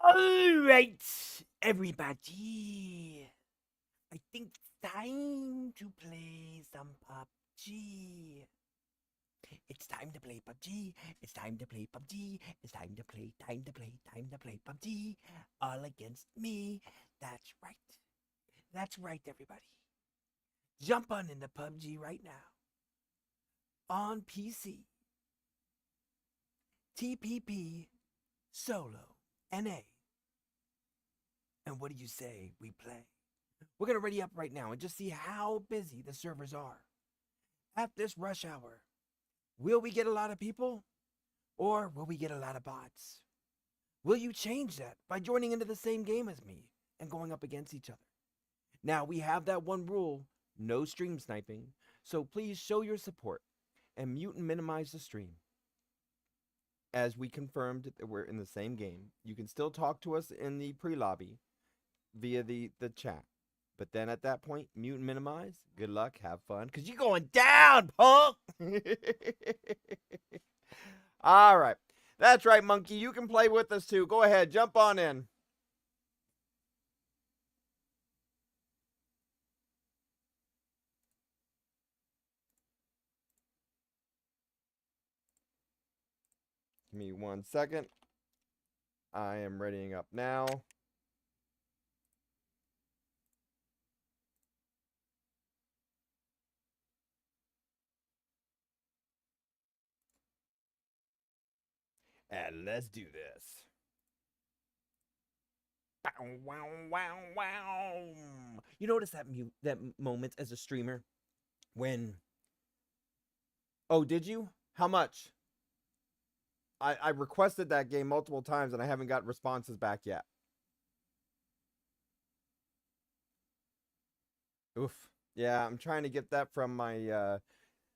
Alright, everybody. I think it's time to play some PUBG. It's time to play PUBG. It's time to play PUBG. It's time to play, time to play PUBG. All against me. That's right. That's right, everybody. Jump on into PUBG right now. On PC. TPP Solo NA. And what do you say we play? We're going to ready up right now and just see how busy the servers are. At this rush hour, will we get a lot of people? Or will we get a lot of bots? Will you change that by joining into the same game as me and going up against each other? Now, we have that one rule, no stream sniping, so please show your support and mute and minimize the stream. As we confirmed that we're in the same game, you can still talk to us in the pre-lobby via the chat. But then at that point, mute and minimize. Good luck, have fun, because you're going down, punk! All right. That's right, Monkey. You can play with us, too. Go ahead. Jump on in. Give me 1 second. I am readying up now. And let's do this. Bow, wow, wow, wow. You notice that moment as a streamer when... Oh, did you? How much? I requested that game multiple times and I haven't got responses back yet. Oof. Yeah, I'm trying to get that from my...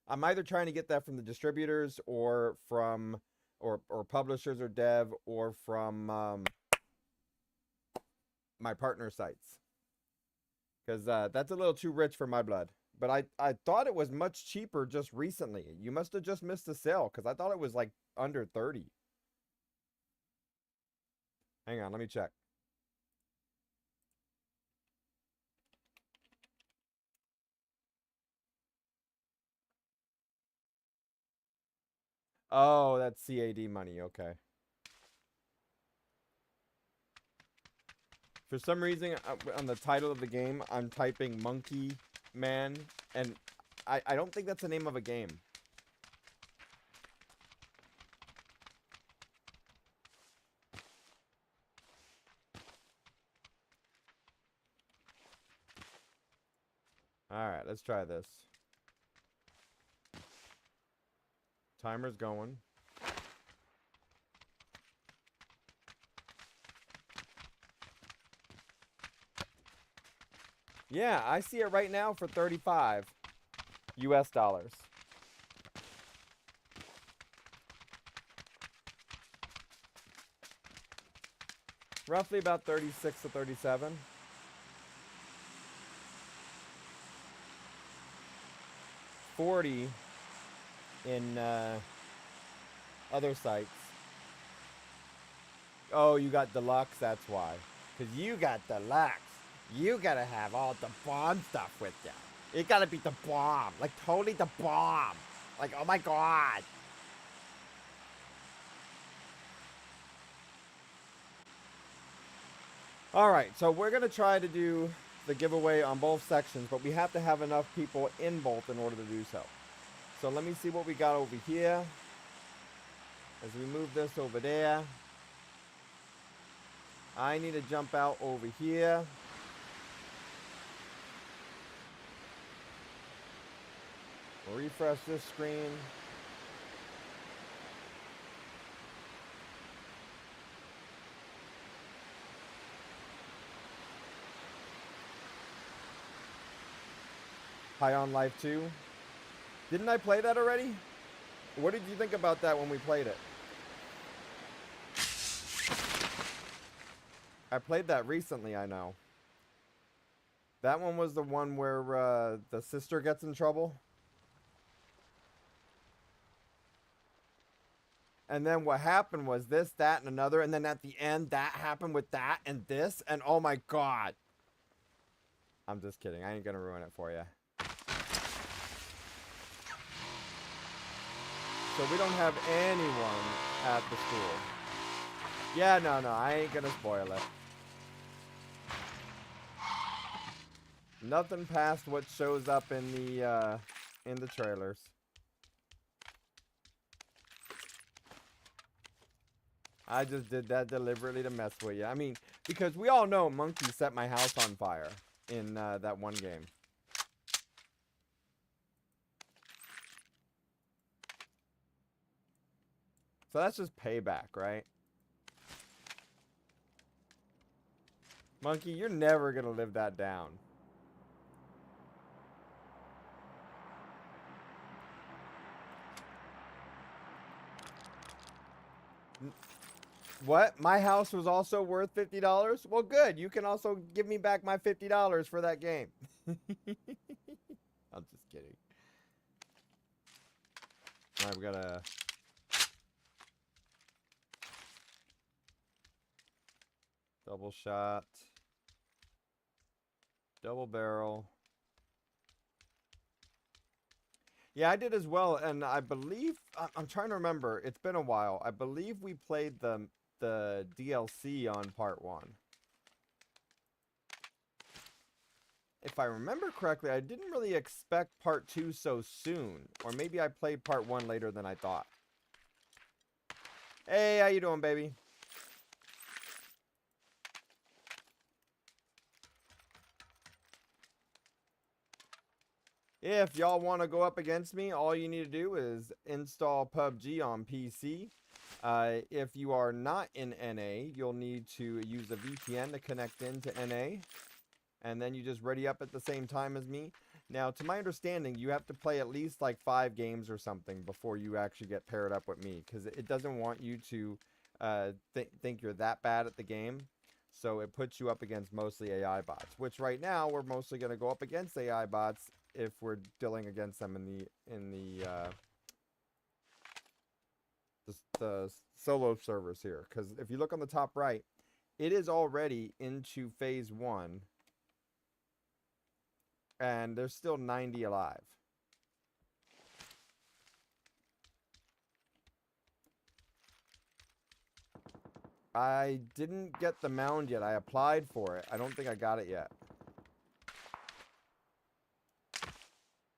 I'm either trying to get that from the distributors or from... Or publishers or dev or from my partner sites. Because that's a little too rich for my blood. But I thought it was much cheaper just recently. You must have just missed the sale because I thought it was like under 30. Hang on, let me check. Oh, that's CAD money. Okay. For some reason, on the title of the game, I'm typing Monkey Man, and I don't think that's the name of a game. Alright, let's try this. Timer's going. Yeah, I see it right now for 35 US dollars. Roughly about 36 to 37. $40 in other sites. Oh, you got deluxe, that's why. Because you got deluxe. You gotta have all the bomb stuff with you. It gotta be the bomb. Like, totally the bomb. Like, oh my god. Alright, so we're gonna try to do the giveaway on both sections, but we have to have enough people in both in order to do so. So let me see what we got over here. As we move this over there. I need to jump out over here. Refresh this screen. High on Life 2. Didn't I play that already? What did you think about that when we played it? I played that recently, I know. That one was the one where the sister gets in trouble. And then what happened was this, that, and another. And then at the end, that happened with that and this. And oh my god. I'm just kidding. I ain't gonna ruin it for you. So we don't have anyone at the school. Yeah, no, I ain't gonna spoil it. Nothing past what shows up in the trailers. I just did that deliberately to mess with you. I mean, because we all know Monkey set my house on fire in that one game. So that's just payback, right? Monkey, you're never gonna live that down. What? My house was also worth $50? Well, good. You can also give me back my $50 for that game. I'm just kidding. Alright, we got a... double shot. Double barrel. Yeah, I did as well, and I believe... I'm trying to remember. It's been a while. I believe we played the DLC on part 1. If I remember correctly, I didn't really expect part 2 so soon. Or maybe I played part 1 later than I thought. Hey, how you doing, baby? If y'all want to go up against me, all you need to do is install PUBG on PC. If you are not in NA, you'll need to use a VPN to connect into NA. And then you just ready up at the same time as me. Now, to my understanding, you have to play at least like 5 games or something before you actually get paired up with me. Because it doesn't want you to think you're that bad at the game. So it puts you up against mostly AI bots. Which right now, we're mostly going to go up against AI bots if we're dealing against them in the solo servers here. Because if you look on the top right, it is already into phase 1. And there's still 90 alive. I didn't get the mound yet. I applied for it. I don't think I got it yet.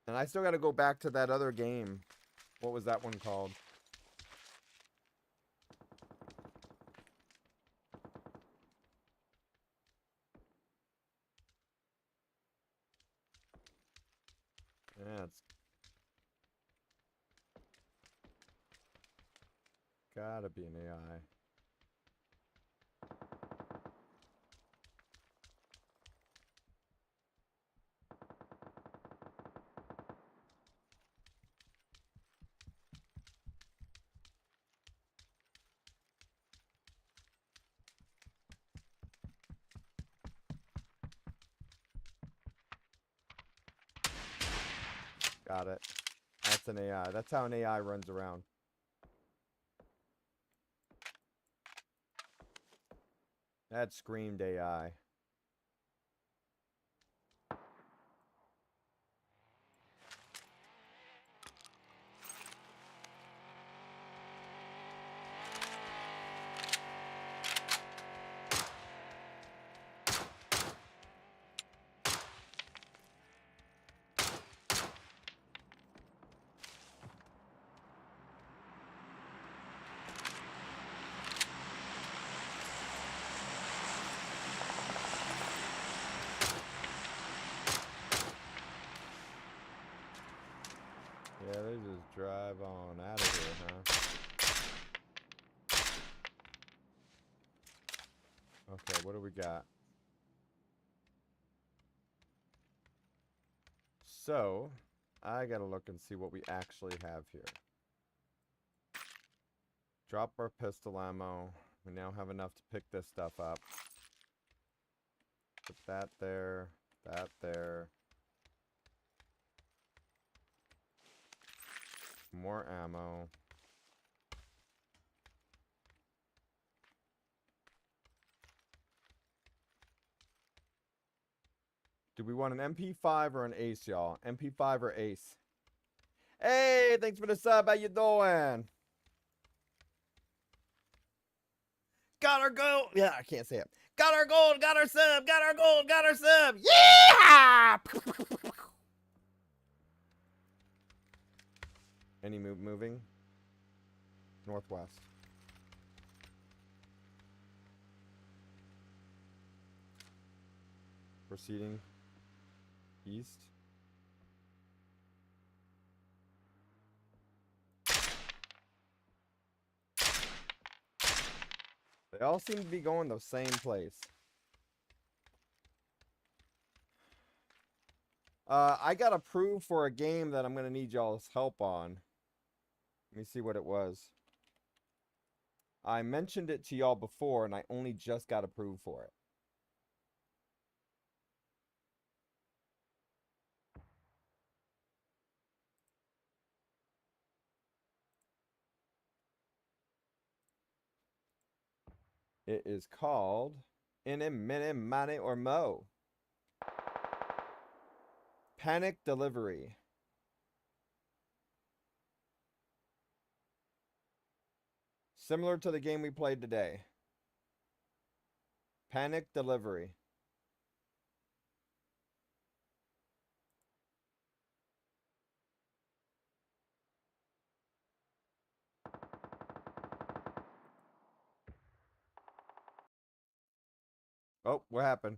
And I still got to go back to that other game. What was that one called? Yeah, it's gotta be an AI. Got it. That's an AI. That's how an AI runs around. That screamed AI. Yeah, they just drive on out of here, huh? Okay, what do we got? So, I gotta look and see what we actually have here. Drop our pistol ammo. We now have enough to pick this stuff up. Put that there. That there. More ammo. Do we want an MP5 or an Ace, y'all? MP5 or Ace? Hey, thanks for the sub. How you doing? Got our gold. Yeah, I can't say it. Got our gold. Got our sub. Got our gold. Got our sub. Yeah! Any moving? Northwest. Proceeding east. They all seem to be going the same place. I got approved for a game that I'm going to need y'all's help on. Let me see what it was. I mentioned it to y'all before, and I only just got approved for it. It is called In a Minute, Money, or Mo. Panic Delivery. Similar to the game we played today. Panic Delivery. Oh, what happened?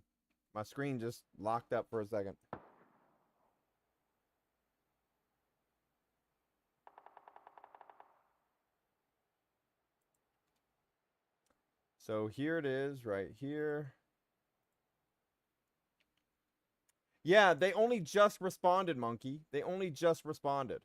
My screen just locked up for a second. So here it is, right here. Yeah, they only just responded, Monkey. They only just responded.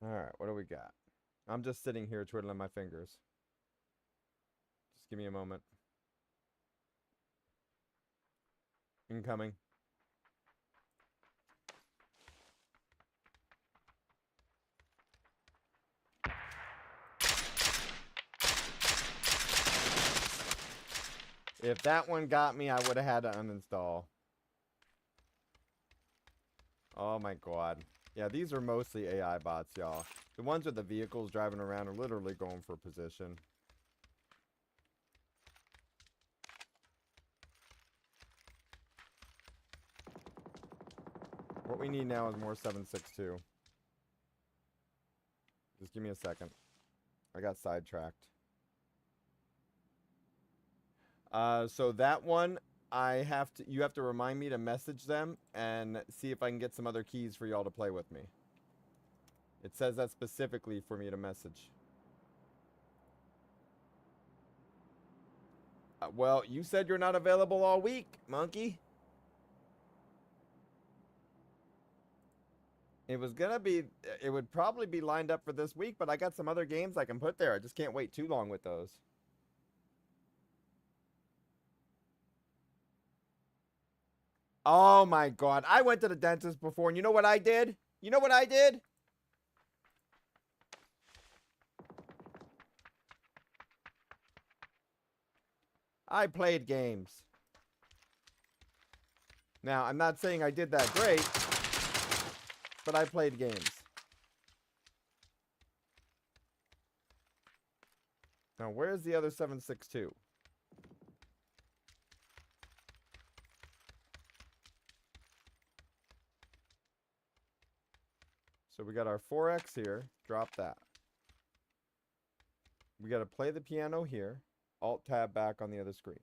All right, what do we got? I'm just sitting here twiddling my fingers. Just give me a moment. Incoming. If that one got me, I would have had to uninstall. Oh my god. Yeah, these are mostly AI bots, y'all. The ones with the vehicles driving around are literally going for position. What we need now is more 762. Just give me a second. I got sidetracked. So that one, you have to remind me to message them and see if I can get some other keys for y'all to play with me. It says that specifically for me to message. Well, you said you're not available all week, monkey. It would probably be lined up for this week, but I got some other games I can put there. I just can't wait too long with those. Oh my god. I went to the dentist before, and you know what I did? You know what I did? I played games. Now, I'm not saying I did that great, but I played games. Now, where's the other 762? So we got our 4X here. Drop that. We got to play the piano here. Alt-tab back on the other screen.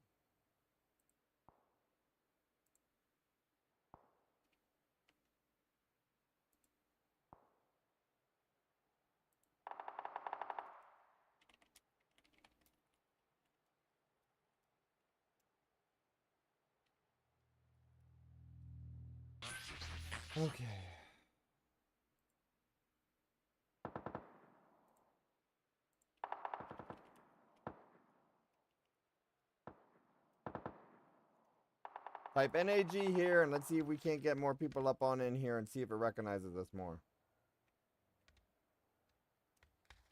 Okay. Type NAG here and let's see if we can't get more people up on in here and see if it recognizes us more.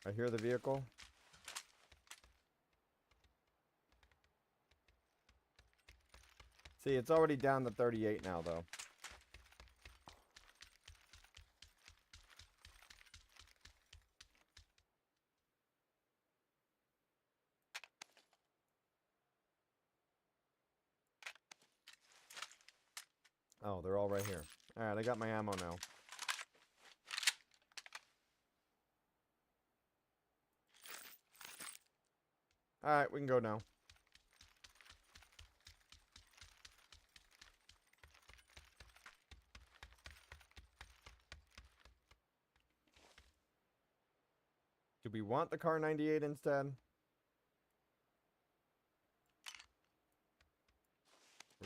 I hear the vehicle. See, it's already down to 38 now, though. Oh, they're all right here. Alright, I got my ammo now. Alright, we can go now. Do we want the car 98 instead?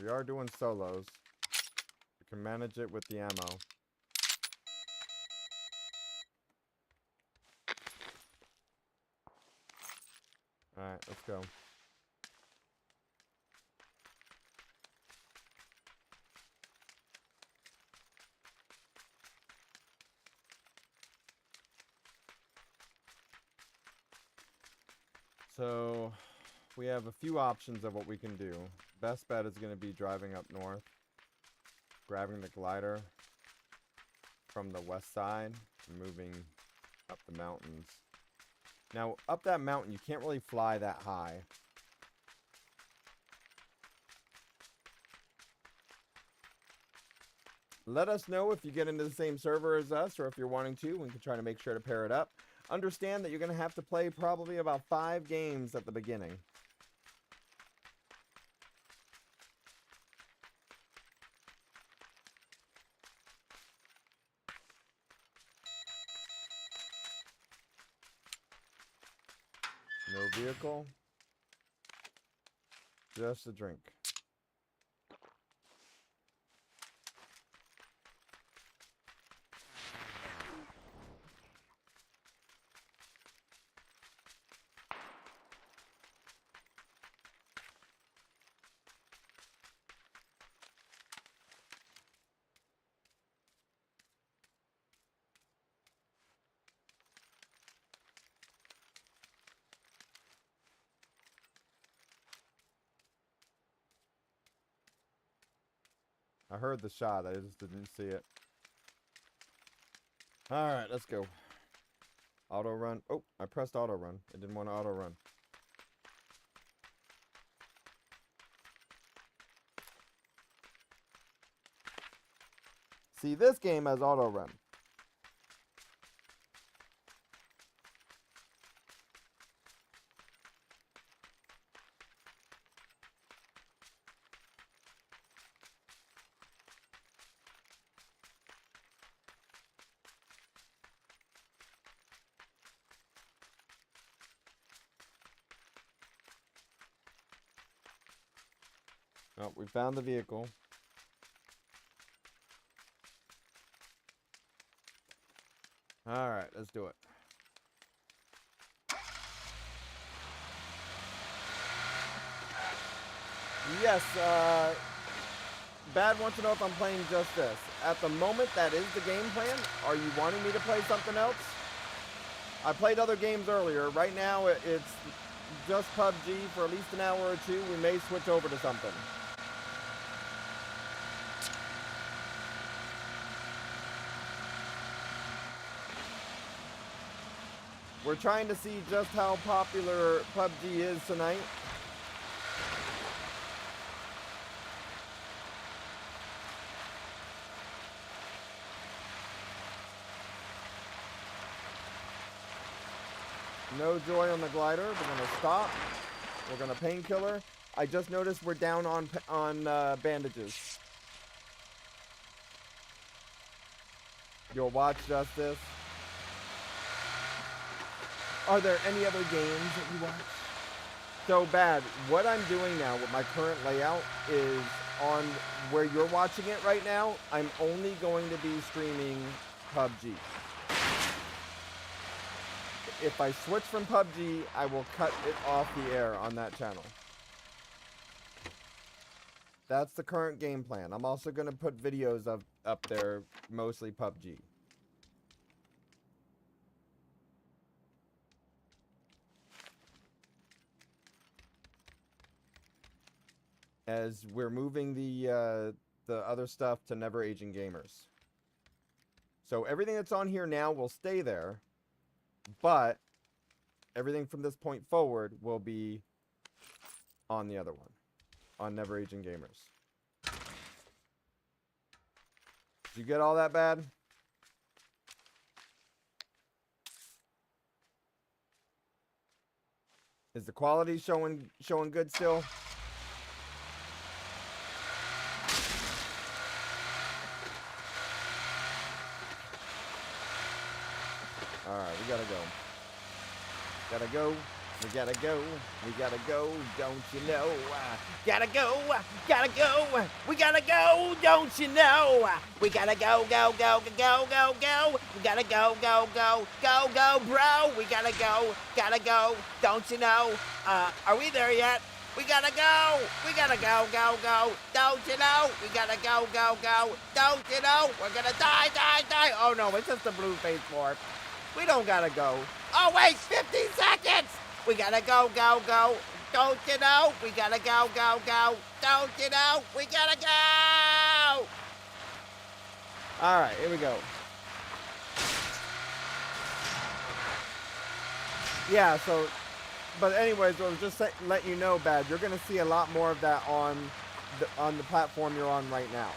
We are doing solos. We can manage it with the ammo. Alright, let's go. So, we have a few options of what we can do. Best bet is going to be driving up north, grabbing the glider from the west side, and moving up the mountains. Now, up that mountain, you can't really fly that high. Let us know if you get into the same server as us, or if you're wanting to. We can try to make sure to pair it up. Understand that you're going to have to play probably about 5 games at the beginning. No vehicle. Just a drink. I heard the shot, I just didn't see it. Alright, let's go. Auto run. Oh, I pressed auto run. I didn't want to auto run. See, this game has auto run. Oh, we found the vehicle. Alright, let's do it. Yes, Bad wants to know if I'm playing just this. At the moment, that is the game plan. Are you wanting me to play something else? I played other games earlier. Right now, it's just PUBG for at least an hour or two. We may switch over to something. We're trying to see just how popular PUBG is tonight. No joy on the glider. We're gonna stop. We're gonna painkiller. I just noticed we're down on bandages. You'll watch Justice. Are there any other games that you watch? So Bad, what I'm doing now with my current layout is on where you're watching it right now, I'm only going to be streaming PUBG. If I switch from PUBG, I will cut it off the air on that channel. That's the current game plan. I'm also going to put videos of up there, mostly PUBG. As we're moving the other stuff to Never Aging Gamers. So everything that's on here now will stay there, but everything from this point forward will be on the other one, on Never Aging Gamers. Did you get all that bad? Is the quality showing good still? Alright, we gotta go. Gotta go. We gotta go. We gotta go. Don't you know? Gotta go. Gotta go. We gotta go. Don't you know? We gotta go, go, go, go, go, go. We gotta go, go, go, go, go, bro. We gotta go. Gotta go. Don't you know? Are we there yet? We gotta go. We gotta go, go, go. Don't you know? We gotta go, go, go. Don't you know? We're gonna die, die, die. Oh no, it's just a blue face morph. We don't gotta go. Oh wait, 15 seconds! We gotta go, go, go. Don't you know? We gotta go, go, go. Don't you know? We gotta go! Alright, here we go. Yeah, so, but anyways, I was just letting you know, Bad, you're gonna see a lot more of that on the platform you're on right now.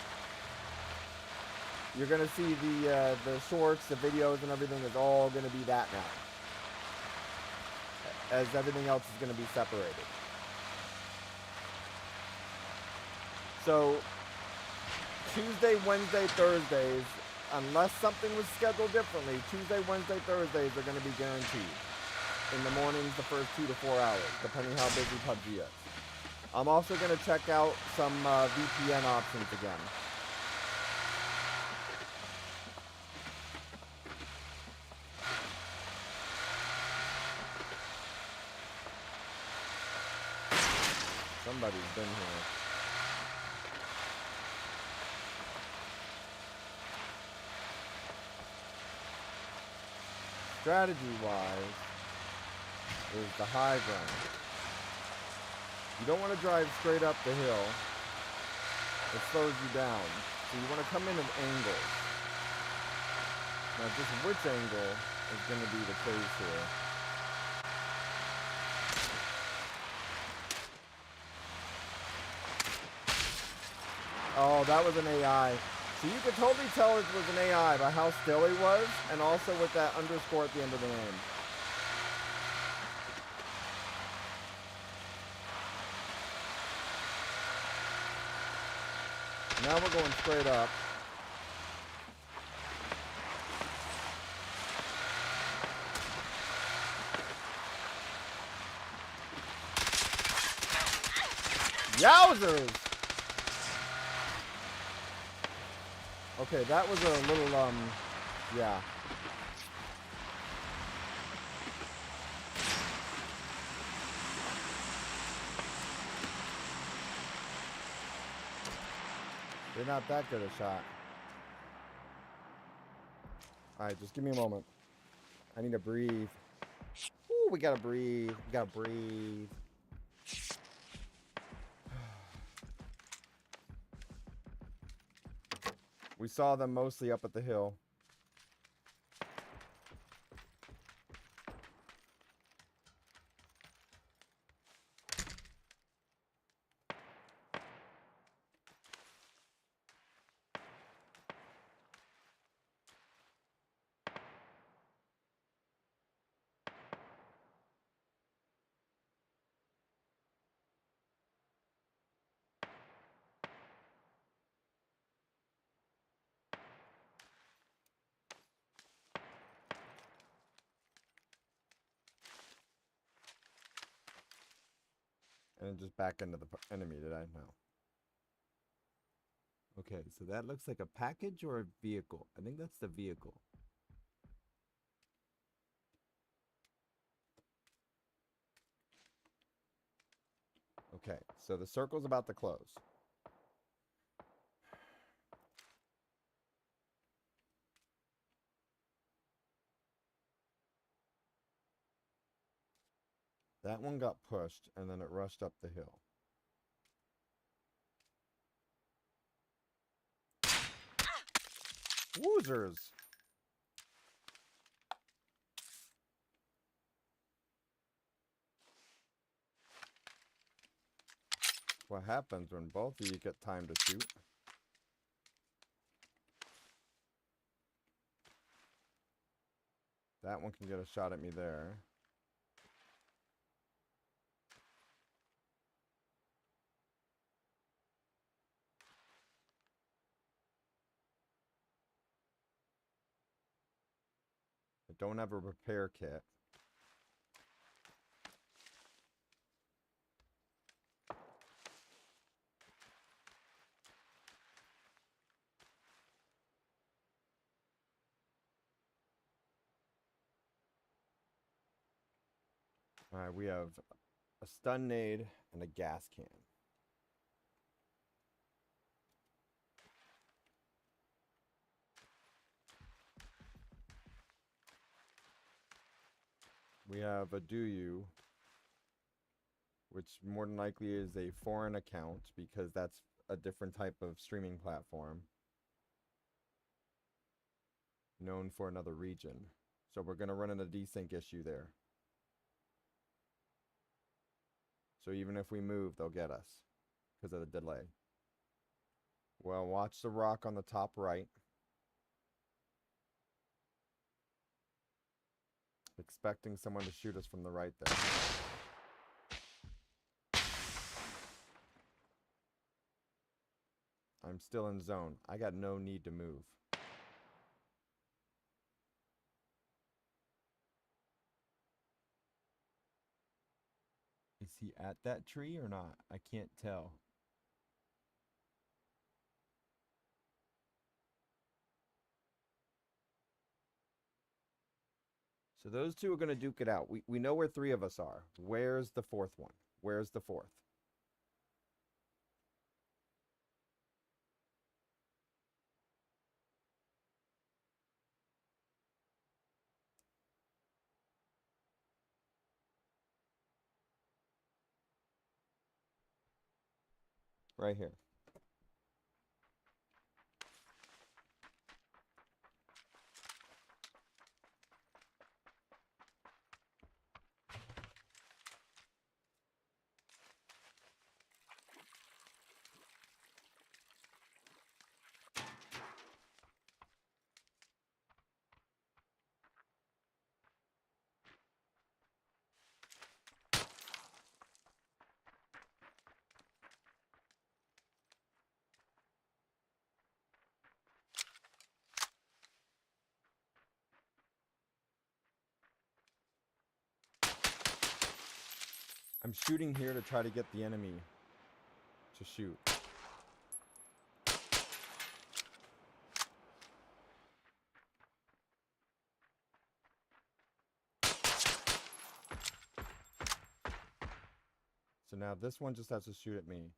You're gonna see the shorts, the videos, and everything is all gonna be that now. As everything else is gonna be separated. So, Tuesday, Wednesday, Thursdays, unless something was scheduled differently, Tuesday, Wednesday, Thursdays are gonna be guaranteed. In the mornings, the first 2 to 4 hours, depending how busy PUBG is. I'm also gonna check out some VPN options again. Somebody's been here. Strategy-wise, is the high ground. You don't want to drive straight up the hill. It slows you down. So you want to come in at angles. Now just which angle is going to be the case here. Oh, that was an AI. So you could totally tell it was an AI by how still he was, and also with that underscore at the end of the name. Now we're going straight up. Yowzers! Okay, that was a little, yeah. They're not that good a shot. Alright, just give me a moment. I need to breathe. Ooh, we gotta breathe. We gotta breathe. We saw them mostly up at the hill. And then just back into the enemy, did I? No. Okay, so that looks like a package or a vehicle. I think that's the vehicle. Okay, so the circle's about to close. That one got pushed, and then it rushed up the hill. Woozers! What happens when both of you get time to shoot? That one can get a shot at me there. I don't have a repair kit. Alright, we have a stun nade and a gas can. We have a do you, which more than likely is a foreign account because that's a different type of streaming platform known for another region. So we're going to run into desync issue there. So even if we move, they'll get us because of the delay. Well, watch the rock on the top right. Expecting someone to shoot us from the right there. I'm still in zone. I got no need to move. Is he at that tree or not? I can't tell. So those two are going to duke it out. We know where three of us are. Where's the fourth one? Where's the fourth? Right here. I'm shooting here to try to get the enemy to shoot. So now this one just has to shoot at me.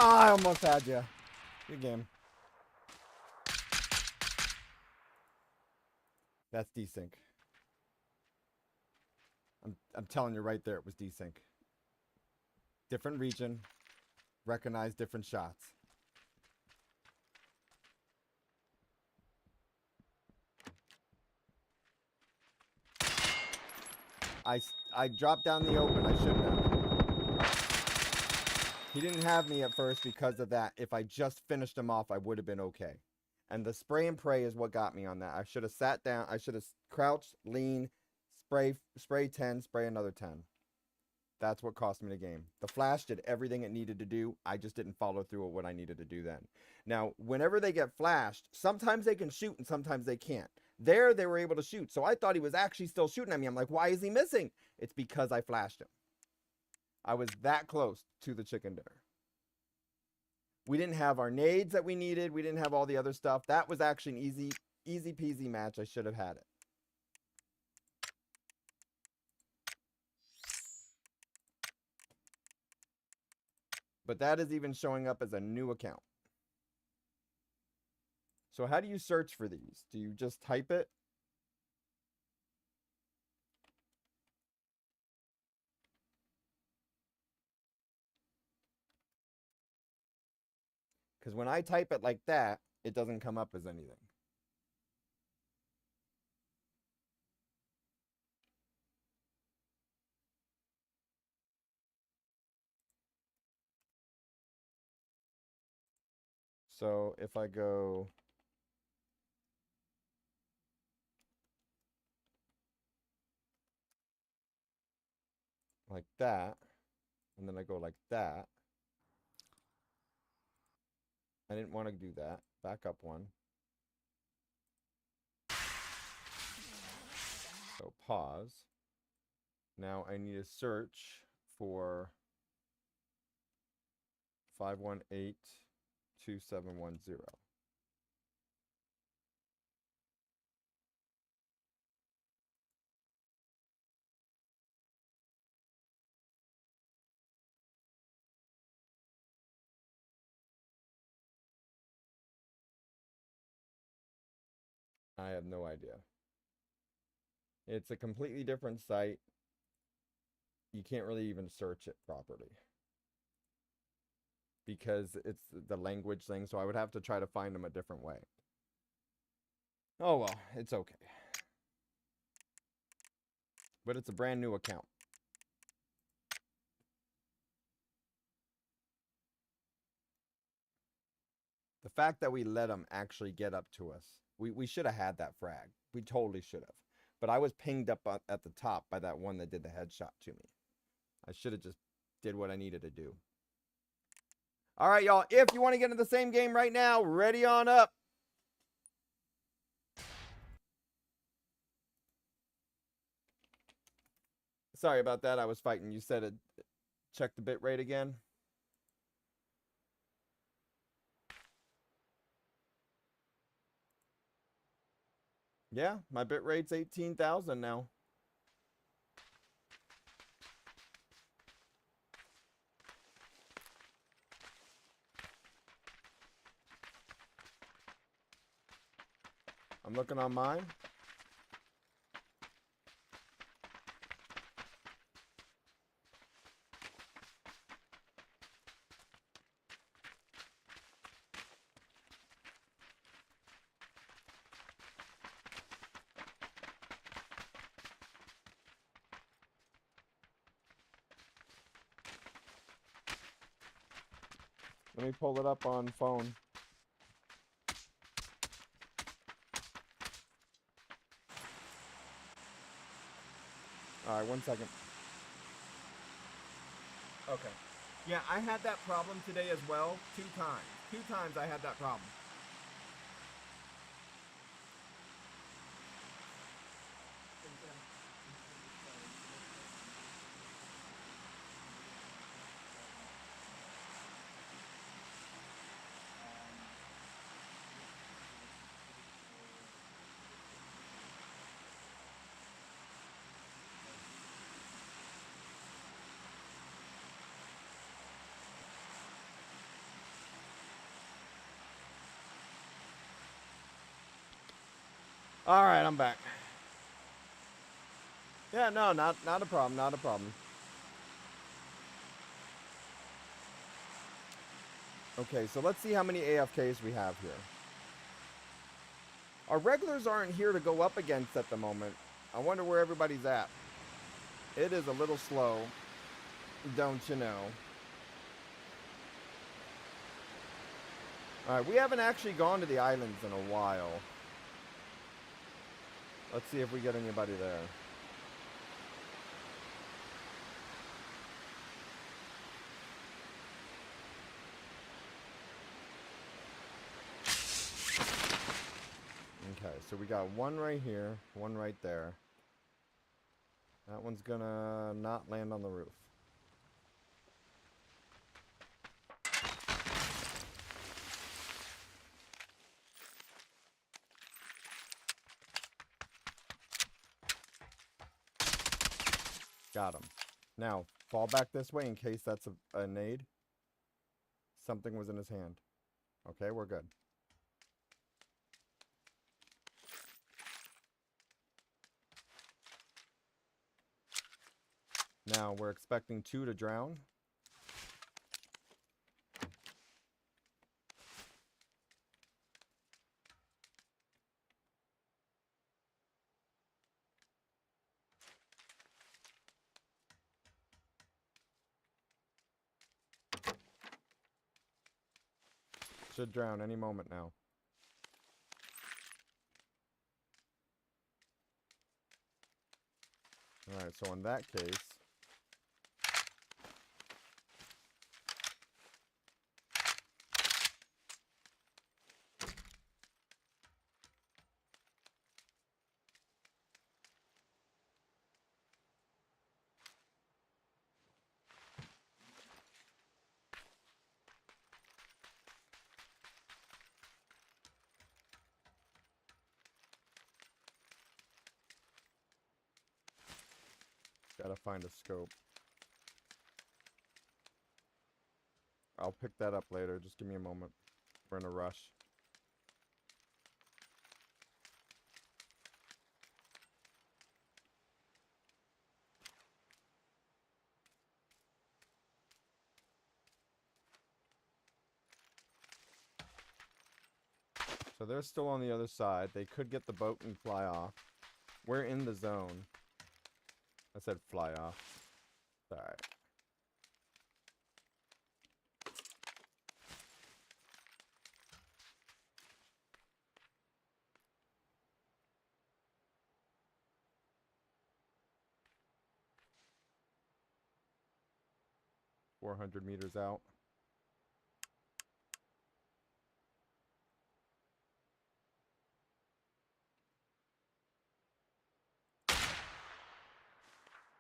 Ah, I almost had you. Good game. That's desync. I'm telling you right there, it was desync. Different region, recognize different shots. I dropped down the open. I shouldn't have. He didn't have me at first because of that. If I just finished him off, I would have been okay. And the spray and pray is what got me on that. I should have sat down. I should have crouched, lean, spray 10, spray another 10. That's what cost me the game. The flash did everything it needed to do. I just didn't follow through with what I needed to do then. Now, whenever they get flashed, sometimes they can shoot and sometimes they can't. There, they were able to shoot. So I thought he was actually still shooting at me. I'm like, why is he missing? It's because I flashed him. I was that close to the chicken dinner. We didn't have our nades that we needed. We didn't have all the other stuff. That was actually an easy peasy match. I should have had it. But that is even showing up as a new account. So how do you search for these? Do you just type it? Because when I type it like that, it doesn't come up as anything. So if I go like that, and then I go like that, I didn't want to do that. Back up one. So pause. Now I need to search for 518-2710. I have no idea. It's a completely different site. You can't really even search it properly because it's the language thing. So I would have to try to find them a different way. Oh, well, it's okay. But it's a brand new account. The fact that we let them actually get up to us, we should have had that frag. We totally should have. But I was pinged up at the top by that one that did the headshot to me. I should have just did what I needed to do. All right, y'all. If you want to get into the same game right now, ready on up. Sorry about that. I was fighting. You said it. Check the bit rate again. Yeah, my bit rate's 18,000 now. I'm looking on mine. Let me pull it up on phone. All right, 1 second. Okay. Yeah, I had that problem today as well. 2 times. 2 times I had that problem. All right, I'm back. Yeah, no, not a problem, not a problem. Okay, so let's see how many AFKs we have here. Our regulars aren't here to go up against at the moment. I wonder where everybody's at. It is a little slow, don't you know? Alright, we haven't actually gone to the islands in a while. Let's see if we get anybody there. Okay, so we got one right here, one right there. That one's gonna not land on the roof. Got him. Now, fall back this way in case that's a nade. Something was in his hand. Okay, we're good. Now, we're expecting 2 to drown. Should drown any moment now. Alright, so in that case... Gotta find a scope. I'll pick that up later. Just give me a moment. We're in a rush. So they're still on the other side. They could get the boat and fly off. We're in the zone. I said fly off. Alright. $400 out.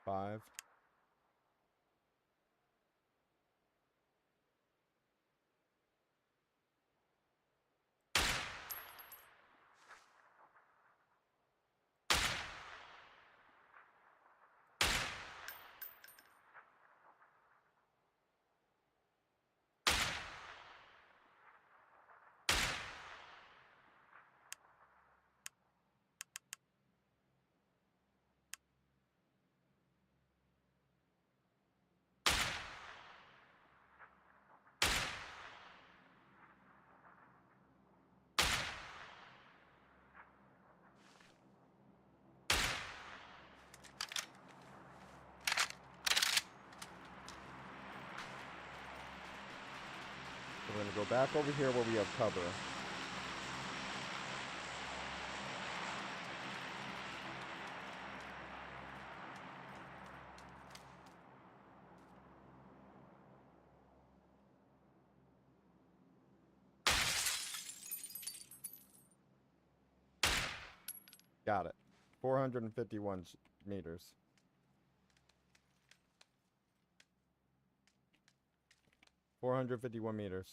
Five. We're going to go back over here where we have cover. Got it. 451 meters. 451 meters.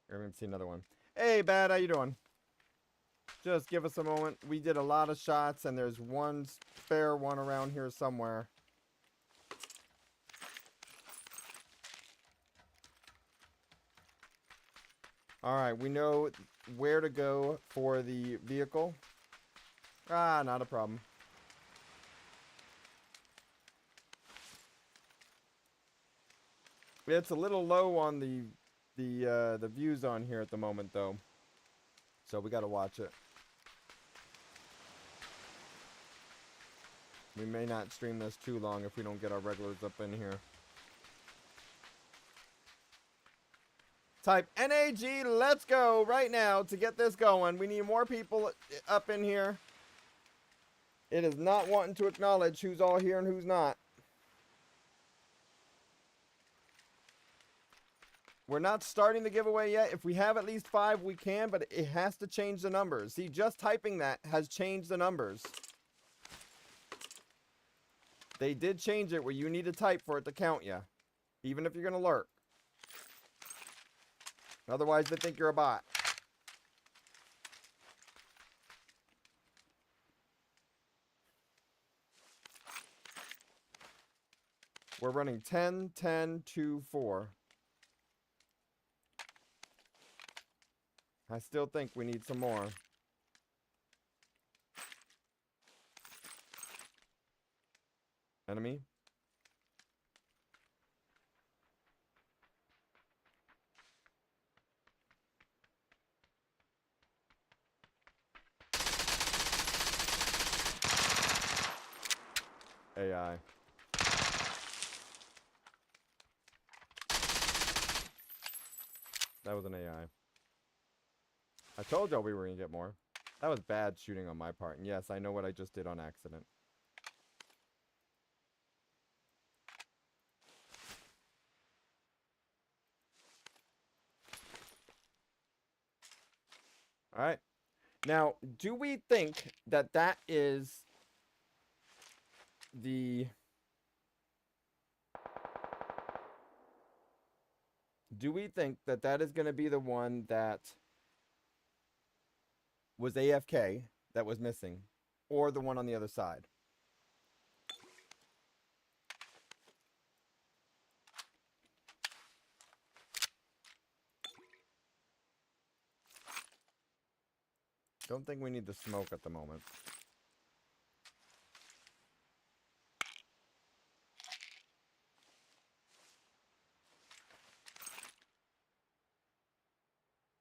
We're gonna see another one. Hey, Bad, how you doing? Just give us a moment. We did a lot of shots, and there's one spare one around here somewhere. Alright, we know where to go for the vehicle. Ah, not a problem. It's a little low on the views on here at the moment, though. So we gotta watch it. We may not stream this too long if we don't get our regulars up in here. Type NAG, let's go right now to get this going. We need more people up in here. It is not wanting to acknowledge who's all here and who's not. We're not starting the giveaway yet. If we have at least 5, we can, but it has to change the numbers. See, just typing that has changed the numbers. They did change it where you need to type for it to count you, even if you're going to lurk. Otherwise, they think you're a bot. We're running 10, 10, 2, 4. I still think we need some more. Enemy? AI. That was an AI. I told y'all we were gonna get more. That was bad shooting on my part. And yes, I know what I just did on accident. Alright. Now, do we think that that is the... Do we think that that is going to be the one that was AFK, that was missing, or the one on the other side? Don't think we need the smoke at the moment.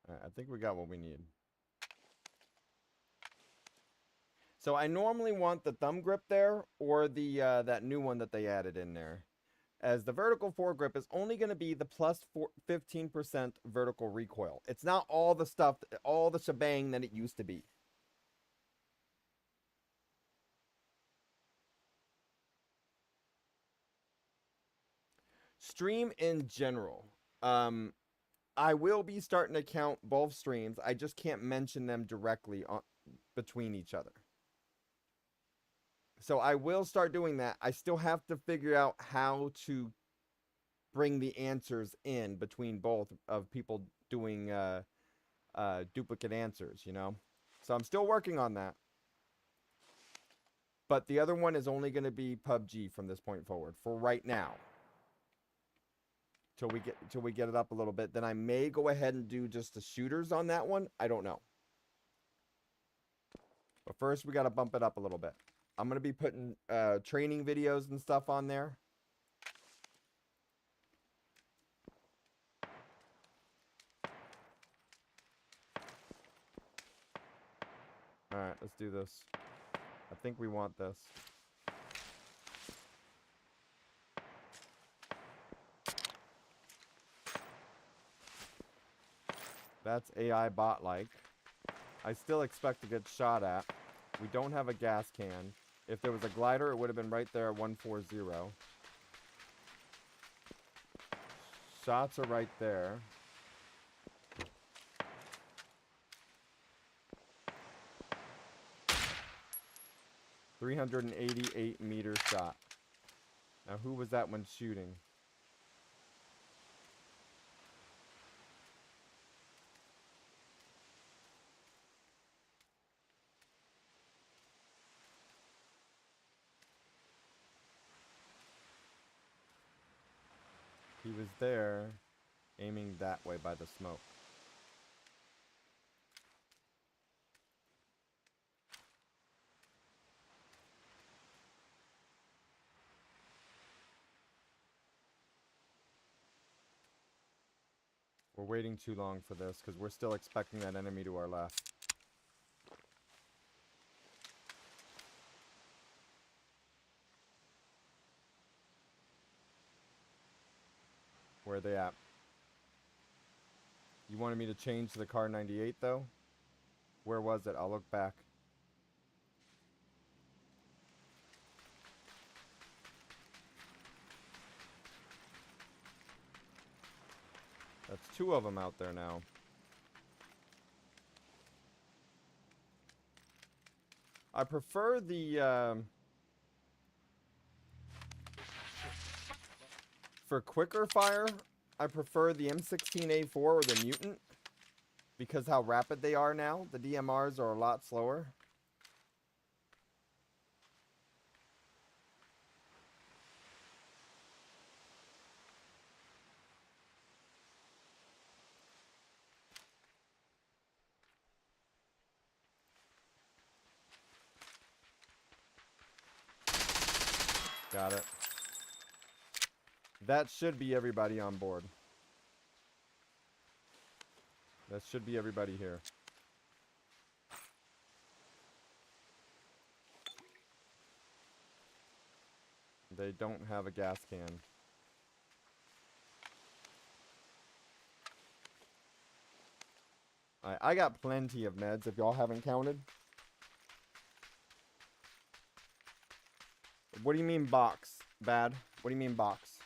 I think we got what we need. So I normally want the thumb grip there, or the that new one that they added in there. As the vertical foregrip is only going to be the plus 15% vertical recoil. It's not all the stuff, all the shebang that it used to be. Stream in general. I will be starting to count both streams. I just can't mention them directly between each other. So I will start doing that. I still have to figure out how to bring the answers in between both of people doing duplicate answers, you know? So I'm still working on that. But the other one is only going to be PUBG from this point forward for right now. Till we get it up a little bit. Then I may go ahead and do just the shooters on that one. I don't know. But first we got to bump it up a little bit. I'm going to be putting training videos and stuff on there. Alright, let's do this. I think we want this. That's AI bot-like. I still expect to get shot at. We don't have a gas can. If there was a glider, it would have been right there at 140. Shots are right there. .388-meter shot. Now, who was that one shooting? He was there, aiming that way by the smoke. We're waiting too long for this because we're still expecting that enemy to our left. Where are they at? You wanted me to change to the Car 98 though? Where was it? I'll look back. That's 2 of them out there now. I prefer the, for quicker fire, I prefer the M16A4 or the Mutant. Because how rapid they are now. The DMRs are a lot slower. Got it. That should be everybody on board. That should be everybody here. They don't have a gas can. I got plenty of meds if y'all haven't counted. What do you mean box? Bad? What do you mean box?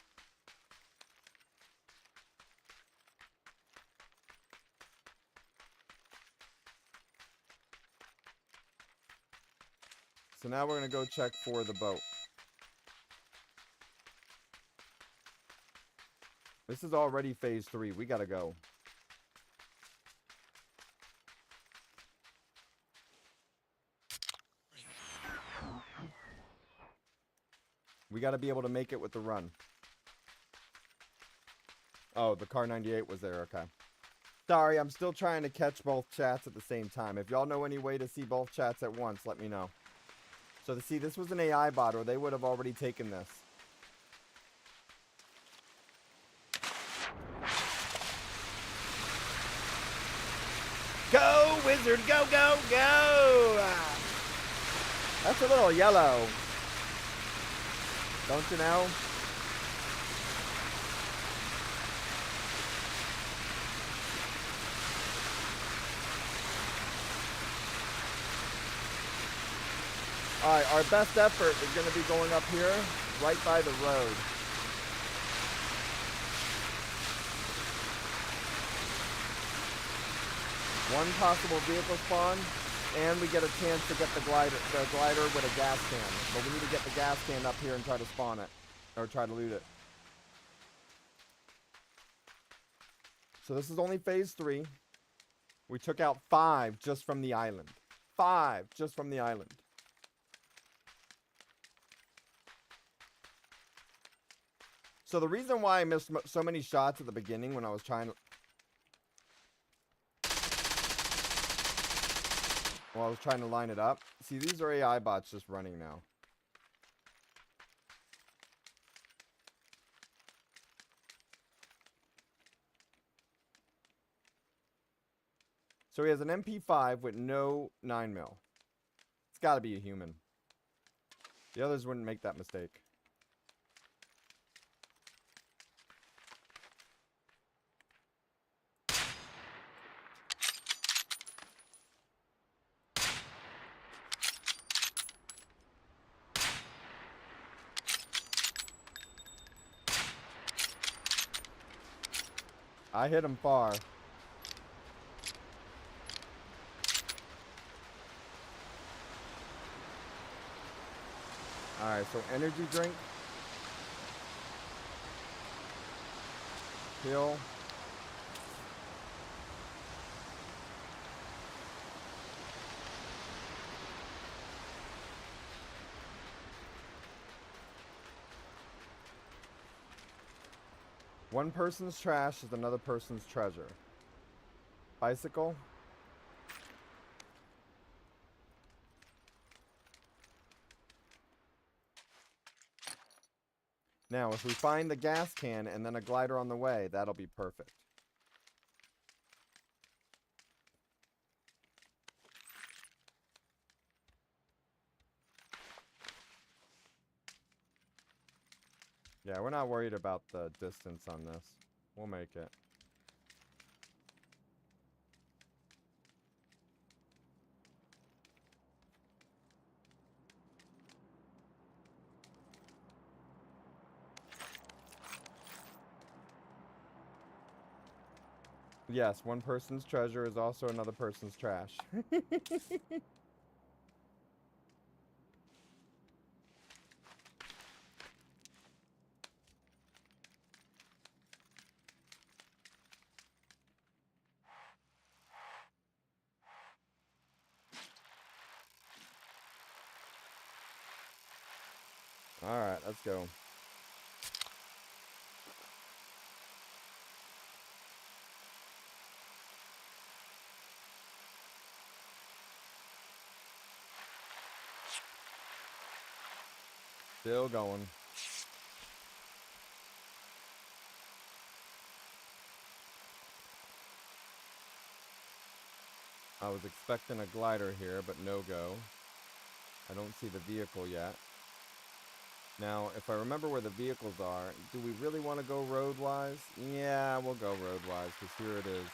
So now we're going to go check for the boat. This is already phase 3. We got to go. We got to be able to make it with the run. Oh, the Car 98 was there. Okay. Sorry, I'm still trying to catch both chats at the same time. If y'all know any way to see both chats at once, let me know. So to see, this was an AI bot, or they would have already taken this. Go, wizard, go, go, go! That's a little yellow. Don't you know? Alright, our best effort is going to be going up here, right by the road. One possible vehicle spawn, and we get a chance to get the glider with a gas can. But we need to get the gas can up here and try to spawn it, or try to loot it. So this is only phase 3. We took out 5 just from the island. 5 just from the island. So the reason why I missed so many shots at the beginning when I was trying to... Well, I was trying to line it up. See, these are AI bots just running now. So he has an MP5 with no 9mm. It's got to be a human. The others wouldn't make that mistake. I hit him far. Alright, so energy drink. Heal. One person's trash is another person's treasure. Bicycle. Now, if we find the gas can and then a glider on the way, that'll be perfect. Yeah, we're not worried about the distance on this. We'll make it. Yes, one person's treasure is also another person's trash. Alright, let's go. Still going. I was expecting a glider here, but no go. I don't see the vehicle yet. Now, if I remember where the vehicles are, do we really want to go road-wise? Yeah, we'll go road-wise, because here it is.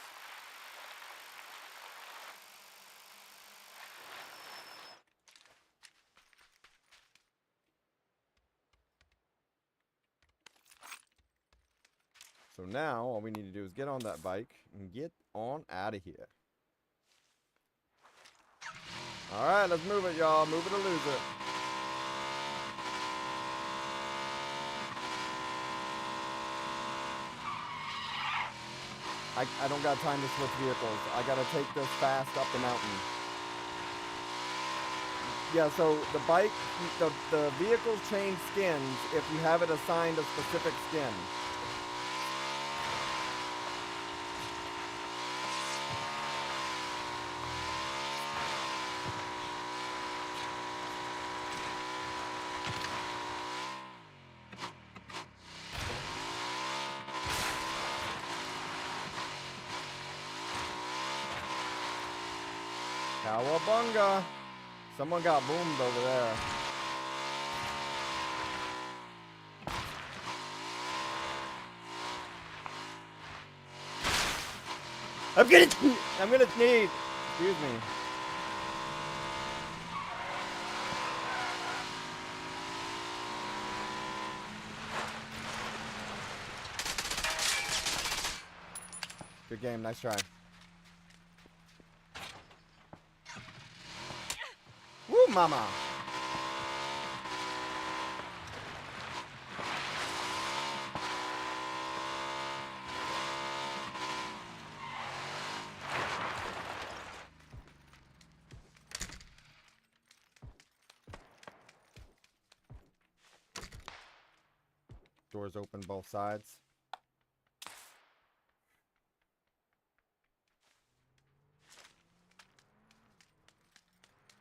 So now, all we need to do is get on that bike and get on out of here. Alright, let's move it, y'all. Move it or lose it. I don't got time to switch vehicles. I gotta take this fast up the mountain. Yeah, so the bike, the vehicles change skins if you have it assigned a specific skin. Cowabunga! Someone got boomed over there. I'm gonna sneeze! Excuse me. Good game, nice try. Woo, mama! Doors open both sides.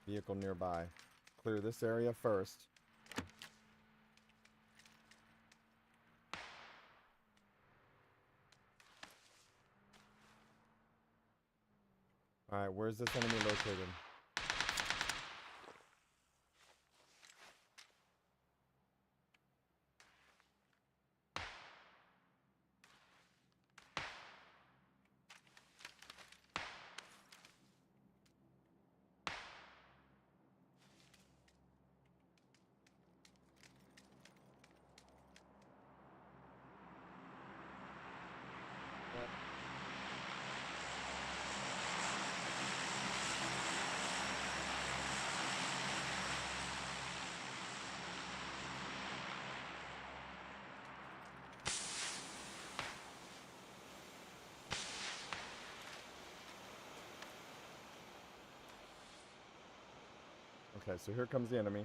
Vehicle nearby. Clear this area first. Alright, where's this enemy located? Okay, so here comes the enemy.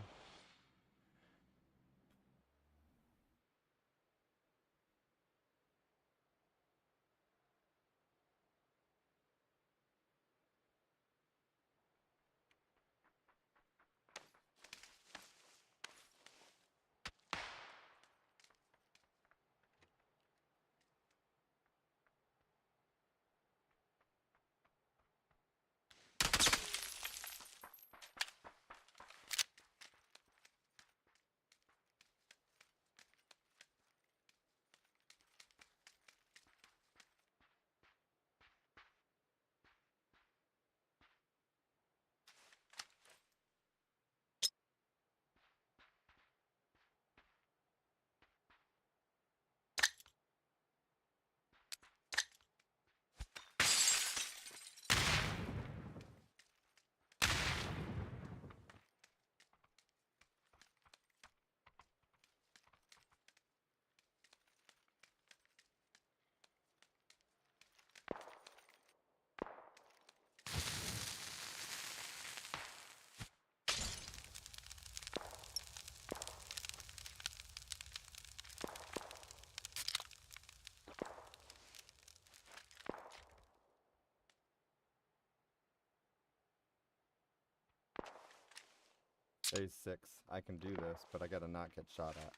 Phase 6. I can do this, but I gotta not get shot at.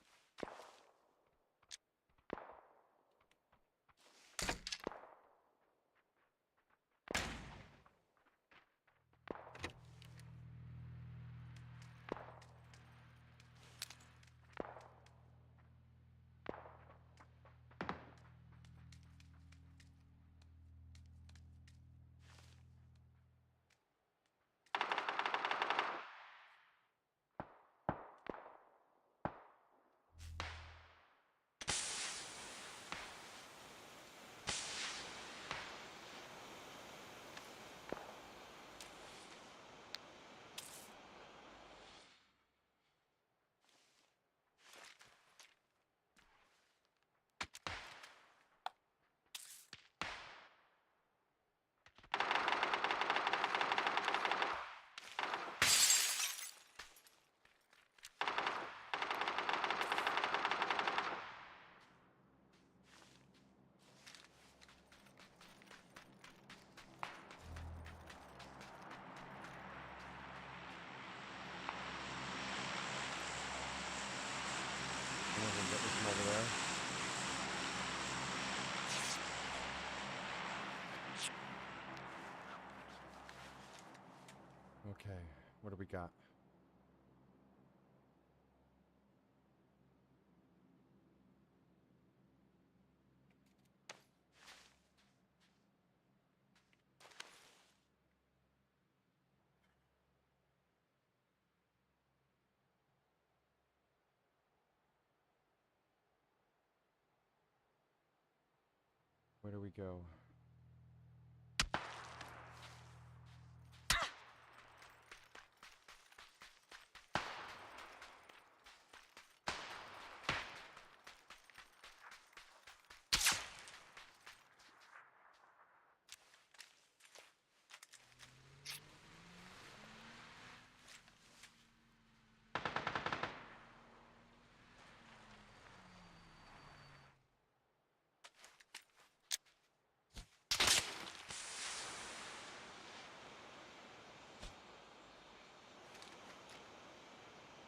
Get this from over there. Okay, what do we got? Where do we go?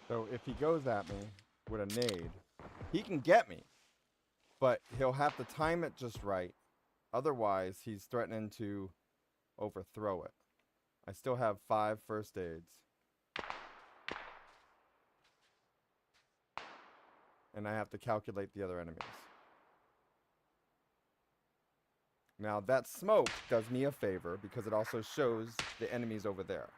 So if he goes at me with a nade, he can get me, but he'll have to time it just right. Otherwise, he's threatening to overthrow it. I still have 5 first aids. And I have to calculate the other enemies. Now that smoke does me a favor because it also shows the enemies over there.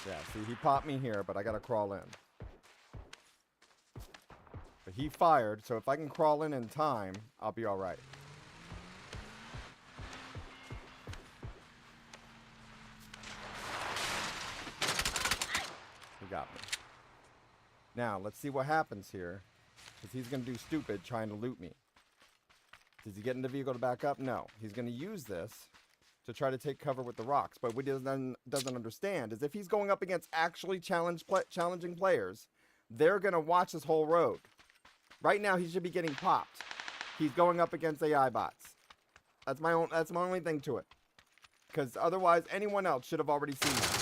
Yeah, see, he popped me here, but I gotta crawl in. But he fired, so if I can crawl in time, I'll be alright. He got me. Now, let's see what happens here. Because he's gonna do stupid trying to loot me. Does he get in the vehicle to back up? No. He's gonna use this to try to take cover with the rocks. But what he doesn't understand is if he's going up against actually challenging players, they're going to watch this whole road. Right now, he should be getting popped. He's going up against AI bots. That's my only thing to it. Because otherwise, anyone else should have already seen that.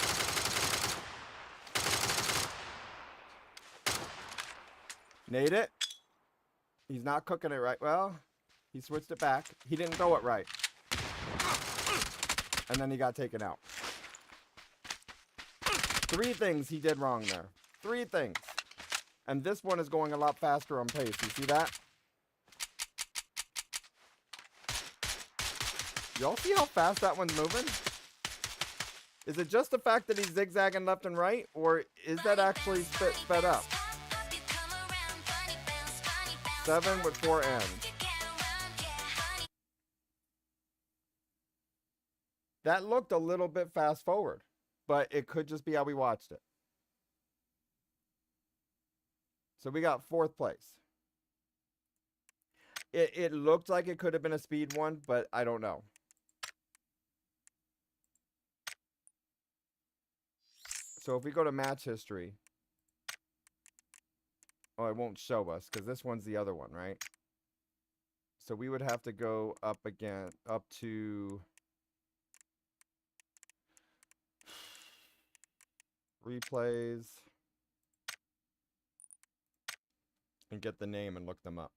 Nade it. He's not cooking it right. Well, he switched it back. He didn't throw it right. And then he got taken out. 3 things he did wrong there. 3 things. And this one is going a lot faster on pace. You see that? Y'all see how fast that one's moving? Is it just the fact that he's zigzagging left and right? Or is that actually sped up? 7 with 4 ends. That looked a little bit fast forward, but it could just be how we watched it. So we got 4th place. It looked like it could have been a speed one, but I don't know. So if we go to match history, oh, it won't show us because this one's the other one, right? So we would have to go up again, up to replays and get the name and look them up.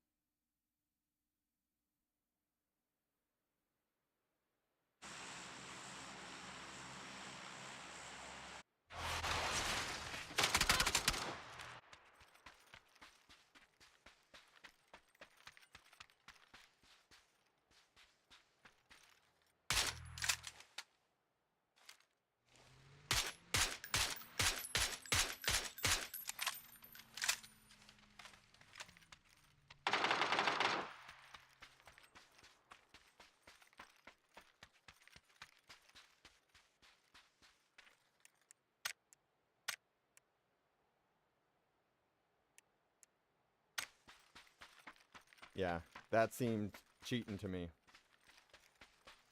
Yeah, that seemed cheating to me.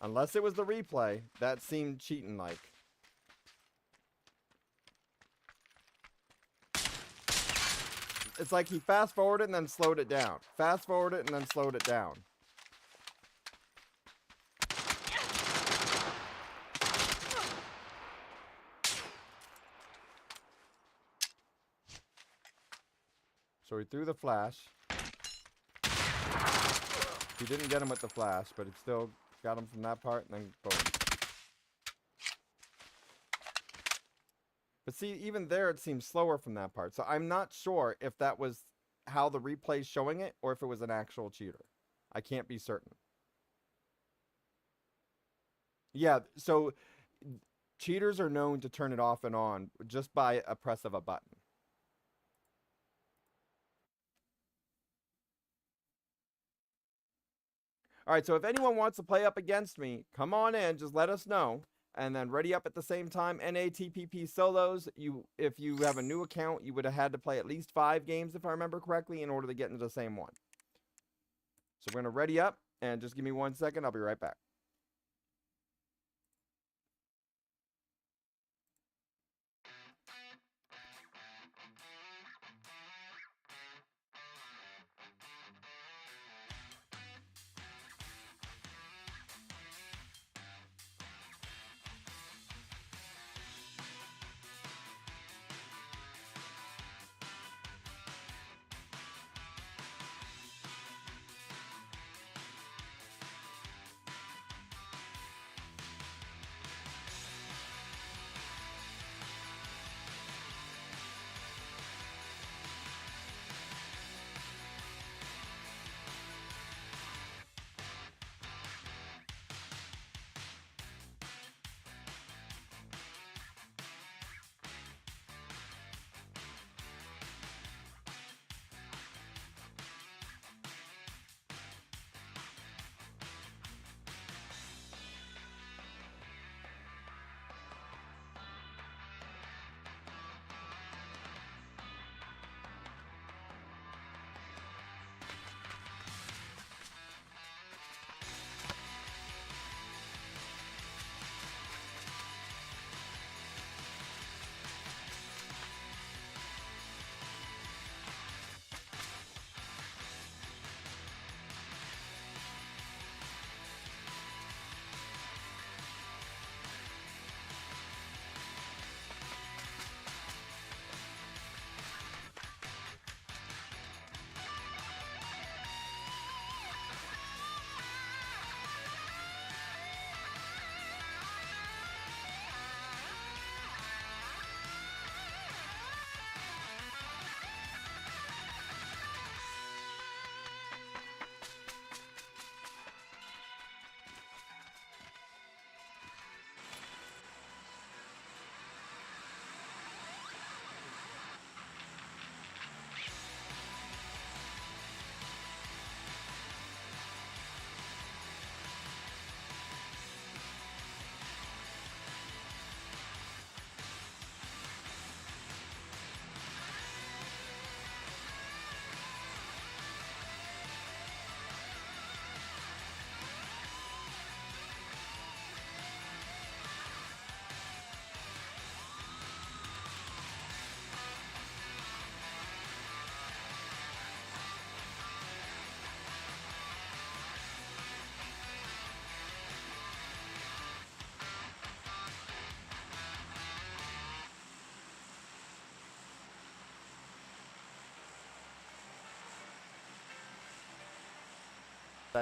Unless it was the replay, that seemed cheating like. It's like he fast forwarded and then slowed it down. Fast forwarded and then slowed it down. So he threw the flash. He didn't get him with the flash, but he still got him from that part and then boom. But see, even there it seems slower from that part. So I'm not sure if that was how the replay's showing it or if it was an actual cheater. I can't be certain. Yeah, so cheaters are known to turn it off and on just by a press of a button. All right, so if anyone wants to play up against me, come on in, just let us know. And then ready up at the same time, TPP Solos. If you have a new account, you would have had to play at least 5 games, if I remember correctly, in order to get into the same one. So we're going to ready up, and just give me 1 second. I'll be right back.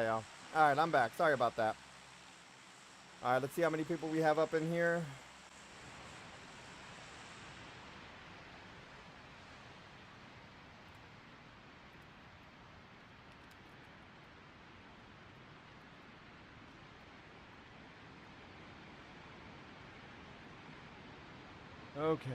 y'all. Alright, I'm back. Sorry about that. Alright, let's see how many people we have up in here. Okay.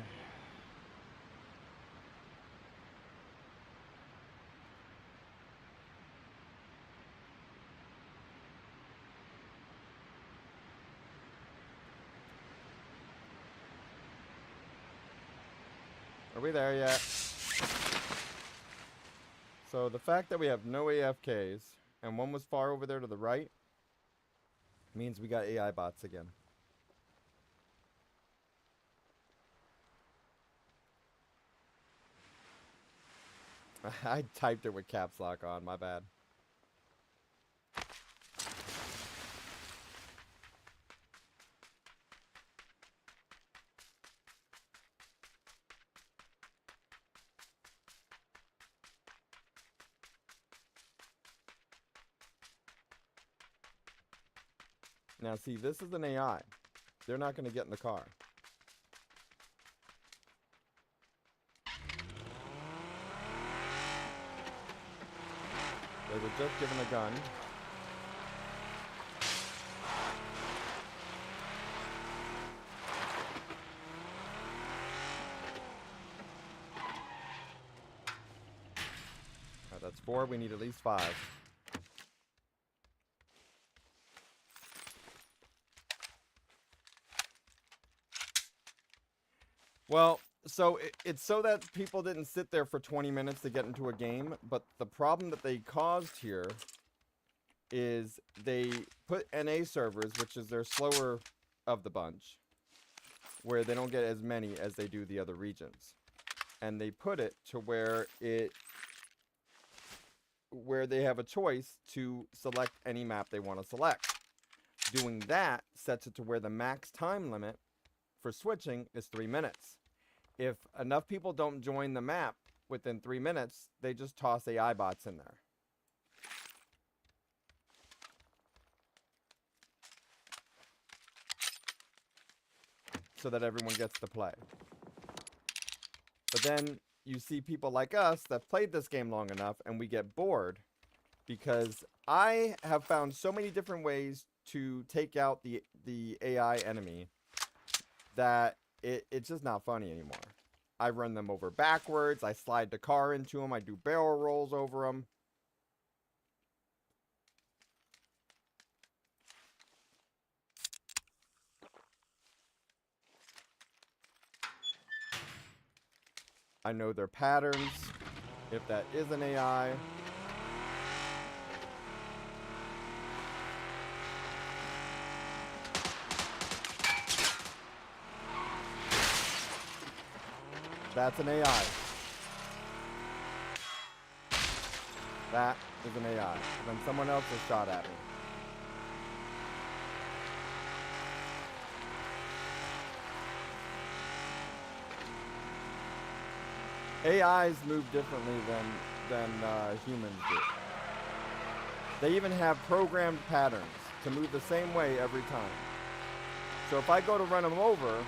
Are we there yet? So the fact that we have no AFKs and one was far over there to the right means we got AI bots again. I typed it with caps lock on, my bad. Now see, this is an AI. They're not going to get in the car. They were just given a gun. Alright, that's 4. We need at least 5. Well, so it's so that people didn't sit there for 20 minutes to get into a game, but the problem that they caused here is they put NA servers, which is their slower of the bunch, where they don't get as many as they do the other regions. And they put it to where they have a choice to select any map they want to select. Doing that sets it to where the max time limit for switching is 3 minutes. If enough people don't join the map within 3 minutes, they just toss AI bots in there. So that everyone gets to play. But then you see people like us that played this game long enough and we get bored because I have found so many different ways to take out the AI enemy that it's just not funny anymore. I run them over backwards. I slide the car into them. I do barrel rolls over them. I know their patterns, if that is an AI. That's an AI. That is an AI. And then someone else has shot at me. AIs move differently than humans do. They even have programmed patterns to move the same way every time. So if I go to run them over,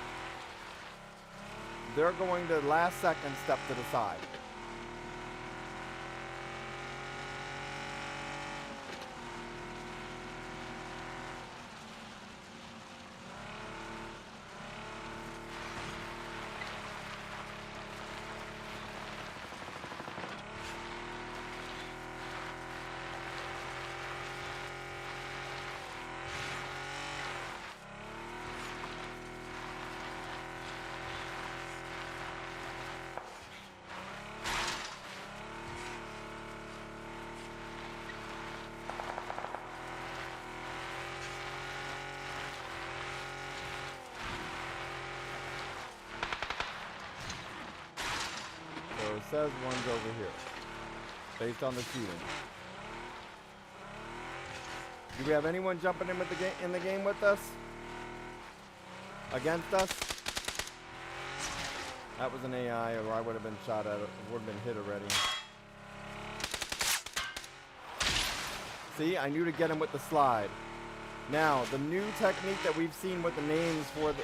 they're going to last second step to the side. So it says one's over here, based on the shooting. Do we have anyone jumping in with the game with us? Against us? That was an AI, or I would have been shot at. Would have been hit already. See, I knew to get him with the slide. Now, the new technique that we've seen with the names for the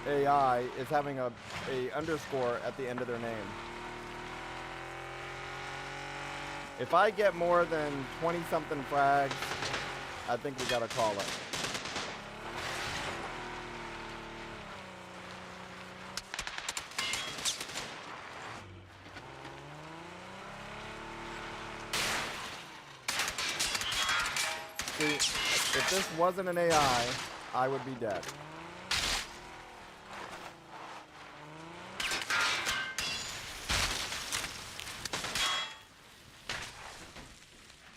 AI is having a underscore at the end of their name. If I get more than 20-something frags, I think we gotta call it. See, if this wasn't an AI, I would be dead.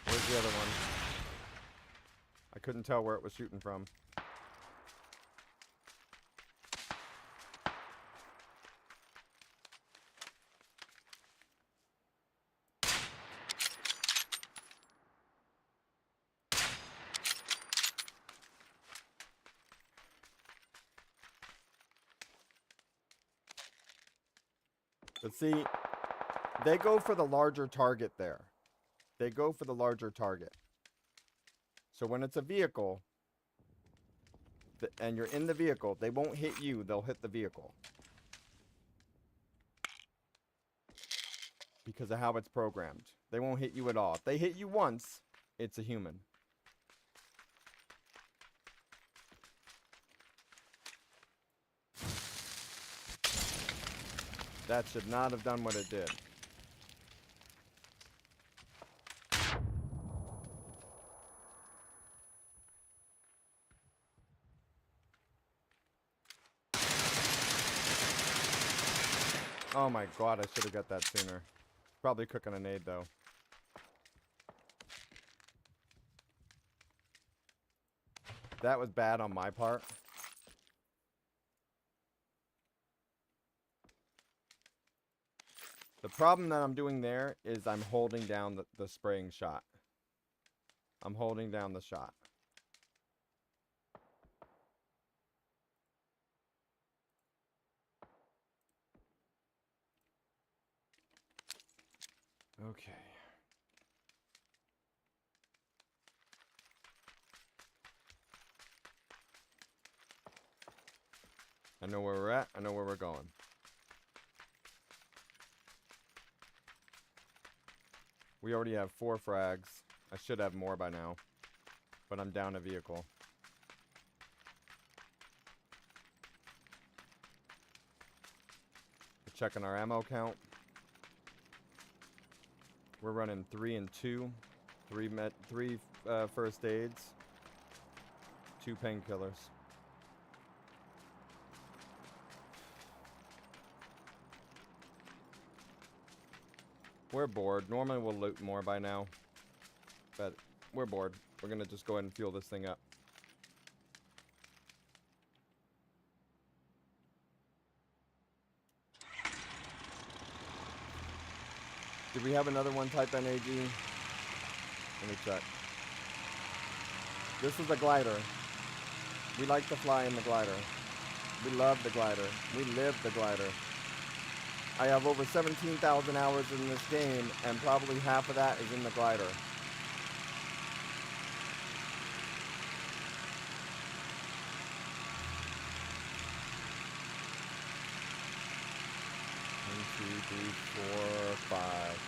Where's the other one? I couldn't tell where it was shooting from. But see, they go for the larger target there. They go for the larger target. So when it's a vehicle, and you're in the vehicle, they won't hit you, they'll hit the vehicle. Because of how it's programmed. They won't hit you at all. If they hit you once, it's a human. That should not have done what it did. Oh my god, I should have got that sooner. Probably cooking a nade though. That was bad on my part. The problem that I'm doing there is I'm holding down the spraying shot. I'm holding down the shot. Okay. I know where we're at. I know where we're going. We already have 4 frags. I should have more by now. But I'm down a vehicle. We're checking our ammo count. We're running 3 and 2. 3 first aids. 2 painkillers. We're bored. Normally we'll loot more by now. But we're bored. We're gonna just go ahead and fuel this thing up. Did we have another one type NAG? Let me check. This is a glider. We like to fly in the glider. We love the glider. We live the glider. I have over 17,000 hours in this game, and probably half of that is in the glider. One, two, three, 4, 5.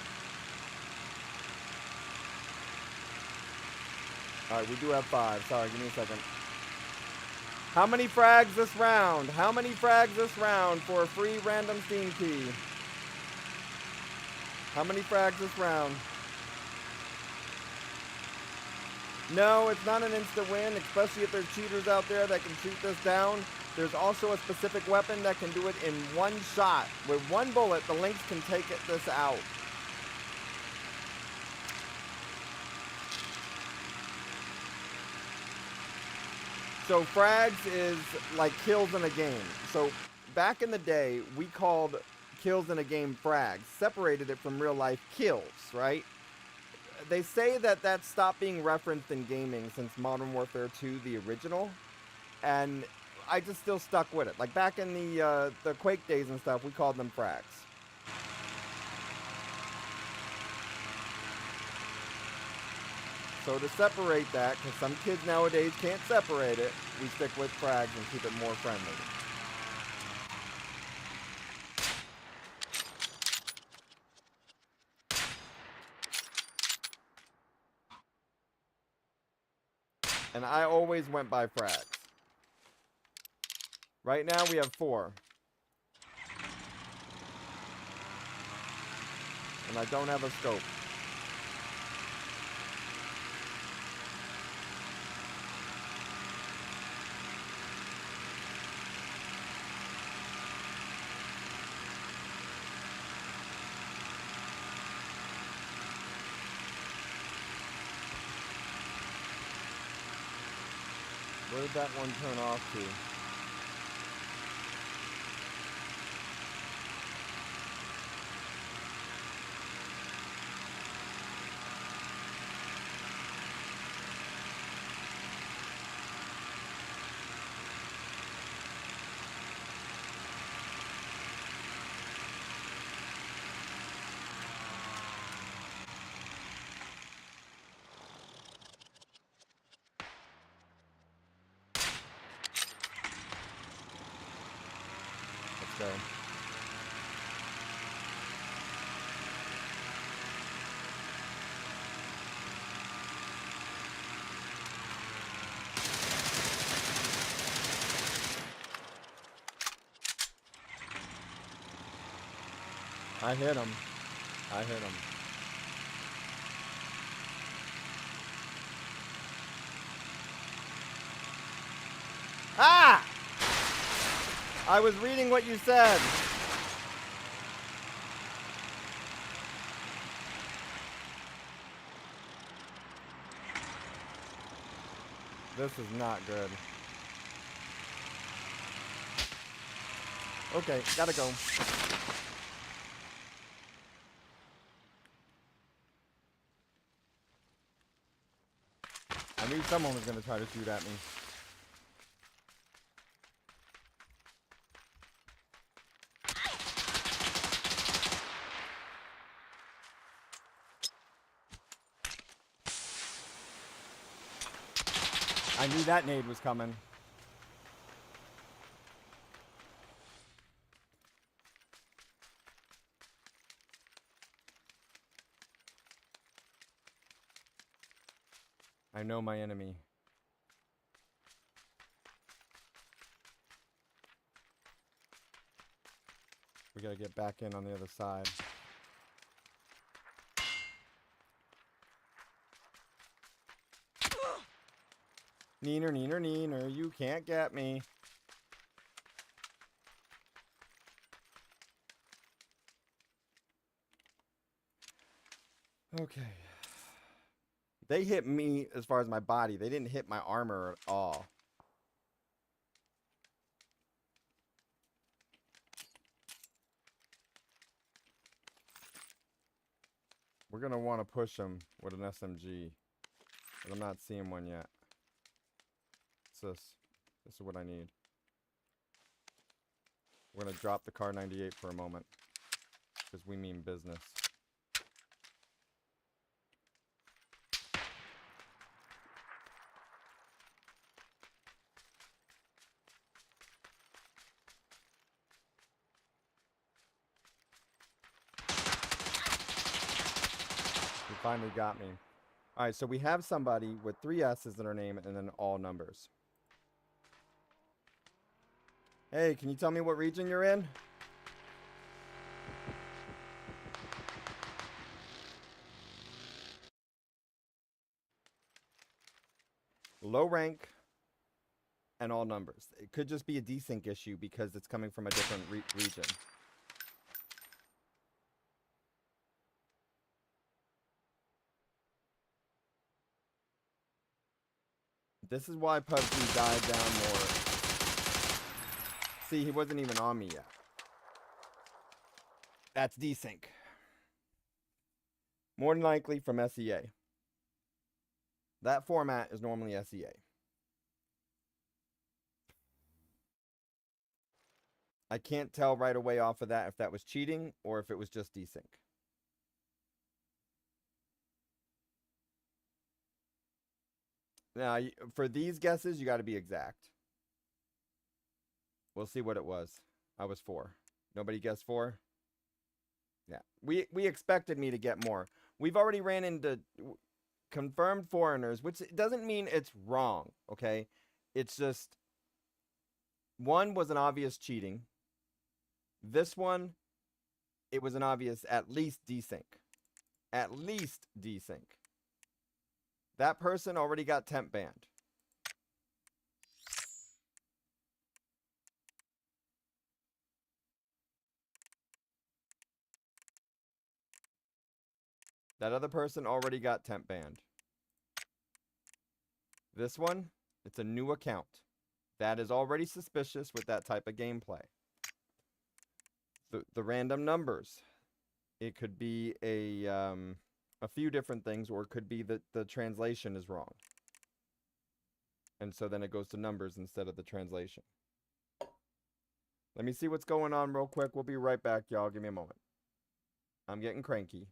Alright, we do have 5. Sorry, give me a second. How many frags this round? How many frags this round for a free random Steam key? How many frags this round? No, it's not an instant win, especially if there's cheaters out there that can shoot this down. There's also a specific weapon that can do it in one shot. With one bullet, the Lynx can take this out. So frags is like kills in a game. So back in the day, we called kills in a game frags, separated it from real life kills, right? They say that that stopped being referenced in gaming since Modern Warfare 2, the original, and I just still stuck with it. Like back in the Quake days and stuff, we called them frags. So to separate that, because some kids nowadays can't separate it, we stick with frags and keep it more friendly. And I always went by frags. Right now we have 4. And I don't have a scope. Where did that one turn off to? Let's go. I hit him. I hit him. Ah! I was reading what you said. This is not good. Okay, gotta go. I knew someone was gonna try to shoot at me. I knew that nade was coming. I know my enemy. We gotta get back in on the other side. Neener, neener, neener, you can't get me. Okay. They hit me as far as my body. They didn't hit my armor at all. We're going to want to push them with an SMG. But I'm not seeing one yet. What's this? This is what I need. We're going to drop the Car 98 for a moment. Because we mean business. He finally got me. Alright, so we have somebody with 3 S's in her name and then all numbers. Hey, can you tell me what region you're in? Low rank and all numbers. It could just be a desync issue because it's coming from a different region. This is why PUBG died down more. See, he wasn't even on me yet. That's desync. More than likely from SEA. That format is normally SEA. I can't tell right away off of that if that was cheating or if it was just desync. Now, for these guesses, you got to be exact. We'll see what it was. I was 4. Nobody guessed 4? Yeah. We expected me to get more. We've already ran into confirmed foreigners, which doesn't mean it's wrong, okay? It's just, one was an obvious cheating. This one, it was an obvious at least desync. At least desync. That person already got temp banned. That other person already got temp banned. This one, it's a new account. That is already suspicious with that type of gameplay. The random numbers. It could be a few different things, or it could be that the translation is wrong. And so then it goes to numbers instead of the translation. Let me see what's going on real quick. We'll be right back, y'all. Give me a moment. I'm getting cranky.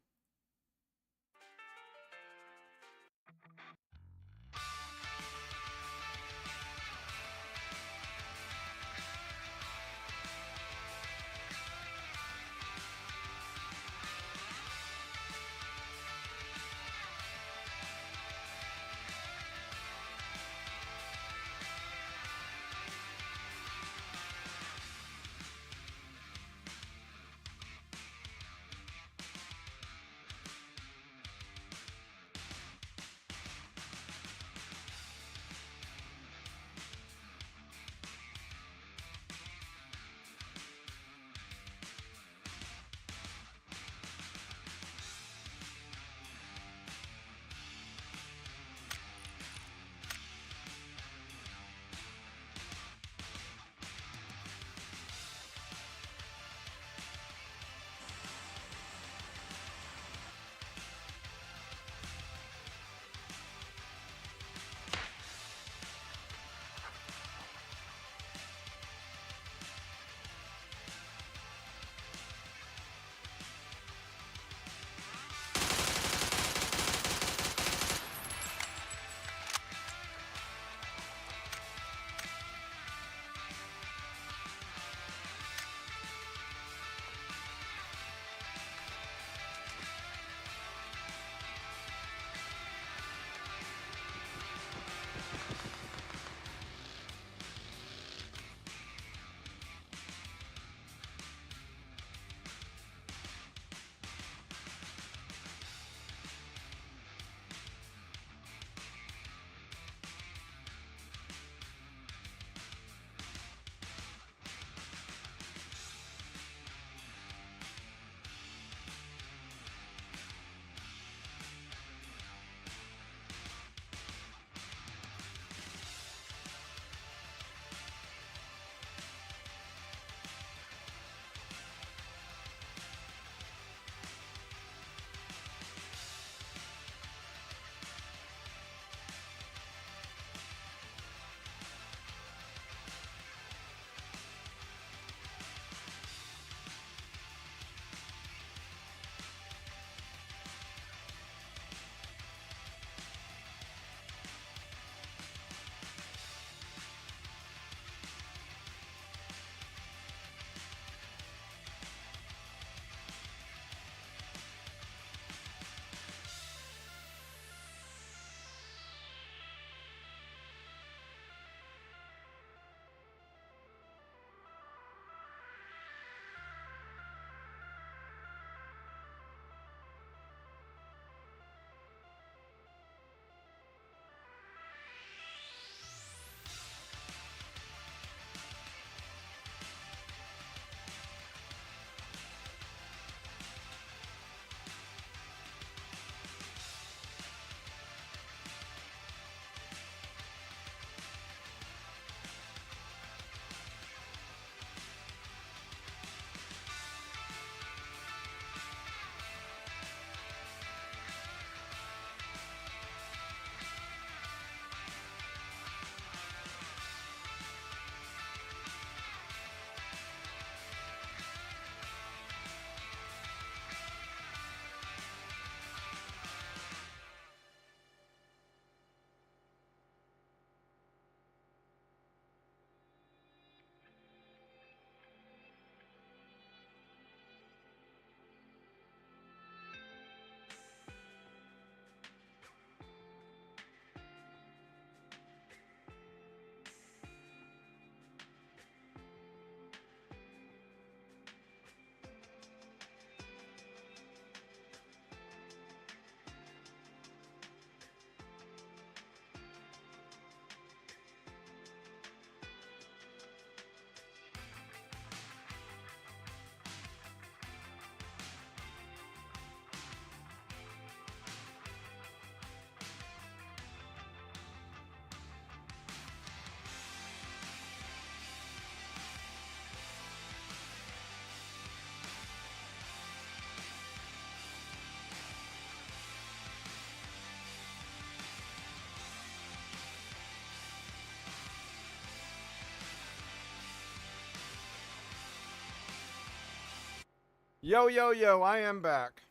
Yo, yo, yo, I am back.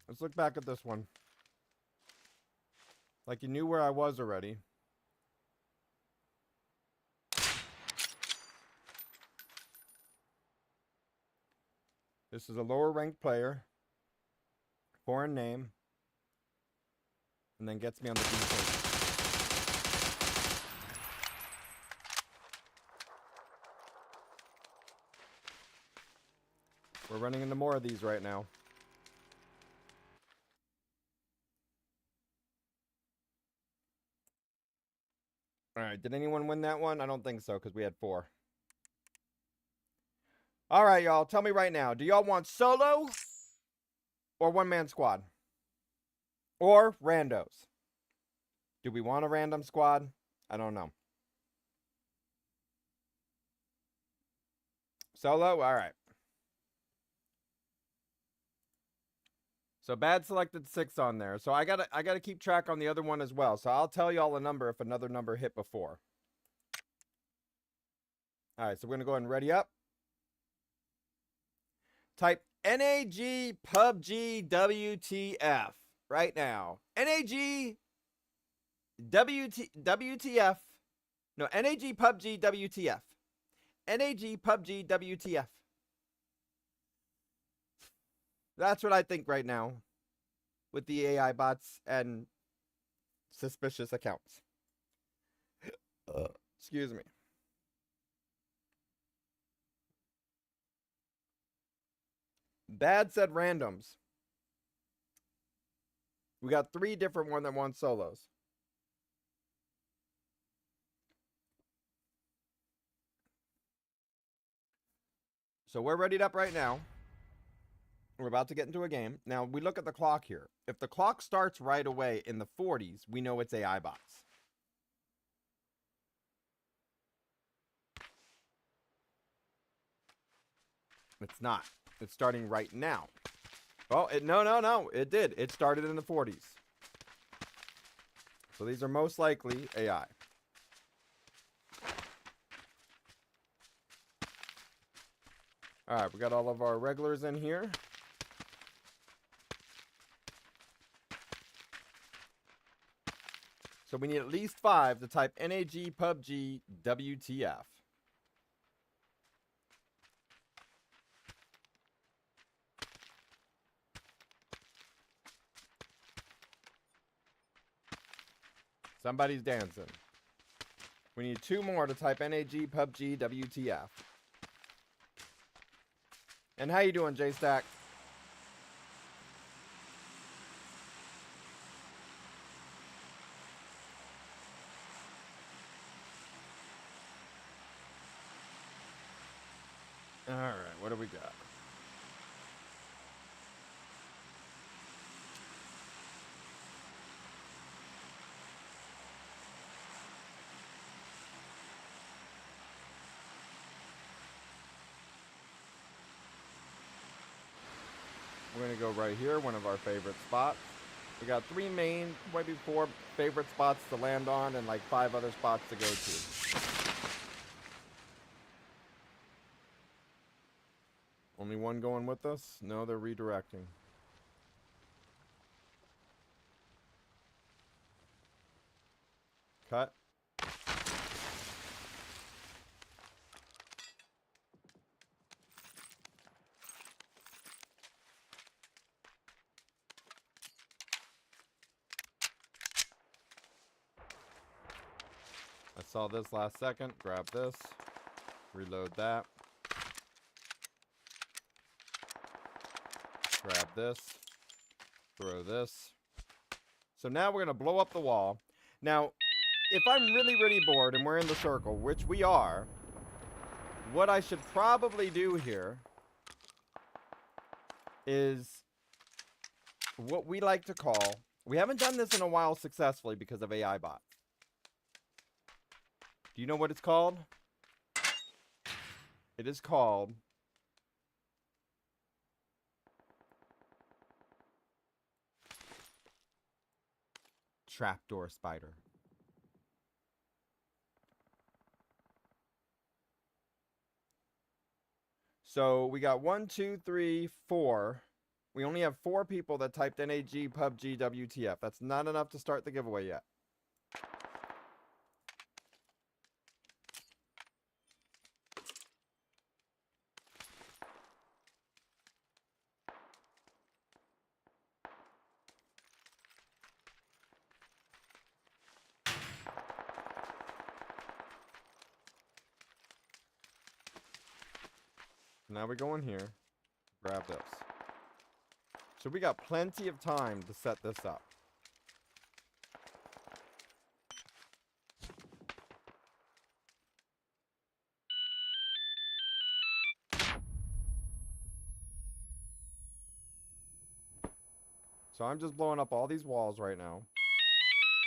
Let's look back at this one. Like you knew where I was already. This is a lower ranked player. Foreign name. And then gets me on the defense. We're running into more of these right now. Alright, did anyone win that one? I don't think so, because we had 4. Alright, y'all, tell me right now. Do y'all want solo or one-man squad? Or randos? Do we want a random squad? I don't know. Solo? Alright. So Bad selected 6 on there. So I gotta keep track on the other one as well. So I'll tell y'all a number if another number hit before. Alright, so we're gonna go ahead and ready up. Type NAG PUBG WTF right now. NAG WTF. No, NAG PUBG WTF. NAG PUBG WTF. That's what I think right now with the AI bots and suspicious accounts. Excuse me. Bad said randoms. We got 3 different ones that want solos. So we're readied up right now. We're about to get into a game. Now, we look at the clock here. If the clock starts right away in the 40s, we know it's AI bots. It's not. It's starting right now. Oh, no. It did. It started in the 40s. So these are most likely AI. All right, we got all of our regulars in here. So we need at least 5 to type NAG PUBG WTF. Somebody's dancing. We need 2 more to type NAG PUBG WTF. And how you doing, J-Stack? All right, what do we got? We're going to go right here, one of our favorite spots. We got 3 main, maybe 4 favorite spots to land on and like 5 other spots to go to. Only one going with us? No, they're redirecting. Cut. I saw this last second. Grab this. Reload that. Grab this. Throw this. So now we're going to blow up the wall. Now, if I'm really, really bored and we're in the circle, which we are, what I should probably do here is what we like to call... We haven't done this in a while successfully because of AI bots. Do you know what it's called? It is called... Trapdoor Spider. So we got 1, 2, 3, 4. We only have 4 people that typed NAG, PUBG, WTF. That's not enough to start the giveaway yet. Now we go in here, grab this. So we got plenty of time to set this up. So I'm just blowing up all these walls right now.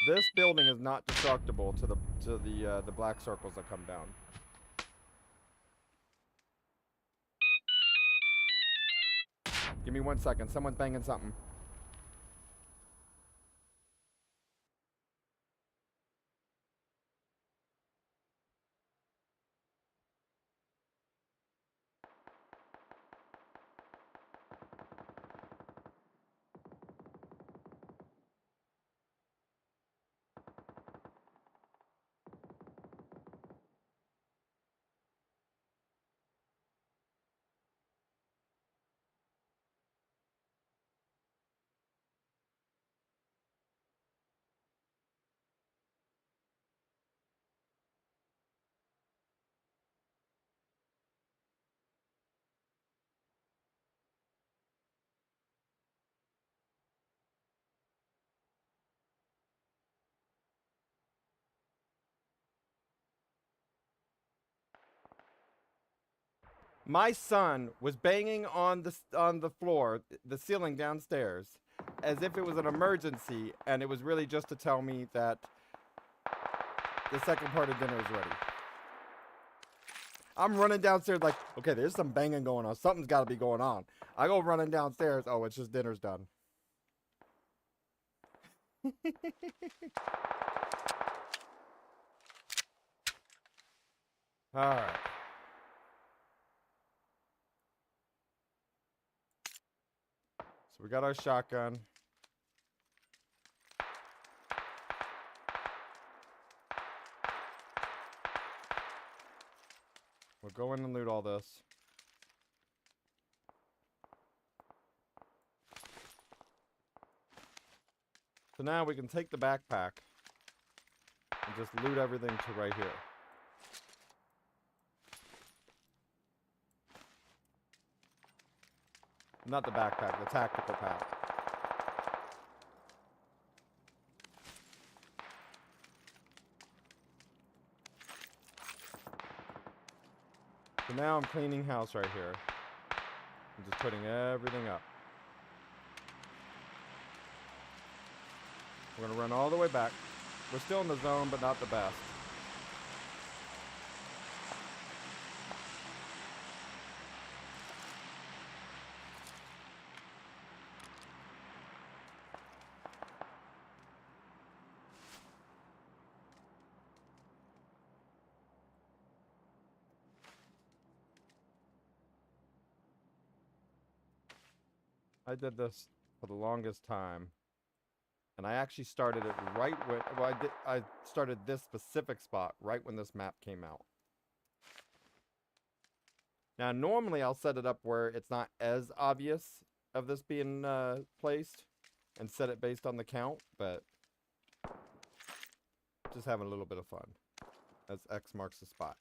This building is not destructible to the black circles that come down. Give me 1 second. Someone's banging something. My son was banging on the floor, the ceiling downstairs, as if it was an emergency, and it was really just to tell me that the second part of dinner is ready. I'm running downstairs like, okay, there's some banging going on. Something's got to be going on. I go running downstairs. Oh, it's just dinner's done. All right. So we got our shotgun. We'll go in and loot all this. So now we can take the backpack and just loot everything to right here. Not the backpack, the tactical pack. So now I'm cleaning house right here. I'm just putting everything up. We're gonna run all the way back. We're still in the zone, but not the best. I did this for the longest time. And I actually started it right when, well, I started this specific spot right when this map came out. Now, normally I'll set it up where it's not as obvious of this being placed and set it based on the count, but just having a little bit of fun as X marks the spot.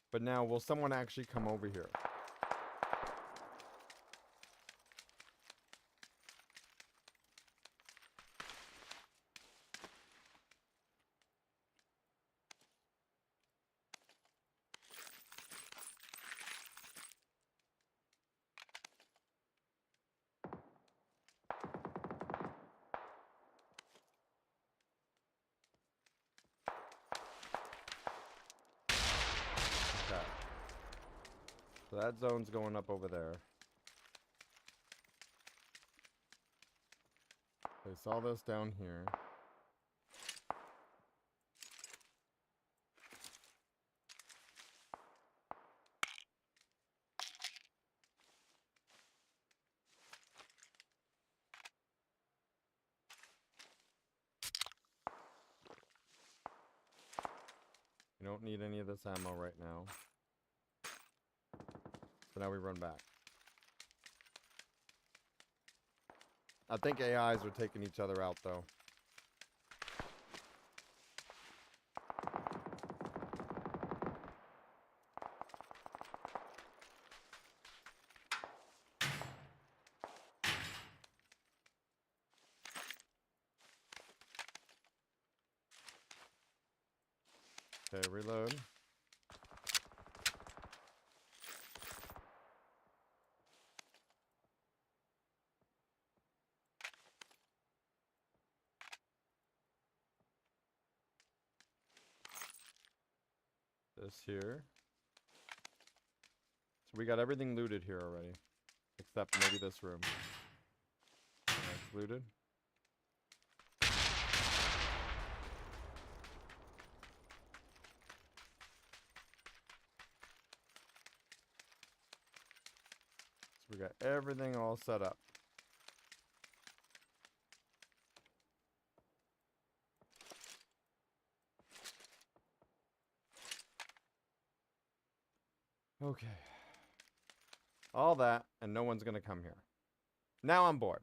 But now, will someone actually come over here? Okay. So that zone's going up over there. Place all this down here. We don't need any of this ammo right now. So now we run back. I think AIs are taking each other out, though. Okay, reload. This here. So we got everything looted here already. Except maybe this room. That's looted. So we got everything all set up. Okay. All that, and no one's gonna come here. Now I'm bored.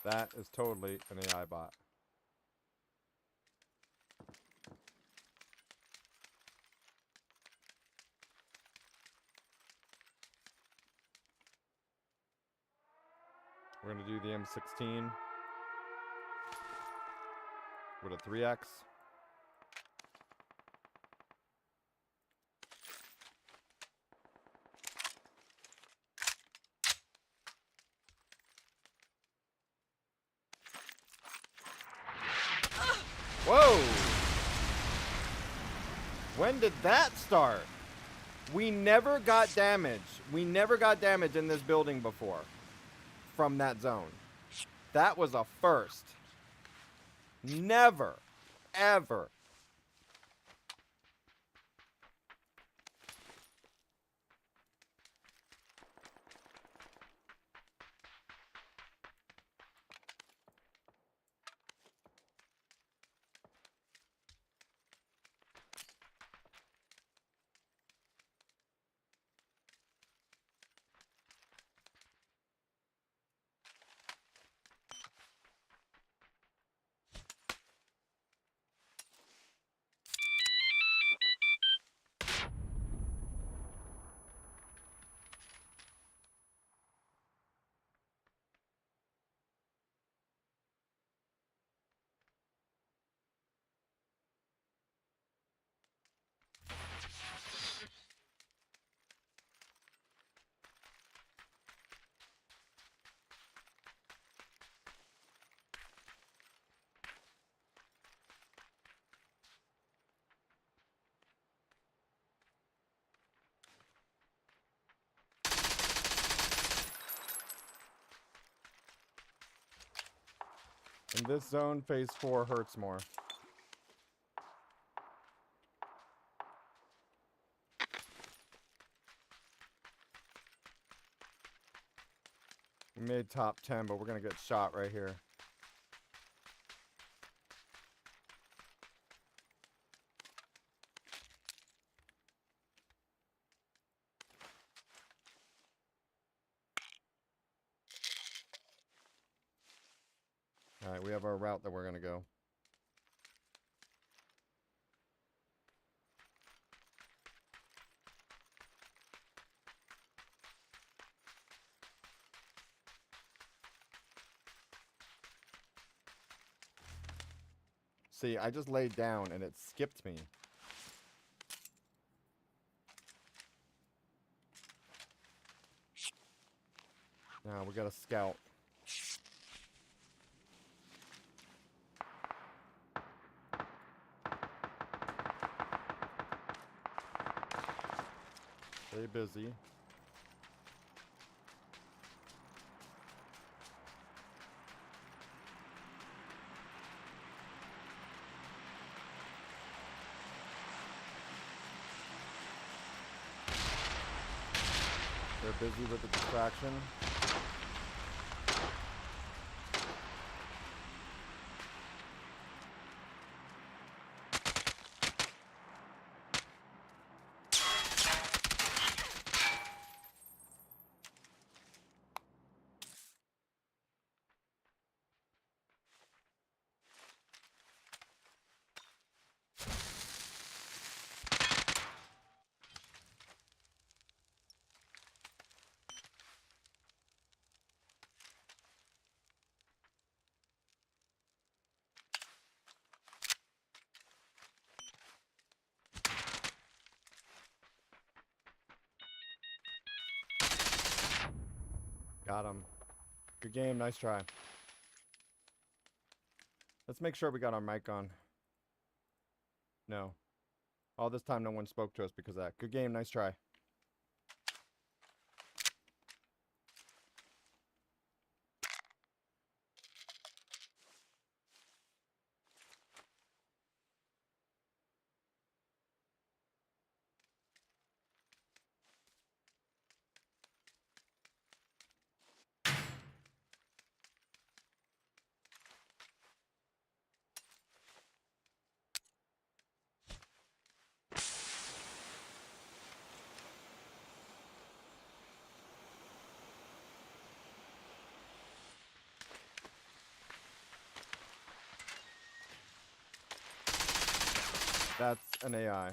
That is totally an AI bot. We're going to do the M16 with a 3X. Whoa! When did that start? We never got damage. We never got damage in this building before from that zone. That was a first. Never, ever. In this zone, phase 4 hurts more. We made top 10, but we're going to get shot right here. Alright, we have our route that we're going to go. See, I just laid down and it skipped me. Now we got a scout. Stay busy. They're busy with the distraction. Got him. Good game. Nice try. Let's make sure we got our mic on. No. All this time, no one spoke to us because of that. Good game. Nice try. That's an AI.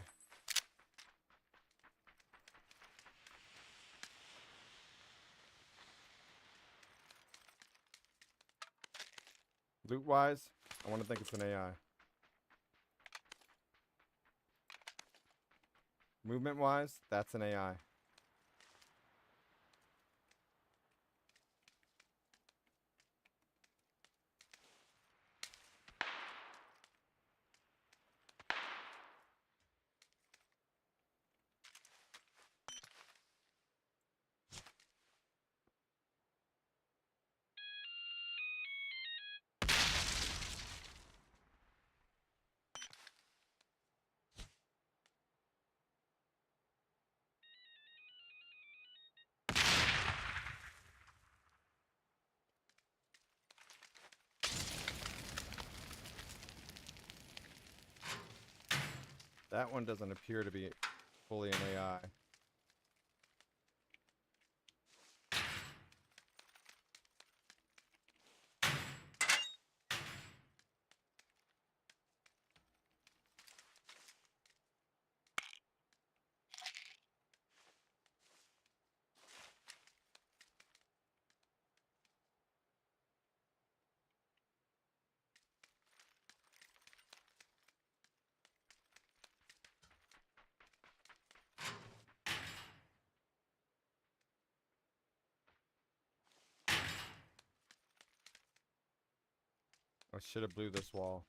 Loot-wise, I want to think it's an AI. Movement-wise, that's an AI. That one doesn't appear to be fully an AI. I should have blew this wall.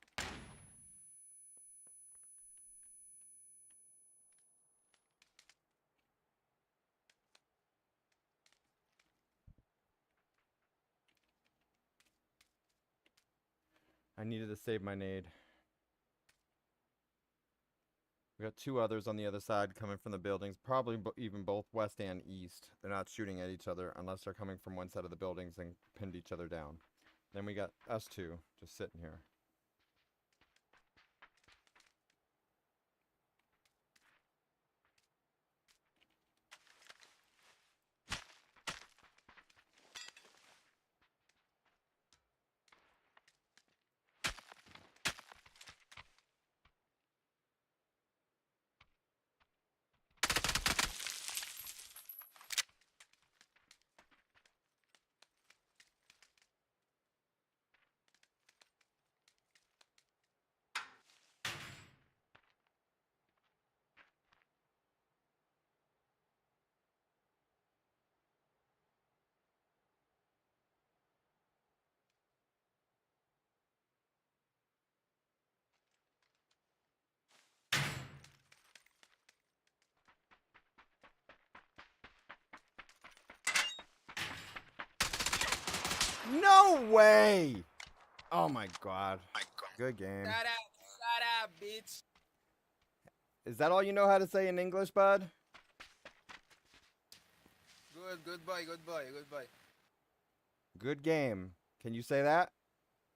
I needed to save my nade. We got two others on the other side coming from the buildings, probably even both west and east. They're not shooting at each other unless they're coming from one side of the buildings and pinned each other down. Then we got us two just sitting here. No way! Oh my god. Good game. Shut up, bitch. Is that all you know how to say in English, bud? Good boy, good boy, good boy. Good game. Can you say that?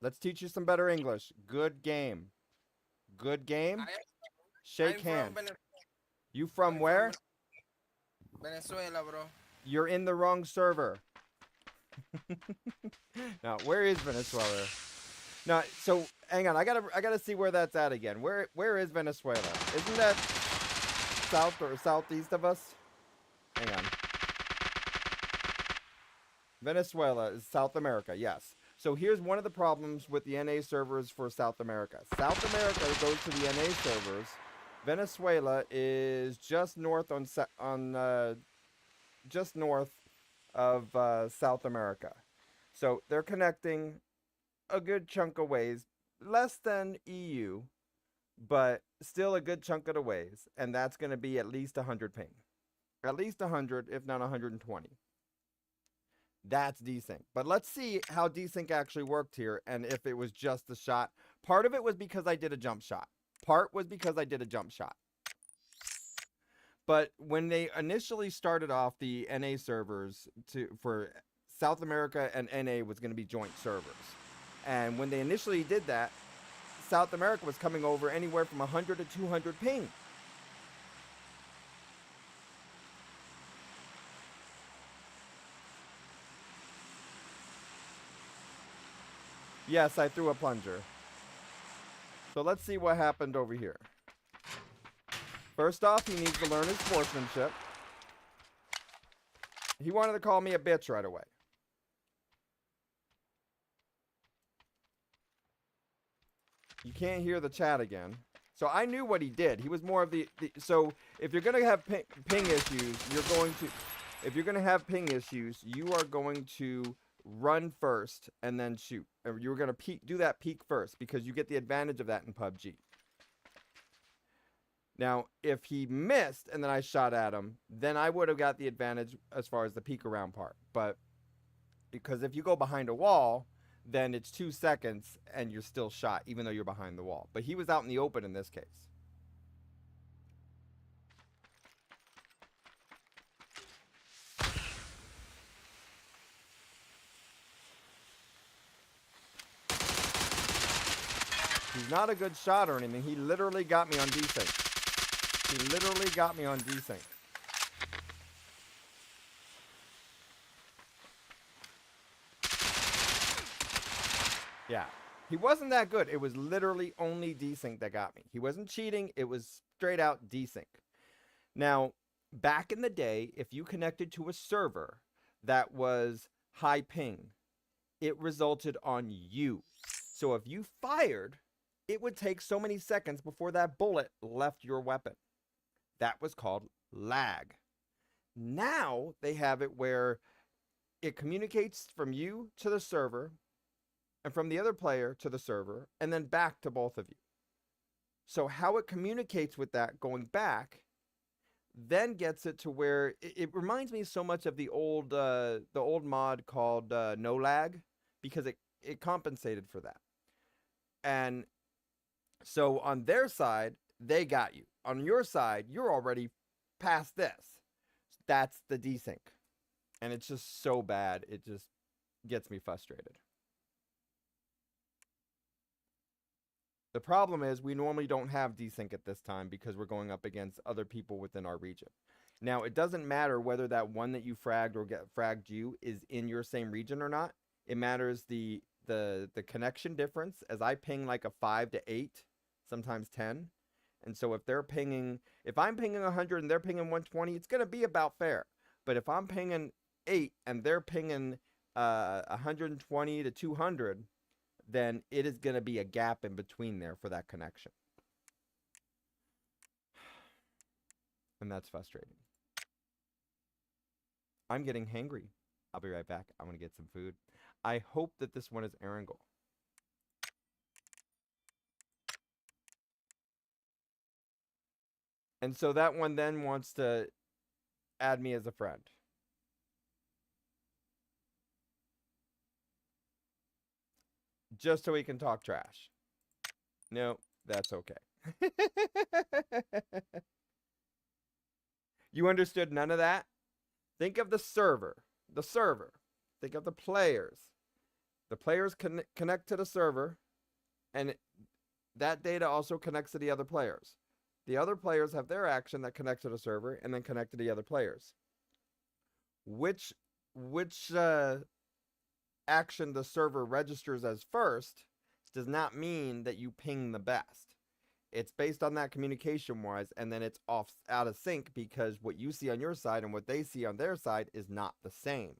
Let's teach you some better English. Good game. Good game. I, Shake I'm from hands. Venezuela. You from I'm from where? Venezuela, bro. You're in the wrong server. Now, where is Venezuela? No, so hang on. I gotta see where that's at again. Where is Venezuela? Isn't that south or southeast of us? Hang on. Venezuela is South America, yes. So here's one of the problems with the NA servers for South America. South America goes to the NA servers. Venezuela is just north just north of South America. So they're connecting a good chunk of ways, less than EU, but still a good chunk of the ways, and that's going to be at least 100 ping. At least 100, if not 120. That's desync. But let's see how desync actually worked here and if it was just the shot. Part of it was because I did a jump shot. Part was because I did a jump shot. But when they initially started off the NA servers for South America and NA was going to be joint servers. And when they initially did that, South America was coming over anywhere from 100 to 200 ping. Yes, I threw a plunger. So let's see what happened over here. First off, he needs to learn his sportsmanship. He wanted to call me a bitch right away. You can't hear the chat again. So I knew what he did. He was more of the so if you're going to have ping issues, if you're going to have ping issues, you are going to run first and then shoot. You're going to do that peek first because you get the advantage of that in PUBG. Now, if he missed and then I shot at him, then I would have got the advantage as far as the peek around part. But because if you go behind a wall, then it's 2 seconds and you're still shot, even though you're behind the wall. But he was out in the open in this case. He's not a good shot or anything. He literally got me on desync. He literally got me on desync. Yeah. He wasn't that good. It was literally only desync that got me. He wasn't cheating. It was straight out desync. Now, back in the day, if you connected to a server that was high ping, it resulted on you. So if you fired, it would take so many seconds before that bullet left your weapon. That was called lag. Now they have it where it communicates from you to the server and from the other player to the server and then back to both of you. So how it communicates with that going back then gets it to where it reminds me so much of the old mod called no lag, because it compensated for that. And so on their side, they got you. On your side, you're already past this. That's the desync. And it's just so bad. It just gets me frustrated. The problem is we normally don't have desync at this time because we're going up against other people within our region. Now, it doesn't matter whether that one that you fragged or fragged you is in your same region or not. It matters the connection difference, as I ping like a 5 to 8, sometimes 10. And so if I'm pinging 100 and they're pinging 120, it's going to be about fair. But if I'm pinging 8 and they're pinging 120 to 200, then it is going to be a gap in between there for that connection. And that's frustrating. I'm getting hangry. I'll be right back. I'm going to get some food. I hope that this one is Erangel. And so that one then wants to add me as a friend. Just so we can talk trash. No, that's okay. You understood none of that? Think of the server. The server. Think of the players. The players connect to the server, and that data also connects to the other players. The other players have their action that connects to the server and then connect to the other players. Which action the server registers as first does not mean that you ping the best. It's based on that communication-wise, and then it's out of sync because what you see on your side and what they see on their side is not the same.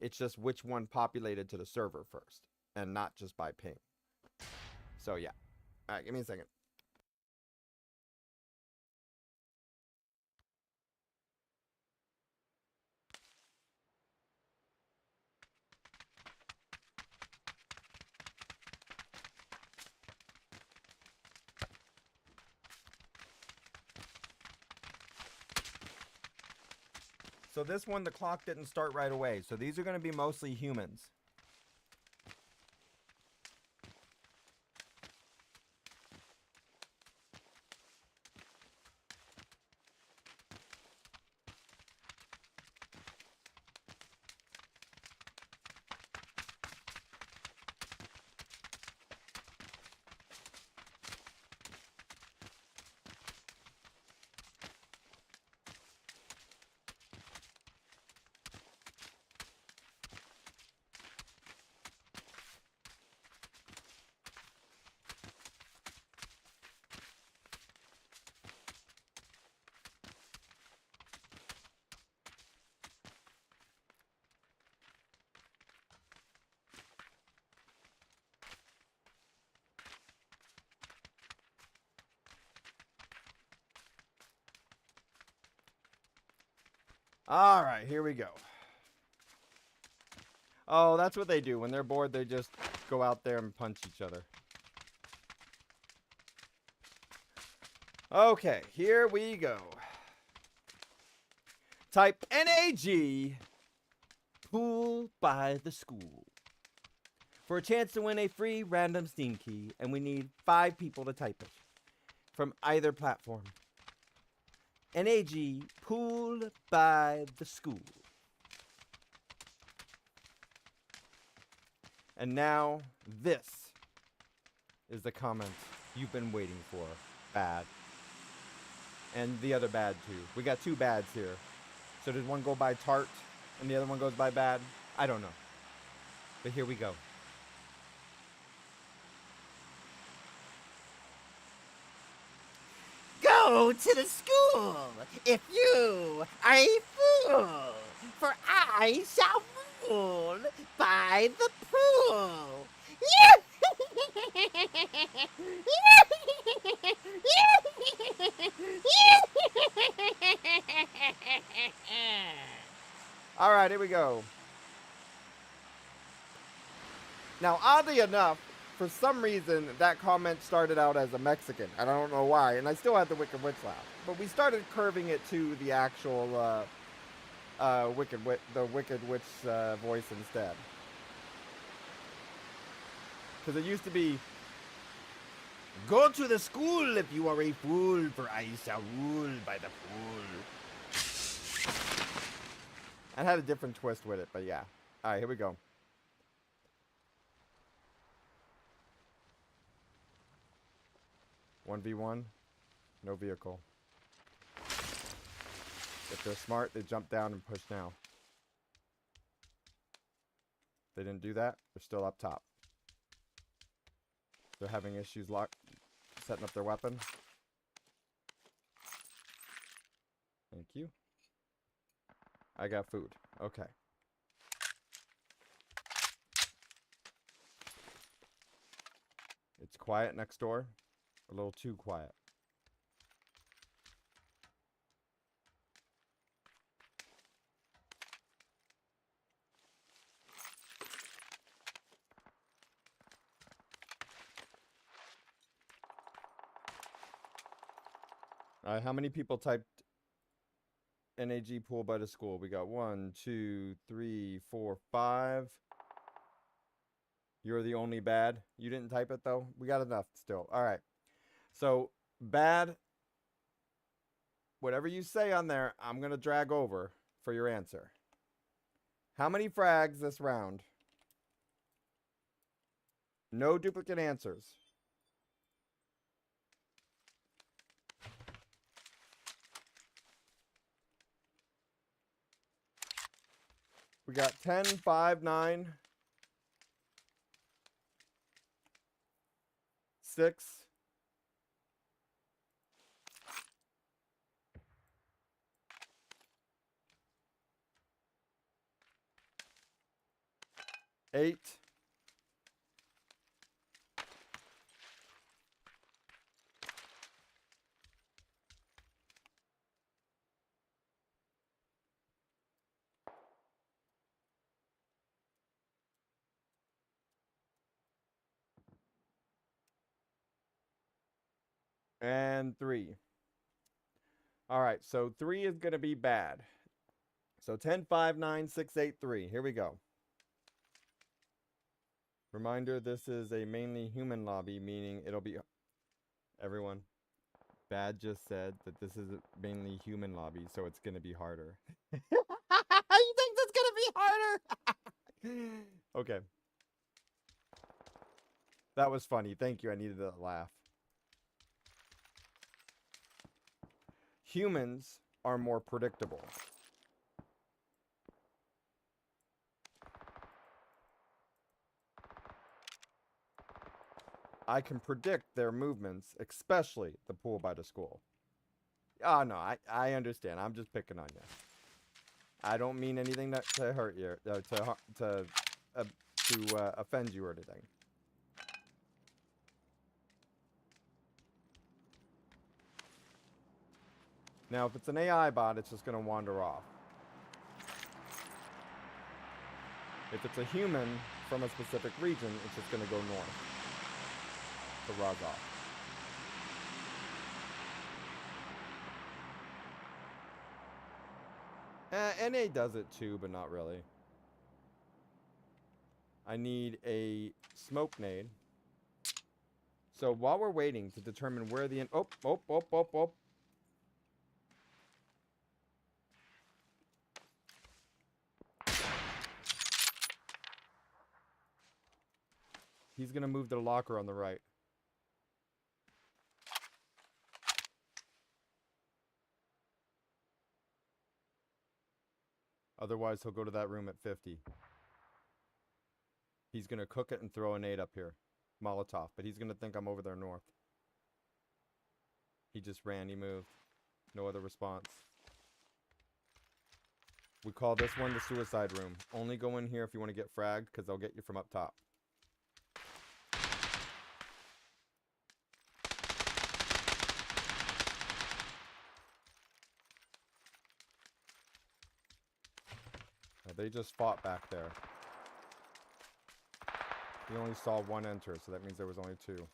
It's just which one populated to the server first, and not just by ping. So yeah. All right, give me a second. So this one, the clock didn't start right away. So these are going to be mostly humans. All right, here we go. Oh, that's what they do. When they're bored, they just go out there and punch each other. Okay, here we go. Type NAG pool by the school for a chance to win a free random Steam key, and we need 5 people to type it from either platform. NAG pool by the school. And now this is the comment you've been waiting for. Bad. And the other bad too. We got 2 bads here. So does one go by tart and the other one goes by bad? I don't know. But here we go. Go to the school if you are a fool, for I shall rule by the pool. All right, here we go. Now, oddly enough, for some reason, that comment started out as a Mexican. I don't know why, and I still had the Wicked Witch laugh. But we started curving it to the actual Wicked Witch voice instead. Because it used to be, Go to the school if you are a fool, for I shall rule by the pool. I had a different twist with it, but yeah. All right, here we go. One v one, no vehicle. If they're smart, they jump down and push now. They didn't do that. They're still up top. They're having issues setting up their weapon. Thank you. I got food. Okay. It's quiet next door. A little too quiet. Alright, how many people typed NAG pool by the school? We got 1, 2, 3, 4, 5. You're the only bad. You didn't type it though? We got enough still. Alright. So, bad. Whatever you say on there, I'm going to drag over for your answer. How many frags this round? No duplicate answers. We got 10, 5, 9, 6, 8, and 3. All right, so 3 is going to be bad. So 10, 5, 9, 6, 8, 3. Here we go. Reminder, this is a mainly human lobby, meaning it'll be... Everyone, Bad just said that this is a mainly human lobby, so it's going to be harder. You think that's going to be harder? Okay. That was funny. Thank you. I needed that laugh. Humans are more predictable. I can predict their movements, especially the pool by the school. Oh, no, I understand. I'm just picking on you. I don't mean anything to hurt you, to offend you or anything. Now, if it's an AI bot, it's just going to wander off. If it's a human from a specific region, it's just going to go north to Razov. NA does it too, but not really. I need a smoke nade. So while we're waiting to determine where the... Oh. He's going to move to the locker on the right. Otherwise, he'll go to that room at 50. He's going to cook it and throw a nade up here. Molotov. But he's going to think I'm over there north. He just ran. He moved. No other response. We call this one the suicide room. Only go in here if you want to get fragged, because they'll get you from up top. They just fought back there. We only saw one enter, so that means there was only two.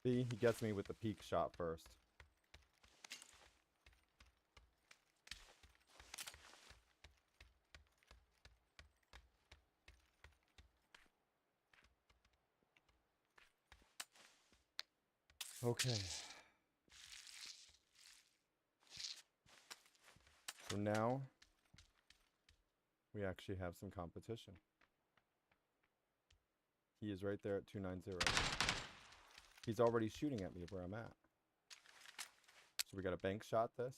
See, he gets me with the peek shot first. Okay. So now we actually have some competition. He is right there at 290. He's already shooting at me where I'm at. So we got to bank shot this.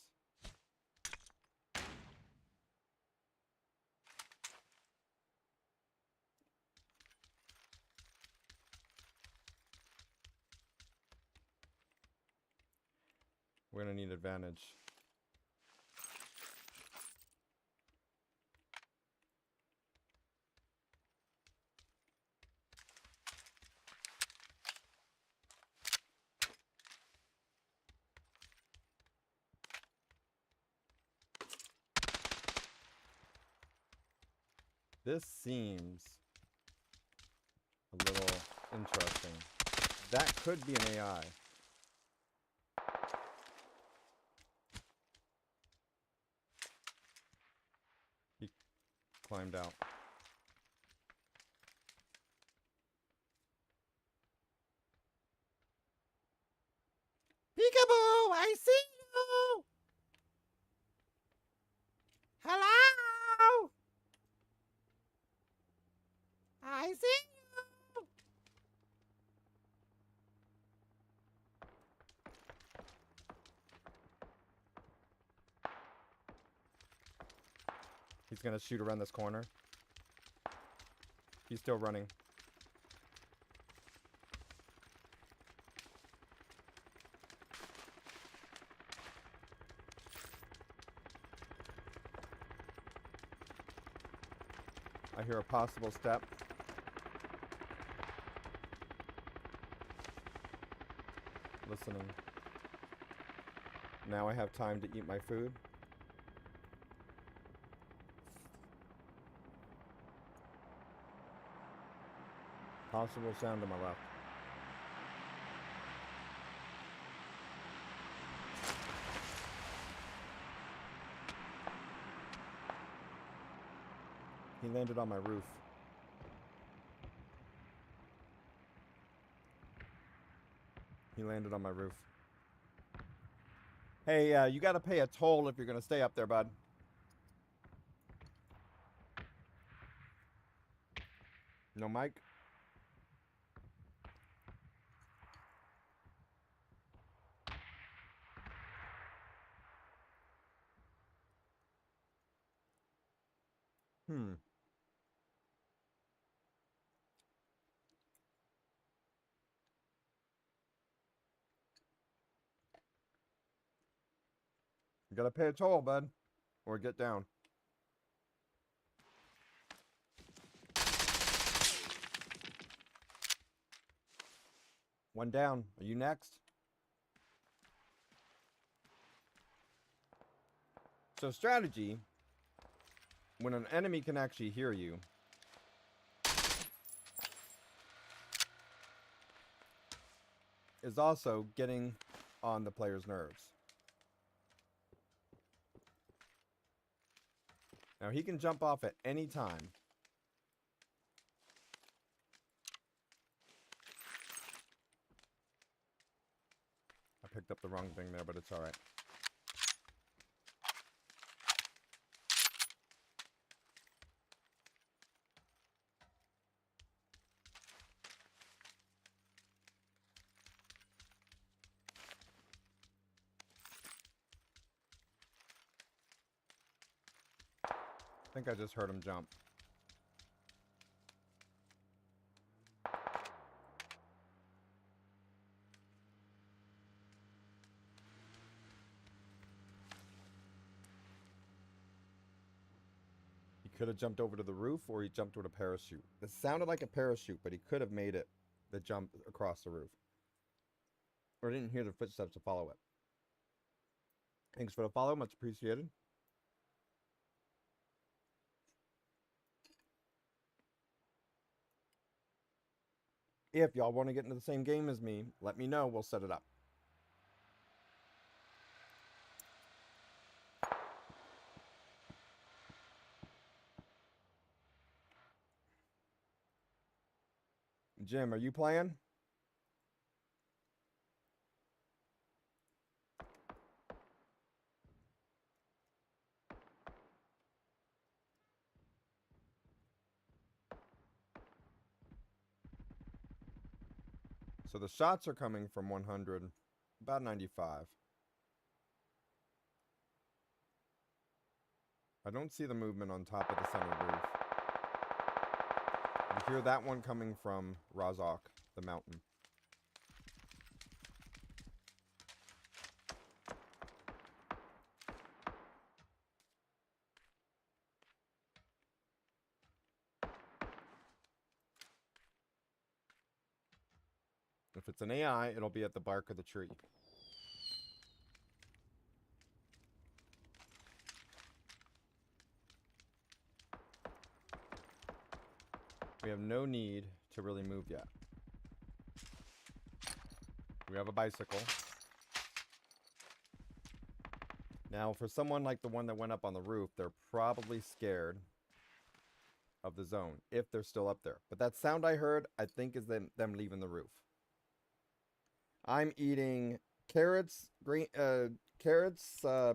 We're going to need advantage. This seems a little interesting. That could be an AI. He climbed out. Peekaboo! I see you! Hello! I see you! He's gonna shoot around this corner. He's still running. I hear a possible step. Listening. Now I have time to eat my food. Possible sound to my left. He landed on my roof. He landed on my roof. Hey, you gotta pay a toll if you're gonna stay up there, bud. No mic? Hmm. You gotta pay a toll, bud. Or get down. One down. Are you next? So strategy, when an enemy can actually hear you, is also getting on the player's nerves. Now he can jump off at any time. I picked up the wrong thing there, but it's alright. I think I just heard him jump. He could have jumped over to the roof, or he jumped with a parachute. It sounded like a parachute, but he could have made it the jump across the roof. Or didn't hear the footsteps to follow it. Thanks for the follow, much appreciated. If y'all want to get into the same game as me, let me know. We'll set it up. Jim, are you playing? So the shots are coming from 100, about 95. I don't see the movement on top of the center roof. You hear that one coming from Razok, the mountain. If it's an AI, it'll be at the bark of the tree. We have no need to really move yet. We have a bicycle. Now, for someone like the one that went up on the roof, they're probably scared of the zone, if they're still up there. But that sound I heard, I think is them leaving the roof. I'm eating carrots,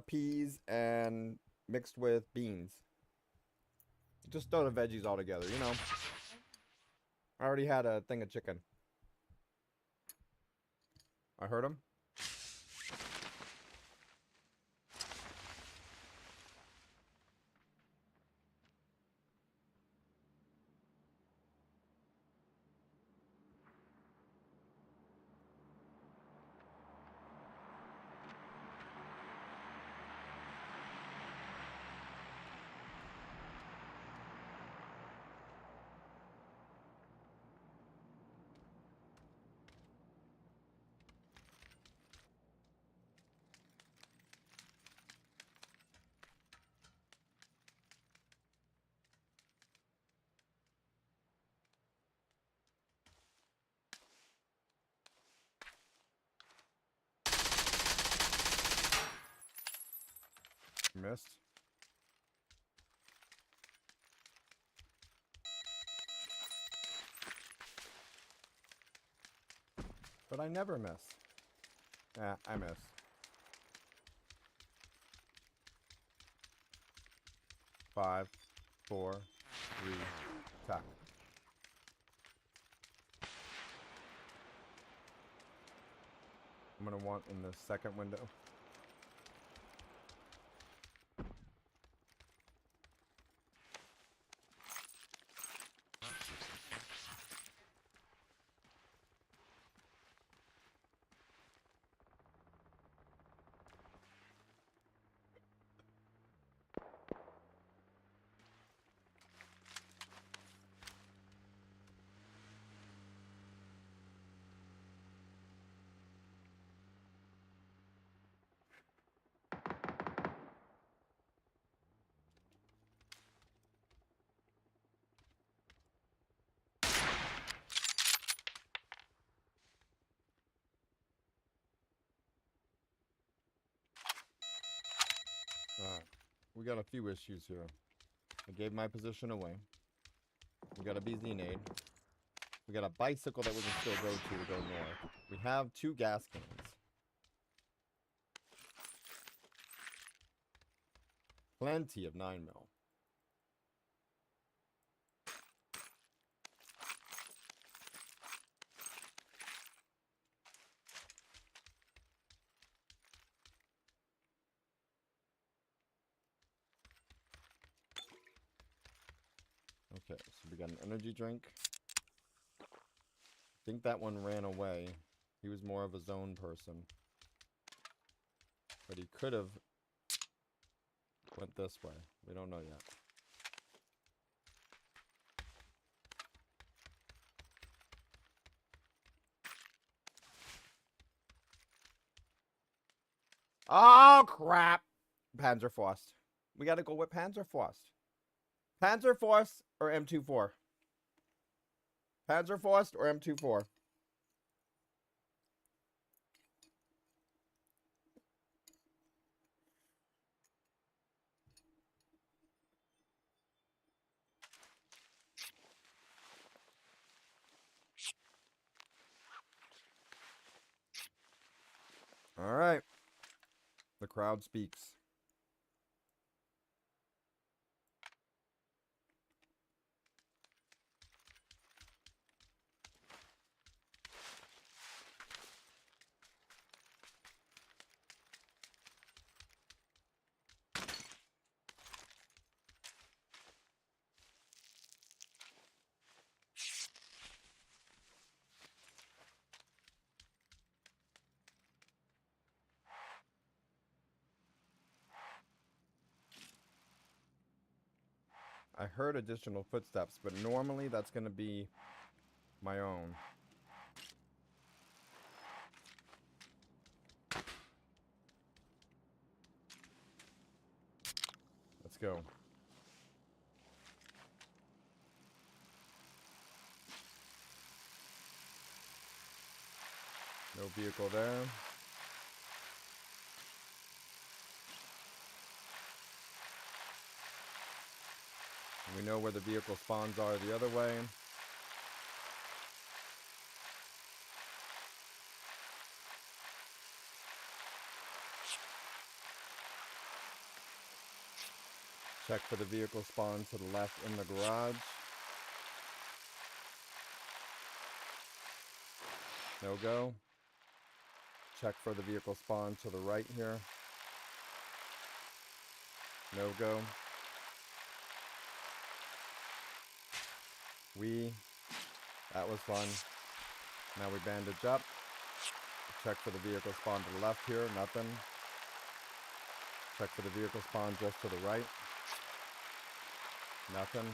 peas, and mixed with beans. Just throw the veggies all together, you know. I already had a thing of chicken. I heard him. Missed. But I never miss. I miss. Five, 4, 3, attack. I'm gonna want in the second window. Alright, we got a few issues here. I gave my position away. We got a BZ nade. We got a bicycle that we can still go to go north. We have 2 gas cans. Plenty of 9mm. Okay, so we got an energy drink. I think that one ran away. He was more of a zone person. But he could have went this way. We don't know yet. Oh, crap! Panzerfaust. We gotta go with Panzerfaust. Panzerfaust or M24? Panzerfaust or M24? All right. The crowd speaks. I heard additional footsteps, but normally that's going to be my own. Let's go. No vehicle there. We know where the vehicle spawns are the other way. Check for the vehicle spawn to the left in the garage. No go. Check for the vehicle spawn to the right here. No go. That was fun. Now we bandage up. Check for the vehicle spawn to the left here, nothing. Check for the vehicle spawn just to the right. Nothing.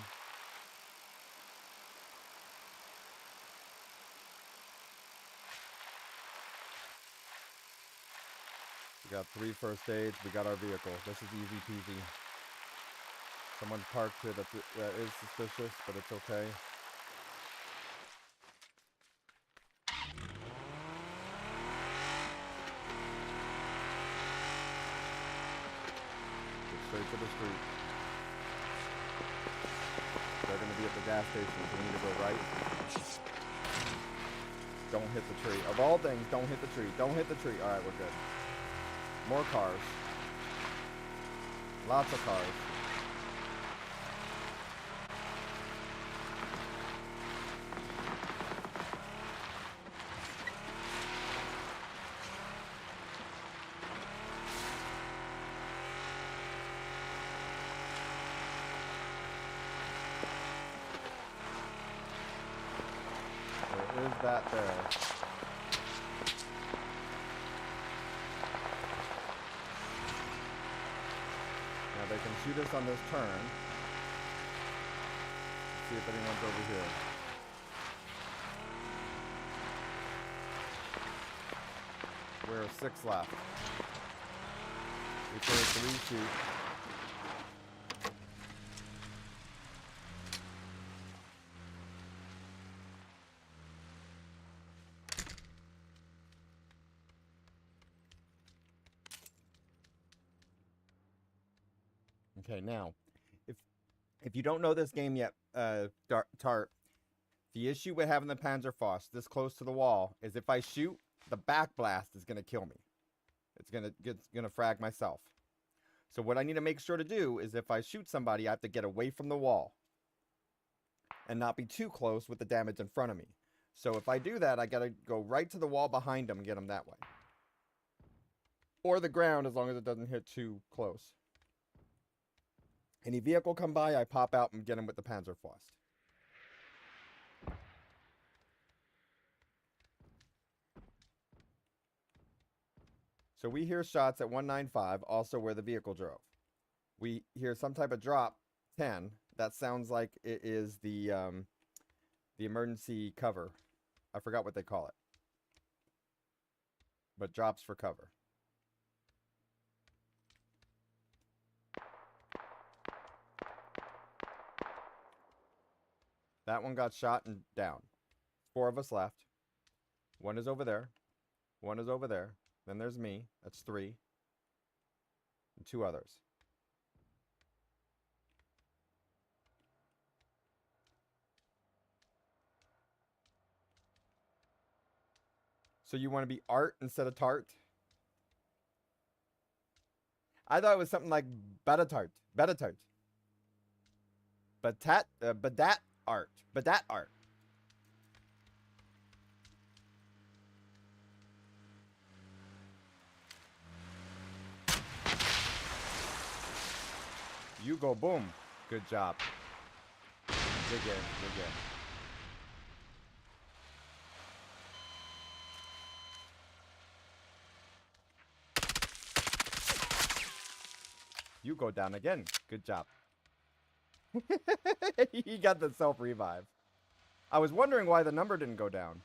We got 3 first aids. We got our vehicle. This is easy peasy. Someone's parked here that is suspicious, but it's okay. Get straight to the street. They're going to be at the gas station, so we need to go right. Don't hit the tree. Of all things, don't hit the tree. Don't hit the tree. All right, we're good. More cars. Lots of cars. There is that there. Now they can shoot us on this turn. See if anyone's over here. We're 6 left. We cleared 3 shoot. Okay, now, if you don't know this game yet, Tart, the issue with having the Panzerfaust this close to the wall is if I shoot, the back blast is gonna kill me. It's gonna frag myself. So what I need to make sure to do is if I shoot somebody, I have to get away from the wall and not be too close with the damage in front of me. So if I do that, I gotta go right to the wall behind them and get them that way, or the ground as long as it doesn't hit too close. Any vehicle come by, I pop out and get him with the Panzerfaust. So we hear shots at 195, also where the vehicle drove. We hear some type of drop, 10. That sounds like it is the emergency cover. I forgot what they call it. But drops for cover. That one got shot and down. 4 of us left. 1 is over there. 1 is over there. Then there's me. That's 3. And 2 others. So you want to be Art instead of Tart? I thought it was something like Betatart. Betatart. Badat Art. Badat Art. You go boom. Good job. Good game. Good game. You go down again. Good job. He got the self-revive. I was wondering why the number didn't go down.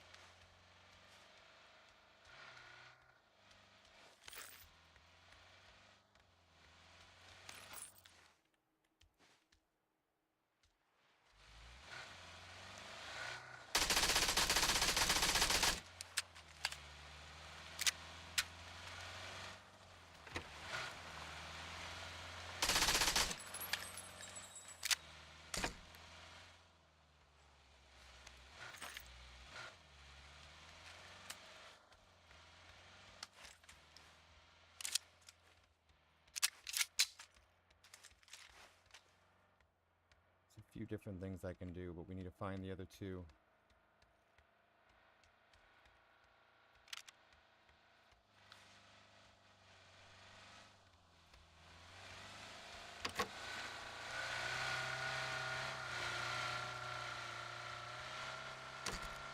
few different things I can do, but we need to find the other two.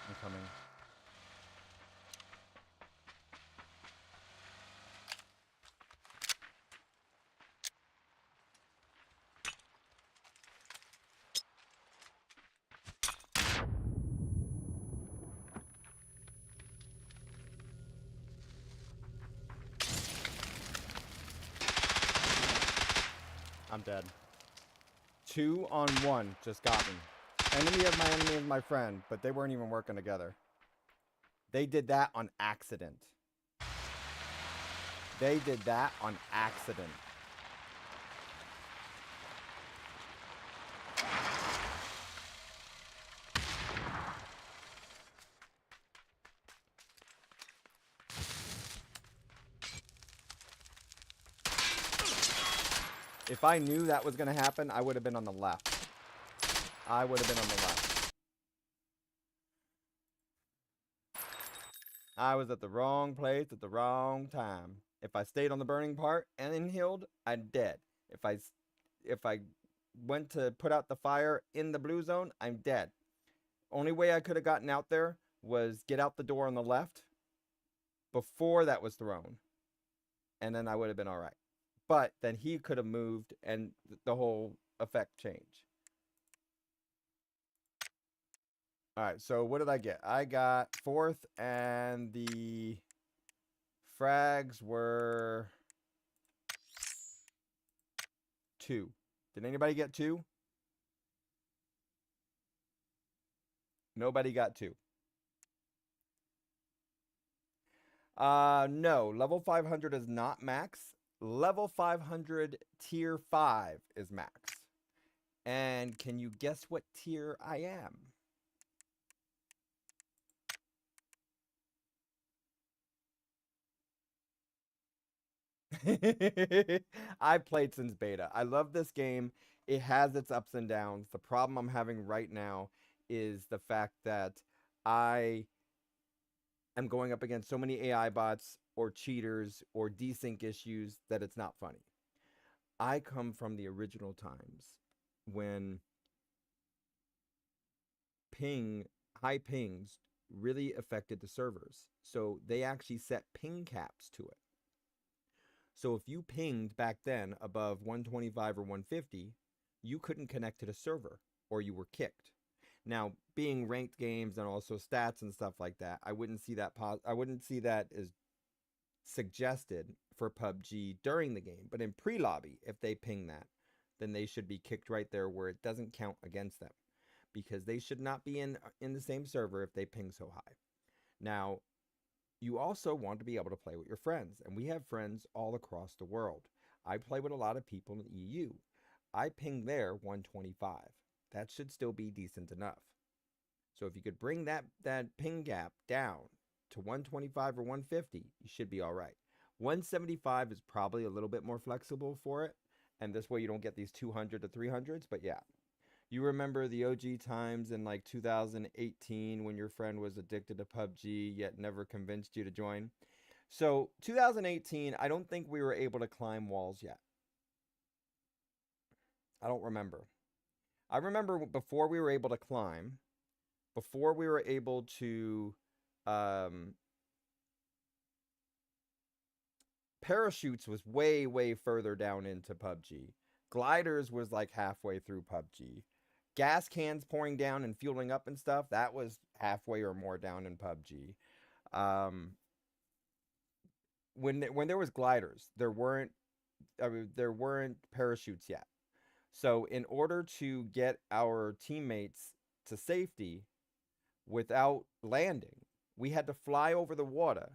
I'm coming. I'm dead. 2 on 1 just got me. Enemy of my enemy is my friend, but they weren't even working together. They did that on accident. They did that on accident. If I knew that was going to happen, I would have been on the left. I would have been on the left. I was at the wrong place at the wrong time. If I stayed on the burning part and then healed, I'm dead. If I went to put out the fire in the blue zone, I'm dead. Only way I could have gotten out there was get out the door on the left before that was thrown. And then I would have been all right. But then he could have moved and the whole effect changed. All right, so what did I get? I got 4th, and the frags were 2. Did anybody get 2? Nobody got 2. No, level 500 is not max. Level 500 tier 5 is max. And can you guess what tier I am? I've played since beta. I love this game. It has its ups and downs. The problem I'm having right now is the fact that I am going up against so many AI bots or cheaters or desync issues that it's not funny. I come from the original times when high pings really affected the servers. So they actually set ping caps to it. So if you pinged back then above 125 or 150, you couldn't connect to the server or you were kicked. Now, being ranked games and also stats and stuff like that, I wouldn't see that as suggested for PUBG during the game. But in pre-lobby, if they ping that, then they should be kicked right there where it doesn't count against them, because they should not be in the same server if they ping so high. Now, you also want to be able to play with your friends, and we have friends all across the world. I play with a lot of people in the EU. I ping there 125. That should still be decent enough. So if you could bring that ping gap down to 125 or 150, you should be all right. 175 is probably a little bit more flexible for it, and this way you don't get these 200 to 300s, but yeah. You remember the OG times in like 2018 when your friend was addicted to PUBG yet never convinced you to join? So 2018, I don't think we were able to climb walls yet. I don't remember. I remember before we were able to climb, before we were able to parachutes was way, way further down into PUBG. Gliders was like halfway through PUBG. Gas cans pouring down and fueling up and stuff, that was halfway or more down in PUBG. When there was gliders, there weren't parachutes yet. So in order to get our teammates to safety without landing, we had to fly over the water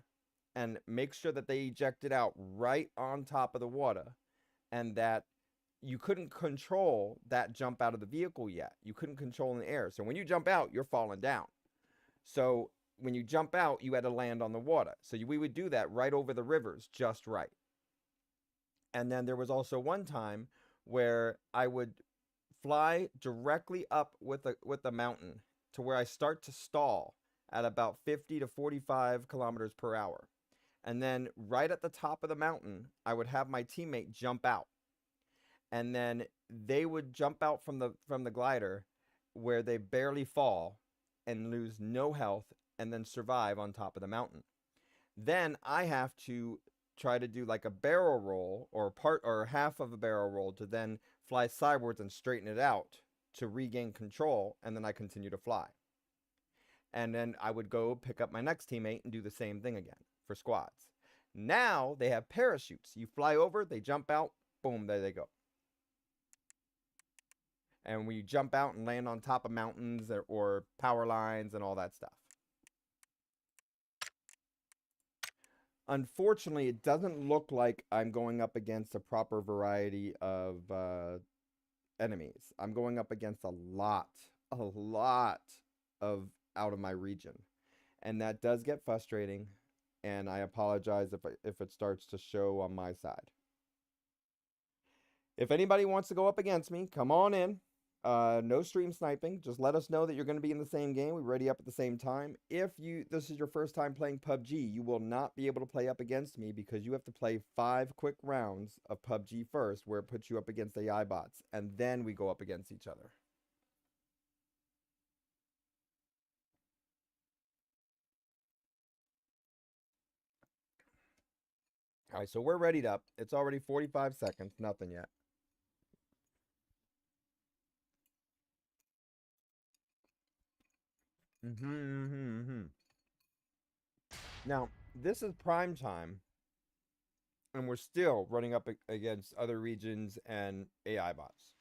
and make sure that they ejected out right on top of the water, and that you couldn't control that jump out of the vehicle yet. You couldn't control in the air. So when you jump out, you're falling down. So when you jump out, you had to land on the water. So we would do that right over the rivers just right. And then there was also one time where I would fly directly up with the mountain to where I start to stall at about 50 to 45 kilometers per hour. And then right at the top of the mountain, I would have my teammate jump out. And then they would jump out from the glider where they barely fall and lose no health and then survive on top of the mountain. Then I have to try to do like a barrel roll or half of a barrel roll to then fly sideways and straighten it out to regain control, and then I continue to fly. And then I would go pick up my next teammate and do the same thing again for squads. Now they have parachutes. You fly over, they jump out, boom, there they go. And we jump out and land on top of mountains or power lines and all that stuff. Unfortunately, it doesn't look like I'm going up against a proper variety of enemies. I'm going up against a lot of out of my region. And that does get frustrating. And I apologize if it starts to show on my side. If anybody wants to go up against me, come on in. No stream sniping. Just let us know that you're going to be in the same game. We're ready up at the same time. If this is your first time playing PUBG, you will not be able to play up against me because you have to play 5 quick rounds of PUBG first, where it puts you up against AI bots, and then we go up against each other. All right, so we're readied up. It's already 45 seconds. Nothing yet. Now, this is prime time, and we're still running up against other regions and AI bots.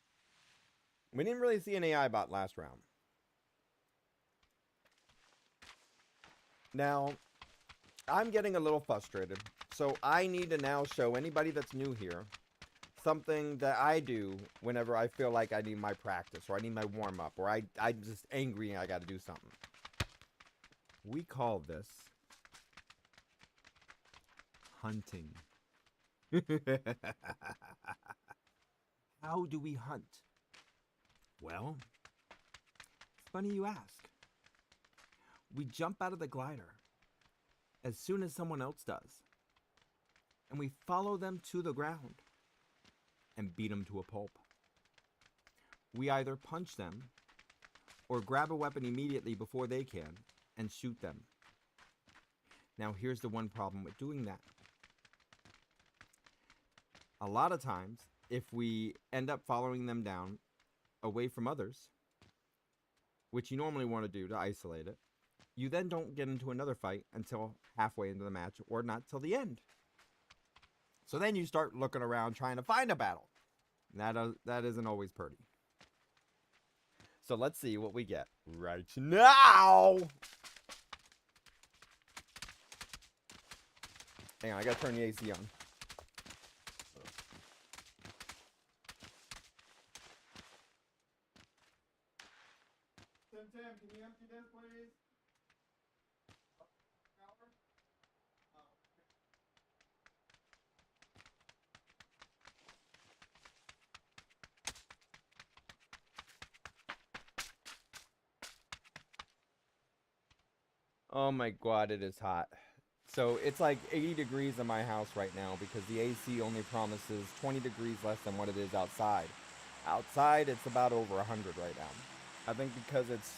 We didn't really see an AI bot last round. Now, I'm getting a little frustrated, so I need to now show anybody that's new here something that I do whenever I feel like I need my practice, or I need my warm-up, or I'm just angry and I gotta do something. We call this hunting. How do we hunt? Well, it's funny you ask. We jump out of the glider as soon as someone else does, and we follow them to the ground and beat them to a pulp. We either punch them or grab a weapon immediately before they can and shoot them. Now, here's the one problem with doing that. A lot of times, if we end up following them down away from others, which you normally want to do to isolate it, you then don't get into another fight until halfway into the match, or not till the end. So then you start looking around trying to find a battle. That isn't always pretty. So let's see what we get right now. Hang on, I gotta turn the AC on. Tim, can you empty this, please? Oh my god, it is hot. So it's like 80 degrees in my house right now because the AC only promises 20 degrees less than what it is outside. Outside, it's about over 100 right now. I think because it's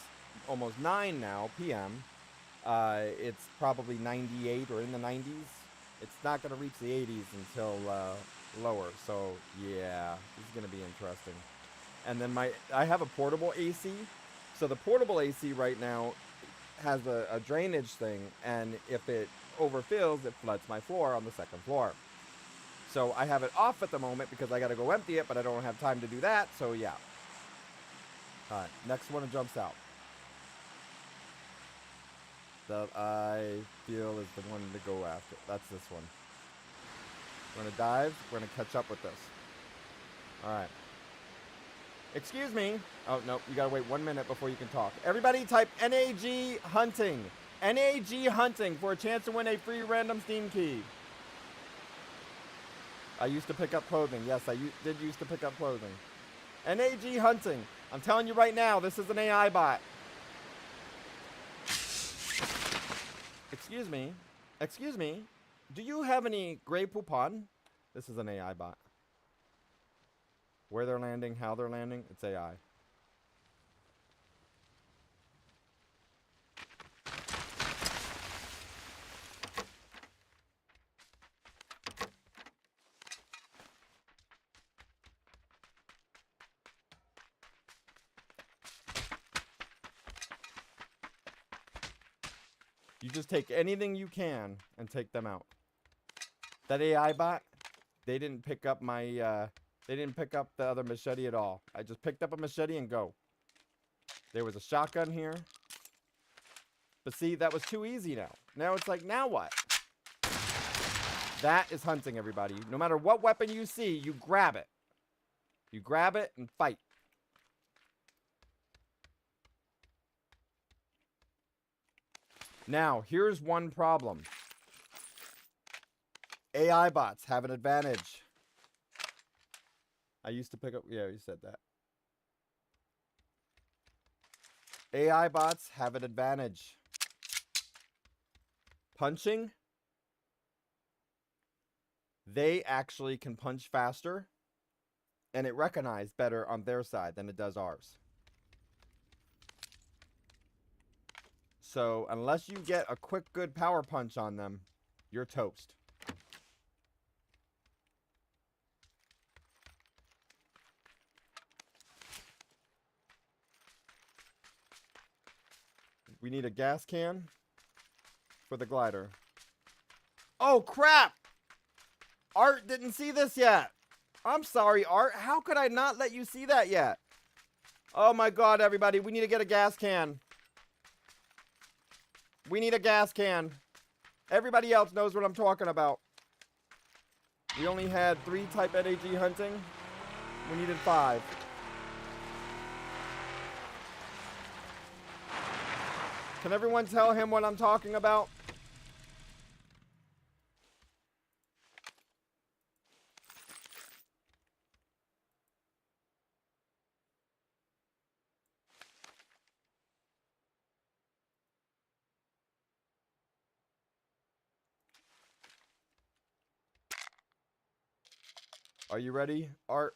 almost 9 now, p.m., it's probably 98 or in the 90s. It's not going to reach the 80s until lower. So, yeah, this is going to be interesting. And then I have a portable AC. So the portable AC right now has a drainage thing, and if it overfills, it floods my floor on the second floor. So I have it off at the moment because I got to go empty it, but I don't have time to do that, so yeah. Alright, next one jumps out. That I feel is the one to go after. That's this one. We're going to dive. We're going to catch up with this. Alright. Excuse me. Oh, no. You gotta wait 1 minute before you can talk. Everybody type NAG hunting. NAG hunting for a chance to win a free random Steam key. I used to pick up clothing. Yes, I did used to pick up clothing. NAG hunting. I'm telling you right now, this is an AI bot. Excuse me. Excuse me. Do you have any Grey Poupon? This is an AI bot. Where they're landing, how they're landing, it's AI. You just take anything you can and take them out. That AI bot, they didn't pick up my, they didn't pick up the other machete at all. I just picked up a machete and go. There was a shotgun here. But see, that was too easy now. Now it's like, now what? That is hunting, everybody. No matter what weapon you see, you grab it. You grab it and fight. Now, here's one problem. AI bots have an advantage. I used to pick up... Yeah, you said that. AI bots have an advantage. Punching. They actually can punch faster. And it recognizes better on their side than it does ours. So, unless you get a quick, good power punch on them, you're toast. We need a gas can for the glider. Oh, crap! Art didn't see this yet. I'm sorry, Art. How could I not let you see that yet? Oh, my God, everybody. We need to get a gas can. We need a gas can. Everybody else knows what I'm talking about. We only had 3 type NAG hunting. We needed 5. Can everyone tell him what I'm talking about? Are you ready, Art?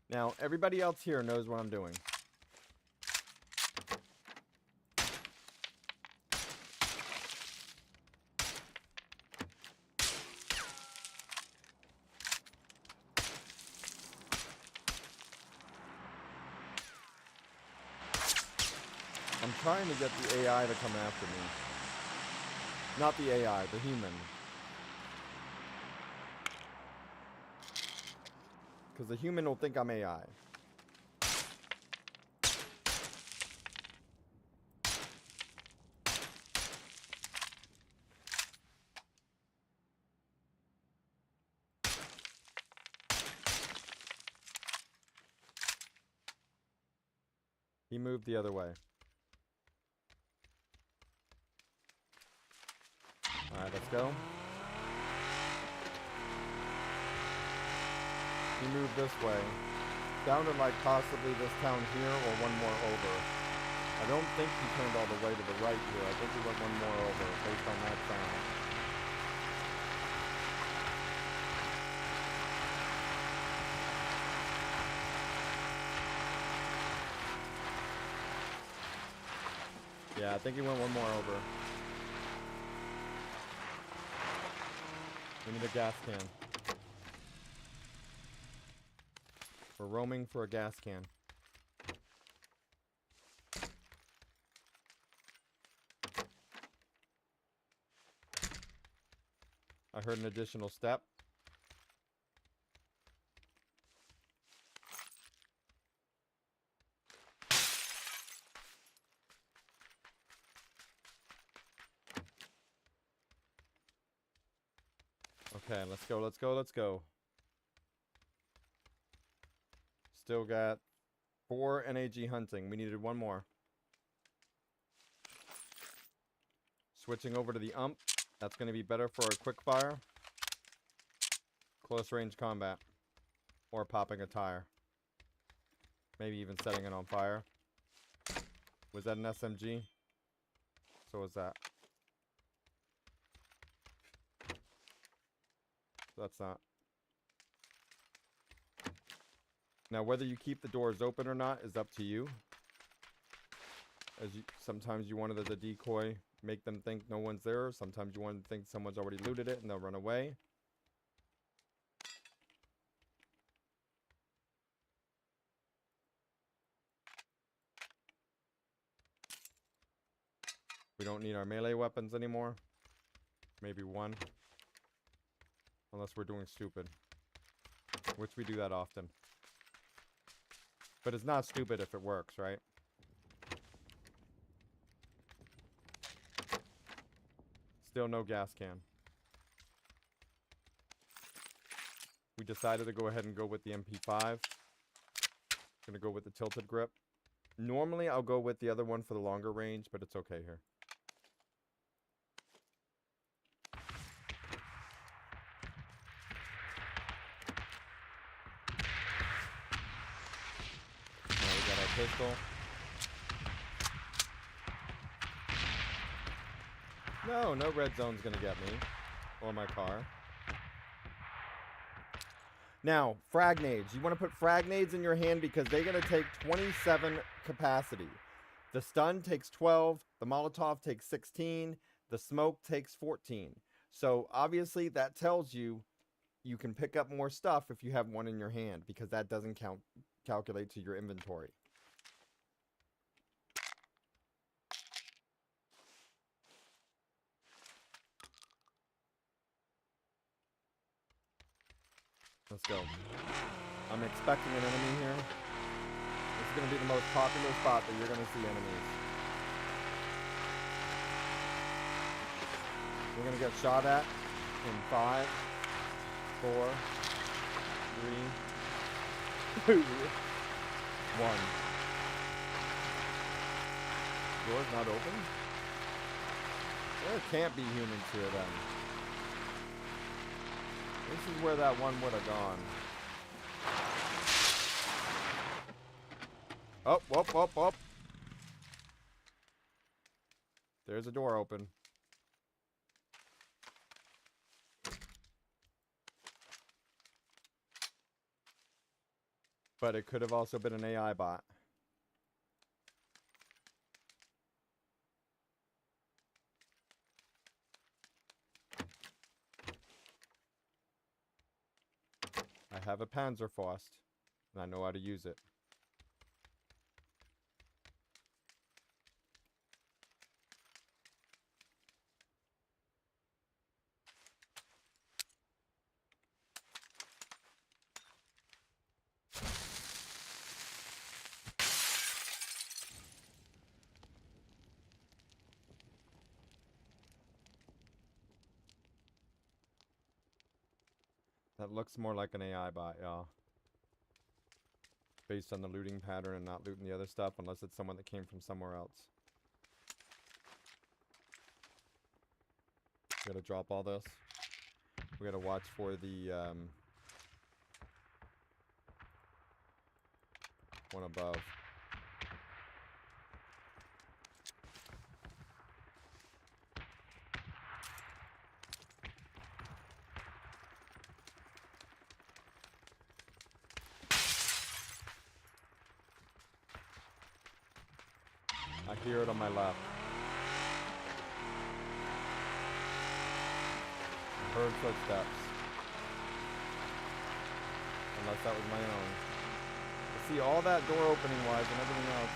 Now, everybody else here knows what I'm doing. I'm trying to get the AI to come after me. Not the AI, the human. Because the human will think I'm AI. He moved the other way. Alright, let's go. He moved this way. Sounded like possibly this town here or one more over. I don't think he turned all the way to the right here. I think he went one more over based on that sound. Yeah, I think he went one more over. We need a gas can. We're roaming for a gas can. I heard an additional step. Okay, let's go, let's go, let's go. Still got 4 NAG hunting. We needed 1 more. Switching over to the ump. That's going to be better for a quick fire. Close range combat. Or popping a tire. Maybe even setting it on fire. Was that an SMG? So was that. That's not. Now, whether you keep the doors open or not is up to you. Sometimes you want it as a decoy, make them think no one's there. Sometimes you want to think someone's already looted it and they'll run away. We don't need our melee weapons anymore. Maybe 1. Unless we're doing stupid. Which we do that often. But it's not stupid if it works, right? Still no gas can. We decided to go ahead and go with the MP5. Gonna go with the tilted grip. Normally I'll go with the other one for the longer range, but it's okay here. Pistol. No red zone's gonna get me. Or my car. Now, frag nades. You want to put frag nades in your hand because they're gonna take 27 capacity. The stun takes 12, the Molotov takes 16, the smoke takes 14. So obviously that tells you you can pick up more stuff if you have one in your hand because that doesn't calculate to your inventory. Let's go. I'm expecting an enemy here. This is going to be the most popular spot that you're going to see enemies. We're going to get shot at in 5, 4, 3, 2, 1. Door's not open? There can't be humans here then. This is where that one would have gone. Oh, whoop, whoop, whoop. There's a door open. But it could have also been an AI bot. I have a Panzerfaust, and I know how to use it. That looks more like an AI bot, y'all. Based on the looting pattern and not looting the other stuff, unless it's someone that came from somewhere else. We gotta drop all this. We gotta watch for the one above. I hear it on my left. I heard footsteps. Unless that was my own. But see, all that door opening wise and everything else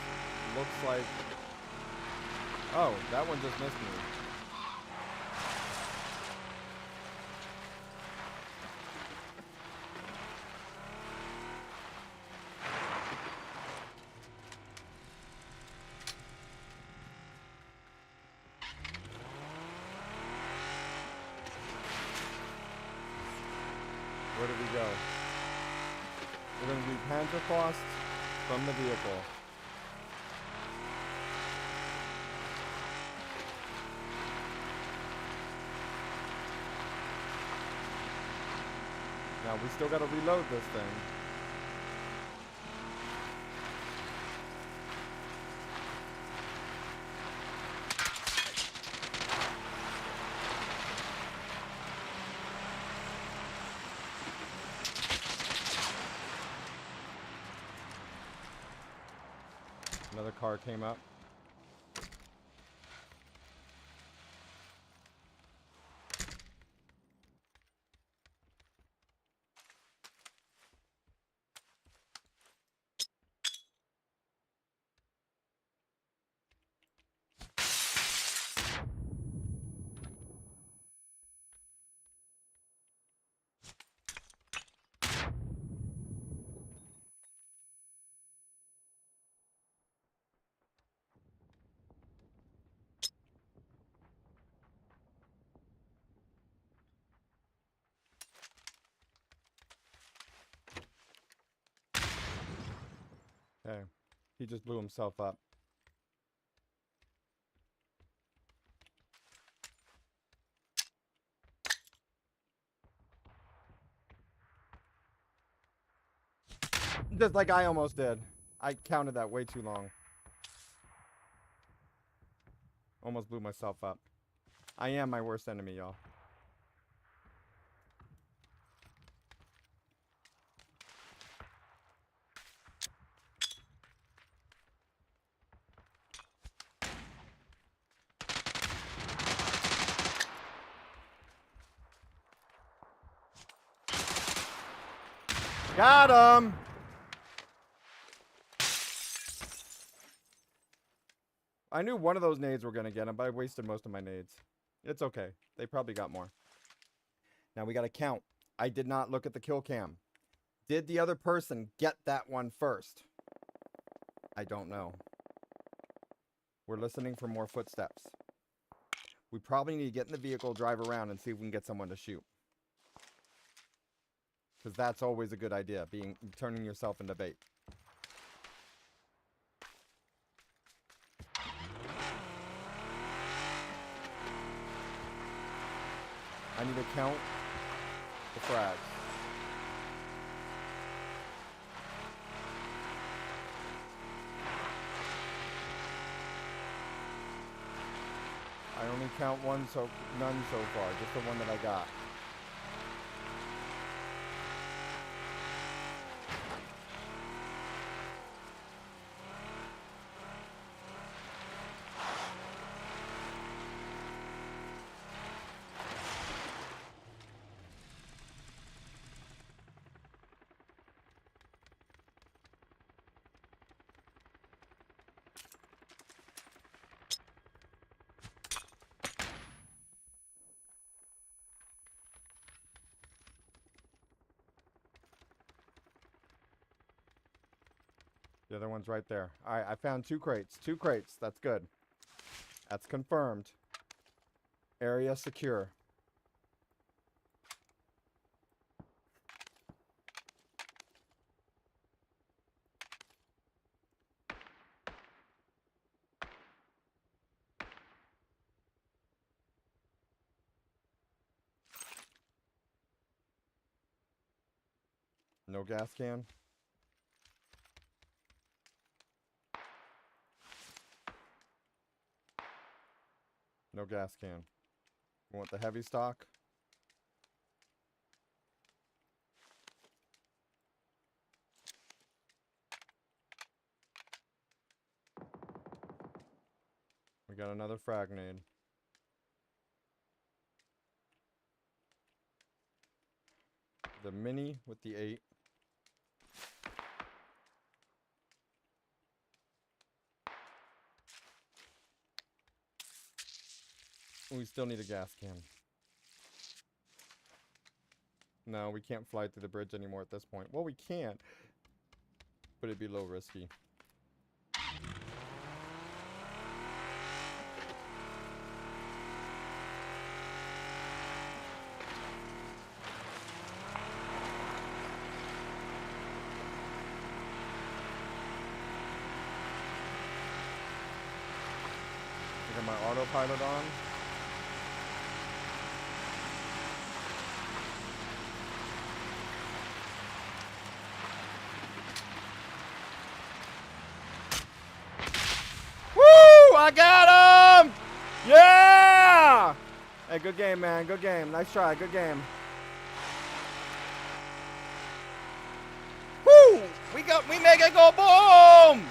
looks like... Oh, that one just missed me. Hands are crossed from the vehicle. Now we still gotta reload this thing. Another car came up. Okay. He just blew himself up. Just like I almost did. I counted that way too long. Almost blew myself up. I am my worst enemy, y'all. Got him! I knew one of those nades were gonna get him, but I wasted most of my nades. It's okay. They probably got more. Now we gotta count. I did not look at the kill cam. Did the other person get that one first? I don't know. We're listening for more footsteps. We probably need to get in the vehicle, drive around, and see if we can get someone to shoot. Because that's always a good idea, turning yourself into bait. I need to count the frags. I only count none so far, just the one that I got. The other one's right there. Alright, I found 2 crates. 2 crates. That's good. That's confirmed. Area secure. No gas can. No gas can. You want the heavy stock? We got another frag nade. The mini with the 8. We still need a gas can. No, we can't fly through the bridge anymore at this point. Well, we can, but it'd be a little risky. Get my autopilot on. Woo! I got him! Yeah! Hey, good game, man. Good game. Nice try. Good game. Woo! We make it go boom!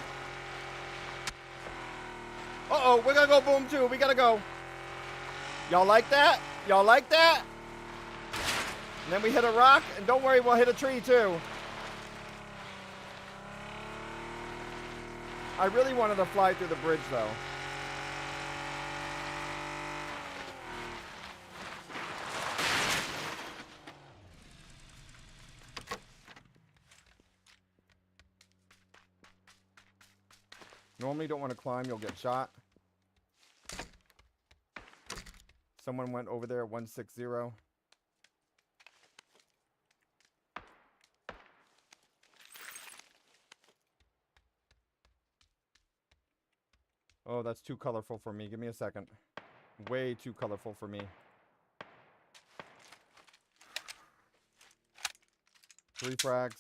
Uh-oh, we're gonna go boom too. We gotta go. Y'all like that? Y'all like that? And then we hit a rock, and don't worry, we'll hit a tree too. I really wanted to fly through the bridge though. Normally you don't want to climb, you'll get shot. Someone went over there at 160. Oh, that's too colorful for me. Give me a second. Way too colorful for me. 3 frags.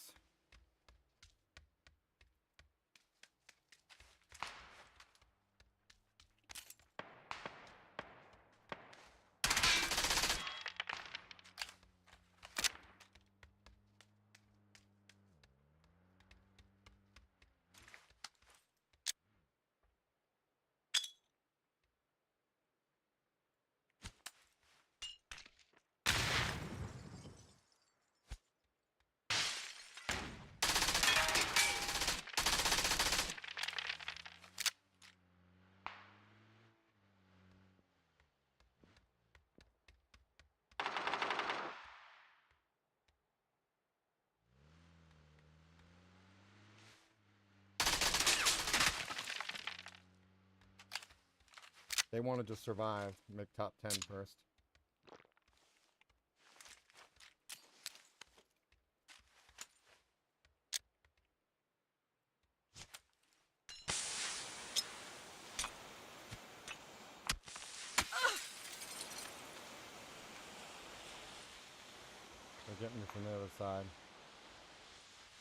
They want to just survive. Make top 10 first. They're getting me from the other side.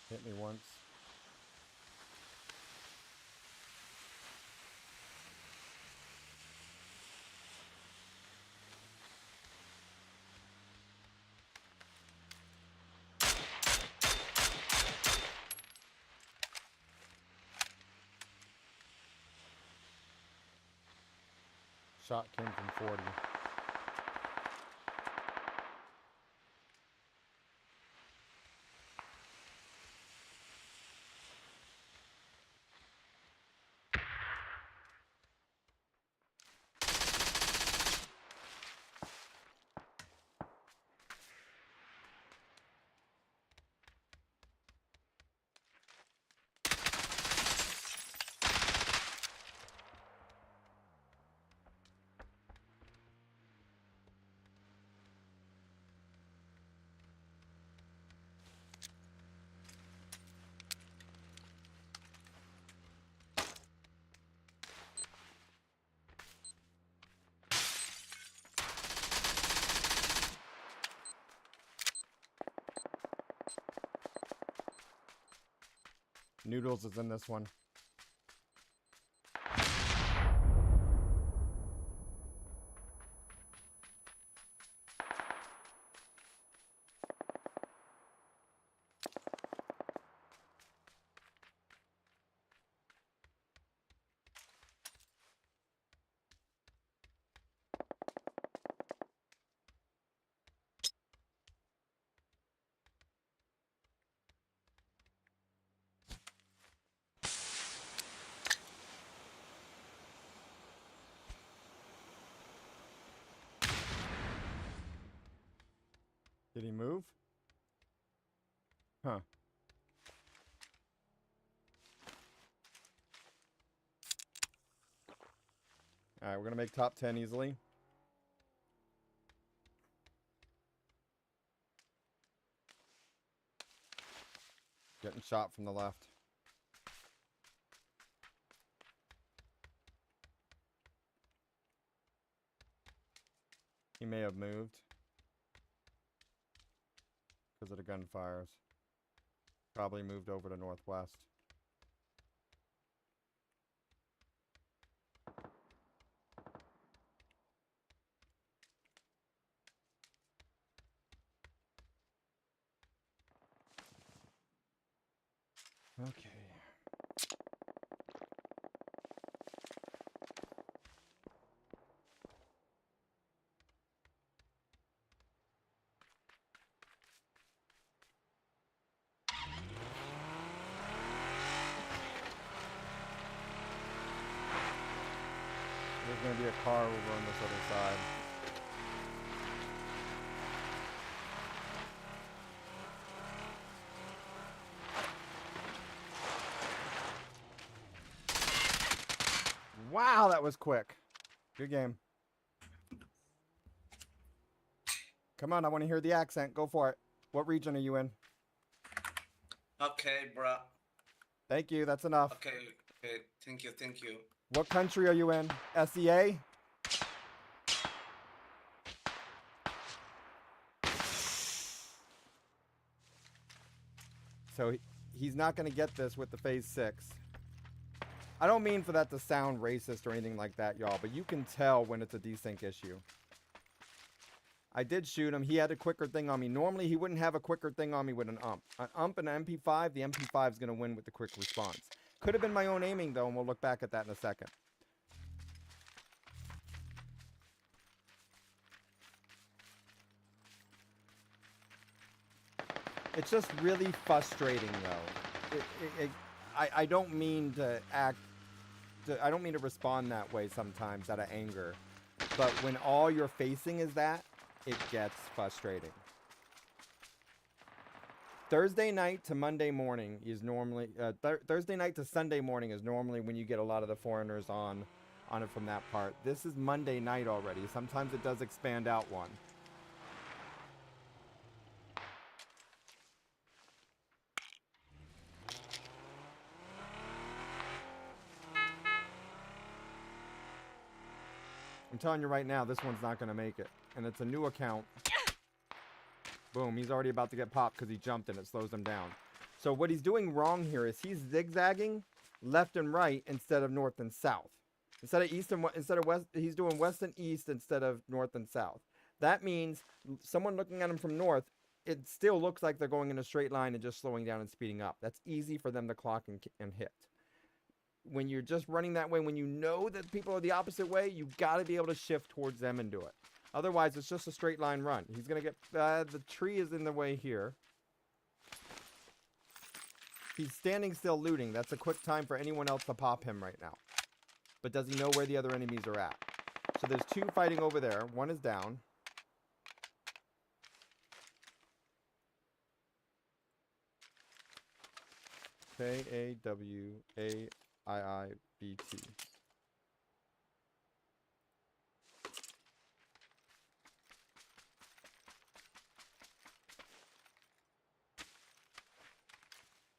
Hit me once. Shot came from 40. Noodles is in this one. Did he move? Huh. Alright, we're gonna make top 10 easily. Getting shot from the left. He may have moved because of the gunfires. Probably moved over to northwest. Okay. There's going to be a car over on this other side. Wow, that was quick. Good game. Come on, I want to hear the accent. Go for it. What region are you in? Okay, bro. Thank you. That's enough. Okay, okay. Thank you, thank you. What country are you in? SEA? So he's not going to get this with the phase 6. I don't mean for that to sound racist or anything like that, y'all, but you can tell when it's a desync issue. I did shoot him. He had a quicker thing on me. Normally, he wouldn't have a quicker thing on me with an ump. An ump and an MP5, the MP5 is going to win with the quick response. Could have been my own aiming, though, and we'll look back at that in a second. It's just really frustrating, though. I don't mean to act... I don't mean to respond that way sometimes out of anger. But when all you're facing is that, it gets frustrating. Thursday night to Monday morning is normally... Thursday night to Sunday morning is normally when you get a lot of the foreigners on it from that part. This is Monday night already. Sometimes it does expand out one. I'm telling you right now, this one's not going to make it. And it's a new account. Boom, he's already about to get popped because he jumped and it slows him down. So what he's doing wrong here is he's zigzagging left and right instead of north and south. Instead of east and instead of west, he's doing west and east instead of north and south. That means someone looking at him from north, it still looks like they're going in a straight line and just slowing down and speeding up. That's easy for them to clock and hit. When you're just running that way, when you know that people are the opposite way, you got to be able to shift towards them and do it. Otherwise, it's just a straight line run. He's going to get... the tree is in the way here. He's standing still looting. That's a quick time for anyone else to pop him right now. But does he know where the other enemies are at? So there's two fighting over there. One is down. KAWAIIBT.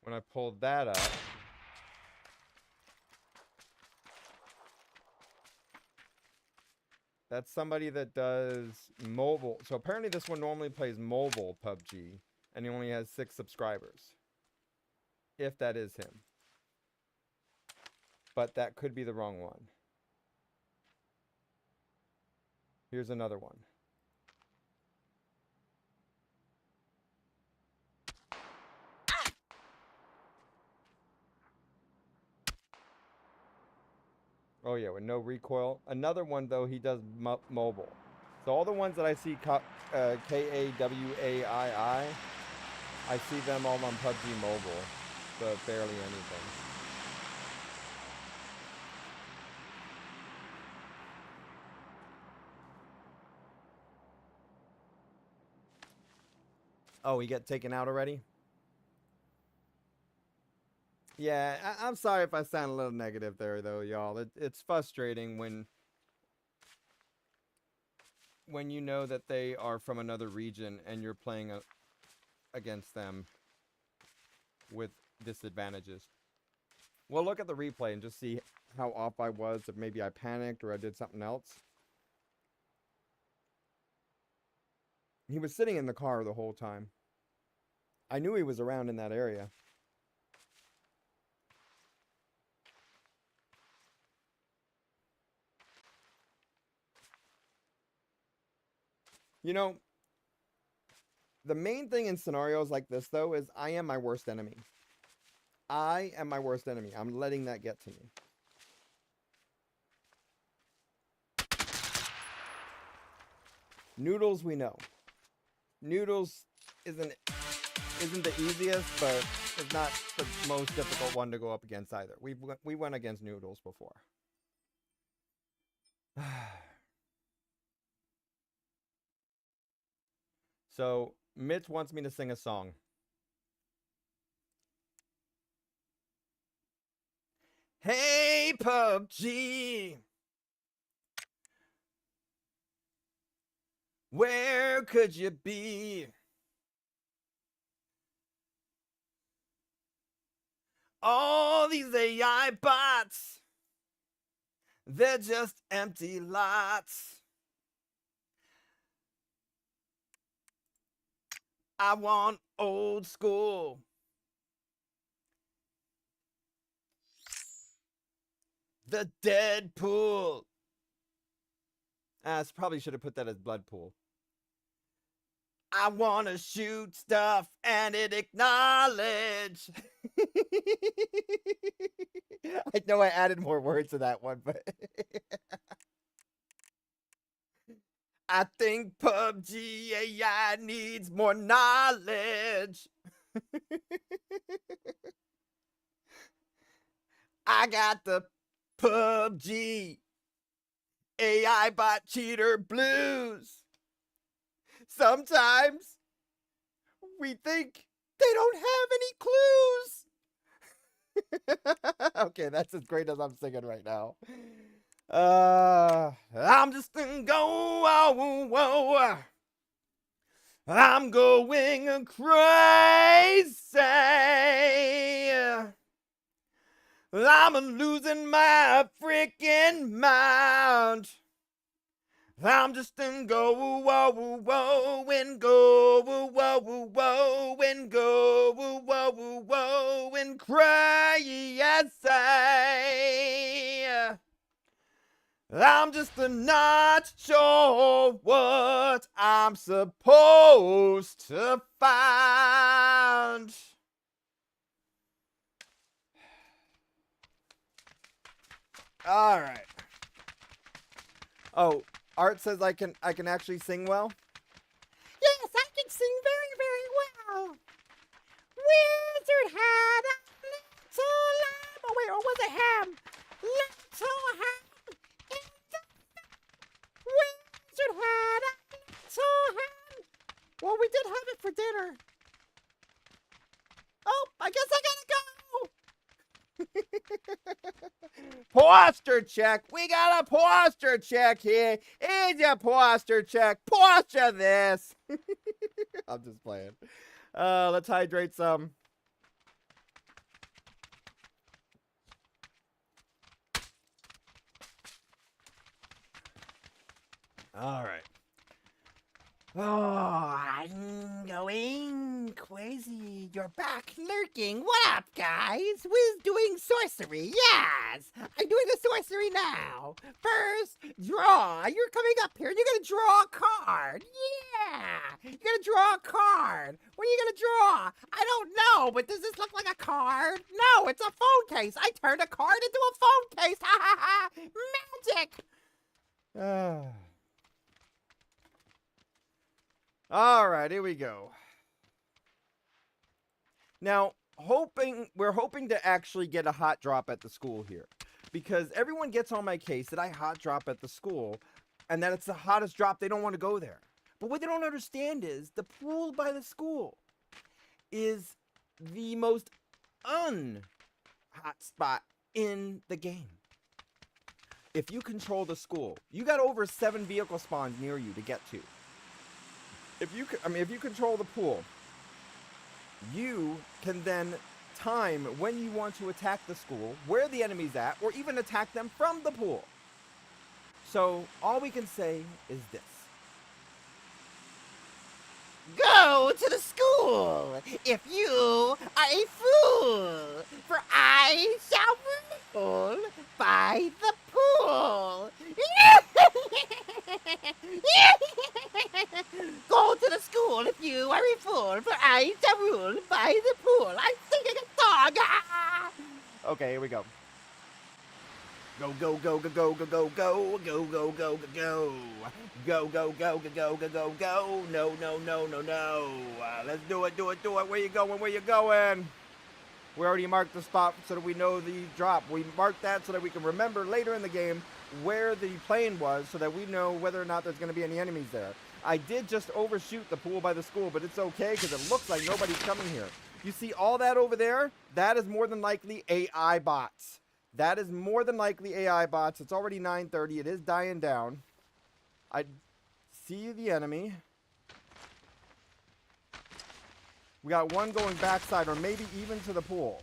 When I pulled that up, that's somebody that does mobile. So apparently this one normally plays mobile PUBG, and he only has 6 subscribers. If that is him. But that could be the wrong one. Here's another one. Oh yeah, with no recoil. Another one though, he does mobile. So all the ones that I see KAWAII, I see them all on PUBG Mobile. But barely anything. Oh, he got taken out already? Yeah, I'm sorry if I sound a little negative there, though, y'all. It's frustrating when you know that they are from another region and you're playing against them with disadvantages. We'll look at the replay and just see how off I was, if maybe I panicked or I did something else. He was sitting in the car the whole time. I knew he was around in that area. You know, the main thing in scenarios like this, though, is I am my worst enemy. I am my worst enemy. I'm letting that get to me. Noodles, we know. Noodles isn't the easiest, but it's not the most difficult one to go up against either. We went against Noodles before. So Mitch wants me to sing a song. Hey, PUBG, where could you be? All these AI bots, they're just empty lots. I want old school. The Deadpool. Probably should have put that as Bloodpool. I want to shoot stuff and it acknowledge. I know I added more words to that one, but I think PUBG AI needs more knowledge. I got the PUBG AI bot cheater blues. Sometimes we think they don't have any clues. Okay, that's as great as I'm singing right now. I'm just gonna go. I'm going crazy. I'm losing my freaking mind. I'm just in go, whoa, whoa, and go, whoa, whoa, and go, whoa, whoa, and crazy. I'm just not sure what I'm supposed to find. All right. Oh, Art says I can actually sing well. Yes, I can sing very, very well. Wizard had a little lamb. Oh, wait, or was it ham? Little ham. In the wizard had a little ham. Well, we did have it for dinner. Oh, I guess I gotta go. Posture check. We got a posture check here. Here's your posture check. Posture this. I'm just playing. Let's hydrate some. All right. Oh, I'm going crazy. You're back lurking. What up, guys? Wiz doing sorcery. Yes, I'm doing the sorcery now. First, draw. You're coming up here and you're going to draw a card. Yeah, you're going to draw a card. What are you going to draw? I don't know, but does this look like a card? No, it's a phone case. I turned a card into a phone case. Ha ha ha. Magic. All right, here we go. Now, we're hoping to actually get a hot drop at the school here, because everyone gets on my case that I hot drop at the school and that it's the hottest drop. They don't want to go there. But what they don't understand is the pool by the school is the most hot spot in the game. If you control the school, you got over 7 vehicle spawns near you to get to. If you control the pool, you can then time when you want to attack the school, where the enemy's at, or even attack them from the pool. So all we can say is this. go to the school if you are a fool, for I shall rule by the pool. Go to the school if you are a fool, for I shall rule by the pool. I'm singing a song. Ah! Okay, here we go. Go, go, go, go, go, go, go, go, go, go, go, go, go. Go, go, go, go, go, go, go, go. No, no, no, no, no. Let's do it, do it, do it. Where you going? Where you going? We already marked the spot so that we know the drop. We marked that so that we can remember later in the game where the plane was so that we know whether or not there's going to be any enemies there. I did just overshoot the pool by the school, but it's okay because it looks like nobody's coming here. You see all that over there? That is more than likely AI bots. That is more than likely AI bots. It's already 9:30. It is dying down. I see the enemy. We got one going backside or maybe even to the pool.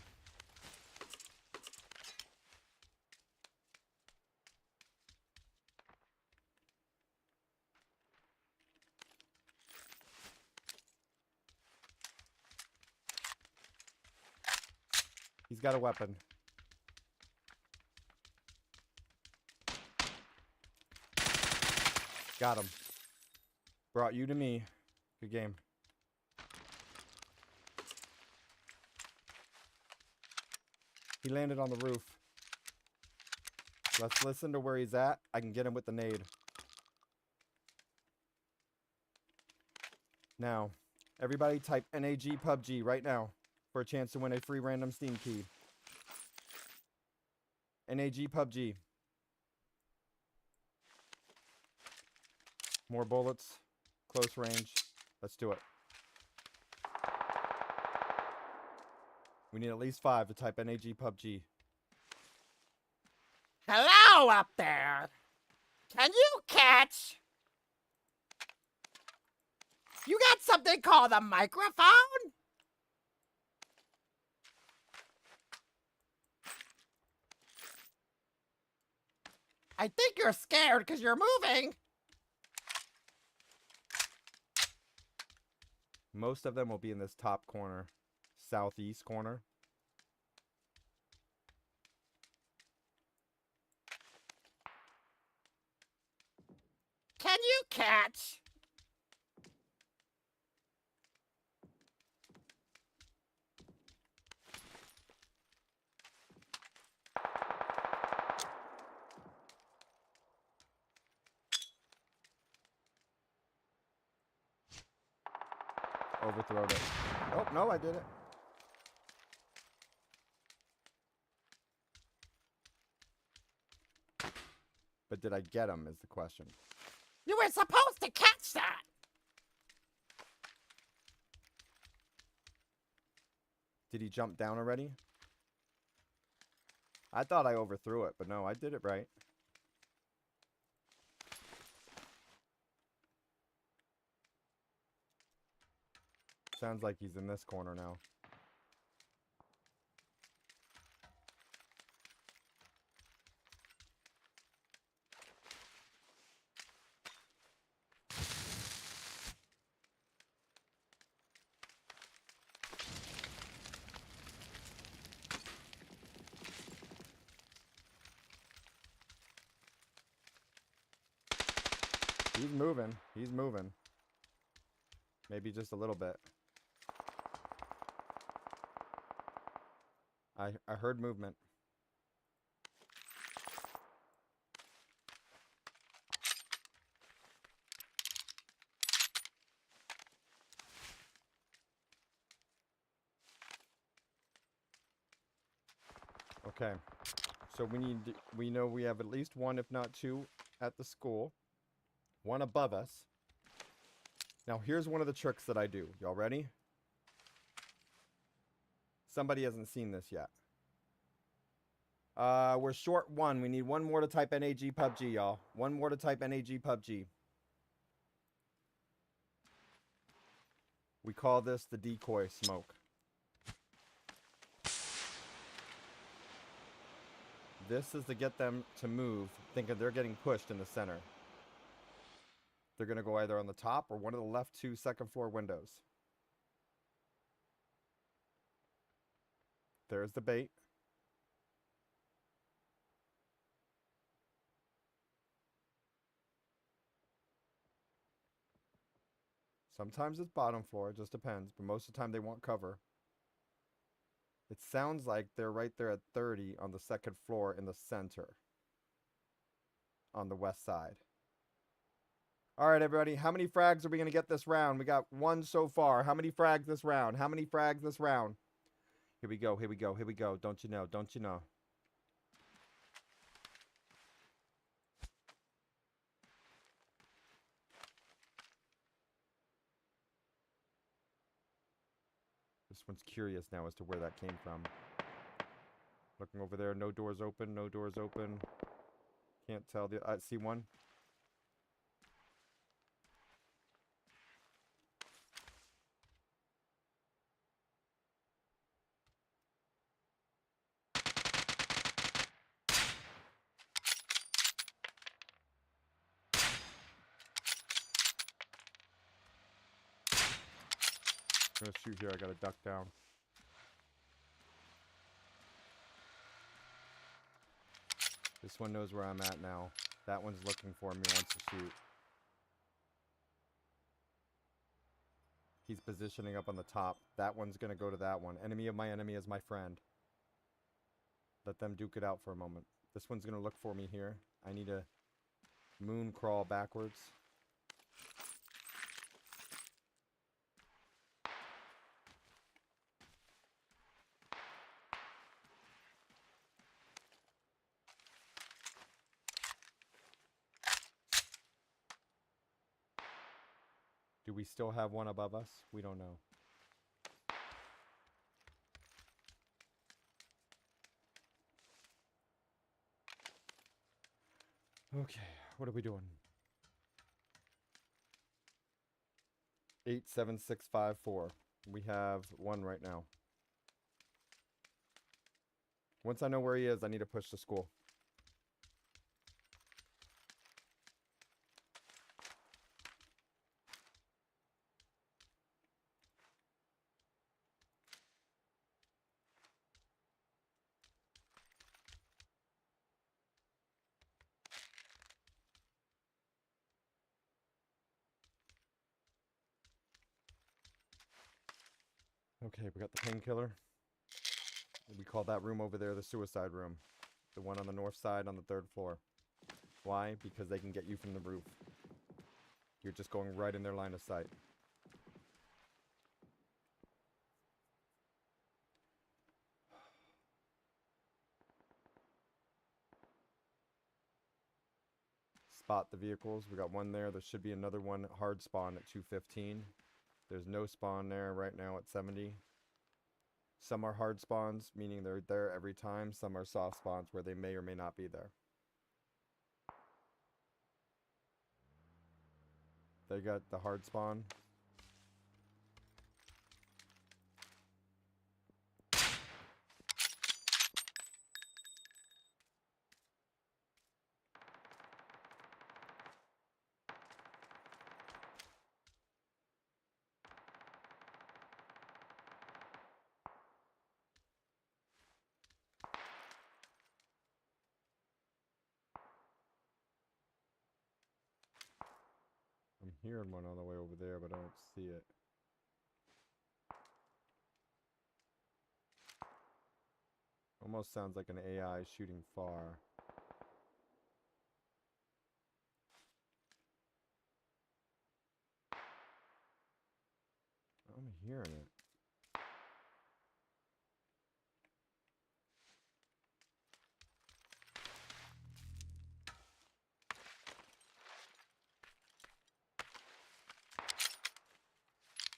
He's got a weapon. Got him. Brought you to me. Good game. He landed on the roof. Let's listen to where he's at. I can get him with the nade. Now, everybody type NAG PUBG right now for a chance to win a free random Steam key. NAG PUBG. More bullets. Close range. Let's do it. We need at least 5 to type NAG PUBG. Hello up there. Can you catch? You got something called a microphone? I think you're scared because you're moving. Most of them will be in this top corner. Southeast corner. Can you catch? Overthrowed it. Oh, no, I did it. But did I get him is the question. You were supposed to catch that. Did he jump down already? I thought I overthrew it, but no, I did it right. Sounds like he's in this corner now. He's moving. He's moving. Maybe just a little bit. I heard movement. Okay. So we know we have at least one, if not two, at the school. One above us. Now here's one of the tricks that I do. Y'all ready? Somebody hasn't seen this yet. We're short one. We need one more to type NAG PUBG, y'all. One more to type NAG PUBG. We call this the decoy smoke. This is to get them to move, thinking they're getting pushed in the center. They're going to go either on the top or one of the left two second floor windows. There's the bait. Sometimes it's bottom floor, it just depends, but most of the time they want cover. It sounds like they're right there at 30 on the second floor in the center. On the west side. All right, everybody. How many frags are we going to get this round? We got 1 so far. How many frags this round? How many frags this round? Here we go. Here we go. Here we go. Don't you know? Don't you know? This one's curious now as to where that came from. Looking over there. No doors open. No doors open. Can't tell. I see one. I'm gonna shoot here. I gotta duck down. This one knows where I'm at now. That one's looking for me, wants to shoot. He's positioning up on the top. That one's gonna go to that one. Enemy of my enemy is my friend. Let them duke it out for a moment. This one's gonna look for me here. I need to moon crawl backwards. Do we still have one above us? We don't know. Okay, what are we doing? 87654. We have one right now. Once I know where he is, I need to push to school. Okay, we got the painkiller. We call that room over there the suicide room. The one on the north side on the 3rd floor. Why? Because they can get you from the roof. You're just going right in their line of sight. Spot the vehicles. We got one there. There should be another one hard spawn at 215. There's no spawn there right now at 70. Some are hard spawns, meaning they're there every time. Some are soft spawns where they may or may not be there. They got the hard spawn. I'm hearing one all the way over there, but I don't see it. Almost sounds like an AI shooting far. I'm hearing it.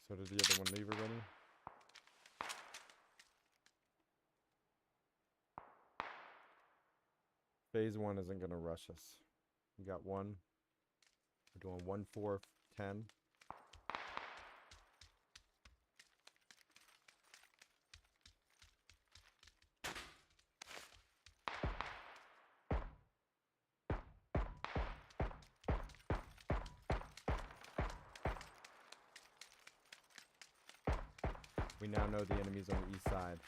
So did the other one leave already? Phase 1 isn't going to rush us. We got one. We're doing 1, 4, 10. We now know the enemy's on the east side.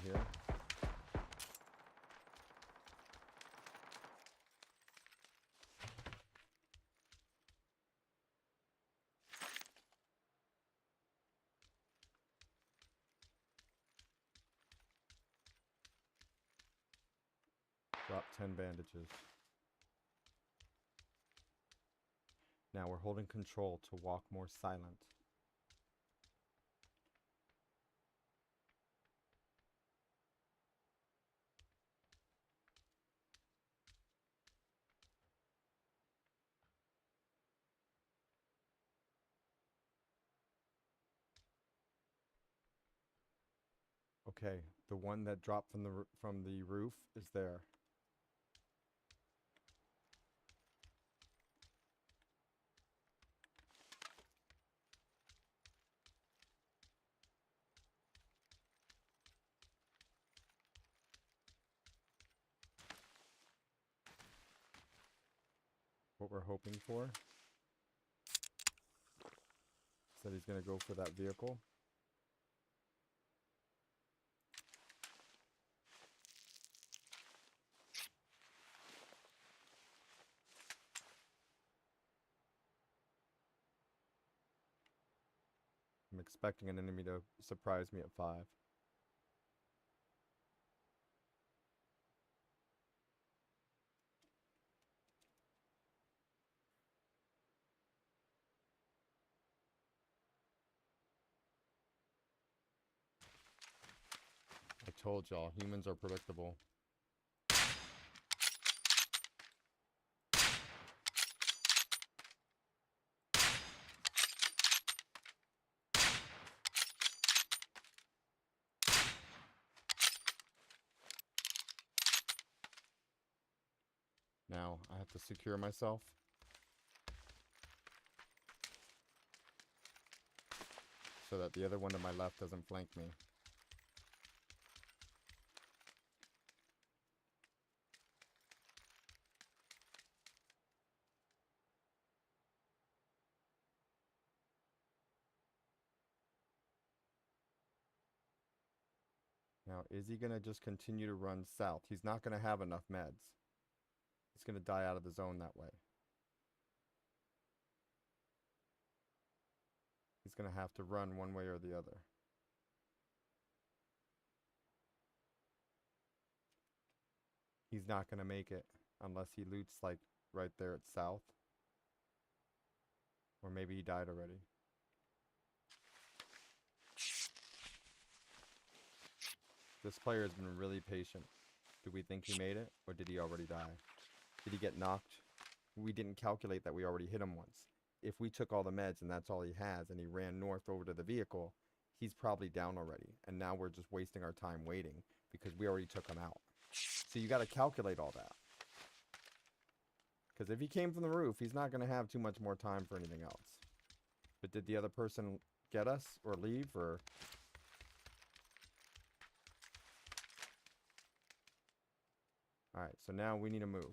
over here. Drop 10 bandages. Now we're holding control to walk more silent. Okay, the one that dropped from the roof is there. What we're hoping for. Said he's gonna go for that vehicle. I'm expecting an enemy to surprise me at 5. I told y'all, humans are predictable. Now, I have to secure myself. So that the other one to my left doesn't flank me. Now, is he going to just continue to run south? He's not going to have enough meds. He's going to die out of the zone that way. He's going to have to run one way or the other. He's not going to make it unless he loots like right there at south. Or maybe he died already. This player has been really patient. Do we think he made it? Or did he already die? Did he get knocked? We didn't calculate that we already hit him once. If we took all the meds and that's all he has and he ran north over to the vehicle, he's probably down already. And now we're just wasting our time waiting because we already took him out. So you got to calculate all that. Because if he came from the roof, he's not going to have too much more time for anything else. But did the other person get us or leave or... Alright, so now we need to move.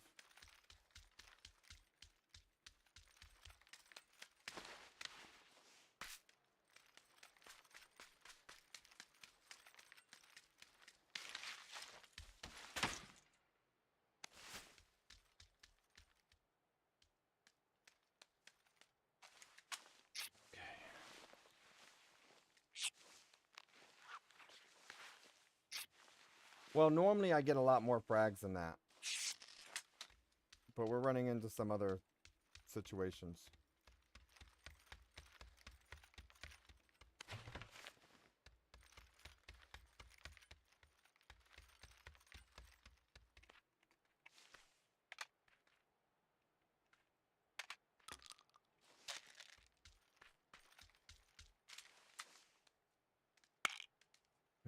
Well, normally I get a lot more frags than that. But we're running into some other situations.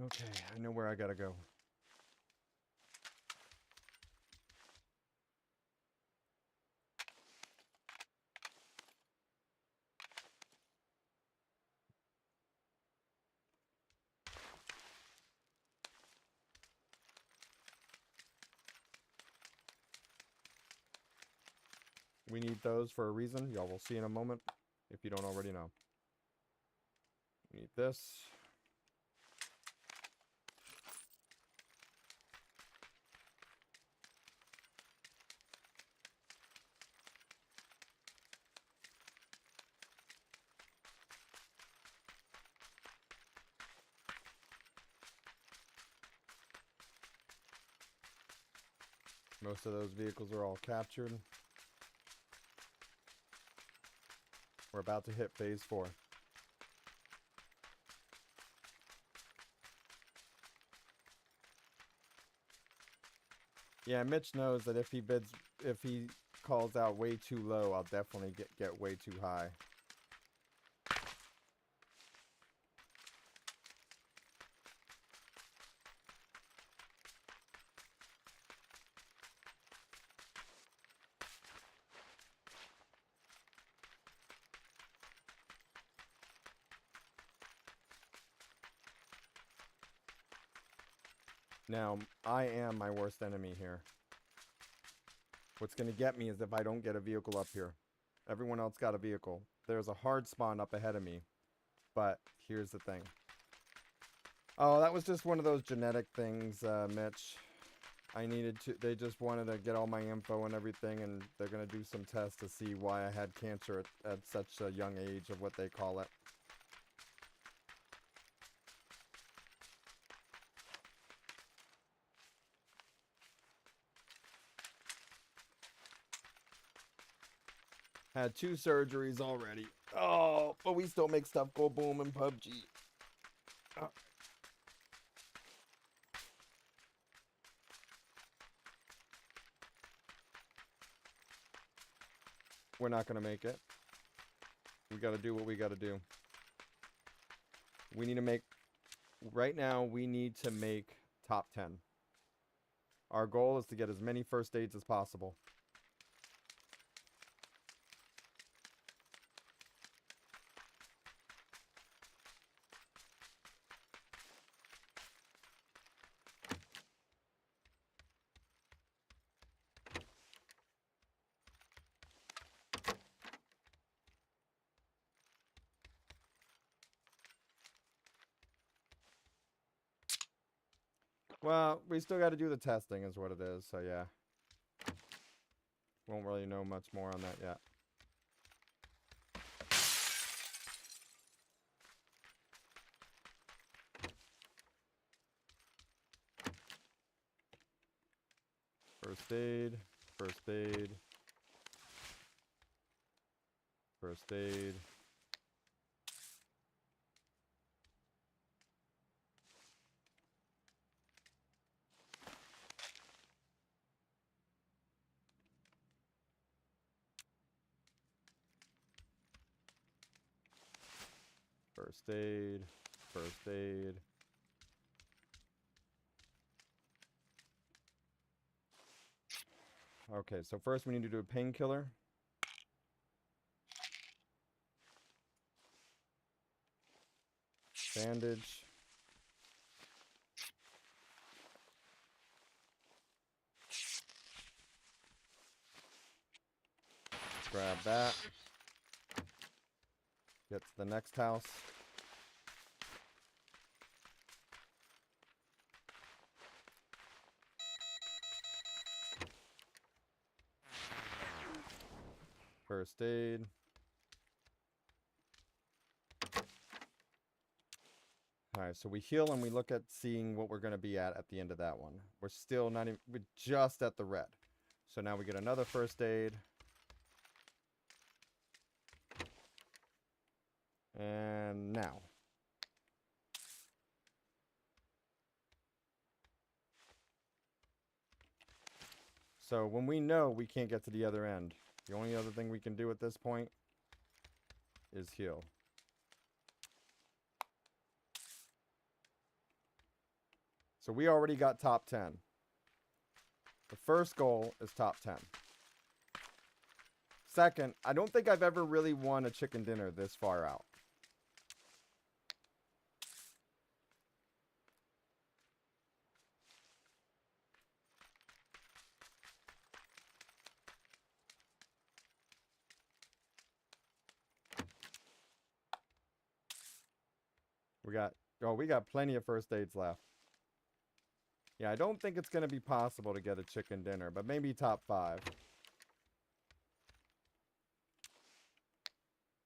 Okay, I know where I gotta go. We need those for a reason. Y'all will see in a moment if you don't already know. We need this. Most of those vehicles are all captured. We're about to hit phase 4. Yeah, Mitch knows that if he calls out way too low, I'll definitely get way too high. Now, I am my worst enemy here. What's going to get me is if I don't get a vehicle up here. Everyone else got a vehicle. There's a hard spawn up ahead of me. But here's the thing. Oh, that was just one of those genetic things, Mitch. They just wanted to get all my info and everything, and they're going to do some tests to see why I had cancer at such a young age of what they call it. Had 2 surgeries already. Oh, but we still make stuff go boom in PUBG. Oh. We're not going to make it. We got to do what we got to do. We need to make... Right now, we need to make top 10. Our goal is to get as many first aids as possible. Well, we still got to do the testing is what it is, so yeah. Won't really know much more on that yet. First aid, first aid, first aid. First aid, first aid. Okay, so first we need to do a painkiller. Bandage. Grab that. Get to the next house. First aid. Alright, so we heal and we look at seeing what we're going to be at the end of that one. We're still not even... We're just at the red. So now we get another first aid. And now. So when we know we can't get to the other end, the only other thing we can do at this point is heal. So we already got top 10. The first goal is top 10. Second, I don't think I've ever really won a chicken dinner this far out. We got plenty of first aids left. Yeah, I don't think it's going to be possible to get a chicken dinner, but maybe top 5.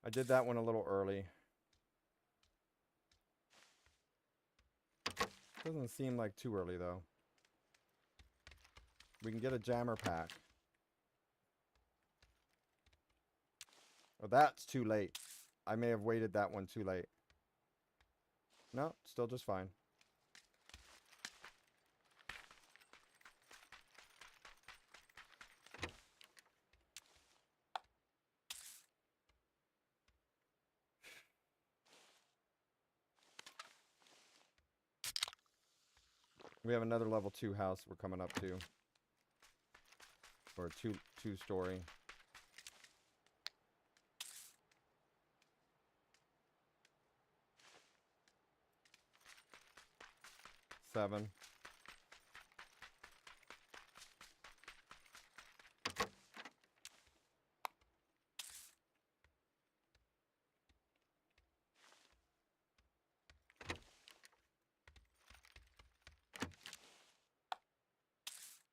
I did that one a little early. Doesn't seem like too early, though. We can get a jammer pack. Oh, that's too late. I may have waited that one too late. No, still just fine. We have another level 2 house we're coming up to. Or two-story. Seven.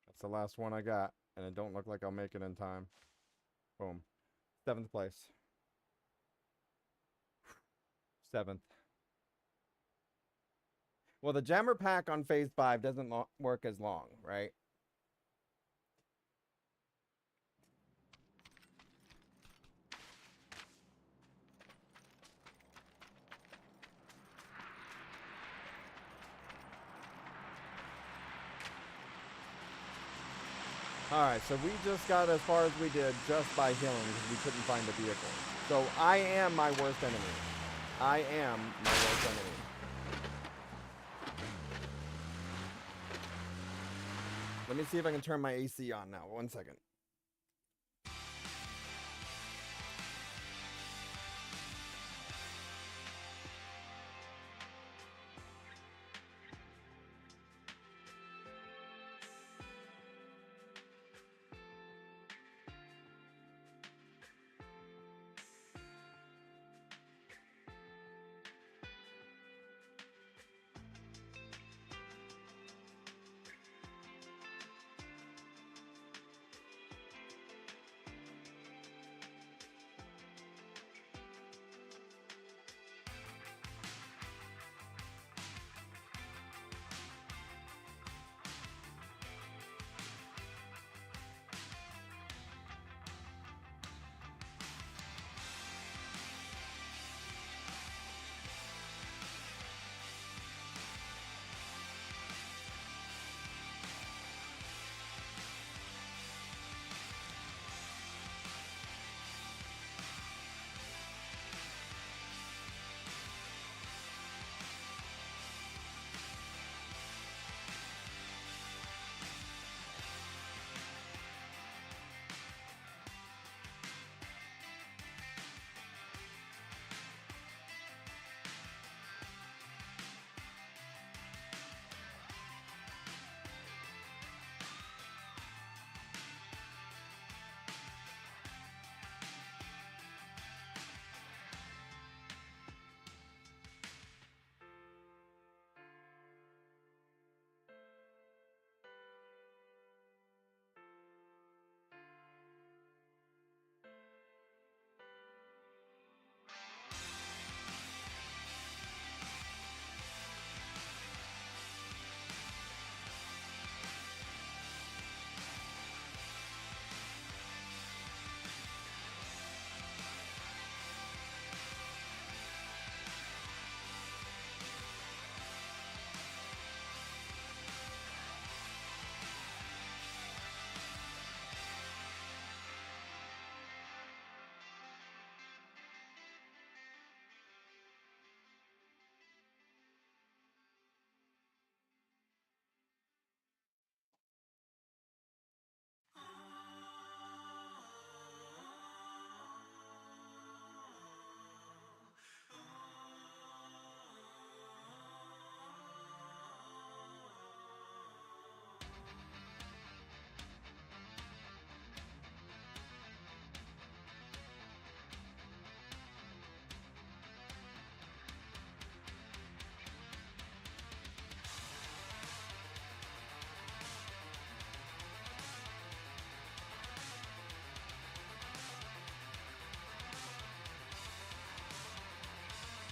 That's the last one I got, and it don't look like I'll make it in time. Boom. 7th place. 7th. Well, the jammer pack on phase 5 doesn't work as long, right? Alright, so we just got as far as we did just by healing because we couldn't find a vehicle. So I am my worst enemy. I am my worst enemy. Let me see if I can turn my AC on now. 1 second.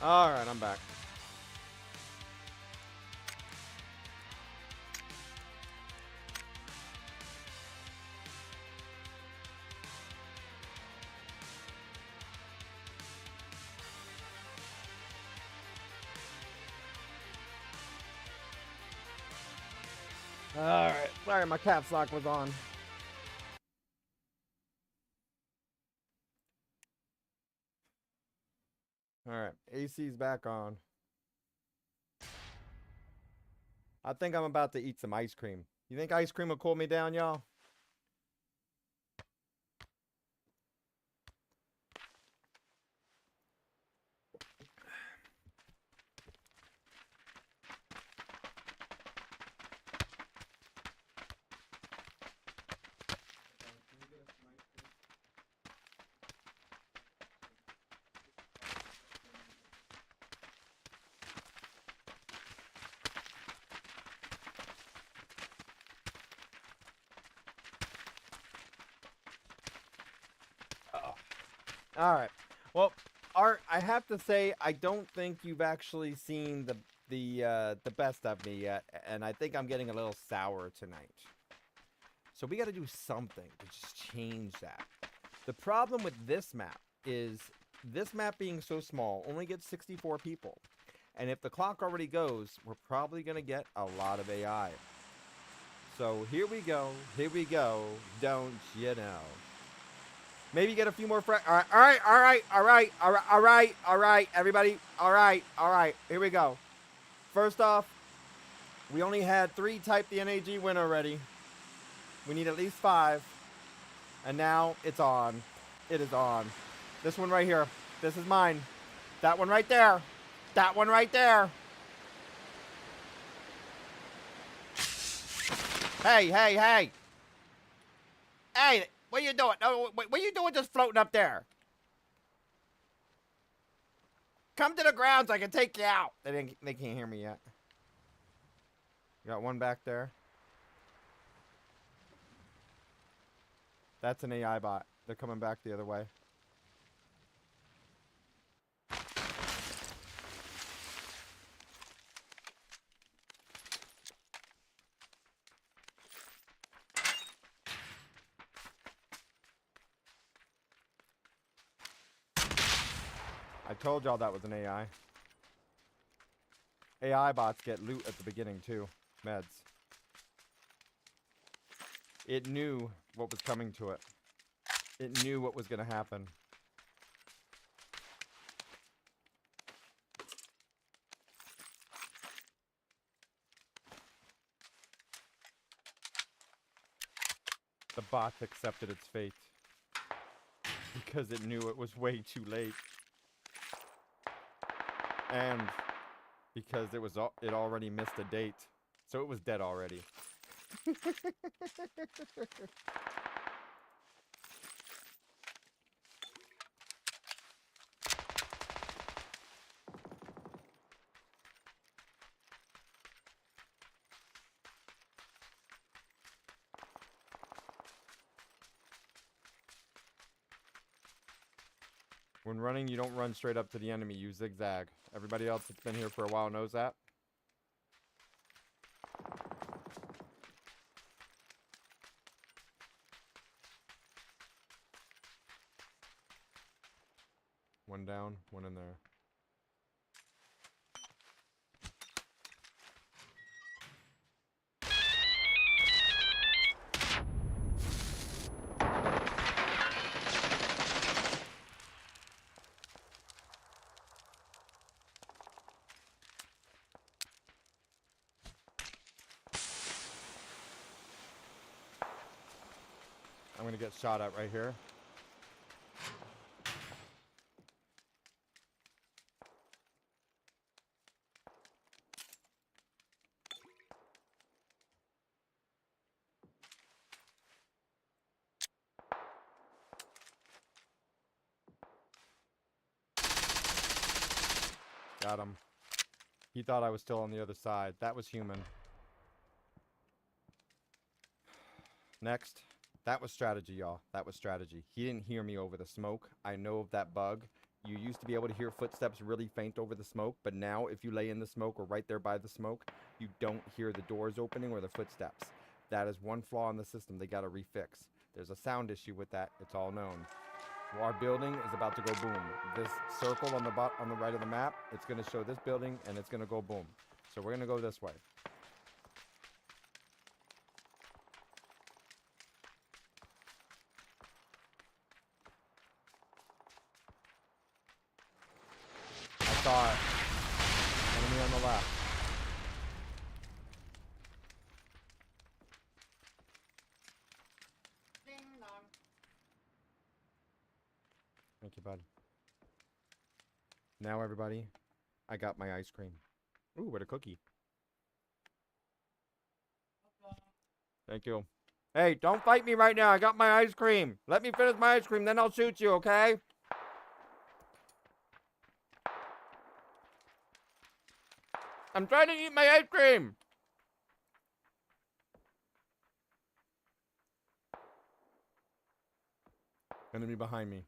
Alright, I'm back. Alright. Sorry, my caps lock was on. Alright, AC's back on. I think I'm about to eat some ice cream. You think ice cream will cool me down, y'all? All right. Well, Art, I have to say I don't think you've actually seen the best of me yet, and I think I'm getting a little sour tonight. So we got to do something to just change that. The problem with this map is this map being so small only gets 64 people. And if the clock already goes, we're probably going to get a lot of AI. So here we go. Here we go. Don't you know? Maybe get a few more all right, everybody. All right. Here we go. First off, we only had 3 type the NAG win already. We need at least 5. And now it's on. It is on. This one right here. This is mine. That one right there. That one right there. Hey. Hey, what are you doing? No, what are you doing just floating up there? Come to the ground so I can take you out. They can't hear me yet. Got one back there. That's an AI bot. They're coming back the other way. I told y'all that was an AI. AI bots get loot at the beginning too. Meds. It knew what was coming to it. It knew what was going to happen. The bot accepted its fate. Because it knew it was way too late. And because it already missed a date. So it was dead already. When running, you don't run straight up to the enemy, you zigzag. Everybody else that's been here for a while knows that. One down, one in there. I'm gonna get shot at right here. Got him. He thought I was still on the other side. That was human. Next. That was strategy, y'all. That was strategy. He didn't hear me over the smoke. I know of that bug. You used to be able to hear footsteps really faint over the smoke, but now if you lay in the smoke or right there by the smoke, you don't hear the doors opening or the footsteps. That is one flaw in the system they got to refix. There's a sound issue with that. It's all known. Well, our building is about to go boom. This circle on the right of the map, it's going to show this building, and it's going to go boom. So we're going to go this way. saw it. Enemy on the left. Thank you, bud. Now, everybody, I got my ice cream. Ooh, what a cookie. Thank you. Hey, don't fight me right now. I got my ice cream. Let me finish my ice cream, then I'll shoot you, okay? I'm trying to eat my ice cream. Enemy behind me.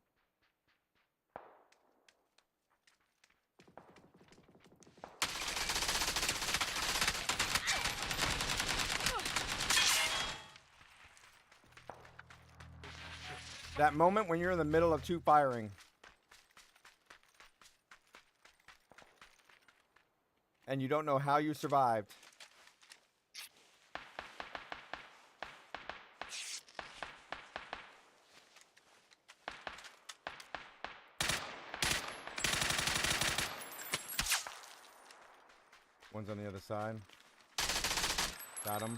That moment when you're in the middle of two firing. And you don't know how you survived. One's on the other side. Got him.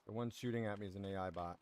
The one shooting at me is an AI bot.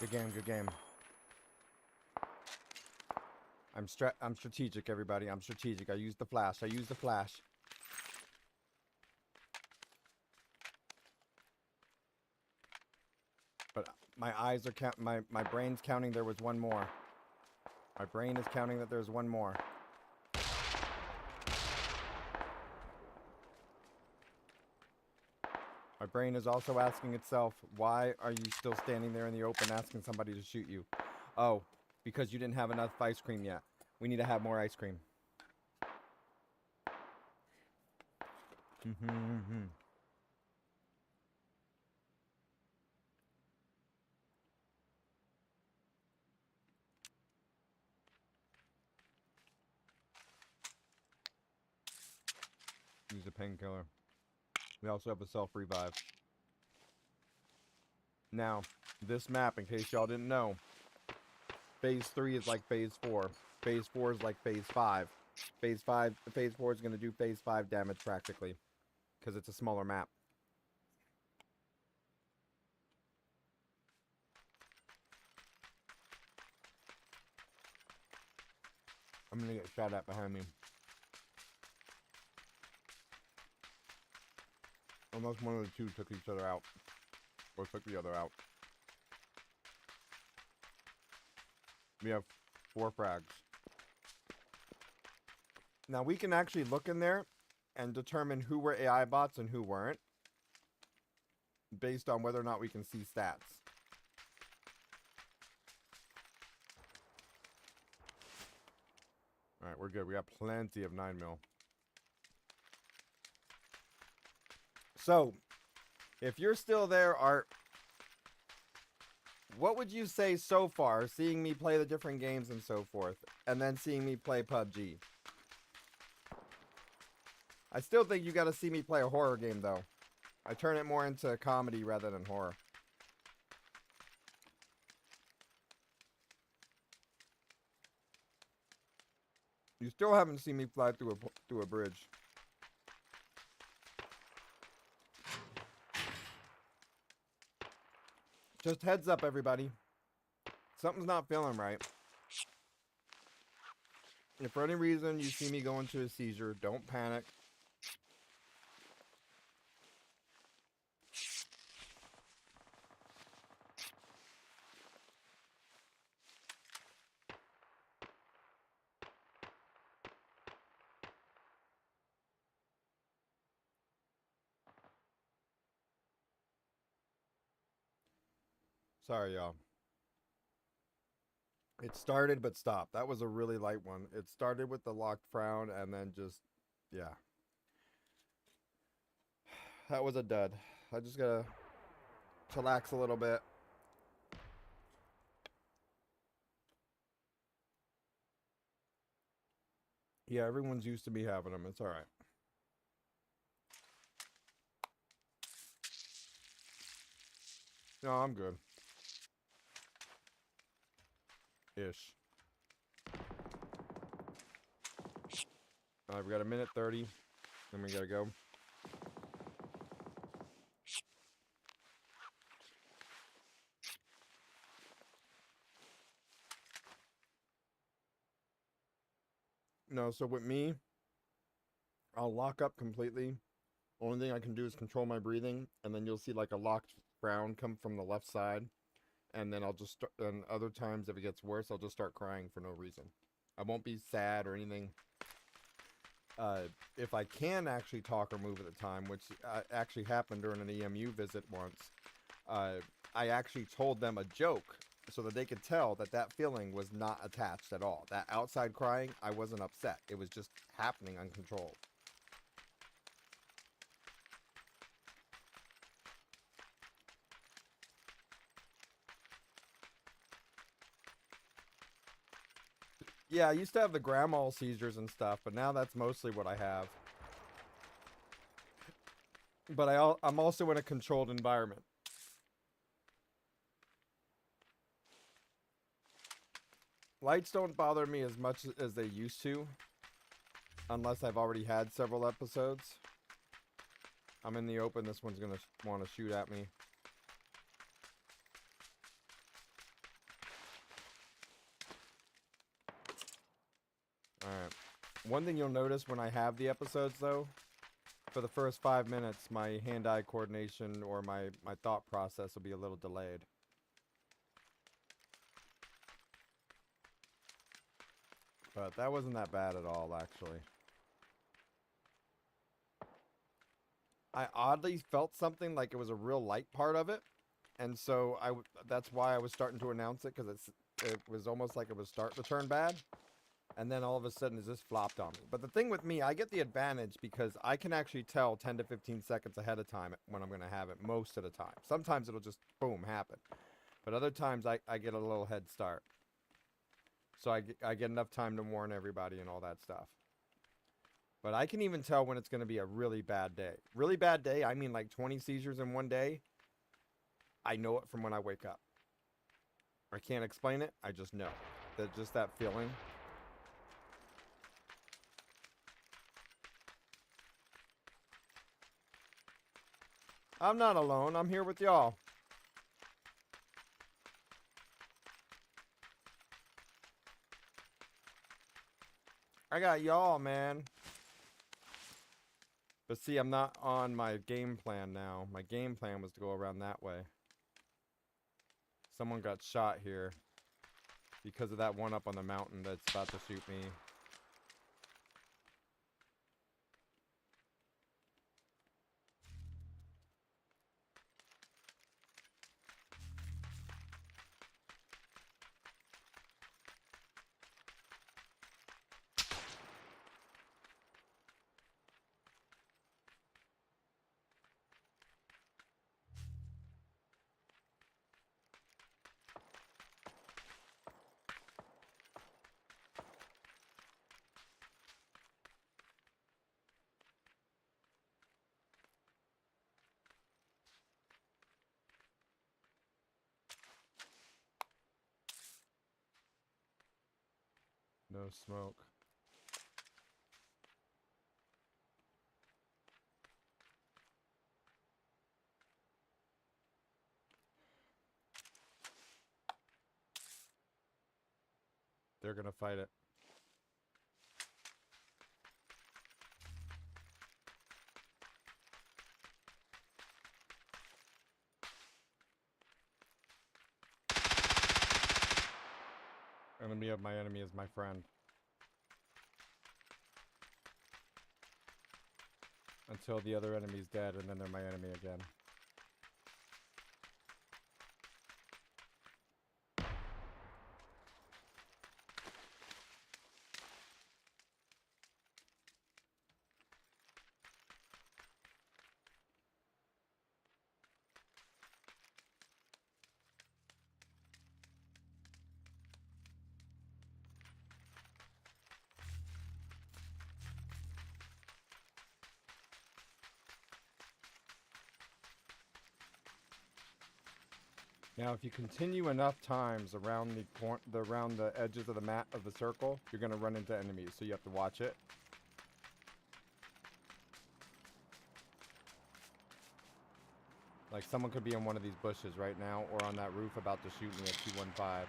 Good game, good game. I'm strategic, everybody. I'm strategic. I use the flash. I use the flash. But my eyes are my brain's counting there was one more. My brain is counting that there's one more. My brain is also asking itself, why are you still standing there in the open asking somebody to shoot you? Oh, because you didn't have enough ice cream yet. We need to have more ice cream. Use a painkiller. We also have a self-revive. Now, this map, in case y'all didn't know, Phase 3 is like Phase 4. Phase 4 is like Phase 5. Phase 4 is going to do Phase 5 damage practically, because it's a smaller map. I'm going to get shot at behind me. Unless one of the two took each other out. Or took the other out. We have 4 frags. Now we can actually look in there and determine who were AI bots and who weren't, based on whether or not we can see stats. Alright, we're good. We got plenty of 9mm. So, if you're still there, Art, what would you say so far, seeing me play the different games and so forth, and then seeing me play PUBG? I still think you gotta see me play a horror game, though. I turn it more into comedy rather than horror. You still haven't seen me fly through a bridge. Just heads up, everybody. Something's not feeling right. If for any reason you see me go into a seizure, don't panic. Sorry, y'all. It started but stopped. That was a really light one. It started with the locked frown and then just, yeah. That was a dud. I just gotta chillax a little bit. Yeah, everyone's used to me having them. It's alright. No, I'm good. Ish. Alright, we got a minute 30. Then we gotta go. No, so with me, I'll lock up completely. Only thing I can do is control my breathing, and then you'll see like a locked frown come from the left side, and then I'll just start, and other times if it gets worse, I'll just start crying for no reason. I won't be sad or anything. If I can actually talk or move at the time, which actually happened during an EMU visit once, I actually told them a joke so that they could tell that that feeling was not attached at all. That outside crying, I wasn't upset. It was just happening uncontrolled. Yeah, I used to have the grand mal seizures and stuff, but now that's mostly what I have. But I'm also in a controlled environment. Lights don't bother me as much as they used to, unless I've already had several episodes. I'm in the open, this one's gonna want to shoot at me. Alright. One thing you'll notice when I have the episodes, though, for the first 5 minutes, my hand-eye coordination or my thought process will be a little delayed. But that wasn't that bad at all, actually. I oddly felt something like it was a real light part of it. And so that's why I was starting to announce it, because it was almost like it was starting to turn bad. And then all of a sudden it just flopped on me. But the thing with me, I get the advantage because I can actually tell 10 to 15 seconds ahead of time when I'm going to have it most of the time. Sometimes it'll just, boom, happen. But other times I get a little head start. So I get enough time to warn everybody and all that stuff. But I can even tell when it's going to be a really bad day. Really bad day, I mean like 20 seizures in one day. I know it from when I wake up. I can't explain it, I just know. Just that feeling. I'm not alone. I'm here with y'all. I got y'all, man. But see, I'm not on my game plan now. My game plan was to go around that way. Someone got shot here because of that one up on the mountain that's about to shoot me. No smoke. They're gonna fight it. Enemy of my enemy is my friend. Until the other enemy's dead, and then they're my enemy again. Now, if you continue enough times around the edges of the map of the circle, you're gonna run into enemies. So you have to watch it. Like someone could be in one of these bushes right now, or on that roof about to shoot me at 215.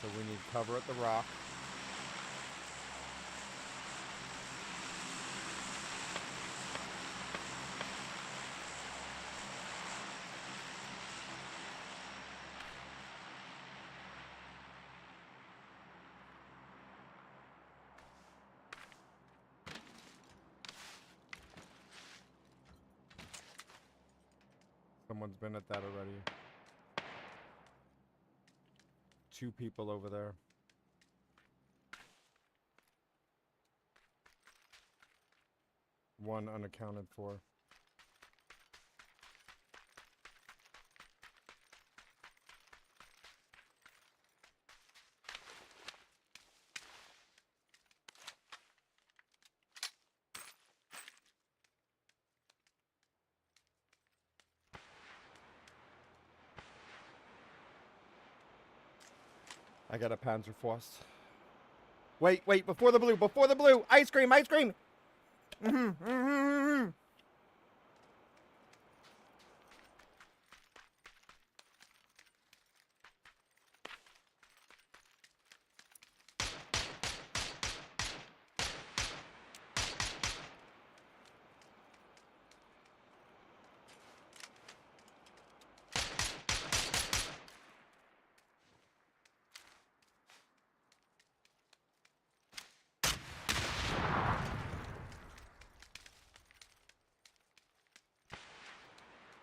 So we need cover at the rock. Someone's been at that already. 2 people over there. One unaccounted for. I got a Panzerfaust. Wait, before the blue, ice cream!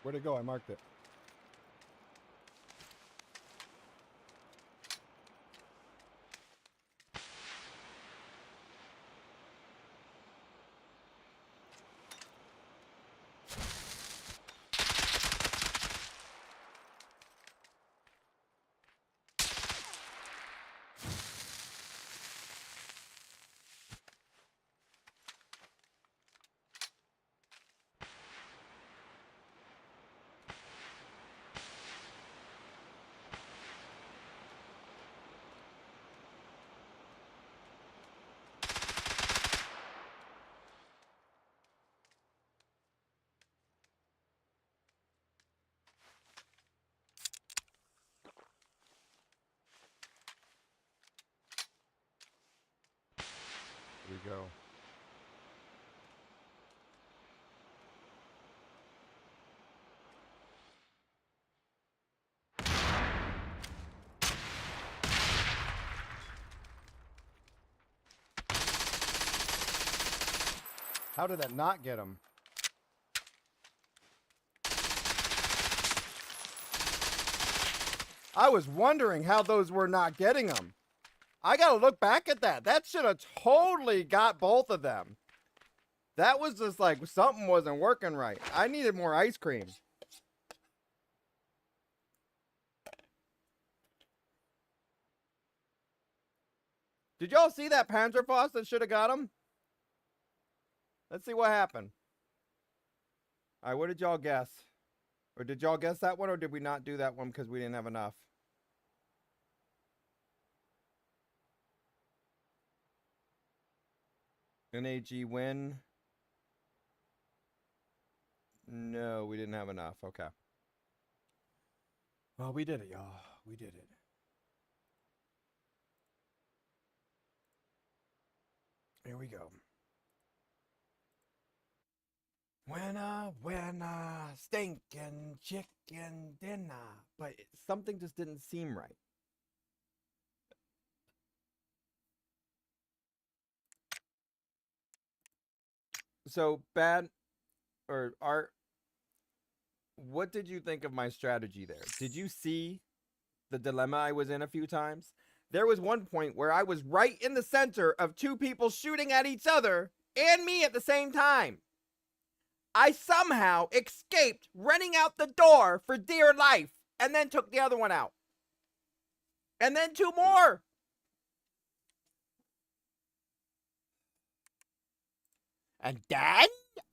Where'd it go? I marked it. Here we go. How did that not get him? I was wondering how those were not getting him. I gotta look back at that. That should have totally got both of them. That was just like something wasn't working right. I needed more ice cream. Did y'all see that Panzerfaust that should have got him? Let's see what happened. All right, what did y'all guess? Or did y'all guess that one, or did we not do that one because we didn't have enough? NAG win. No, we didn't have enough. Okay. Oh, we did it, y'all. We did it. Here we go. Winner, stinking chicken dinner. But something just didn't seem right. So, Bad or Art, what did you think of my strategy there? Did you see the dilemma I was in a few times? There was one point where I was right in the center of two people shooting at each other and me at the same time. I somehow escaped running out the door for dear life and then took the other one out. And then two more. And then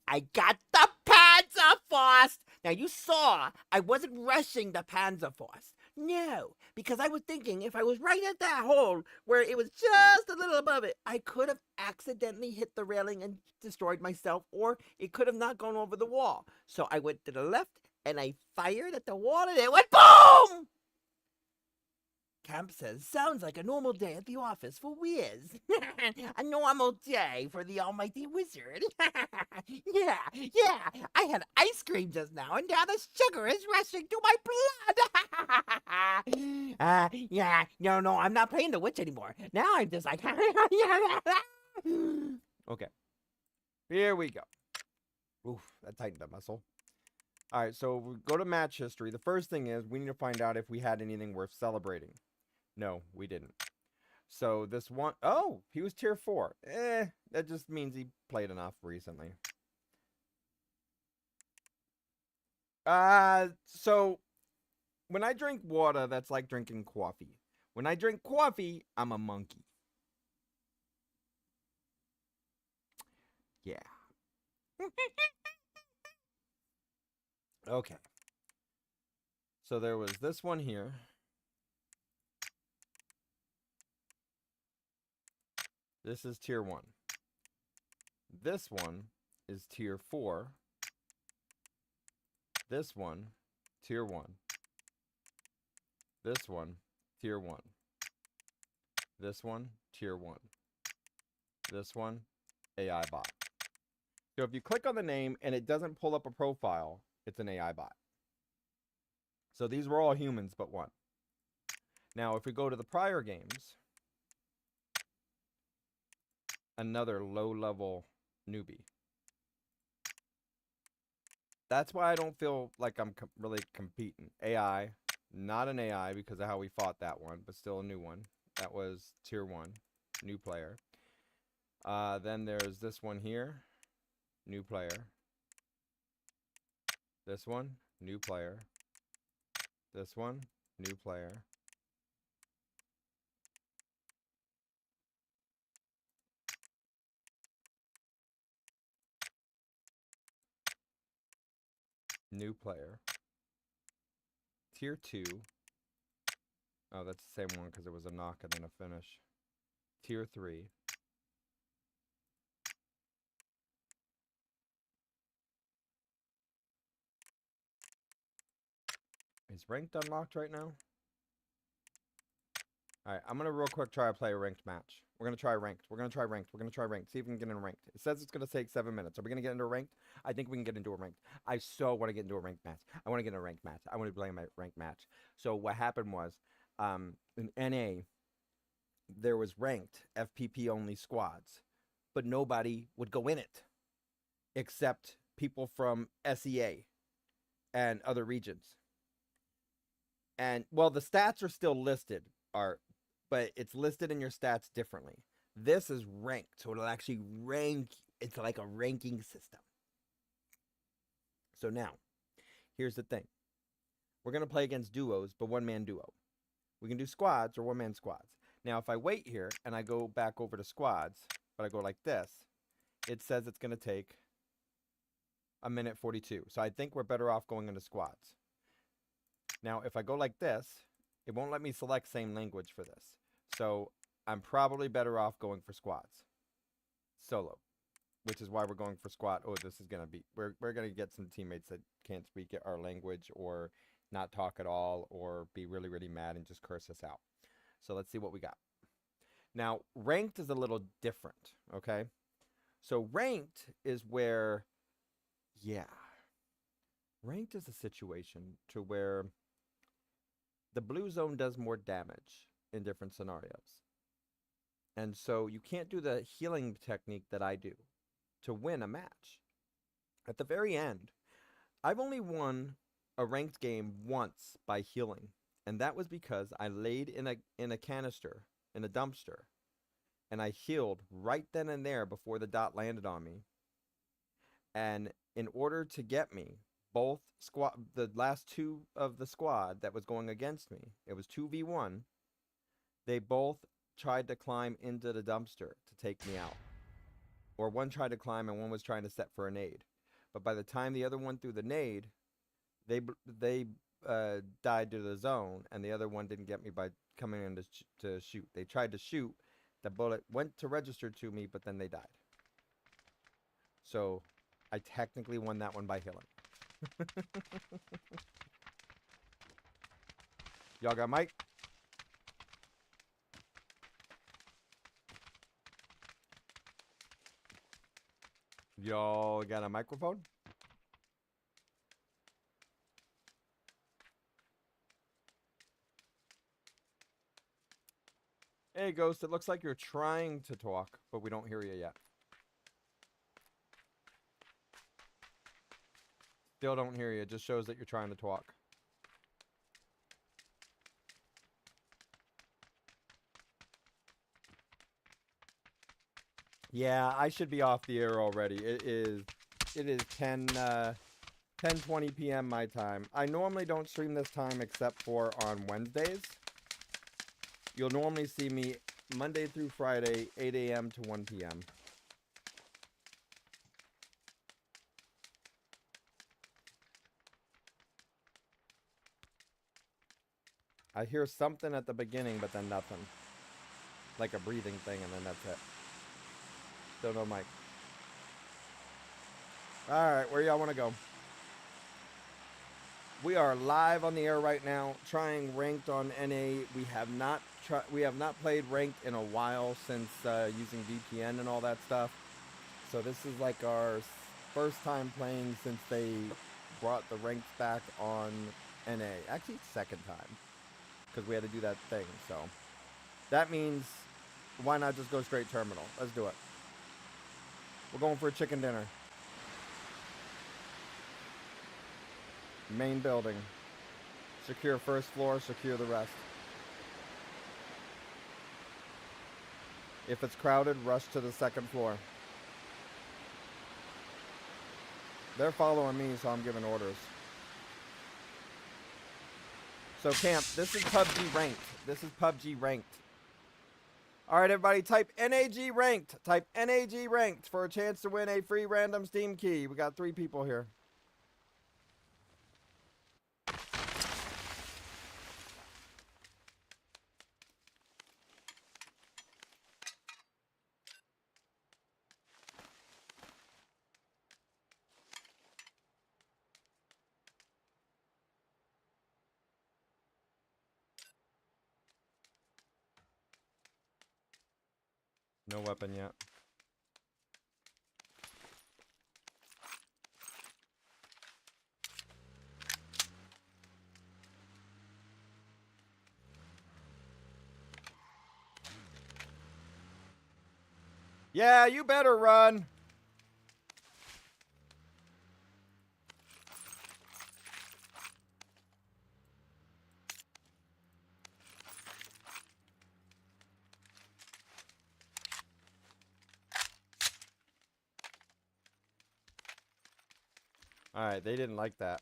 I got the Panzerfaust. Now you saw I wasn't rushing the Panzerfaust. No, because I was thinking if I was right at that hole where it was just a little above it, I could have accidentally hit the railing and destroyed myself, or it could have not gone over the wall. So I went to the left and I fired at the wall and it went BOOM! Camp says, sounds like a normal day at the office for Wiz. A normal day for the almighty wizard. Yeah, I had ice cream just now, and now the sugar is rushing through my blood. Yeah, no, I'm not playing the witch anymore. Now I'm just like, Okay. Here we go. Oof, that tightened that muscle. All right, so we go to match history. The first thing is we need to find out if we had anything worth celebrating. No, we didn't. So this one, oh, he was tier 4. That just means he played enough recently. So when I drink water, that's like drinking coffee. When I drink coffee, I'm a monkey. Yeah. Okay. So there was this one here. This is tier 1. This one is tier 4. This one, tier 1. This one, tier 1. This one, tier 1. This one, AI bot. So if you click on the name and it doesn't pull up a profile, it's an AI bot. So these were all humans but one. Now if we go to the prior games, another low-level newbie. That's why I don't feel like I'm really competing. AI, not an AI because of how we fought that one, but still a new one. That was tier 1, new player. Then there's this one here, new player. This one, new player. This one, new player. New player. Tier 2. Oh, that's the same one because it was a knock and then a finish. Tier 3. Is ranked unlocked right now? Alright, I'm gonna real quick try to play a ranked match. We're gonna try ranked. We're gonna try ranked. We're gonna try ranked. See if we can get in ranked. It says it's gonna take 7 minutes. Are we gonna get into a ranked? I think we can get into a ranked. I so want to get into a ranked match. I want to get into a ranked match. I want to play my ranked match. So what happened was, in NA, there was ranked FPP only squads, but nobody would go in it, except people from SEA and other regions. And well, the stats are still listed, but it's listed in your stats differently. This is ranked, so it'll actually rank. It's like a ranking system. So now, here's the thing. We're going to play against duos, but one-man duo. We can do squads or one-man squads. Now, if I wait here and I go back over to squads, but I go like this, it says it's going to take 1:42. So I think we're better off going into squads. Now, if I go like this, it won't let me select same language for this. So I'm probably better off going for squads. Solo. Which is why we're going for squad. Oh, this is going to be... We're going to get some teammates that can't speak our language or not talk at all or be really, really mad and just curse us out. So let's see what we got. Now, ranked is a little different, okay? So ranked is where, yeah, ranked is a situation to where the blue zone does more damage in different scenarios. And so you can't do the healing technique that I do to win a match. At the very end, I've only won a ranked game once by healing, and that was because I laid in a canister in a dumpster, and I healed right then and there before the dot landed on me. And in order to get me, the last two of the squad that was going against me, it was 2v1, they both tried to climb into the dumpster to take me out. Or one tried to climb and one was trying to set for a nade. But by the time the other one threw the nade, they died to the zone, and the other one didn't get me by coming in to shoot. They tried to shoot, the bullet went to register to me, but then they died. So I technically won that one by healing. Y'all got mic? Y'all got a microphone? Hey, Ghost, it looks like you're trying to talk, but we don't hear you yet. Still don't hear you. It just shows that you're trying to talk. Yeah, I should be off the air already. It is 10:20 p.m. my time. I normally don't stream this time except for on Wednesdays. You'll normally see me Monday through Friday, 8 a.m. to 1 p.m. I hear something at the beginning, but then nothing. Like a breathing thing, and then that's it. Still no mic. Alright, where y'all want to go? We are live on the air right now, trying ranked on NA. We have not played ranked in a while since using VPN and all that stuff. So this is like our first time playing since they brought the ranks back on NA. Actually, second time, because we had to do that thing. So that means, why not just go straight terminal? Let's do it. We're going for a chicken dinner. Main building. Secure first floor, secure the rest. If it's crowded, rush to the second floor. They're following me, so I'm giving orders. So camp, this is PUBG ranked. This is PUBG ranked. All right, everybody, type NAG ranked. Type NAG ranked for a chance to win a free random Steam key. We got 3 people here. No weapon yet. Yeah, you better run. Alright, they didn't like that.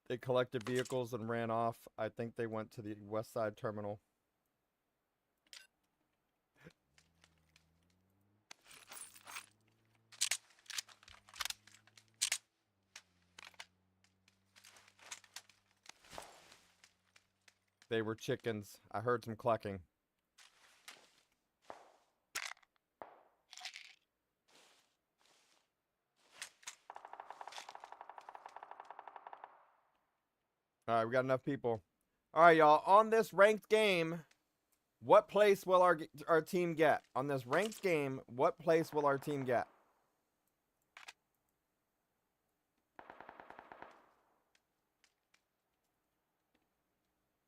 They collected vehicles and ran off. I think they went to the west side terminal. They were chickens. I heard some clucking. All right, we got enough people. All right, y'all. On this ranked game, what place will our team get? On this ranked game, what place will our team get?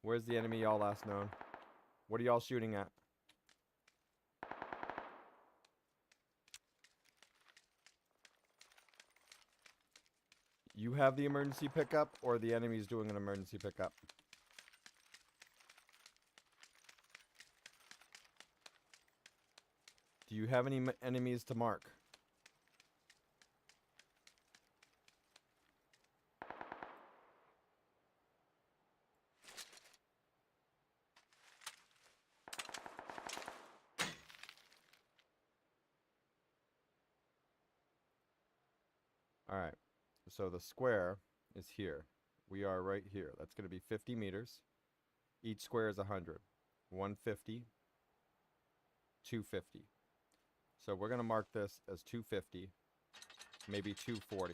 Where's the enemy y'all last known? What are y'all shooting at? You have the emergency pickup, or the enemy's doing an emergency pickup? Do you have any enemies to mark? All right. So the square is here. We are right here. That's going to be 50 meters. Each square is 100. 150. 250. So we're going to mark this as 250. Maybe 240.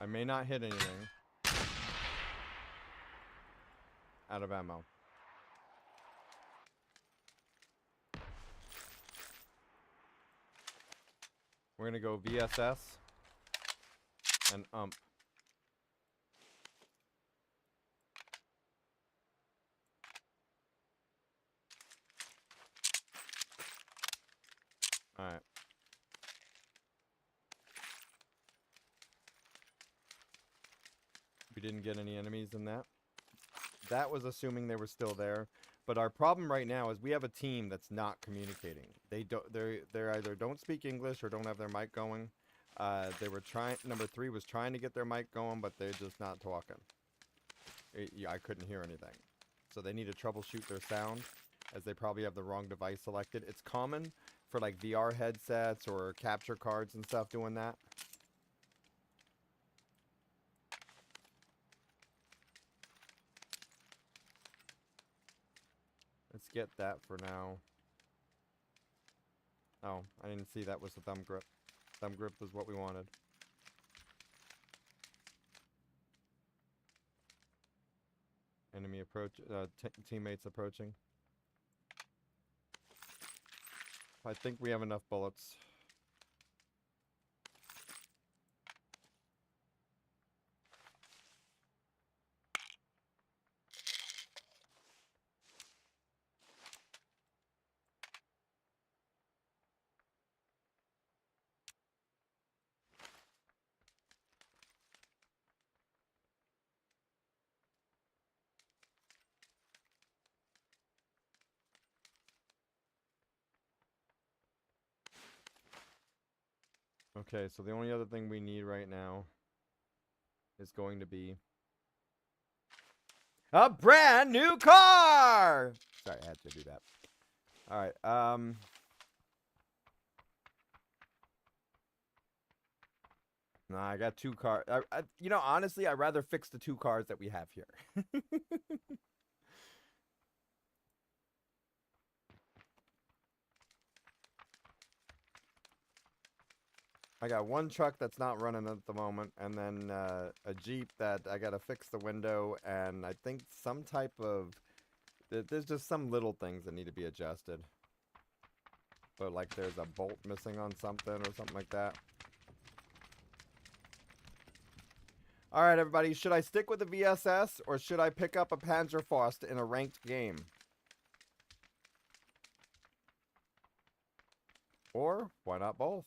I may not hit anything. Out of ammo. We're going to go VSS and UMP. All right. We didn't get any enemies in that. That was assuming they were still there. But our problem right now is we have a team that's not communicating. They either don't speak English or don't have their mic going. They were trying. Number 3 was trying to get their mic going, but they're just not talking. I couldn't hear anything. So they need to troubleshoot their sound, as they probably have the wrong device selected. It's common for like VR headsets or capture cards and stuff doing that. Let's get that for now. Oh, I didn't see that was the thumb grip. Thumb grip was what we wanted. Enemy approach, teammates approaching. I think we have enough bullets. Okay, so the only other thing we need right now is going to be a brand new car! Sorry, I had to do that. Alright, nah, I got 2 cars. You know, honestly, I'd rather fix the 2 cars that we have here. I got 1 truck that's not running at the moment, and then a Jeep that I gotta fix the window, and I think some type of... There's just some little things that need to be adjusted. But like there's a bolt missing on something or something like that. Alright everybody, should I stick with the VSS, or should I pick up a Panzerfaust in a ranked game? Or, why not both?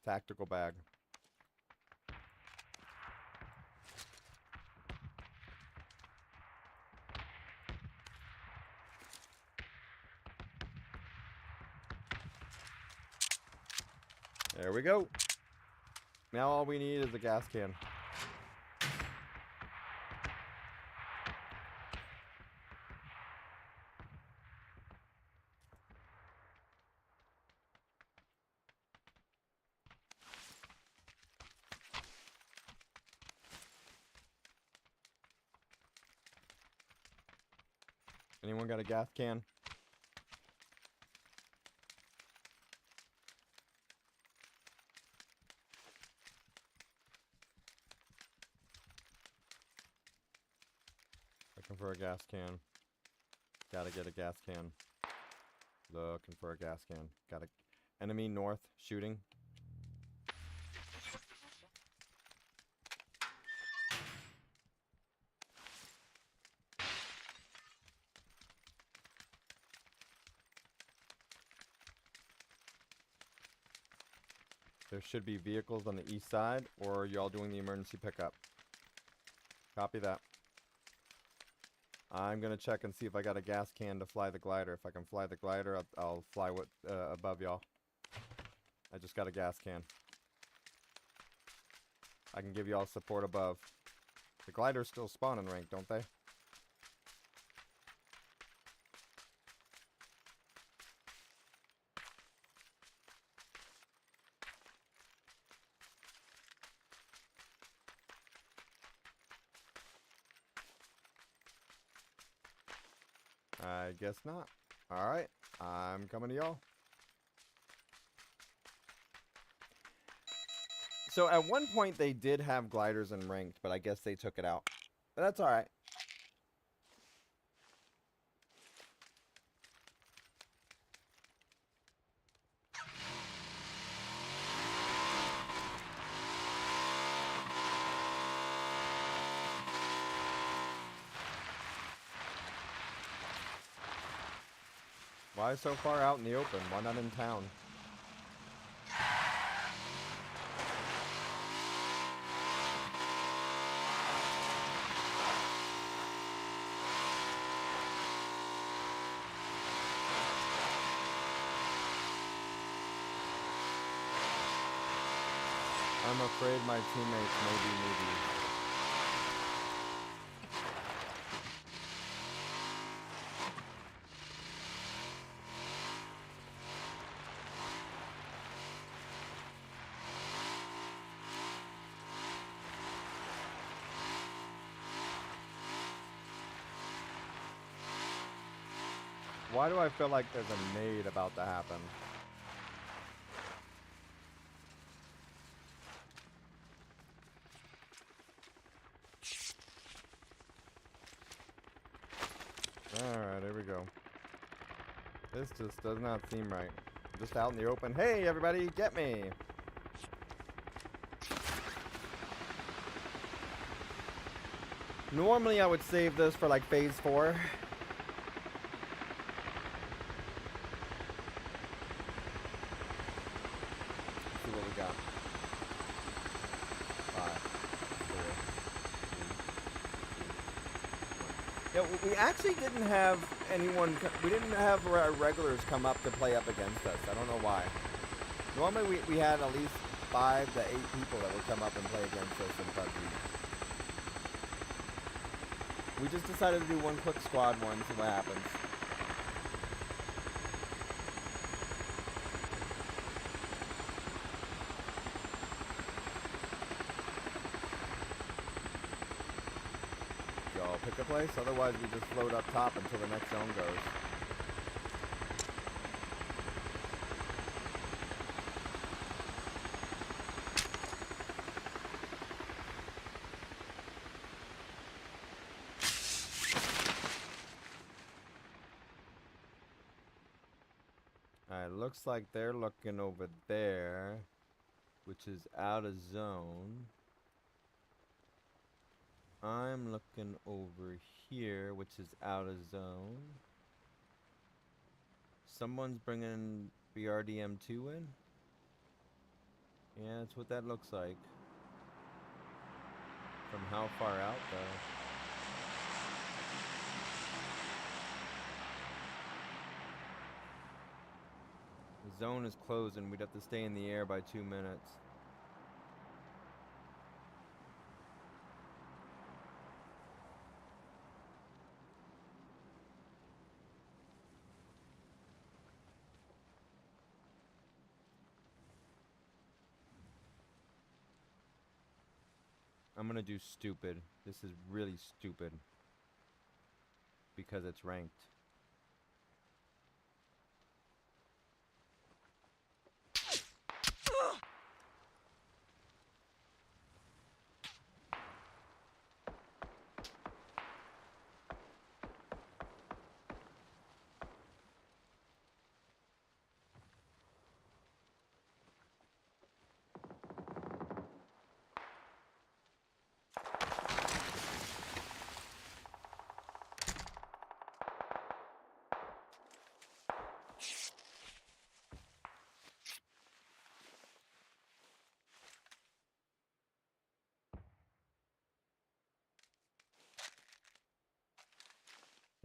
Tactical bag. There we go. Now all we need is a gas can. Anyone got a gas can? Looking for a gas can. Gotta get a gas can. Looking for a gas can. Got a enemy north shooting. There should be vehicles on the east side, or are y'all doing the emergency pickup? Copy that. I'm gonna check and see if I got a gas can to fly the glider. If I can fly the glider, I'll fly above y'all. I just got a gas can. I can give y'all support above. The gliders still spawn in rank, don't they? I guess not. Alright, I'm coming to y'all. So at one point they did have gliders in ranked, but I guess they took it out. But that's alright. Why so far out in the open? Why not in town? I'm afraid my teammates may be newbies. Why do I feel like there's a nade about to happen? Alright, here we go. This just does not seem right. I'm just out in the open. Hey, everybody, get me! Normally, I would save this for like phase 4. Let's see what we got. 5, 4, 3, 2, 1. Yeah, we actually didn't have anyone. We didn't have regulars come up to play up against us. I don't know why. Normally, we had at least 5 to 8 people that would come up and play against us in PUBG. We just decided to do one quick squad one, see what happens. Y'all pick a place, otherwise we just float up top until the next zone goes. Alright, looks like they're looking over there, which is out of zone. I'm looking over here, which is out of zone. Someone's bringing BRDM2 in? Yeah, that's what that looks like. From how far out, though? The zone is closed and we'd have to stay in the air by 2 minutes. I'm gonna do stupid. This is really stupid. Because it's ranked.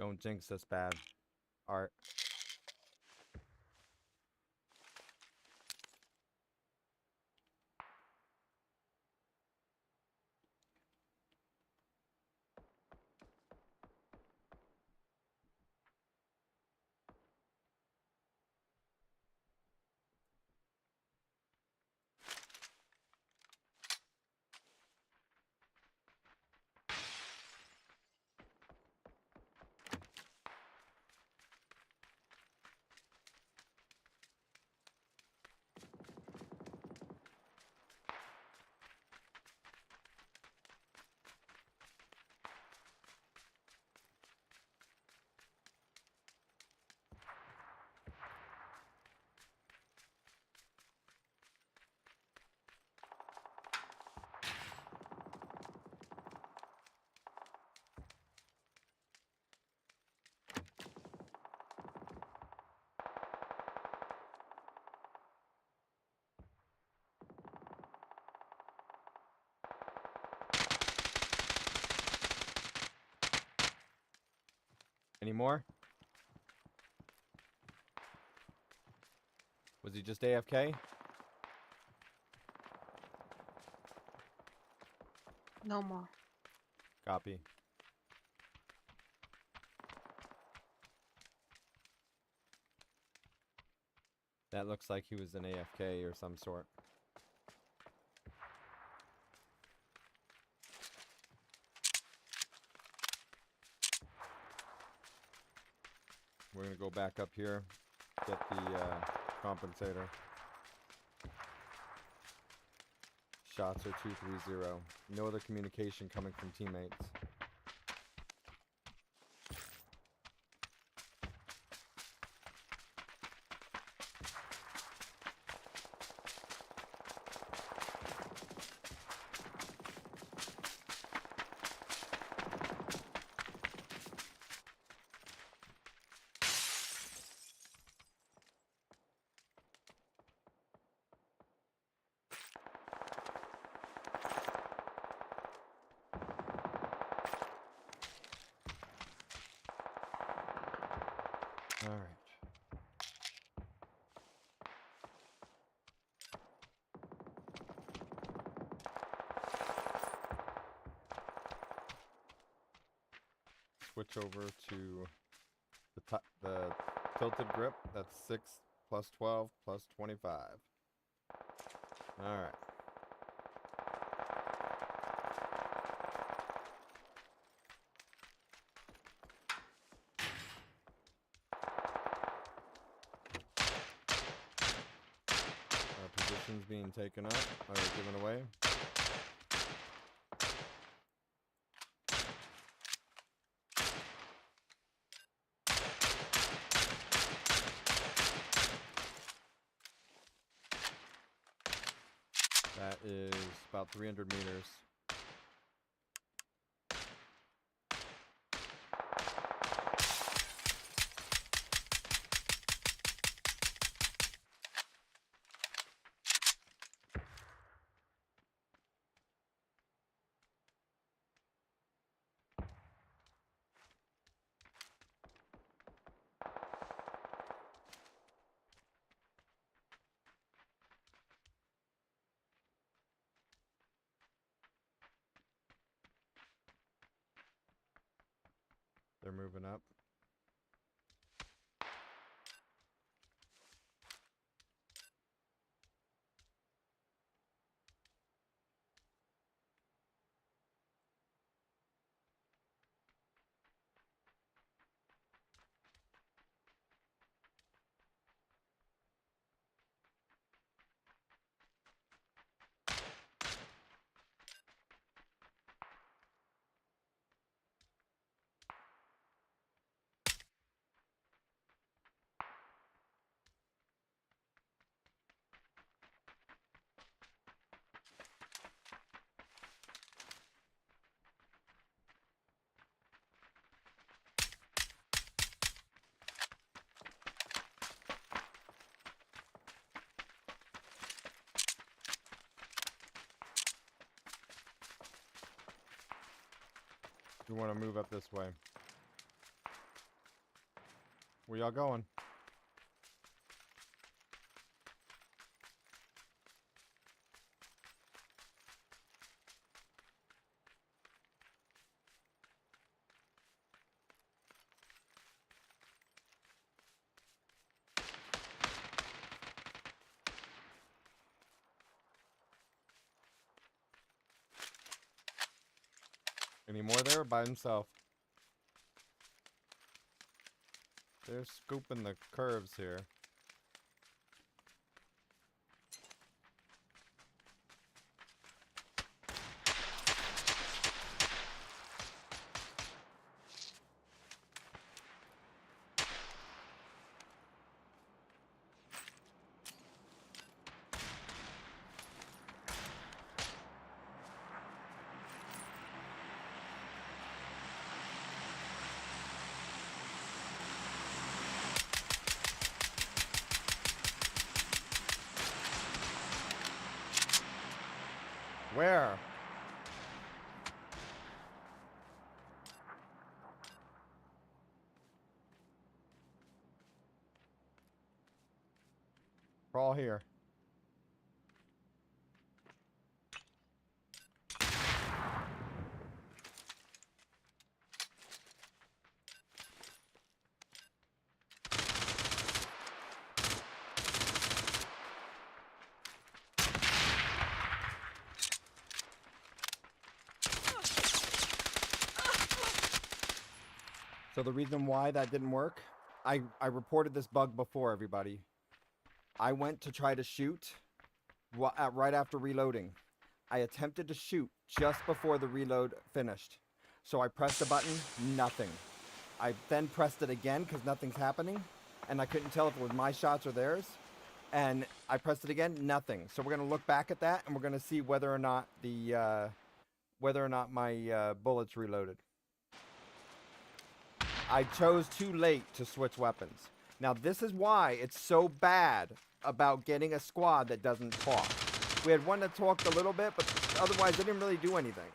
Don't jinx us bad. Art. Any more? Was he just AFK? No more. Copy. That looks like he was an AFK or some sort. We're gonna go back up here, get the compensator. Shots are 230. No other communication coming from teammates. All right. Switch over to the tilted grip. That's 6 plus 12 plus 25. All right. Our position's being taken up or given away. That is about 300 meters. They're moving up. We want to move up this way. Where y'all going? Any more there by himself? They're scooping the curves here. Where? Crawl here. So the reason why that didn't work, I reported this bug before, everybody. I went to try to shoot right after reloading. I attempted to shoot just before the reload finished. So I pressed the button, nothing. I then pressed it again because nothing's happening, and I couldn't tell if it was my shots or theirs. And I pressed it again, nothing. So we're gonna look back at that, and we're gonna see whether or not my bullets reloaded. I chose too late to switch weapons. Now this is why it's so bad about getting a squad that doesn't talk. We had one that talked a little bit, but otherwise they didn't really do anything.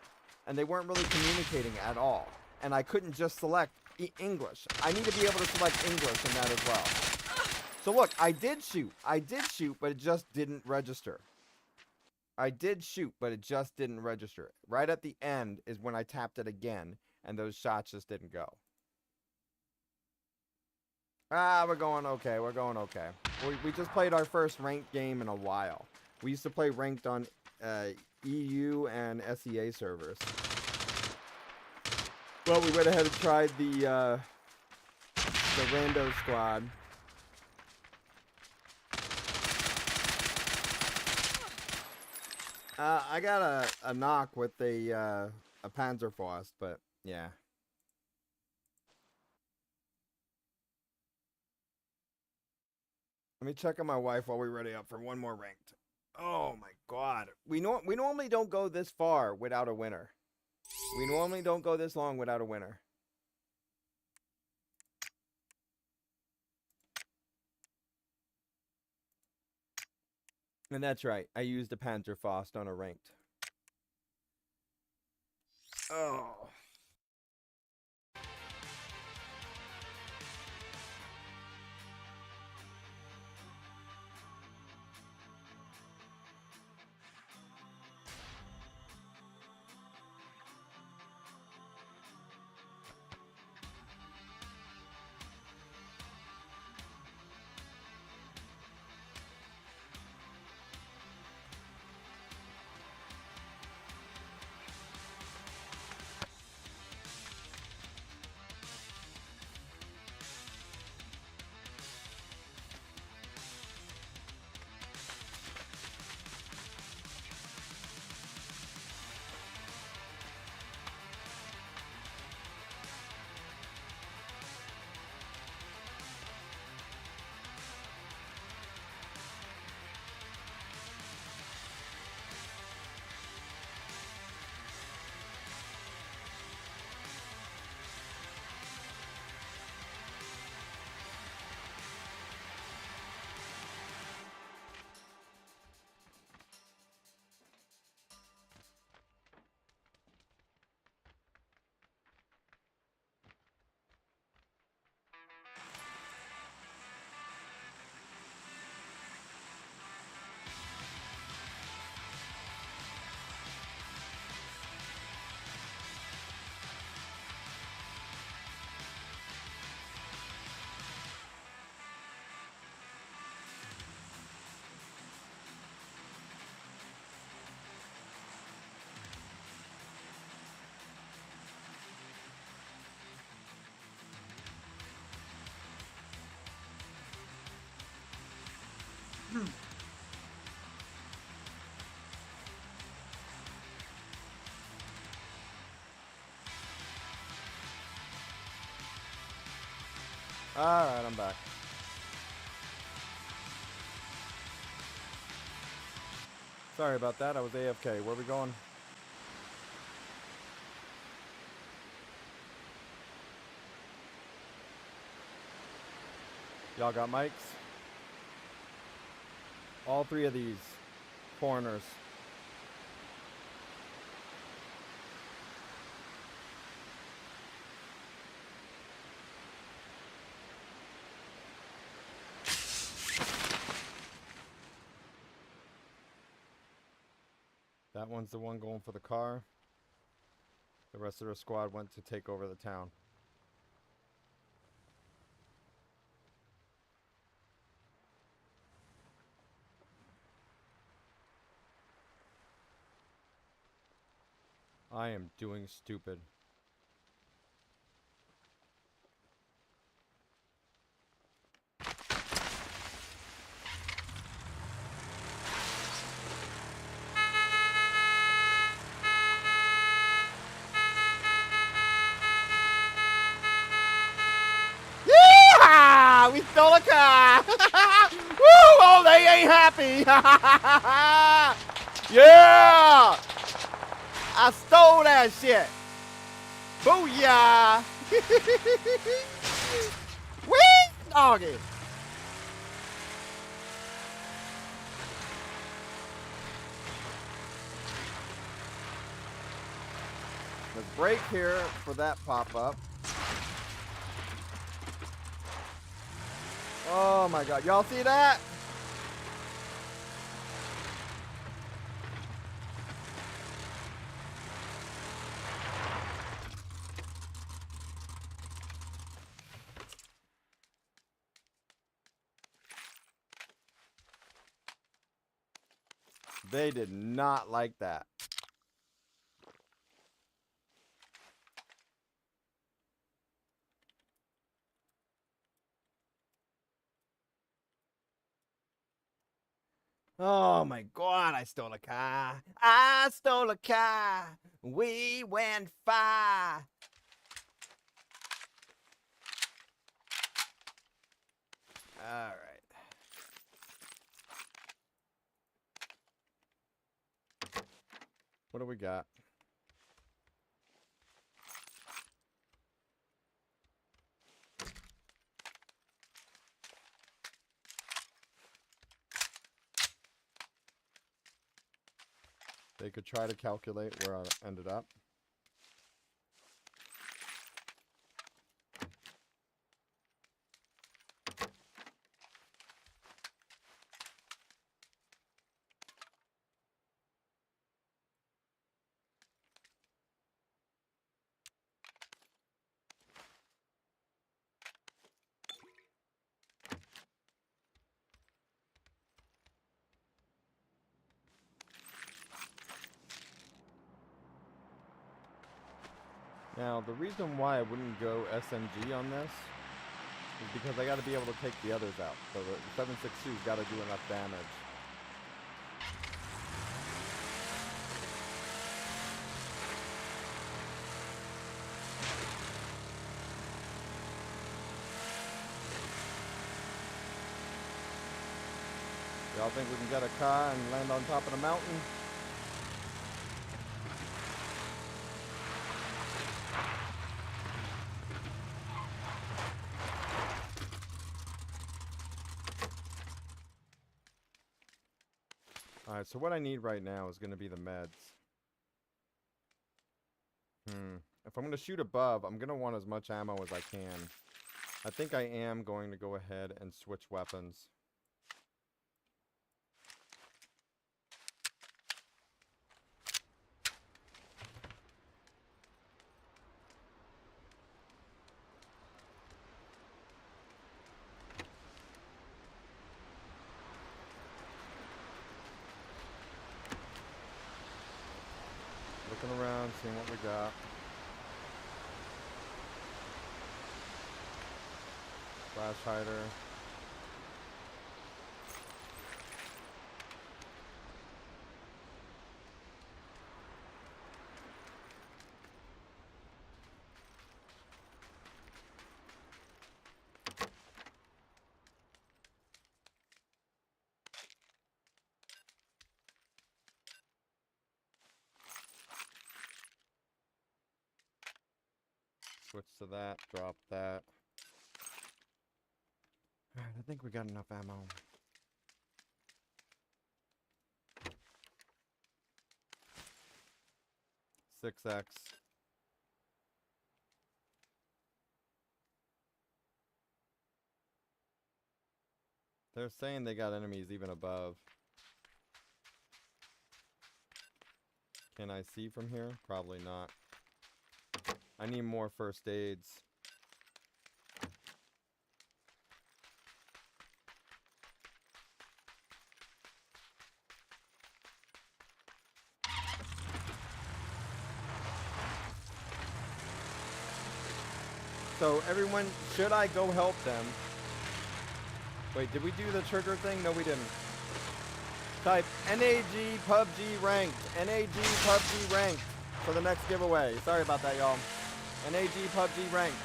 And they weren't really communicating at all. And I couldn't just select English. I need to be able to select English in that as well. So look, I did shoot, but it just didn't register. I did shoot, but it just didn't register. Right at the end is when I tapped it again, and those shots just didn't go. We're going okay. We just played our first ranked game in a while. We used to play ranked on EU and SEA servers. Well, we went ahead and tried the rando squad. I got a knock with a Panzerfaust, but yeah. Let me check on my wife while we ready up for one more ranked. Oh my god. We normally don't go this far without a winner. We normally don't go this long without a winner. And that's right. I used a Panzerfaust on a ranked. Oh. Alright, I'm back. Sorry about that. I was AFK. Where are we going? Y'all got mics? All three of these foreigners. That one's the one going for the car. The rest of the squad went to take over the town. I am doing stupid. Yeehaw! We stole a car! Woo! Oh, they ain't happy! Yeah! I stole that shit! Booyah! Whee! Doggy! Let's break here for that pop-up. Oh my god, y'all see that? They did not like that. Oh my god, I stole a car. I stole a car. We went far. All right. What do we got? They could try to calculate where I ended up. Now, the reason why I wouldn't go SMG on this is because I got to be able to take the others out. So the 7.62's got to do enough damage. Y'all think we can get a car and land on top of the mountain? Alright, so what I need right now is going to be the meds. If I'm going to shoot above, I'm going to want as much ammo as I can. I think I am going to go ahead and switch weapons. Looking around, seeing what we got. Flash hider. Switch to that. Drop that. Alright, I think we got enough ammo. Six X. They're saying they got enemies even above. Can I see from here? Probably not. I need more first aids. So everyone, should I go help them? Wait, did we do the trigger thing? No, we didn't. Type NAG PUBG ranked. NAG PUBG ranked for the next giveaway. Sorry about that, y'all. NAG PUBG ranked.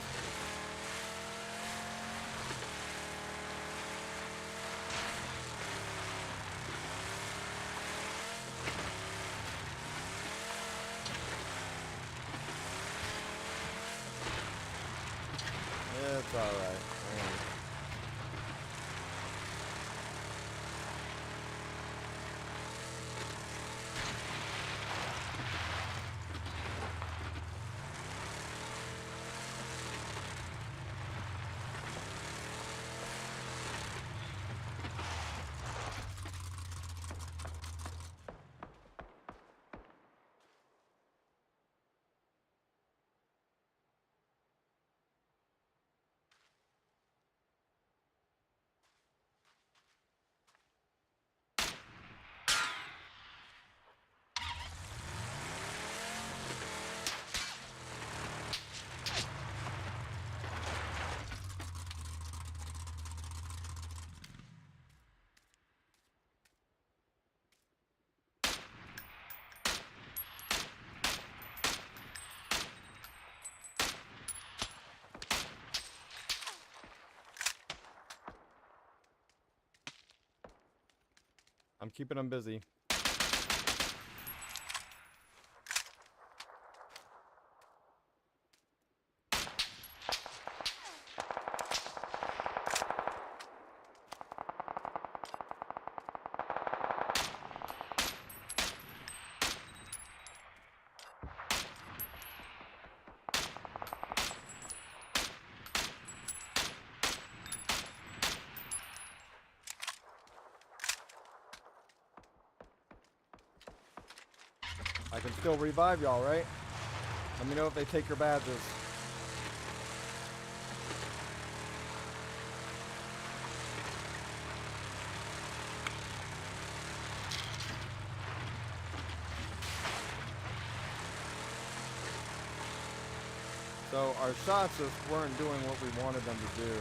It's alright. I'm keeping them busy. I can still revive y'all, right? Let me know if they take your badges. So our shots just weren't doing what we wanted them to do.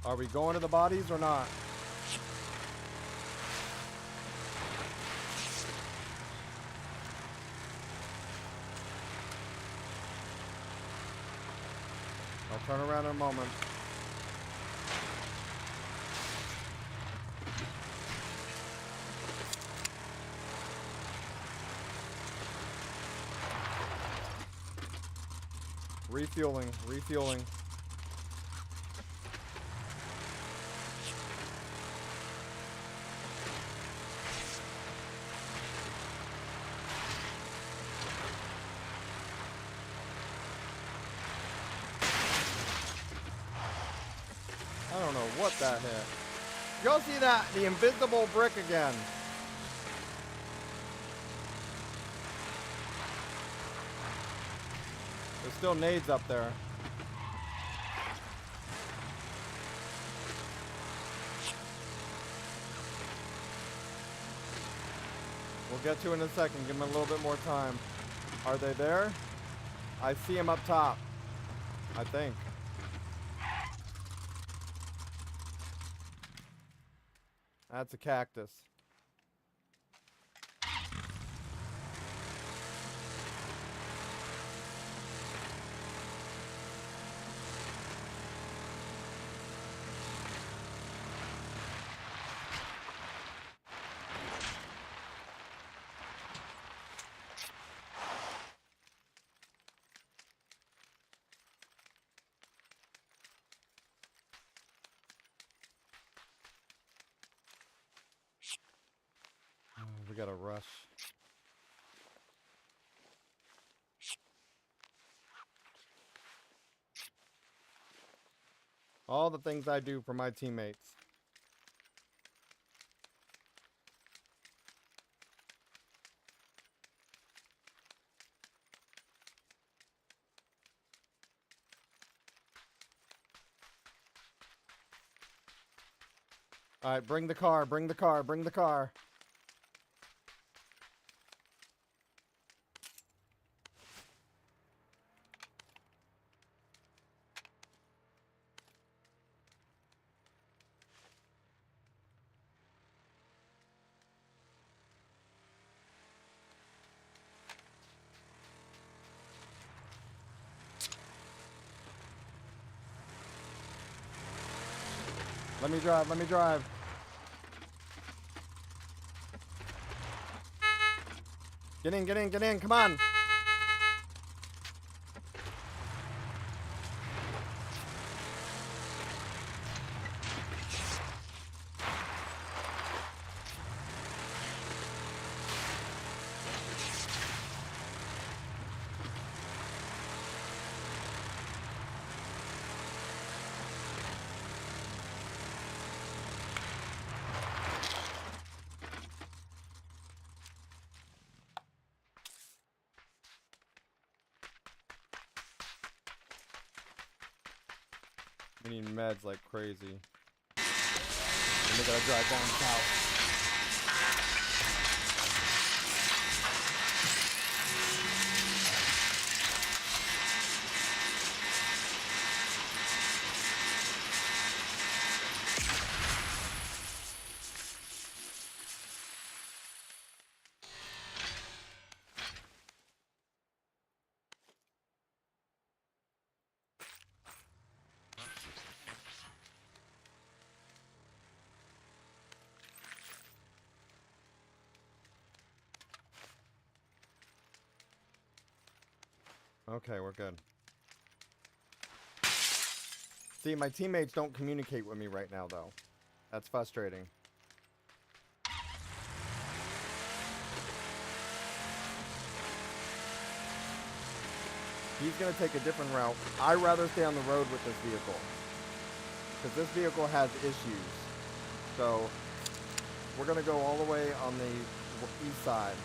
Are we going to the bodies or not? I'll turn around in a moment. Refueling, refueling. I don't know what that hit. Y'all see that? The invisible brick again. There's still nades up there. We'll get to it in a second. Give them a little bit more time. Are they there? I see them up top. I think. That's a cactus. We gotta rush. All the things I do for my teammates. All right, bring the car, bring the car, bring the car. Let me drive, let me drive. Get in, get in, get in, come on. We need meds like crazy. And we gotta drive down south. Okay, we're good. See, my teammates don't communicate with me right now, though. That's frustrating. He's gonna take a different route. I'd rather stay on the road with this vehicle, because this vehicle has issues. So, we're gonna go all the way on the east side.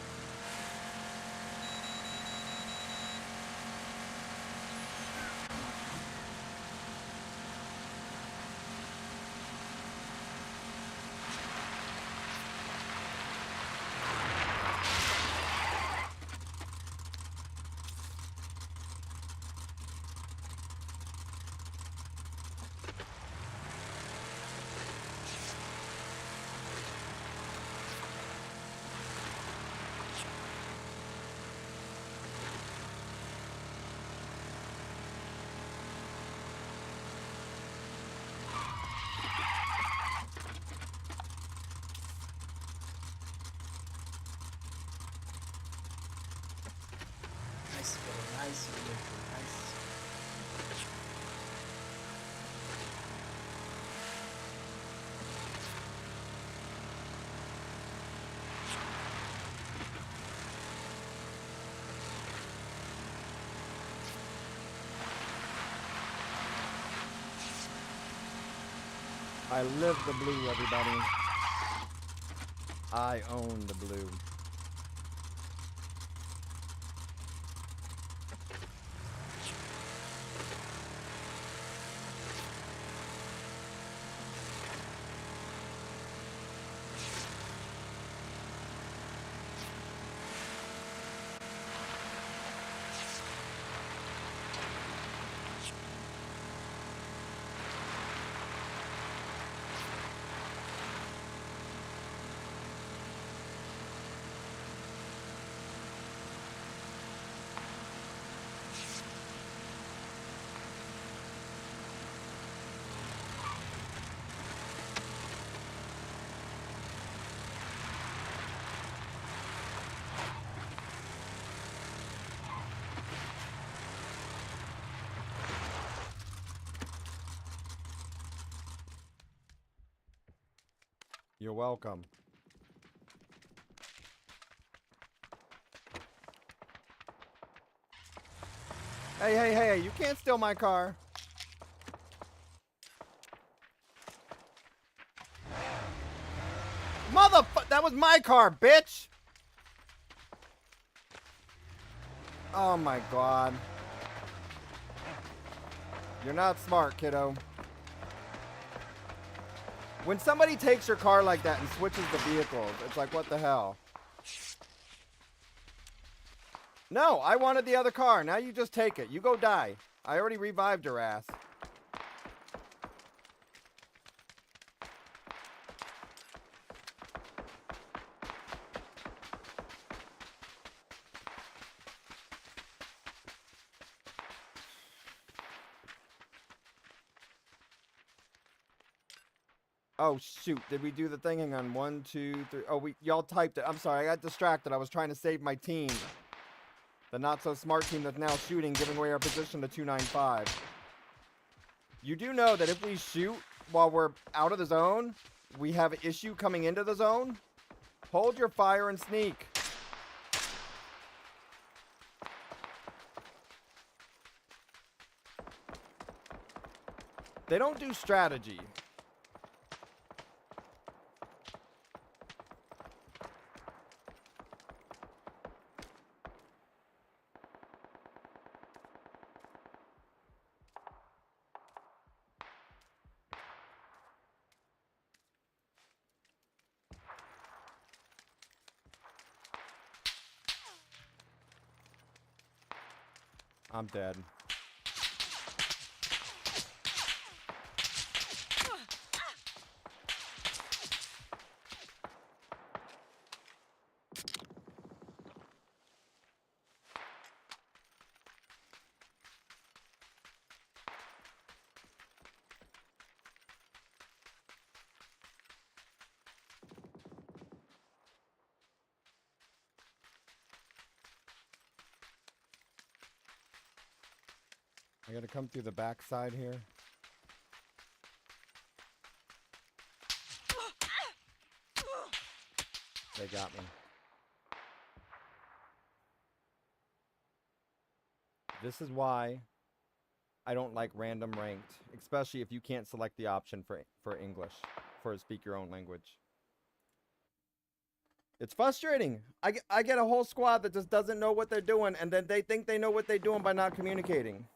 Nice, bro. Nice, nice. I live the blue, everybody. I own the blue. You're welcome. Hey, hey, hey, you can't steal my car. Motherfucker, that was my car, bitch! Oh my god. You're not smart, kiddo. When somebody takes your car like that and switches the vehicles, it's like, what the hell? No, I wanted the other car. Now you just take it. You go die. I already revived your ass. Oh, shoot. Did we do the thing? Hang on. 1, 2, 3. Oh, y'all typed it. I'm sorry. I got distracted. I was trying to save my team. The not-so-smart team that's now shooting, giving away our position to 295. You do know that if we shoot while we're out of the zone, we have an issue coming into the zone? Hold your fire and sneak. They don't do strategy. I'm dead. I gotta come through the back side here. They got me. This is why I don't like random ranked, especially if you can't select the option for English, for speak your own language. It's frustrating. I get a whole squad that just doesn't know what they're doing, and then they think they know what they're doing by not communicating.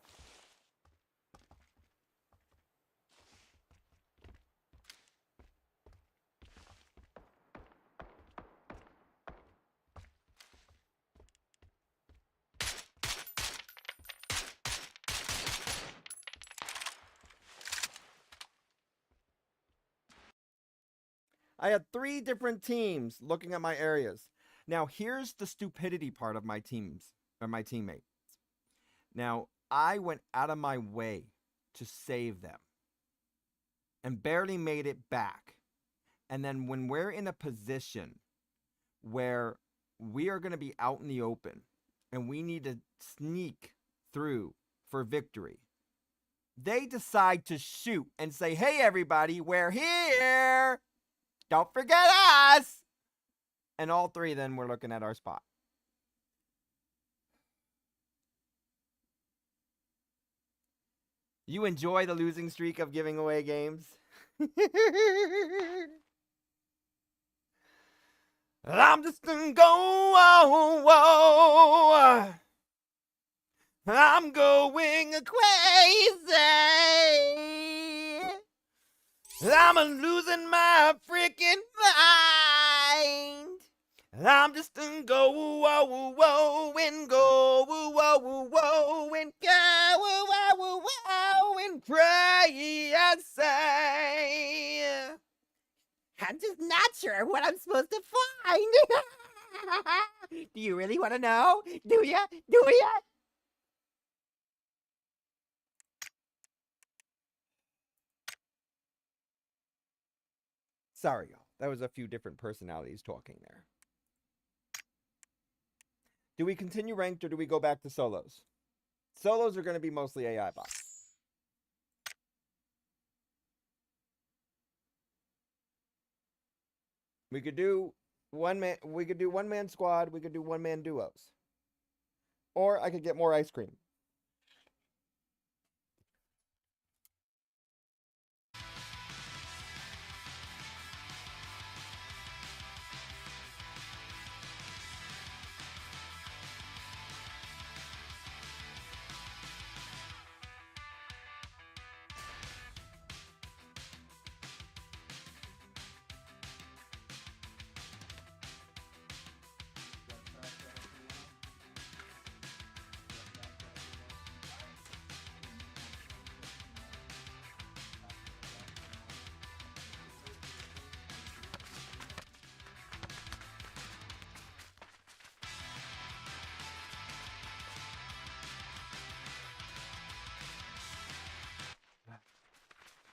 I had 3 different teams looking at my areas. Now, here's the stupidity part of my teams, or my teammates. Now, I went out of my way to save them and barely made it back. And then when we're in a position where we are going to be out in the open and we need to sneak through for victory, they decide to shoot and say, "Hey, everybody, we're here. Don't forget us!" And all 3 then were looking at our spot. You enjoy the losing streak of giving away games? I'm just gonna go, I'm going crazy. I'm losing my freaking mind. I'm just gonna go, and go, and go, and crazy. I'm just not sure what I'm supposed to find. Do you really want to know? Do ya? Do ya? Sorry, y'all. That was a few different personalities talking there. Do we continue ranked or do we go back to solos? Solos are going to be mostly AI bots. We could do one man. We could do one man squad. We could do one man duos. Or I could get more ice cream.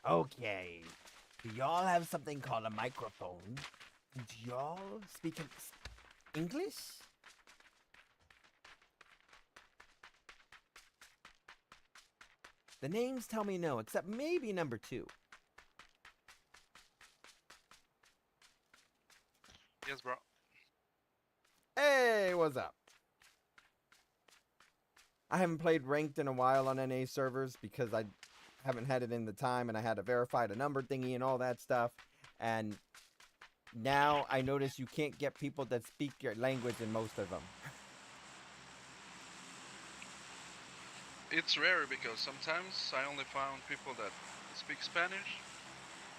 Okay. Do y'all have something called a microphone? Do y'all speak English? The names tell me no, except maybe number 2. Yes, bro. Hey, what's up? I haven't played ranked in a while on NA servers because I haven't had it in the time, and I had to verify the number thingy and all that stuff. And now I notice you can't get people that speak your language in most of them. It's rare because sometimes I only found people that speak Spanish,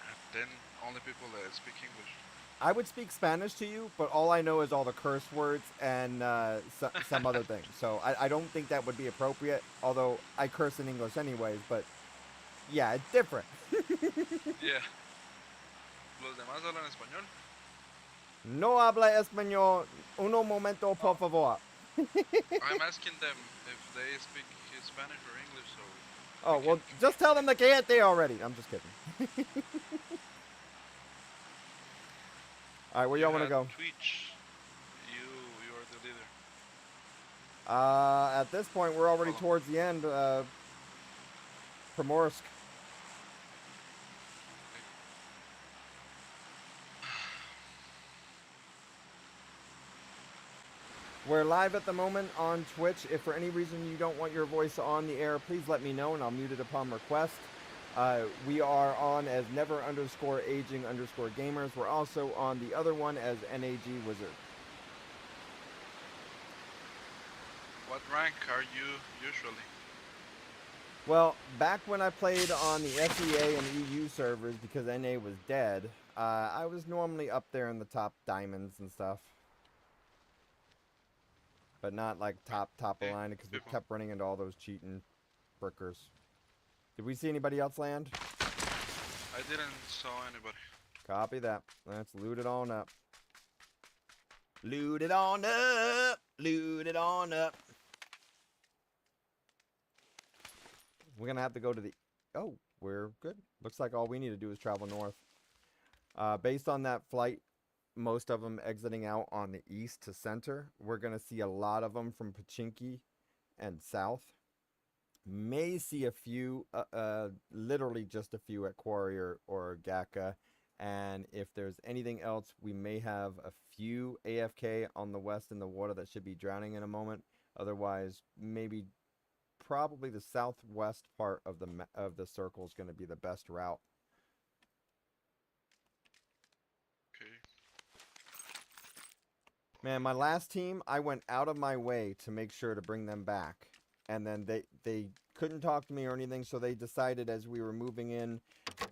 and then only people that speak English. I would speak Spanish to you, but all I know is all the curse words and some other things. So I don't think that would be appropriate, although I curse in English anyways, but yeah, it's different. Yeah. Los demás hablan español. No habla español. Uno momento, por favor. I'm asking them if they speak Spanish or English, so... Oh, well, just tell them the cállate already. I'm just kidding. Alright, where y'all want to go? Twitch. You are the leader. At this point, we're already towards the end. Primorsk. We're live at the moment on Twitch. If for any reason you don't want your voice on the air, please let me know and I'll mute it upon request. We are on as never_aging_gamers. We're also on the other one as NAGWizard. What rank are you usually? Well, back when I played on the SEA and EU servers because NA was dead, I was normally up there in the top diamonds and stuff. But not like top of the line because we kept running into all those cheating brickers. Did we see anybody else land? I didn't saw anybody. Copy that. Let's loot it on up. Loot it on up. Loot it on up. We're going to have to go to the... Oh, we're good. Looks like all we need to do is travel north. Based on that flight, most of them exiting out on the east to center. We're going to see a lot of them from Pachinki and south. May see a few, literally just a few at Quarry or Gaka. And if there's anything else, we may have a few AFK on the west in the water that should be drowning in a moment. Otherwise, maybe probably the southwest part of the circle is going to be the best route. Okay. Man, my last team, I went out of my way to make sure to bring them back. And then they couldn't talk to me or anything, so they decided as we were moving in,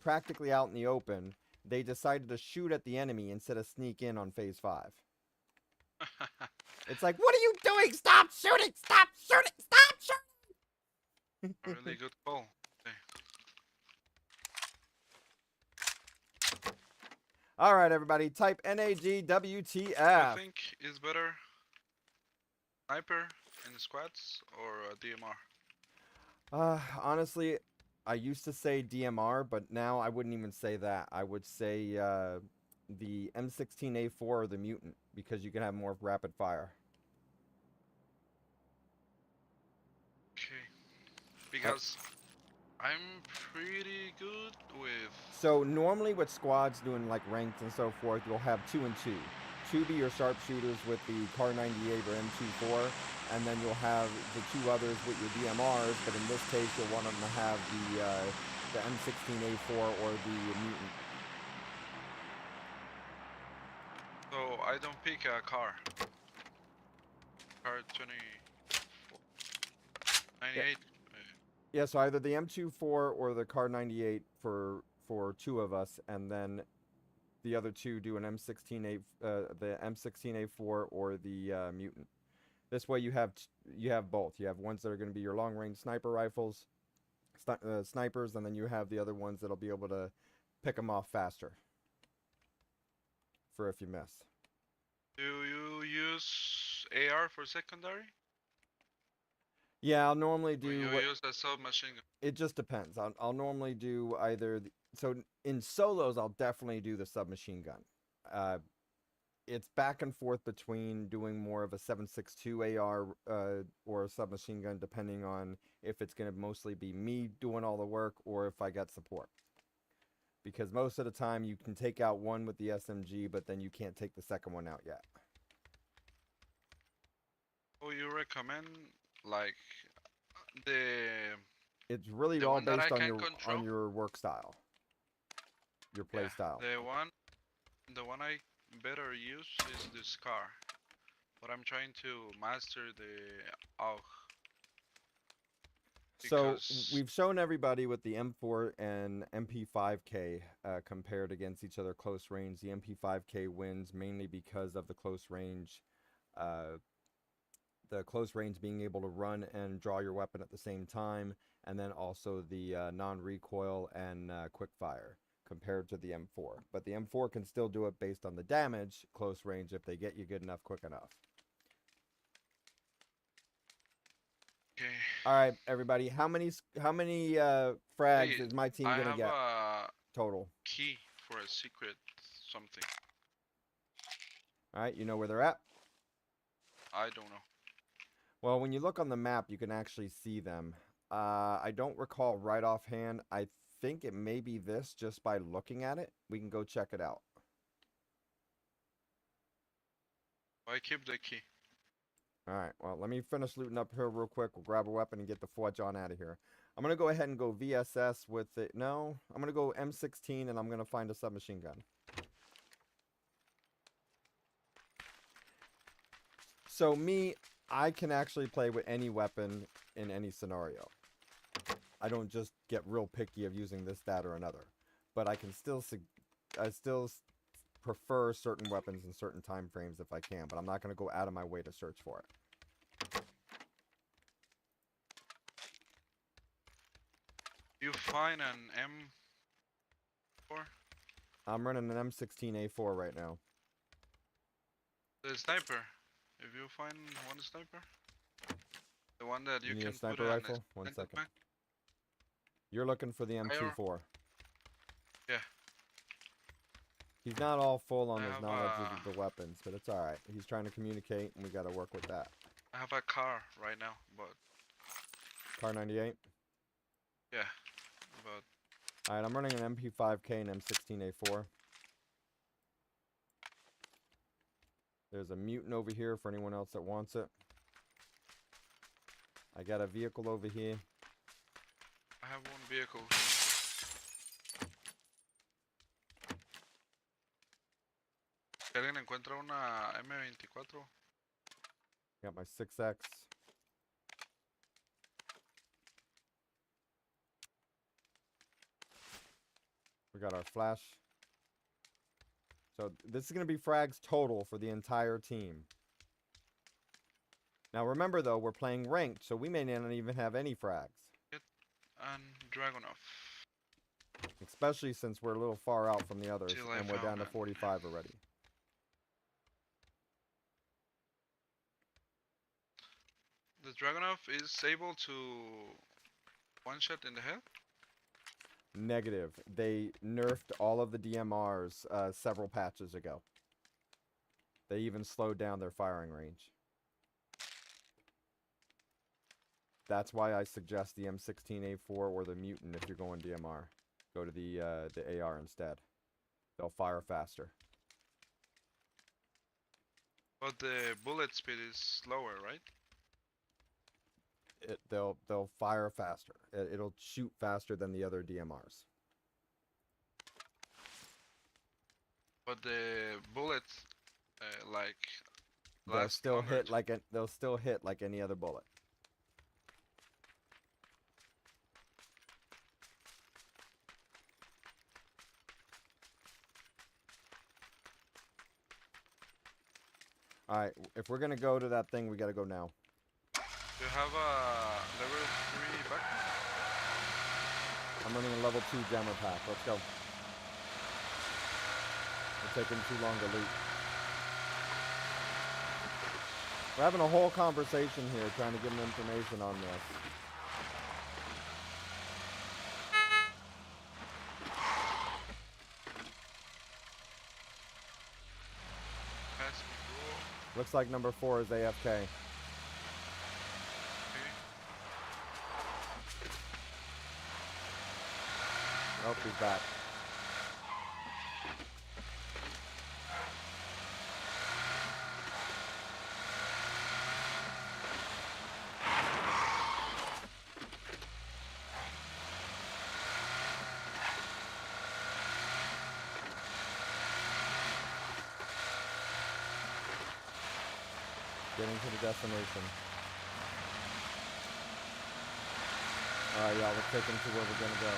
practically out in the open, they decided to shoot at the enemy instead of sneak in on phase 5. It's like, what are you doing? Stop shooting! Stop shooting! Stop shooting! Really good call. Okay. All right, everybody, type NAGWTF. I think is better sniper in the squads or a DMR? Honestly, I used to say DMR, but now I wouldn't even say that. I would say the M16A4 or the Mutant, because you can have more rapid fire. Okay. Because I'm pretty good with. So normally with squads doing like ranked and so forth, you'll have 2 and 2. 2 be your sharpshooters with the Car 98 or M24, and then you'll have the 2 others with your DMRs. But in this case, you'll want them to have the M16A4 or the Mutant. So I don't pick a car. Car 98. Yeah, so either the M24 or the Car 98 for 2 of us, and then the other 2 do an the M16A4 or the Mutant. This way you have both. You have ones that are going to be your long-range sniper rifles, snipers, and then you have the other ones that'll be able to pick them off faster for if you miss. Do you use AR for secondary? Yeah, I'll normally Or do. you use a submachine gun? It just depends. I'll normally do either. So in solos, I'll definitely do the submachine gun. It's back and forth between doing more of a 7.62 AR or a submachine gun, depending on if it's going to mostly be me doing all the work or if I got support. Because most of the time you can take out one with the SMG, but then you can't take the second one out yet. Oh, you recommend like the It's really The all one that based I on can your control? work style, your play style. the one I better use is this car, but I'm trying to master the AUG. So because- we've shown everybody with the M4 and MP5K compared against each other close range. The MP5K wins mainly because of the close range. The close range being able to run and draw your weapon at the same time, and then also the non-recoil and quick fire compared to the M4. But the M4 can still do it based on the damage close range if they get you good enough, quick enough. Okay. All right, everybody. How many frags Hey, is my team I gonna have get a total? key for a secret something. All right, you know where they're at? I don't know. Well, when you look on the map, you can actually see them. I don't recall right offhand. I think it may be this just by looking at it. We can go check it out. I keep the key. All right, well, let me finish looting up here real quick. We'll grab a weapon and get the fudge on out of here. I'm going to go ahead and go VSS with it. No, I'm going to go M16 and I'm going to find a submachine gun. So me, I can actually play with any weapon in any scenario. I don't just get real picky of using this, that, or another. But I can still prefer certain weapons in certain time frames if I can, but I'm not going to go out of my way to search for it. You find an M4? I'm running an M16A4 right now. The sniper. If you find one sniper, the one that you need can a sniper put on rifle? a One extended second. mag? You're looking for the M24. Yeah. He's not all full on I his have, knowledge of the weapons, but it's alright. He's trying to communicate, and we gotta work with that. I have a car right now, but Car 98? yeah, but Alright, I'm running an MP5K and M16A4. There's a mutant over here for anyone else that wants it. I got a vehicle over here. I have one vehicle. Si alguien encuentra una M24, Got my 6X. We got our flash. So this is going to be frags total for the entire team. Now remember though, we're playing ranked, so we may not even have any frags. and Dragunov. Especially since we're a little far out from the others, Till I and we're down found to it. 45 already. The Dragunov is able to one shot in the head? Negative. They nerfed all of the DMRs several patches ago. They even slowed down their firing range. That's why I suggest the M16A4 or the Mutant if you're going DMR. Go to the AR instead. They'll fire faster. But the bullet speed is lower, right? They'll fire faster. It'll shoot faster than the other DMRs. But the bullets, like, They'll last still longer hit too. like they'll still hit like any other bullet. All right, if we're gonna go to that thing, we gotta go now. You have a level 3 backpack? I'm running a level 2 jammer pack. Let's go. It's taking too long to loot. We're having a whole conversation here trying to give them information on this. Pass me cool. Looks like number 4 is AFK. Okay. Oh, he's back. Getting to the destination. Alright, y'all, let's take him to where we're gonna go.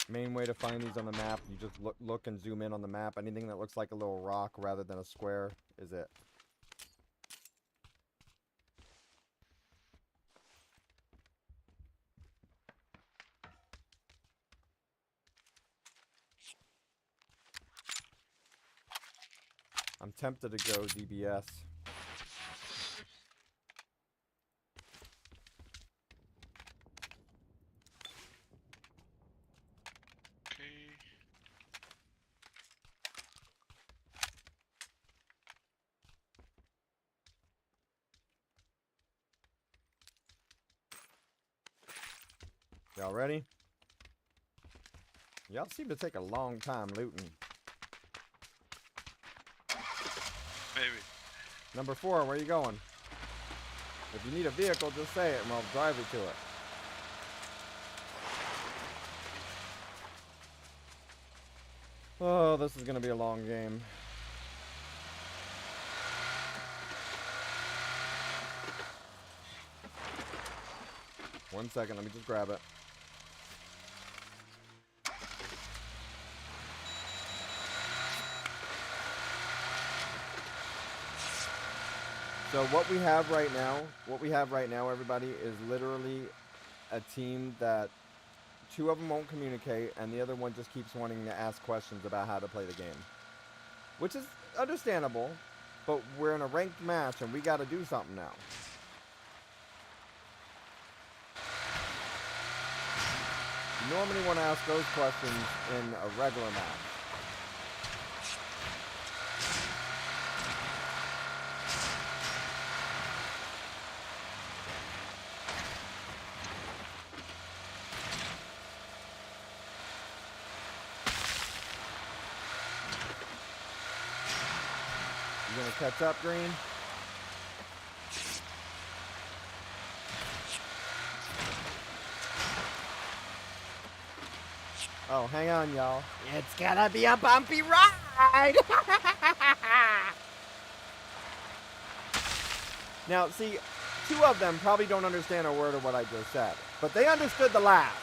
Main way to find these on the map, you just look and zoom in on the map. Anything that looks like a little rock rather than a square is it. I'm tempted to go DBS. Okay. Y'all ready? Y'all seem to take a long time looting. Maybe. Number 4, where you going? If you need a vehicle, just say it and I'll drive you to it. Oh, this is gonna be a long game. One second, let me just grab it. So what we have right now, everybody, is literally a team that 2 of them won't communicate and the other one just keeps wanting to ask questions about how to play the game. Which is understandable, but we're in a ranked match and we gotta do something now. You normally want to ask those questions in a regular match. You gonna catch up, Green? Oh, hang on, y'all. It's gonna be a bumpy ride! Now, see, 2 of them probably don't understand a word of what I just said, but they understood the laugh.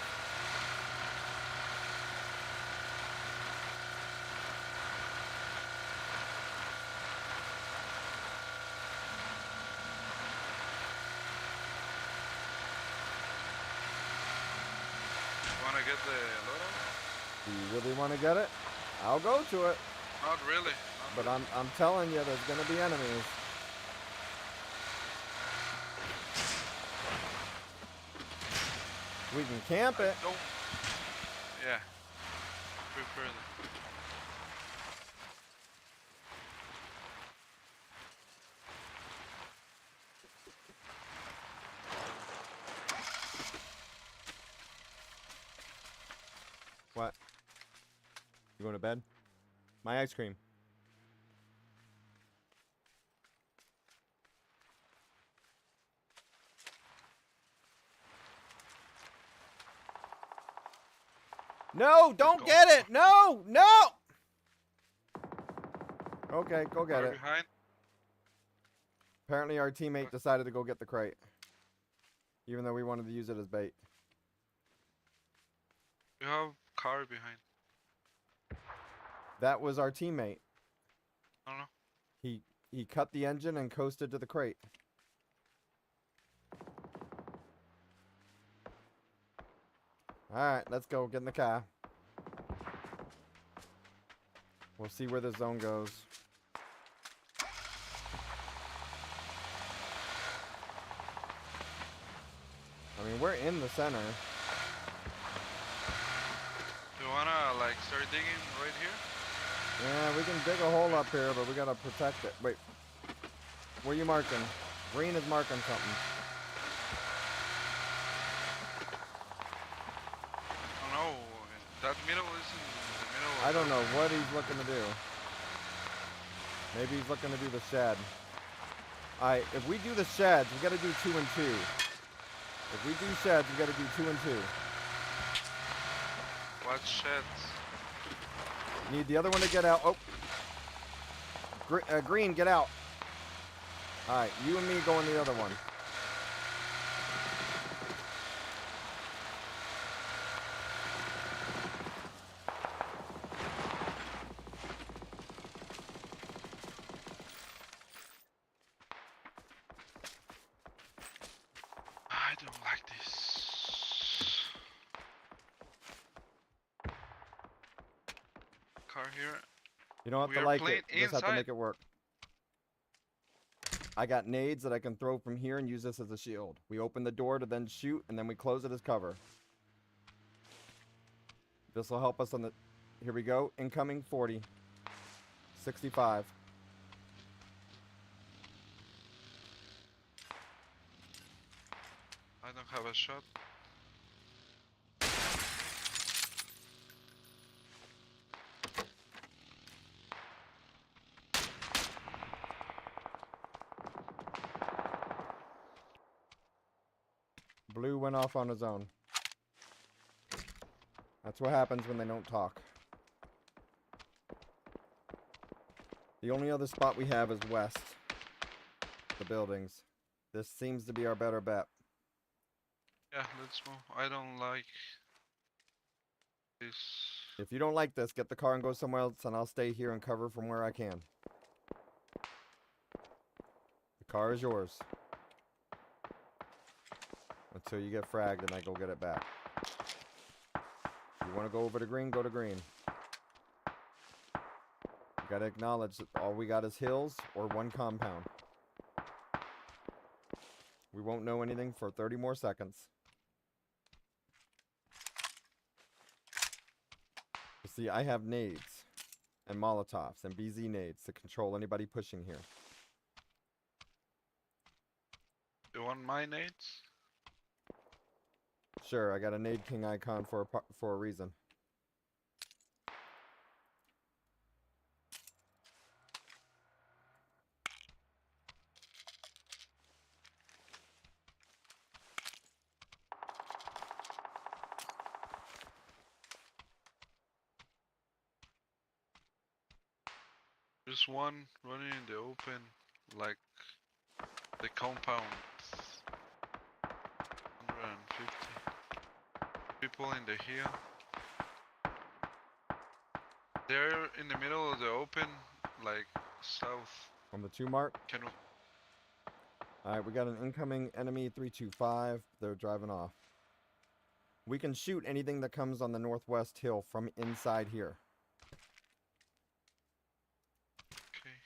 Wanna get the loadout? Do you really want to get it? I'll go to it, Not really. but I'm telling you, there's gonna be enemies. We can camp it. Don't. Yeah. Prefer that. What? You going to bed? My ice cream. No, don't get it. No, no. Okay, go get Car it. behind. Apparently our teammate decided to go get the crate. Even though we wanted to use it as bait. You have car behind. That was our teammate. I don't know. He cut the engine and coasted to the crate. Alright, let's go. Get in the car. We'll see where the zone goes. I mean, we're in the center. You wanna like start digging right here? Yeah, we can dig a hole up here, but we gotta protect it. Wait. Where you marking? Green is marking something. Oh no, that middle is in the middle. I don't know what he's looking to do. Maybe he's looking to do the shed. Alright, if we do the sheds, we gotta do 2 and 2. If we do sheds, we gotta do 2 and 2. What sheds? Need the other one to get out. Oh. Green, get out. Alright, you and me go in the other one. I don't like this. Car here. You don't have We to are like playing it. You just have to inside. make it work. I got nades that I can throw from here and use this as a shield. We open the door to then shoot, and then we close it as cover. This will help us on the... Here we go. Incoming 40. 65. I don't have a shot. Blue went off on his own. That's what happens when they don't talk. The only other spot we have is west. The buildings. This seems to be our better bet. Yeah, let's move. I don't like this. If you don't like this, get the car and go somewhere else, and I'll stay here and cover from where I can. The car is yours. Until you get fragged and I go get it back. You want to go over to green, go to green. You gotta acknowledge that all we got is hills or one compound. We won't know anything for 30 more seconds. You see, I have nades and Molotovs and BZ nades to control anybody pushing here. You want my nades? Sure, I got a Nade King icon for a reason. Just one running in the open, like the compound. 150 people in the hill. They're in the middle of the open, like south. On the 2 mark. Can we... Alright, we got an incoming enemy 325. They're driving off. We can shoot anything that comes on the northwest hill from inside here. Okay.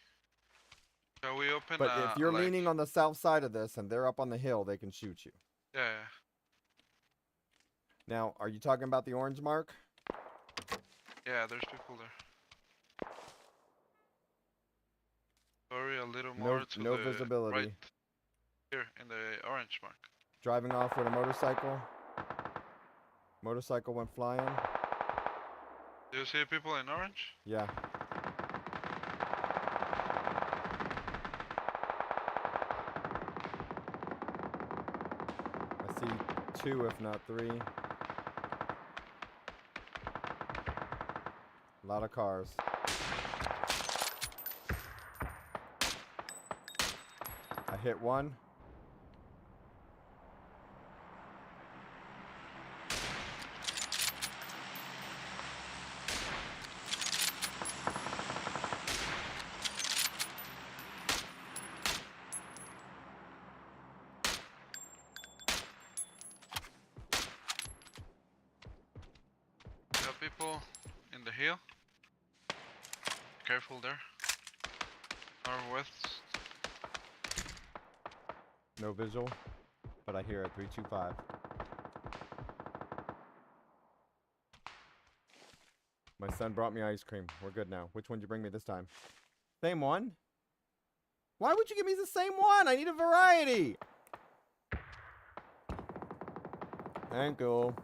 Shall we open? But if you're like... leaning on the south side of this and they're up on the hill, they can shoot you. Yeah. Now, are you talking about the orange mark? Yeah, there's people there. Sorry, a little No, more to no the visibility. right here in the orange mark. Driving off with a motorcycle. Motorcycle went flying. Do you see people in orange? Yeah. I see 2, if not 3. A lot of cars. I hit 1. Got people in the hill. Careful there. Northwest. No visual, but I hear it. 325. My son brought me ice cream. We're good now. Which one did you bring me this time? Same one? Why would you give me the same one? I need a variety. Thank you.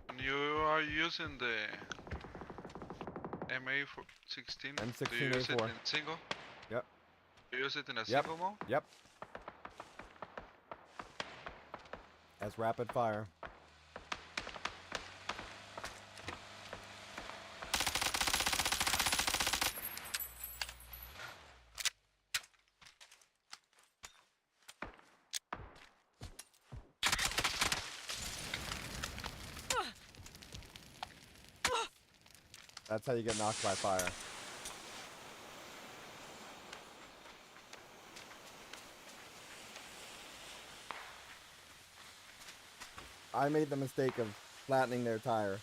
And you are using the MA16. M16 Do you use it A4. in single? Yep. Do you use it in a Yep. single mode? Yep. As rapid fire. That's how you get knocked by fire. I made the mistake of flattening their tire.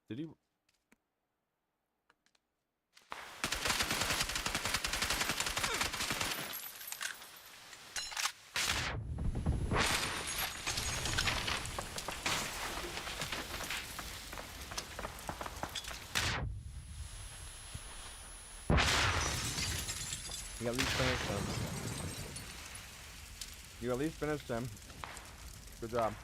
Did he? You at least finished him. You at least finished him. Good job.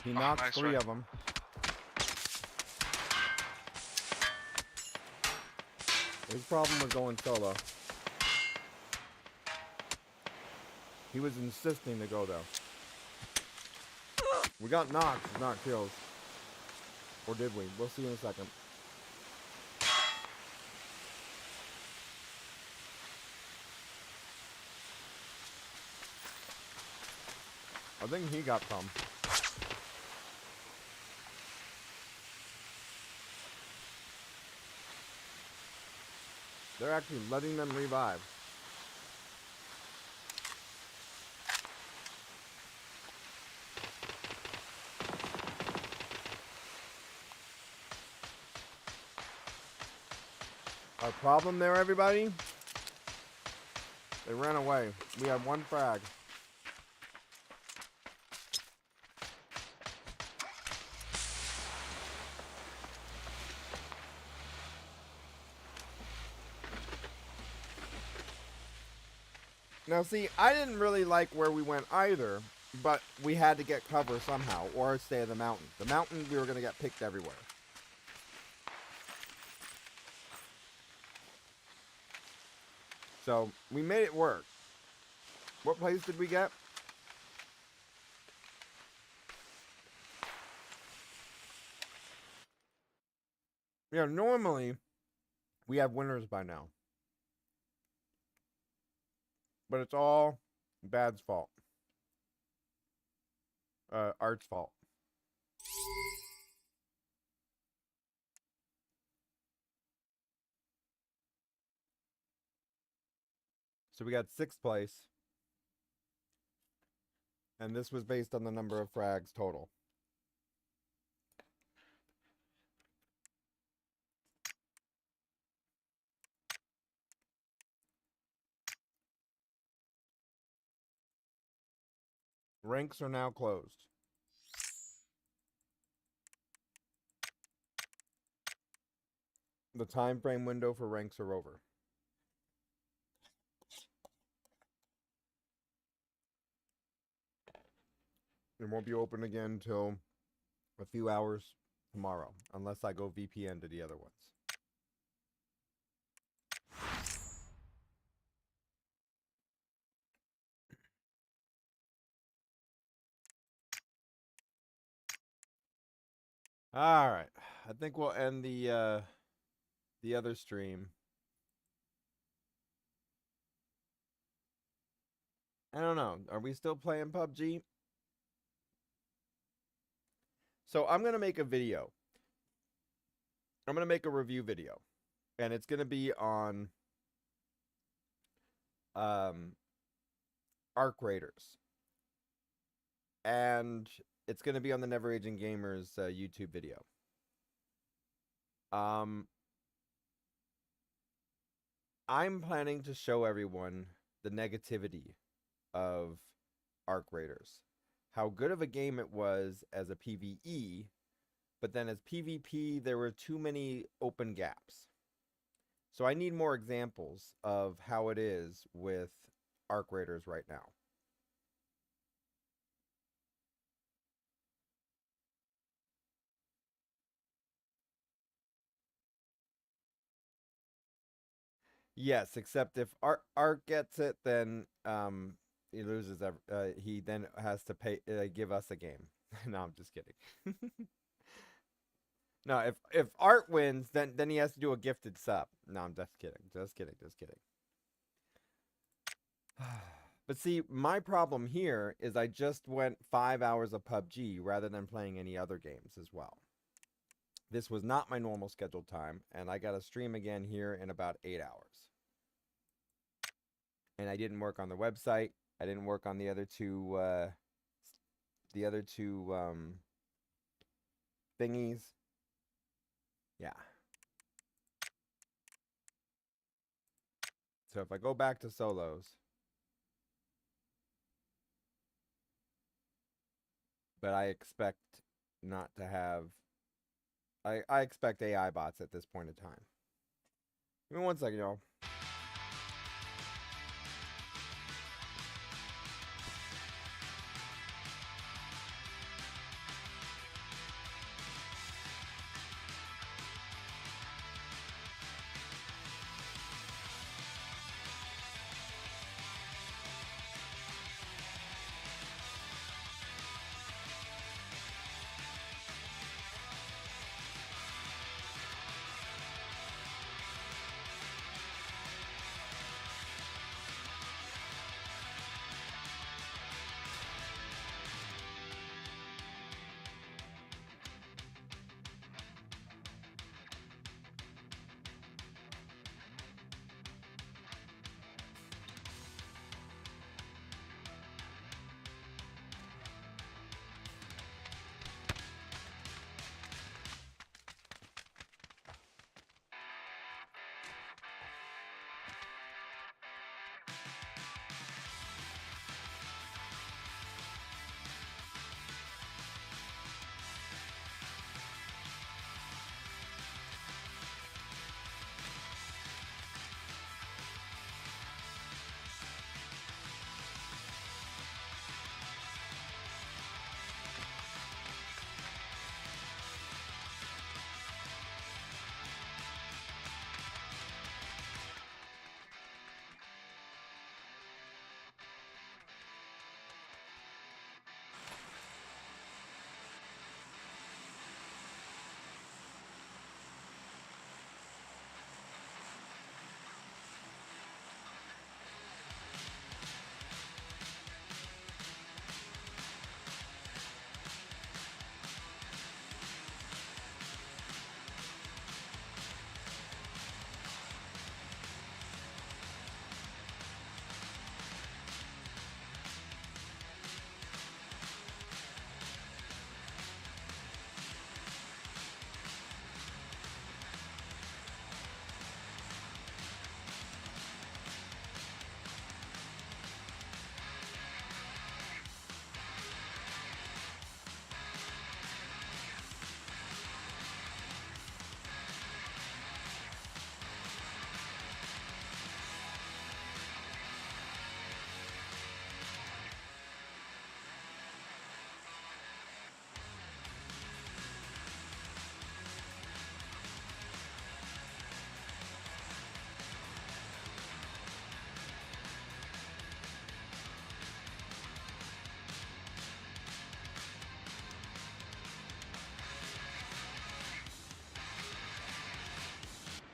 He knocked nice 3 try. of them. His problem was going solo. He was insisting to go though. We got knocks, not kills. Or did we? We'll see in a second. I think he got some. They're actually letting them revive. Our problem there, everybody? They ran away. We had 1 frag. Now see, I didn't really like where we went either, but we had to get cover somehow, or stay in the mountain. The mountain, we were going to get picked everywhere. So, we made it work. What place did we get? Yeah, normally, we have winners by now. But it's all Bad's fault. Art's fault. So we got 6th place. And this was based on the number of frags total. Ranks are now closed. The time frame window for ranks are over. It won't be open again till a few hours tomorrow, unless I go VPN to the other ones. All right, I think we'll end the other stream. I don't know. Are we still playing PUBG? So I'm gonna make a video. I'm gonna make a review video, and it's gonna be on Arc Raiders, and it's gonna be on the Never Aging Gamers YouTube video. I'm planning to show everyone the negativity of Arc Raiders. How good of a game it was as a PvE, but then as PvP, there were too many open gaps. So I need more examples of how it is with Arc Raiders right now. Yes, except if Arc gets it, then he loses. He then has to pay give us a game. No, I'm just kidding. No, if Art wins, then he has to do a gifted sub. No, I'm just kidding. Just kidding. Just kidding. But see, my problem here is I just went 5 hours of PUBG rather than playing any other games as well. This was not my normal scheduled time, and I got to stream again here in about 8 hours. And I didn't work on the website. I didn't work on the other two thingies. Yeah. So if I go back to solos, but I expect not to have, I expect AI bots at this point in time. Give me 1 second, y'all.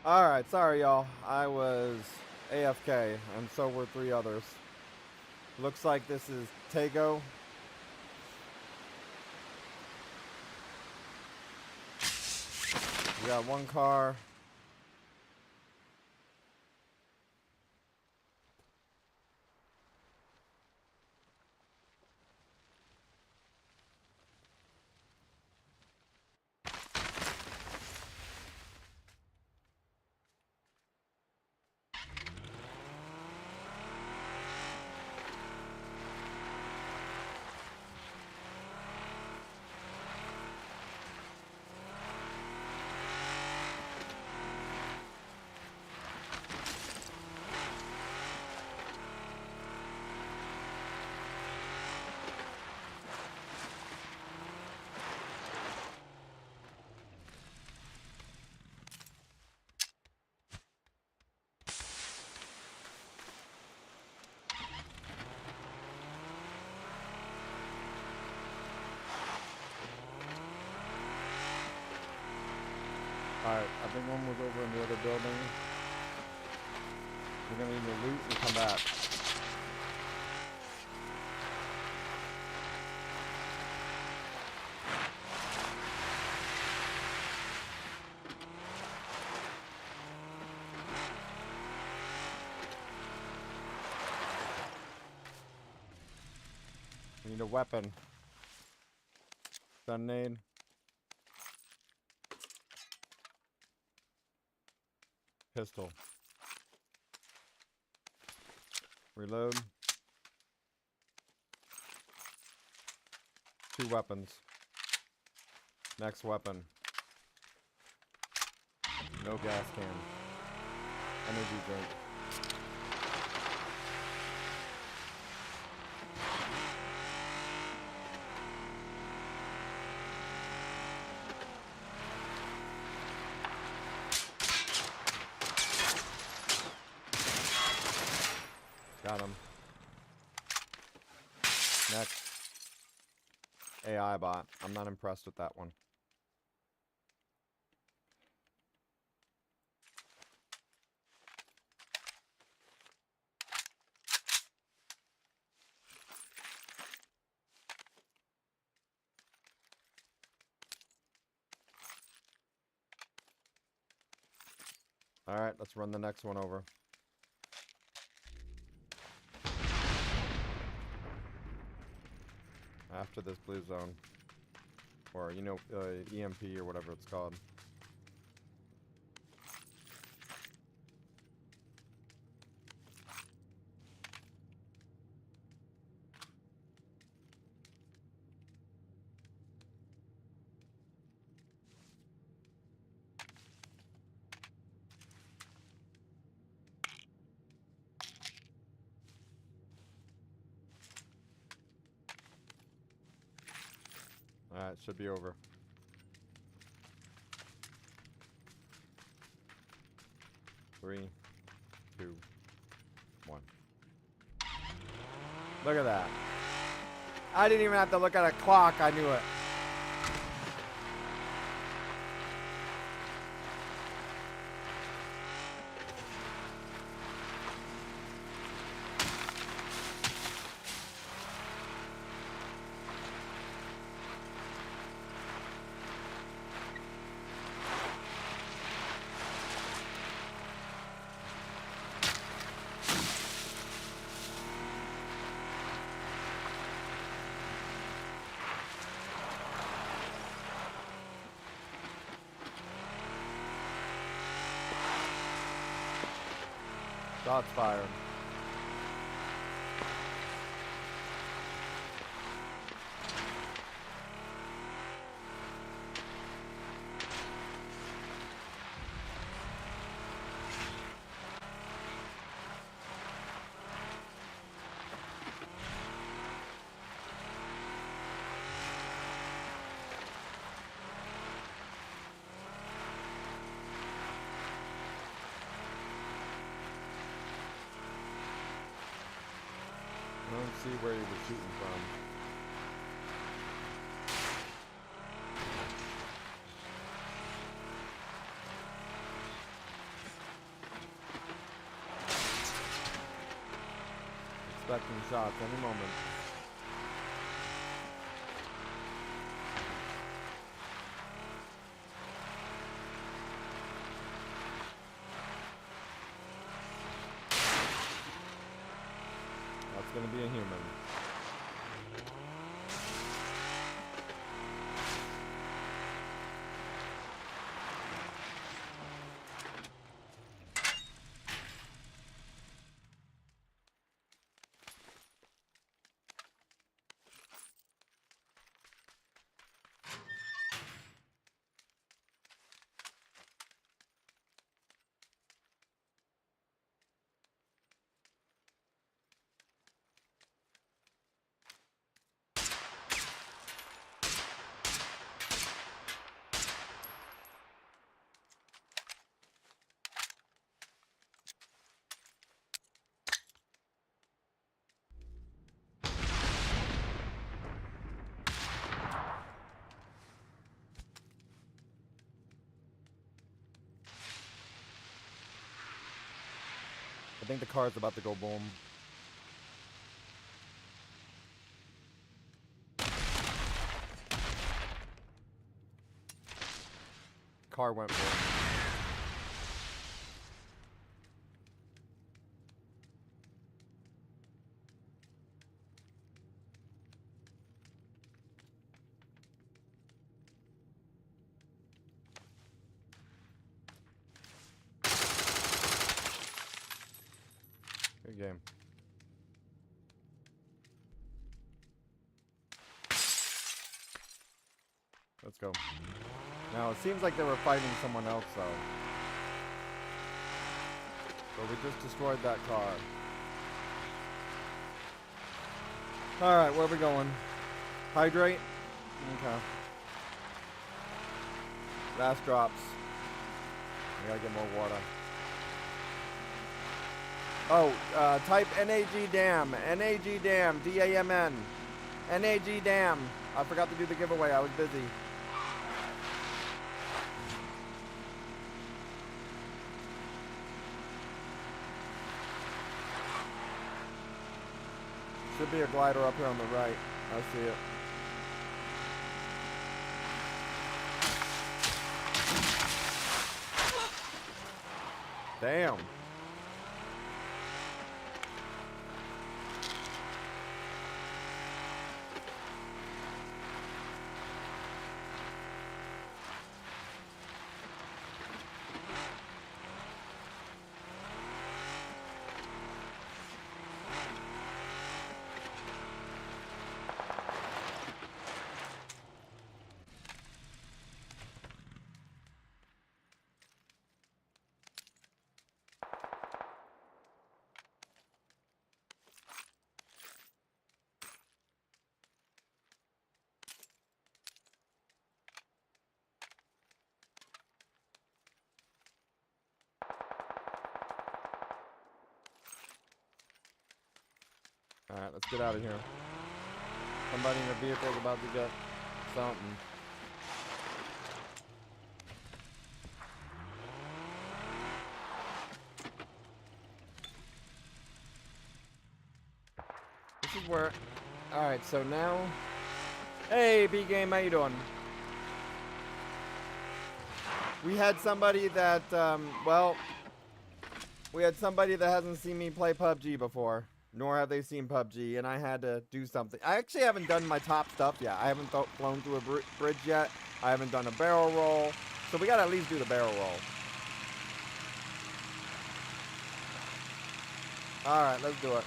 Alright, sorry y'all. I was AFK, and so were 3 others. Looks like this is Tego. We got 1 car. Alright, I think one was over in the other building. We're gonna need to loot and come back. We need a weapon. Grenade. Pistol. Reload. 2 weapons. Next weapon. No gas can. Energy drink. Got him. Next. AI bot. I'm not impressed with that one. Alright, let's run the next one over. After this blue zone. Or, you know, EMP or whatever it's called. Alright, should be over. Three, 2, 1. Look at that. I didn't even have to look at a clock, I knew it. Shots fired. I don't see where he was shooting from. expecting shots any moment. That's gonna be a human. I think the car's about to go boom. Car went boom. Good game. Let's go. Now, it seems like they were fighting someone else, though. So we just destroyed that car. Alright, where are we going? Hydrate? Okay. Last drops. I gotta get more water. Oh, type NAG Dam. NAG Dam. D-A-M-N. NAG Dam. I forgot to do the giveaway. I was busy. Should be a glider up here on the right. I see it. Damn. Alright, let's get out of here. Somebody in the vehicle is about to get something. This is where... Alright, so now... Hey, B-Game, how you doing? We had somebody that, well... We had somebody that hasn't seen me play PUBG before. Nor have they seen PUBG, and I had to do something. I actually haven't done my top stuff yet. I haven't flown through a bridge yet. I haven't done a barrel roll. So we gotta at least do the barrel roll. Alright, let's do it.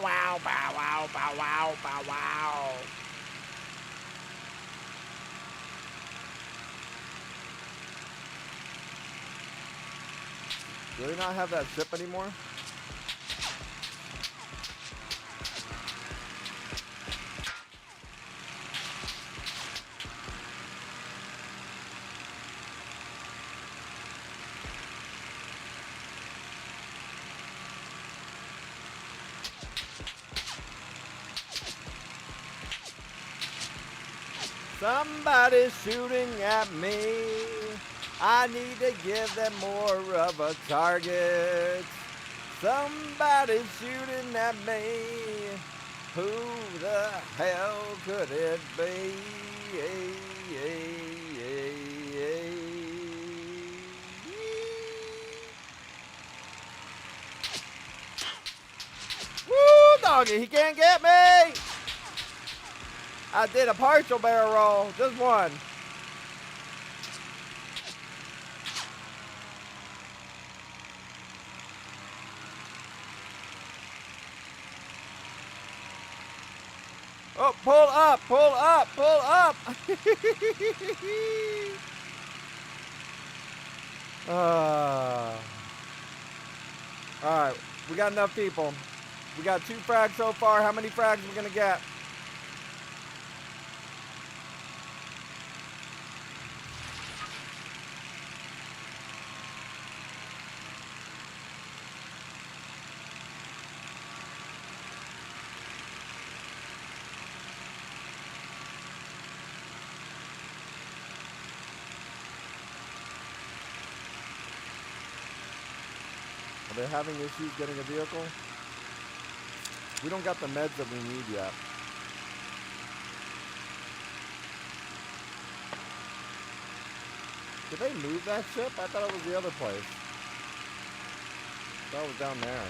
Wow, bow, wow, bow, wow, bow, wow. Do they not have that ship anymore? Somebody's shooting at me. I need to give them more of a target. Somebody's shooting at me. Who the hell could it be? Woo, doggy, he can't get me! I did a partial barrel roll, just one. Oh, pull up, pull up, pull up. All right, we got enough people. We got 2 frags so far. How many frags are we gonna get? Are they having issues getting a vehicle? We don't got the meds that we need yet. Did they move that ship? I thought it was the other place. I thought it was down there.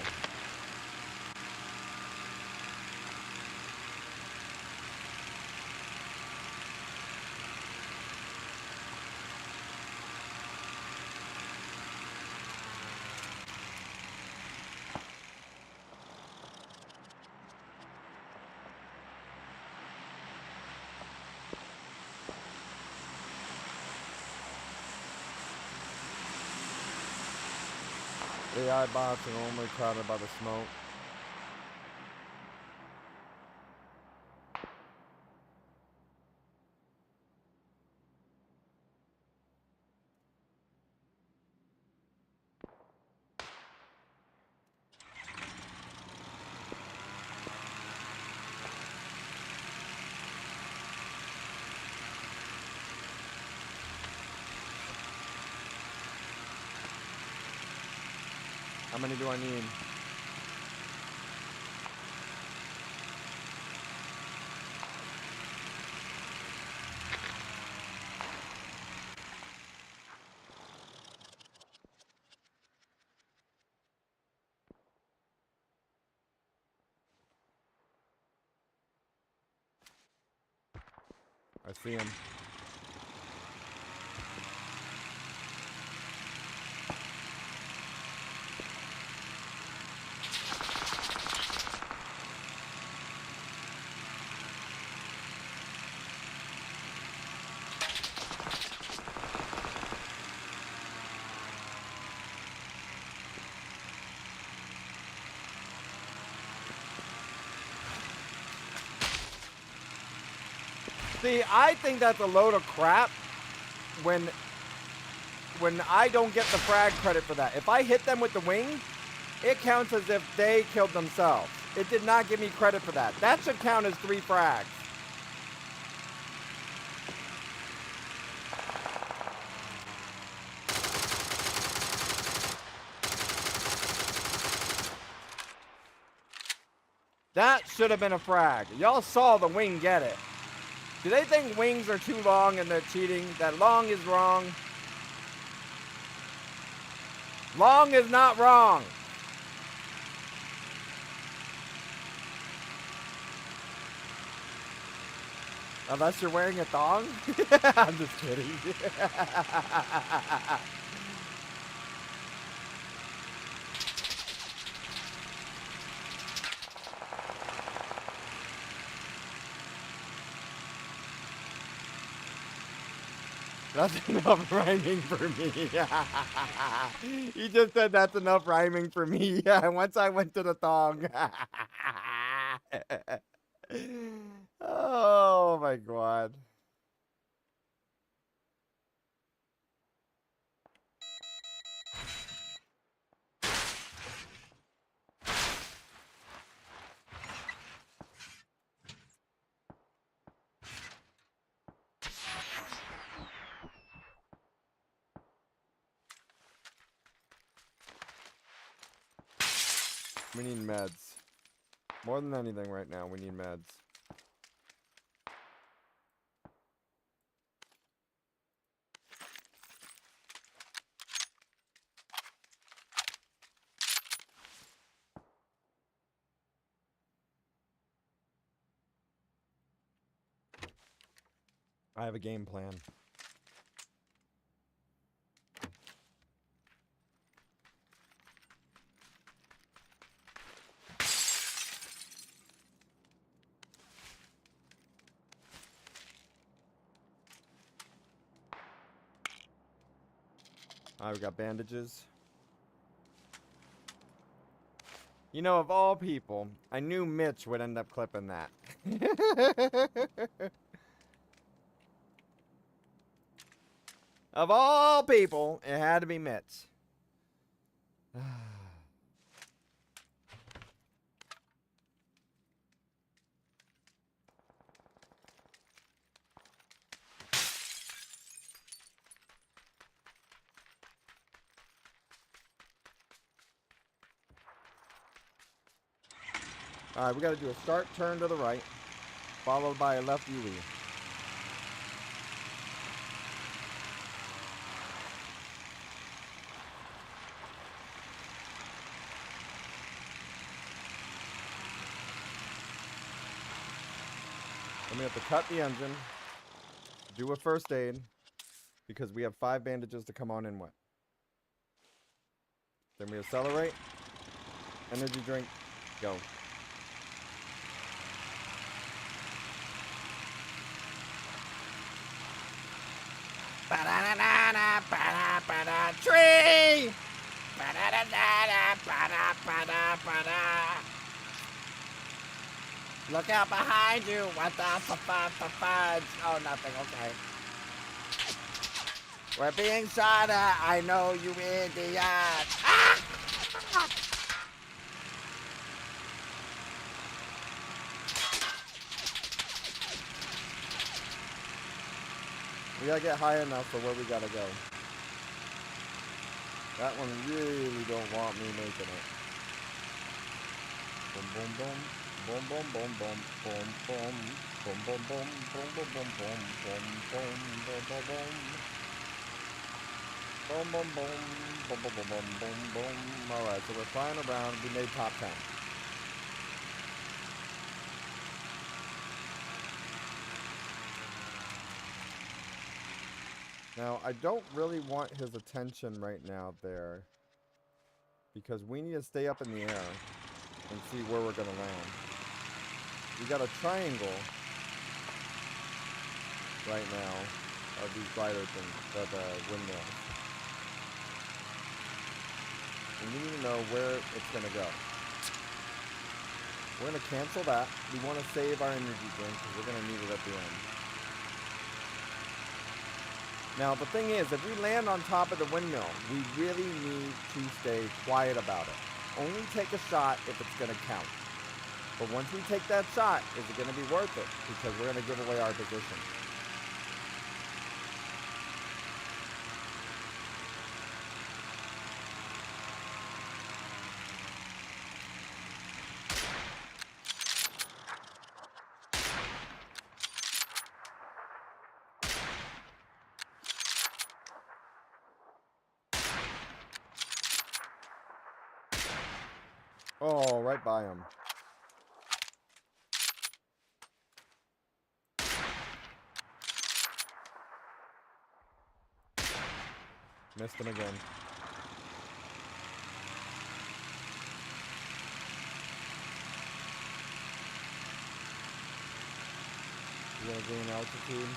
AI bots are normally crowded by the smoke. How many do I need? I see him. See, I think that's a load of crap when I don't get the frag credit for that. If I hit them with the wing, it counts as if they killed themselves. It did not give me credit for that. That should count as 3 frags. That should have been a frag. Y'all saw the wing get it. Do they think wings are too long and they're cheating? That long is wrong. Long is not wrong. Unless you're wearing a thong? I'm just kidding. That's enough rhyming for me. He just said that's enough rhyming for me. Yeah, once I went to the thong. Oh my god. We need meds. More than anything right now, we need meds. I have a game plan. Alright, we got bandages. You know, of all people, I knew Mitch would end up clipping that. Of all people, it had to be Mitch. Alright, we gotta do a start turn to the right, followed by a left UE. Then we have to cut the engine, do a first aid, because we have 5 bandages to come on in with. Then we accelerate, energy drink, go. Ba-da-da-da-da, ba-da-ba-da, tree! Ba-da-da-da-da, ba-da-ba-da-ba-da. Look out behind you! What the fudge? Oh, nothing, okay. We're being shot at! I know, you idiot! Ah! We gotta get high enough for where we gotta go. That one really don't want me making it. Boom, boom, boom. Boom, boom, boom, boom, boom, boom. Boom, boom, boom, boom, boom, boom, boom, boom, boom, boom, boom, boom. Boom, boom, boom, boom, boom, boom, boom, boom, boom. Alright, so we're flying around. We made top 10. Now, I don't really want his attention right now there, because we need to stay up in the air and see where we're going to land. We got a triangle right now of these glider things, of windmills. And we need to know where it's going to go. We're going to cancel that. We want to save our energy drink because we're going to need it at the end. Now, the thing is, if we land on top of the windmill, we really need to stay quiet about it. Only take a shot if it's going to count. But once we take that shot, is it going to be worth it? Because we're going to give away our position. Oh, right by him. Missed him again. You want to gain altitude?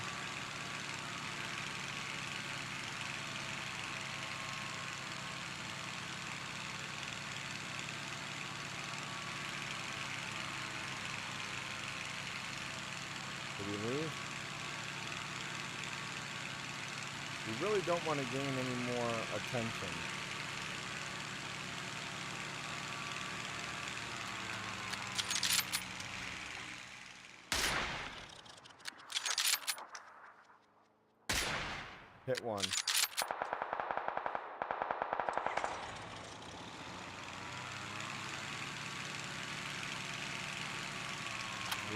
Did we leave? We really don't want to gain any more attention. Hit one.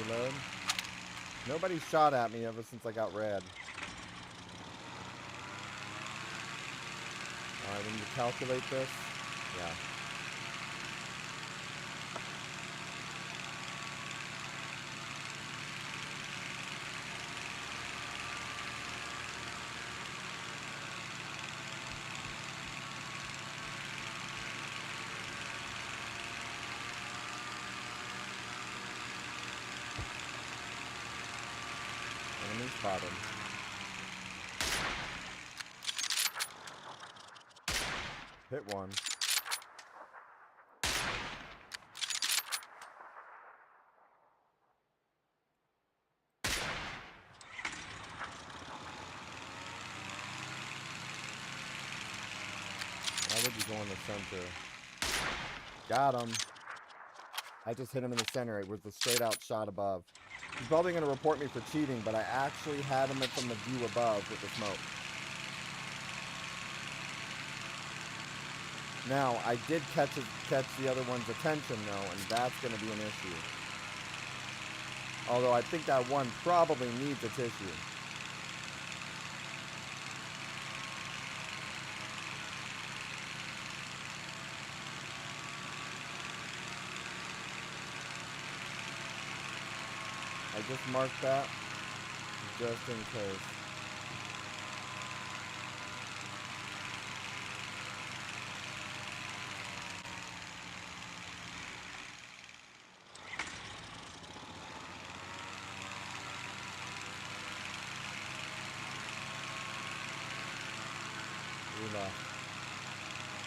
Reload. Nobody shot at me ever since I got red. Alright, we need to calculate this. Yeah. Enemy spotted. Hit one. Why would you go in the center? Got him. I just hit him in the center. It was a straight out shot above. He's probably going to report me for cheating, but I actually had him from the view above with the smoke. Now, I did catch the other one's attention, though, and that's going to be an issue. Although I think that one probably needs a tissue. I just marked that just in case.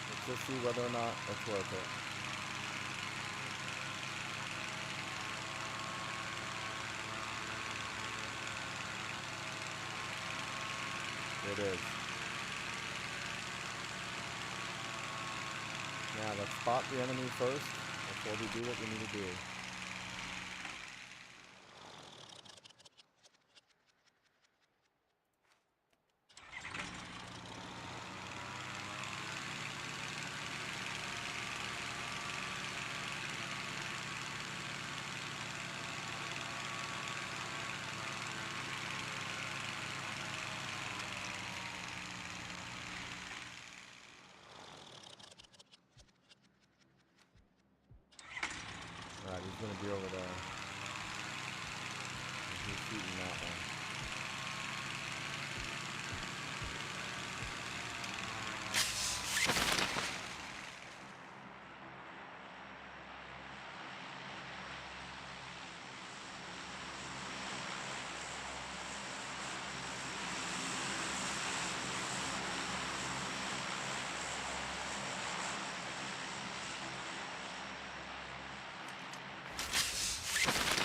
Let's just see whether or not it's worth it. It is. Now let's spot the enemy first before we do what we need to do. Alright, he's gonna be over there. He's shooting that one.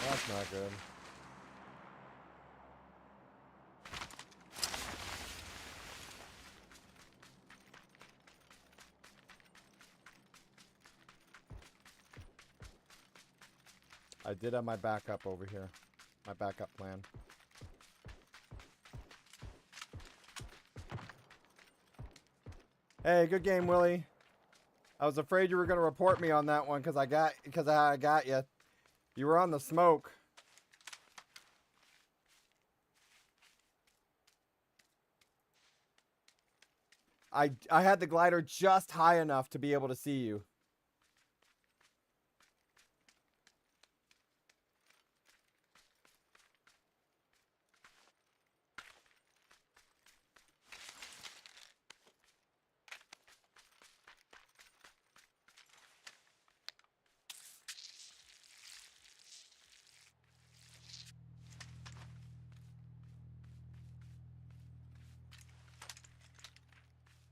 That's not good. I did have my backup over here. My backup plan. Hey, good game, Willie. I was afraid you were going to report me on that one because I got you. You were on the smoke. I had the glider just high enough to be able to see you.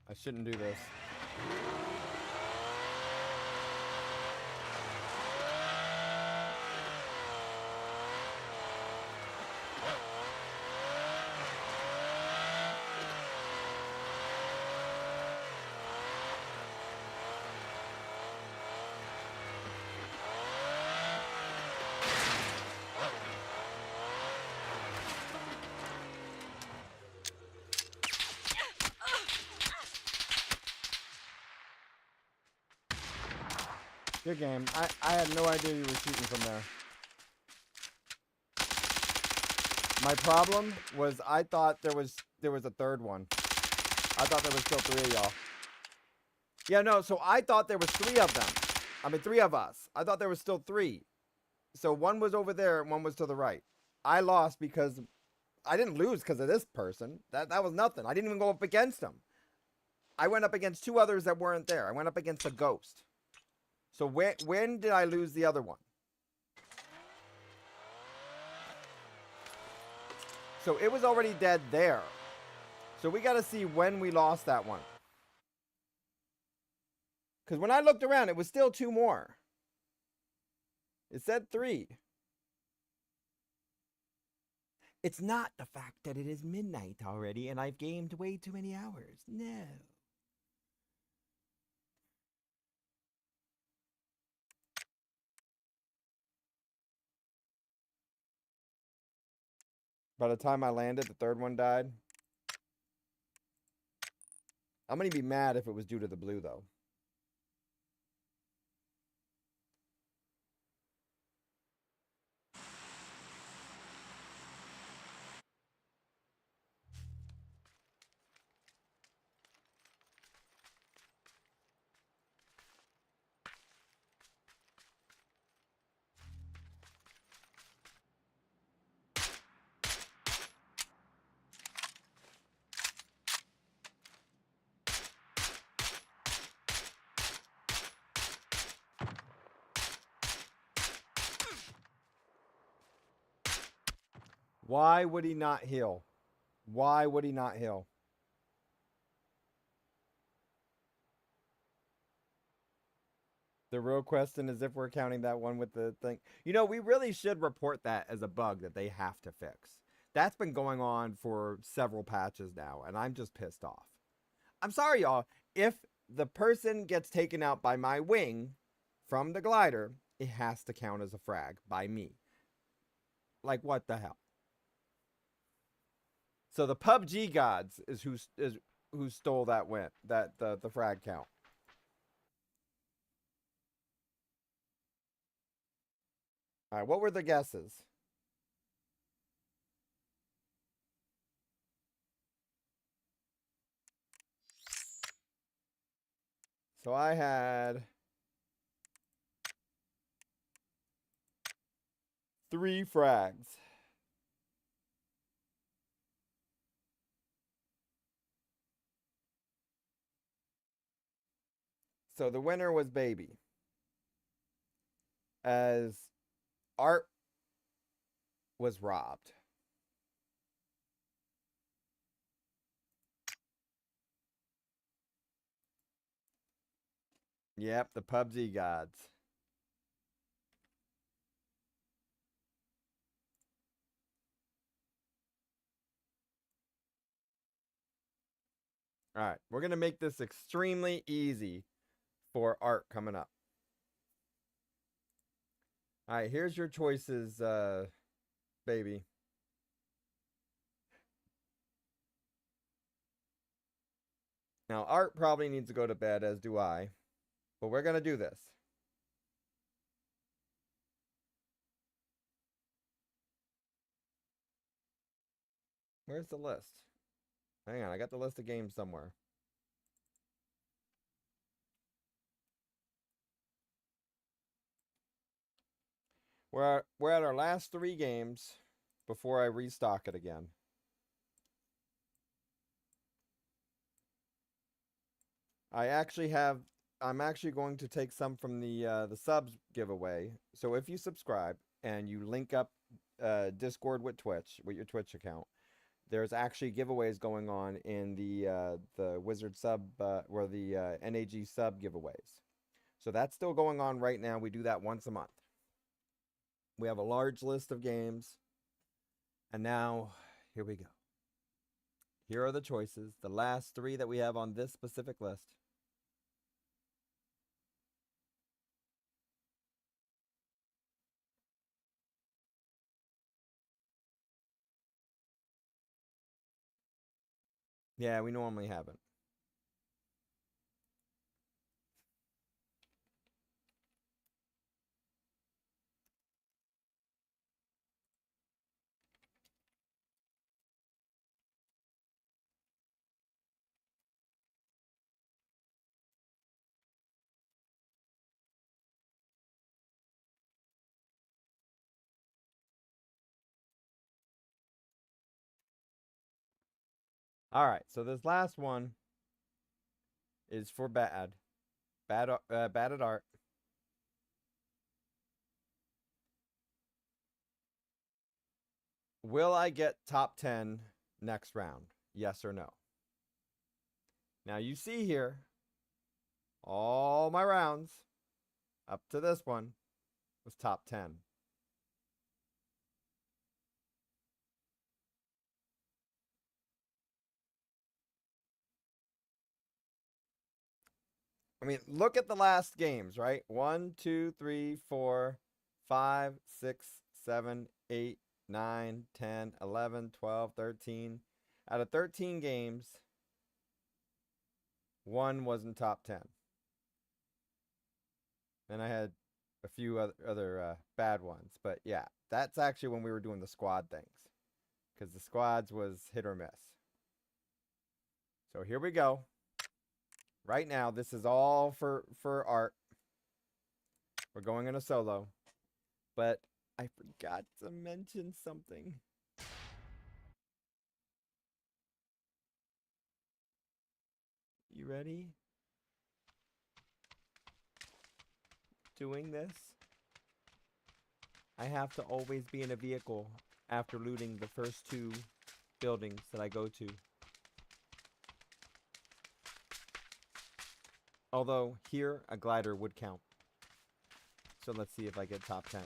I shouldn't do this. Good game. I had no idea you were shooting from there. My problem was I thought there was a third one. I thought there was still 3 of y'all. Yeah, no, so I thought there was 3 of them. I mean, 3 of us. I thought there was still 3. So one was over there and one was to the right. I lost because I didn't lose because of this person. That was nothing. I didn't even go up against him. I went up against 2 others that weren't there. I went up against a ghost. So when did I lose the other one? So it was already dead there. So we got to see when we lost that one. Because when I looked around, it was still 2 more. It said 3. It's not the fact that it is midnight already and I've gamed way too many hours. No. By the time I landed, the 3rd one died. I'm going to be mad if it was due to the blue, though. Why would he not heal? Why would he not heal? The real question is if we're counting that one with the thing. You know, we really should report that as a bug that they have to fix. That's been going on for several patches now, and I'm just pissed off. I'm sorry, y'all. If the person gets taken out by my wing from the glider, it has to count as a frag by me. Like, what the hell? So the PUBG gods is who stole that win, the frag count. All right, what were the guesses? So I had 3 frags. So the winner was Baby. As Art was robbed. Yep, the PUBG gods. All right, we're going to make this extremely easy for Art coming up. All right, here's your choices, Baby. Now, Art probably needs to go to bed, as do I. But we're going to do this. Where's the list? Hang on, I got the list of games somewhere. We're at our last 3 games before I restock it again. I'm actually going to take some from the subs giveaway. So if you subscribe and you link up Discord with Twitch, with your Twitch account, there's actually giveaways going on in the Wizard sub or the NAG sub giveaways. So that's still going on right now. We do that once a month. We have a large list of games. And now, here we go. Here are the choices. The last 3 that we have on this specific list. Yeah, we normally haven't. All right, so this last one is for bad. Bad at art. Will I get top 10 next round? Yes or no? Now you see here, all my rounds up to this one was top 10. I mean, look at the last games, right? 1, 2, 3, 4, 5, 6, 7, 8, 9, 10, 11, 12, 13. Out of 13 games, one wasn't top 10. Then I had a few other bad ones. But yeah, that's actually when we were doing the squad things. Because the squads was hit or miss. So here we go. Right now, this is all for art. We're going in a solo. But I forgot to mention something. You ready? Doing this? I have to always be in a vehicle after looting the first 2 buildings that I go to. Although, here, a glider would count. So let's see if I get top 10.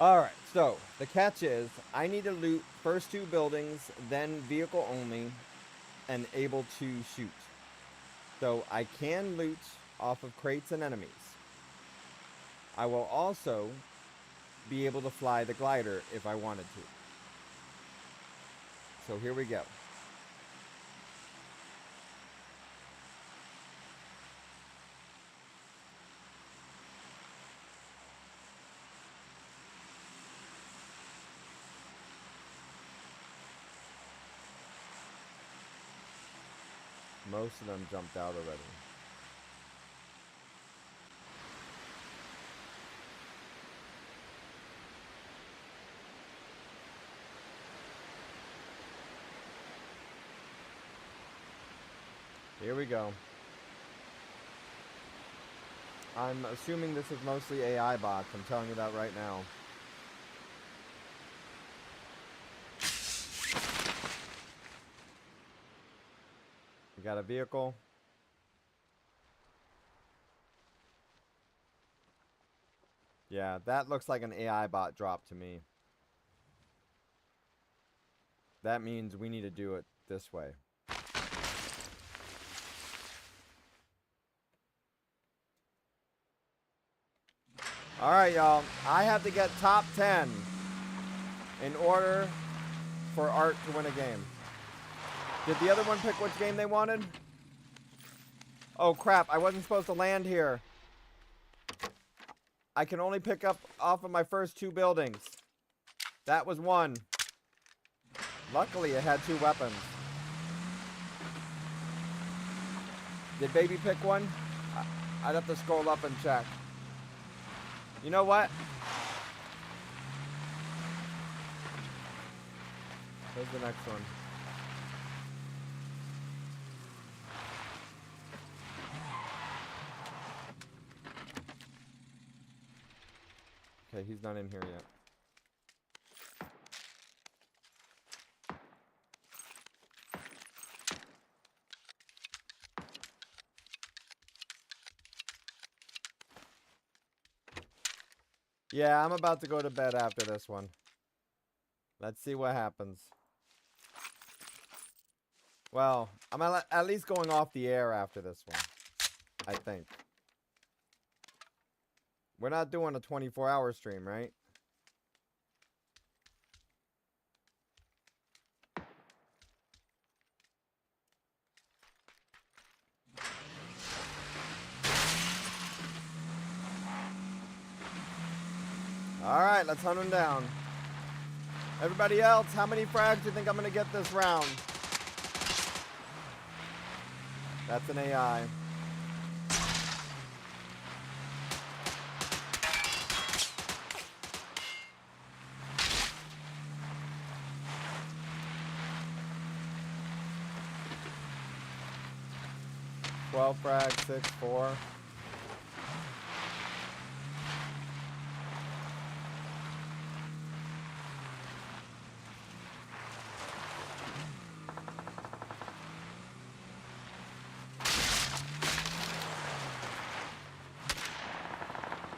Alright, so the catch is I need to loot first 2 buildings, then vehicle only, and able to shoot. So I can loot off of crates and enemies. I will also be able to fly the glider if I wanted to. So here we go. Most of them jumped out already. Here we go. I'm assuming this is mostly AI bots. I'm telling you that right now. We got a vehicle. Yeah, that looks like an AI bot drop to me. That means we need to do it this way. Alright, y'all. I have to get top 10 in order for Art to win a game. Did the other one pick which game they wanted? Oh, crap. I wasn't supposed to land here. I can only pick up off of my first 2 buildings. That was one. Luckily, it had 2 weapons. Did Baby pick one? I'd have to scroll up and check. You know what? Here's the next one. Okay, he's not in here yet. Yeah, I'm about to go to bed after this one. Let's see what happens. Well, I'm at least going off the air after this one. I think. We're not doing a 24-hour stream, right? Alright, let's hunt him down. Everybody else, how many frags do you think I'm going to get this round? That's an AI. Twelve frags, 6, 4.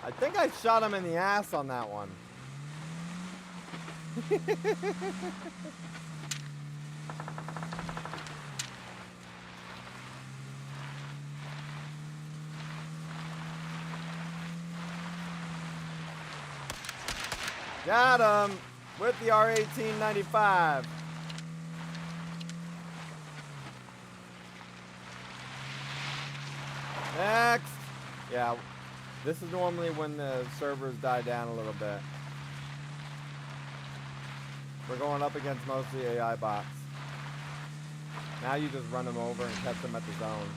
I think I shot him in the ass on that one. Got him with the R1895. Next. Yeah, this is normally when the servers die down a little bit. We're going up against mostly AI bots. Now you just run them over and catch them at the zone.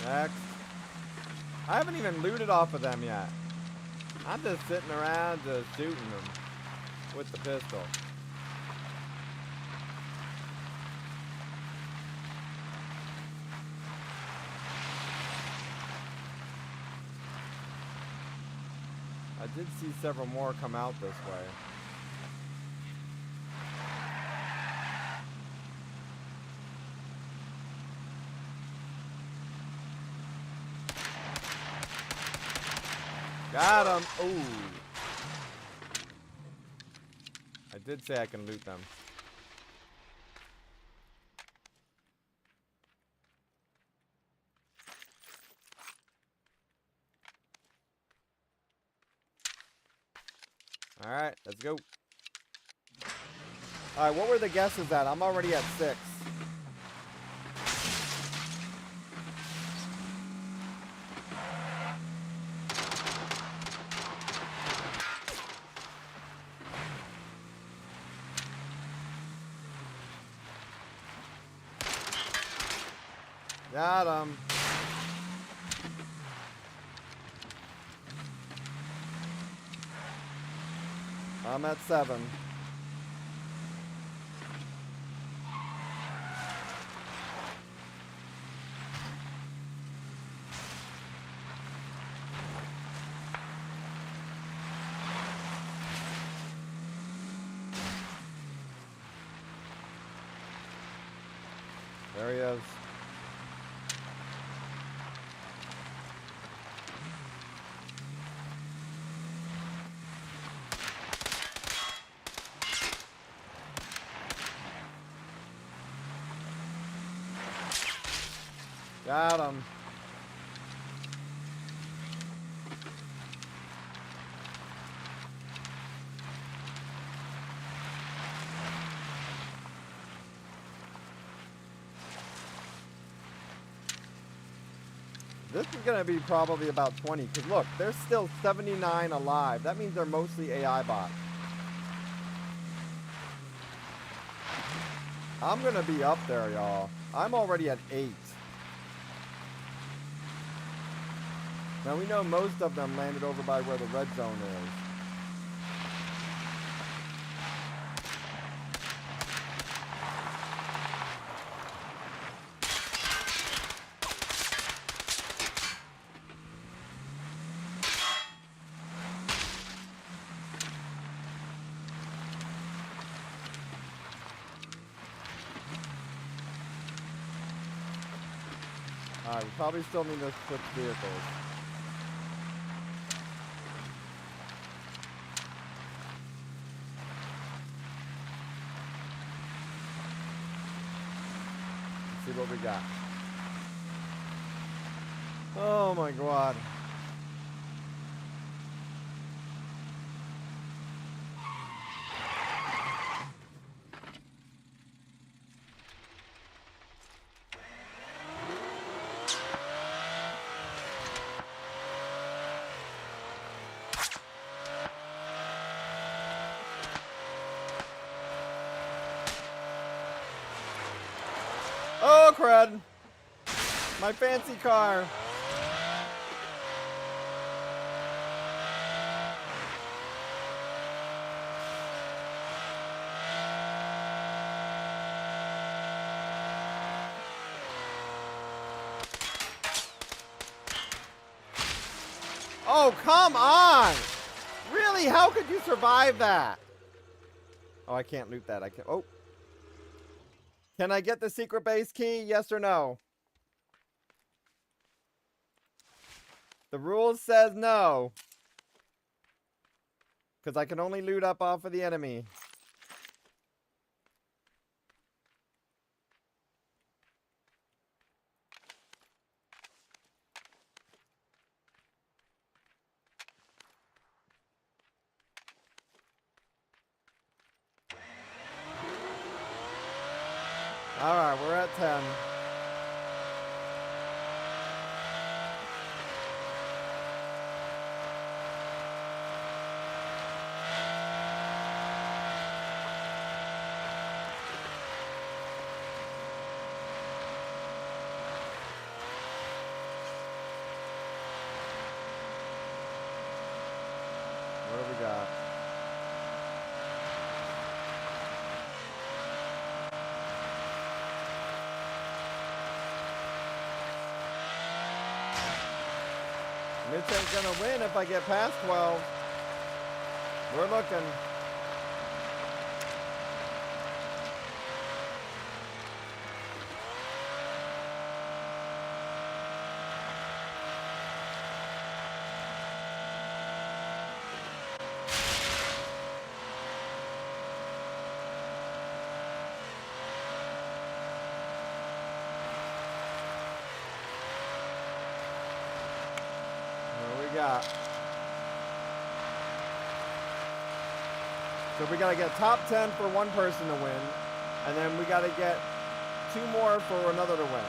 Next. I haven't even looted off of them yet. I'm just sitting around just shooting them with the pistol. I did see several more come out this way. Got him. Ooh. I did say I can loot them. All right, let's go. All right, what were the guesses at? I'm already at 6. Got him. I'm at 7. There he is. Got him. This is going to be probably about 20, because look, there's still 79 alive. That means they're mostly AI bots. I'm going to be up there, y'all. I'm already at 8. Now we know most of them landed over by where the red zone is. Alright, we probably still need to switch vehicles. Let's see what we got. Oh my god. Oh, crud. My fancy car. Oh, come on! Really? How could you survive that? Oh, I can't loot that. I can. Oh. Can I get the secret base key? Yes or no? The rules says no. Because I can only loot up off of the enemy. Alright, we're at 10. What do we got? Mitch ain't gonna win if I get past 12. We're looking. Got. So we gotta get top 10 for one person to win, and then we gotta get 2 more for another to win.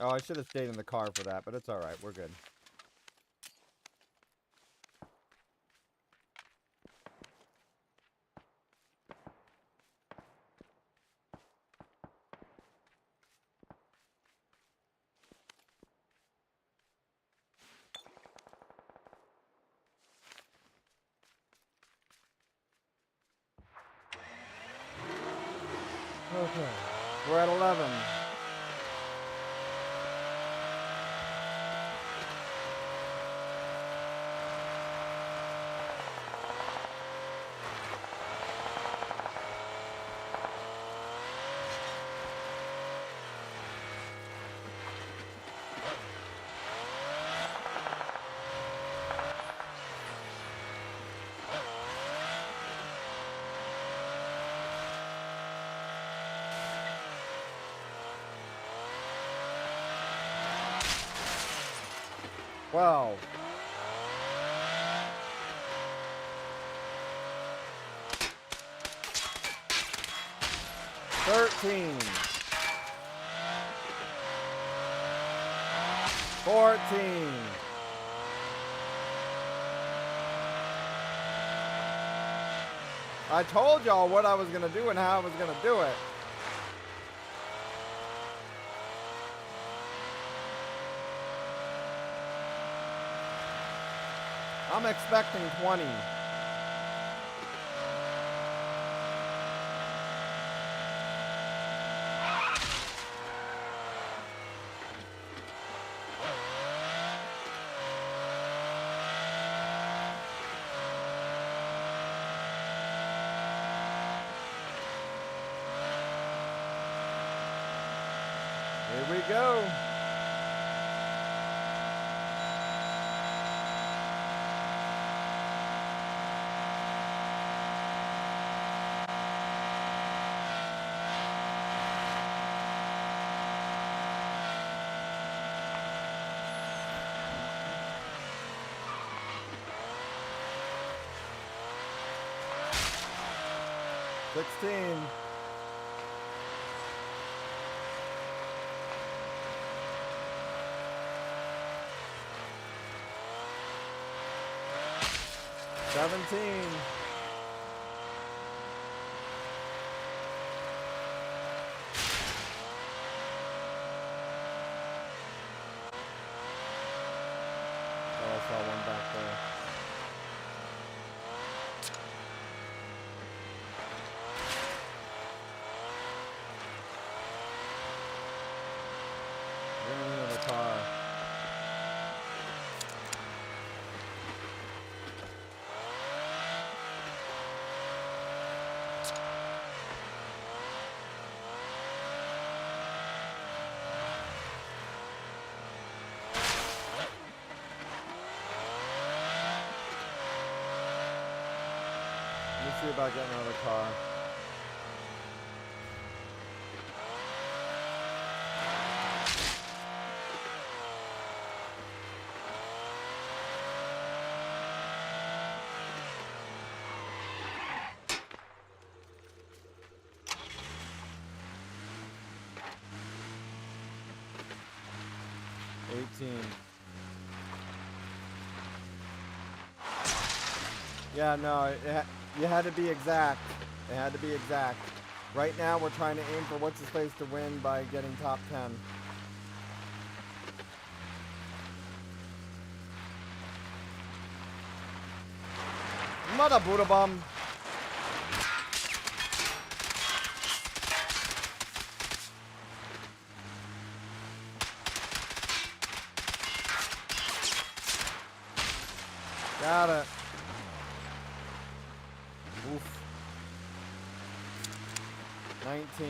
Oh, I should have stayed in the car for that, but it's alright, we're good. Okay, we're at 11. Wow. 13. 14. I told y'all what I was going to do and how I was going to do it. I'm expecting 20. Here we go. Sixteen. Seventeen. See about getting another car. Yeah, no, you had to be exact. It had to be exact. Right now, we're trying to aim for what's his face to win by getting top 10. Mother Buddha bum. Got it. Oof. 19.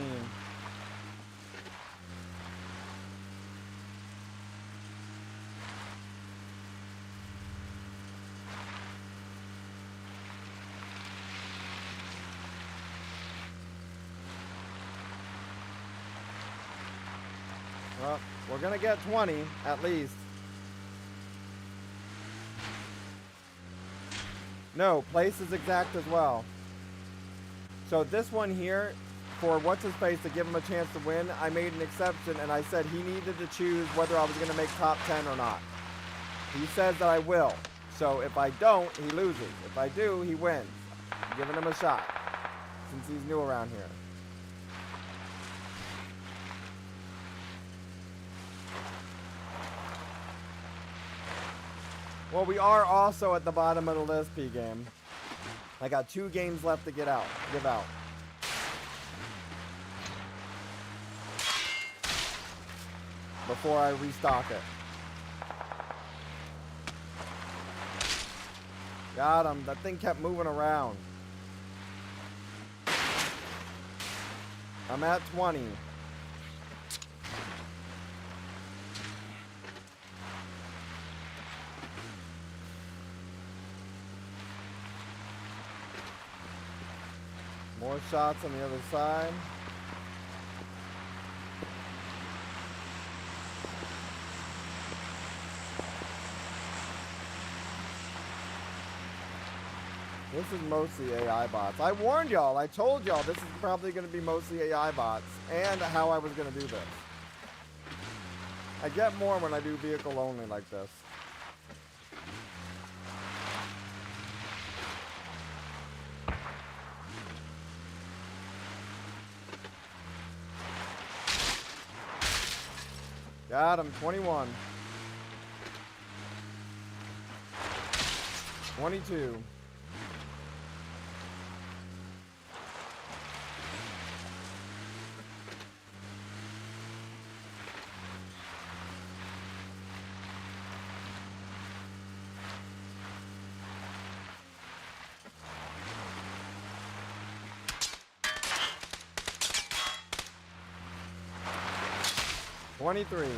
Well, we're gonna get 20 at least. No, place is exact as well. So this one here, for what's his face to give him a chance to win, I made an exception and I said he needed to choose whether I was going to make top 10 or not. He says that I will. So if I don't, he loses. If I do, he wins. I'm giving him a shot since he's new around here. Well, we are also at the bottom of the list, P-Game. I got 2 games left to give out. Before I restock it. Got him. That thing kept moving around. I'm at 20. More shots on the other side. This is mostly AI bots. I warned y'all. I told y'all this is probably going to be mostly AI bots and how I was going to do this. I get more when I do vehicle only like this. Got him, 21. 22. 23.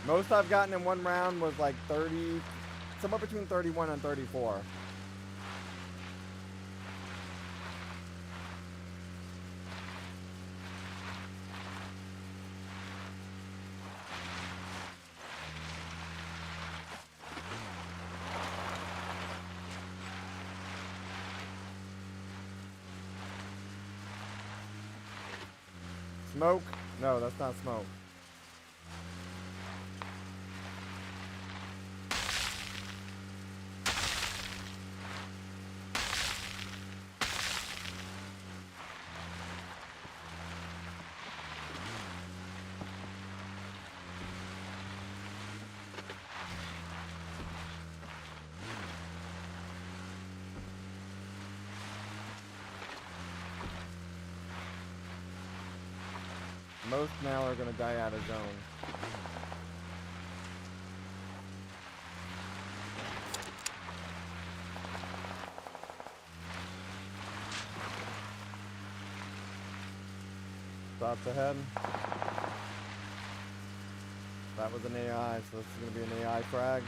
Most I've gotten in one round was like 30, somewhere between 31 and 34. Smoke? No, that's not smoke. Most now are gonna die out of zone. Thoughts ahead. That was an AI, so this is gonna be an AI frag.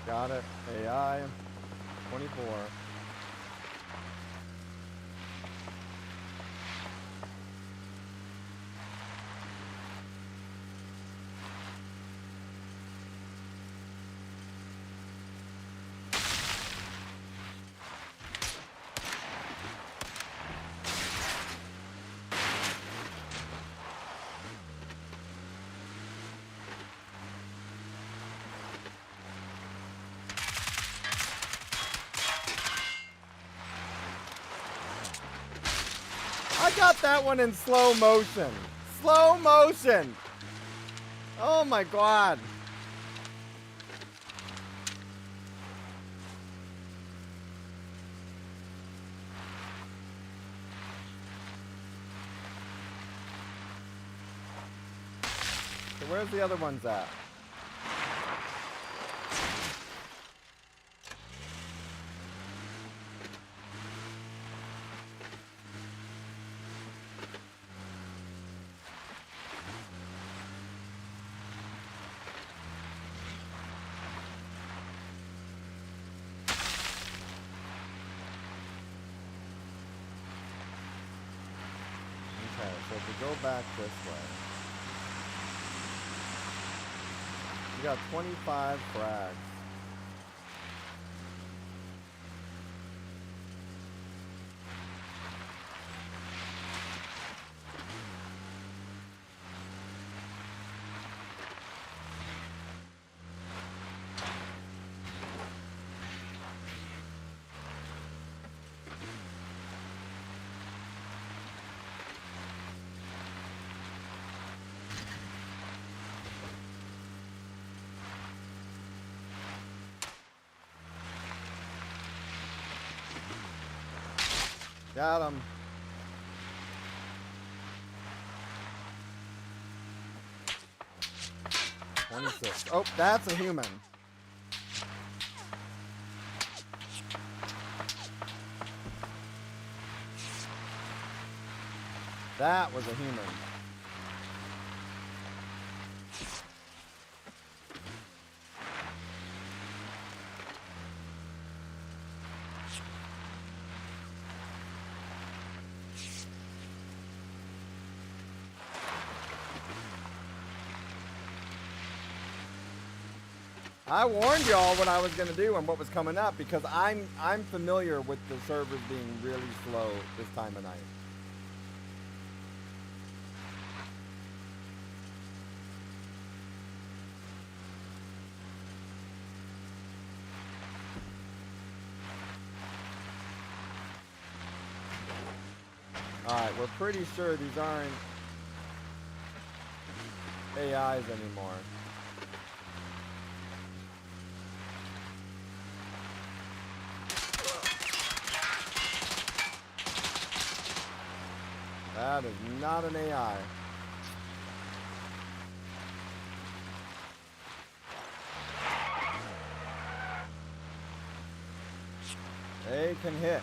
Got it. AI. 24. I got that one in slow motion. Slow motion. Oh my god. So where's the other ones at? Okay, so if we go back this way, we got 25 frags. Got him. $26. Oh, that's a human. That was a human. I warned y'all what I was gonna do and what was coming up because I'm familiar with the servers being really slow this time of night. Alright, we're pretty sure these aren't AIs anymore. That is not an AI. They can hit.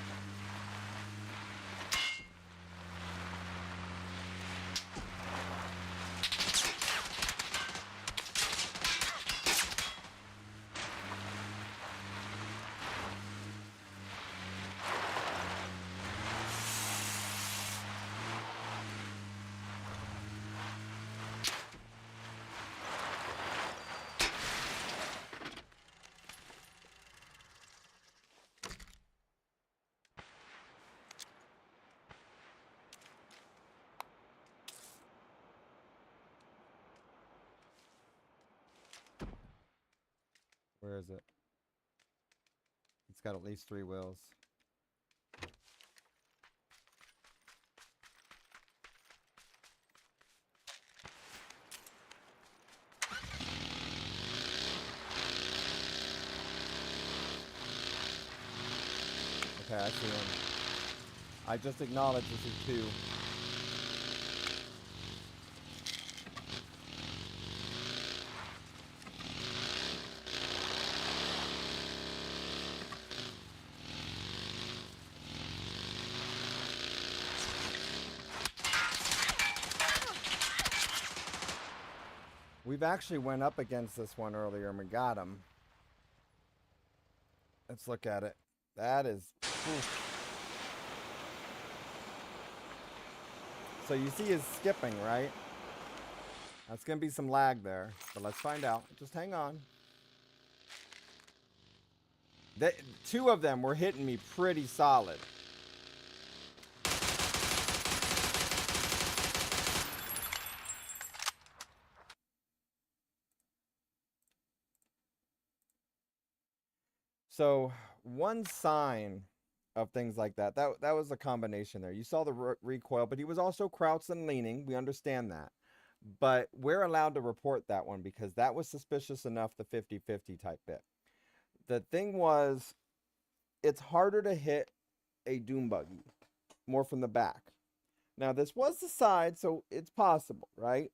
Where is it? It's got at least 3 wheels. Okay, I see him. I just acknowledged this is 2. We've actually went up against this one earlier and we got him. Let's look at it. That is... oof. So you see his skipping, right? That's going to be some lag there, but let's find out. Just hang on. 2 of them were hitting me pretty solid. So one sign of things like that was a combination there. You saw the recoil, but he was also crouched and leaning. We understand that. But we're allowed to report that one because that was suspicious enough, the 50-50 type bit. The thing was, it's harder to hit a doom buggy more from the back. Now, this was the side, so it's possible, right?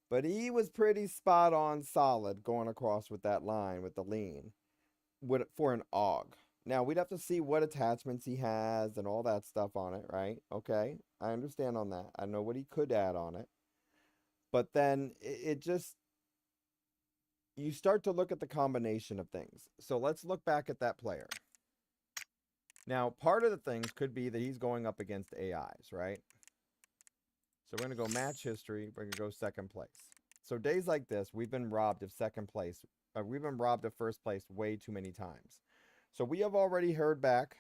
But he was pretty spot on solid going across with that line with the lean for an AUG. Now, we'd have to see what attachments he has and all that stuff on it, right? Okay, I understand on that. I know what he could add on it. But then it just... you start to look at the combination of things. So let's look back at that player. Now, part of the things could be that he's going up against AIs, right? So we're going to go match history. We're going to go second place. So days like this, we've been robbed of second place. We've been robbed of first place way too many times. So we have already heard back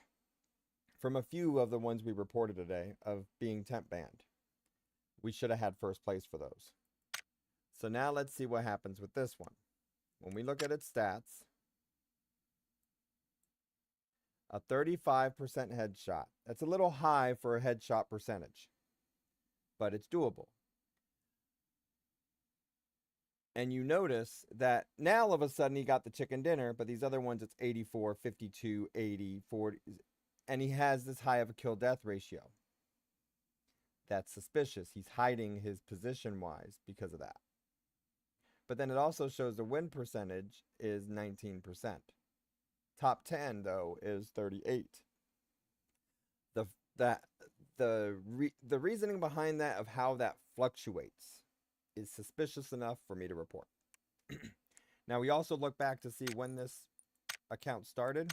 from a few of the ones we reported today of being temp banned. We should have had first place for those. So now let's see what happens with this one. When we look at its stats, a 35% headshot. That's a little high for a headshot percentage, but it's doable. And you notice that now all of a sudden he got the chicken dinner, but these other ones it's 84, 52, 80, 40, and he has this high of a kill-death ratio. That's suspicious. He's hiding his position-wise because of that. But then it also shows the win percentage is 19%. Top 10, though, is 38. The reasoning behind that of how that fluctuates is suspicious enough for me to report. Now, we also look back to see when this account started.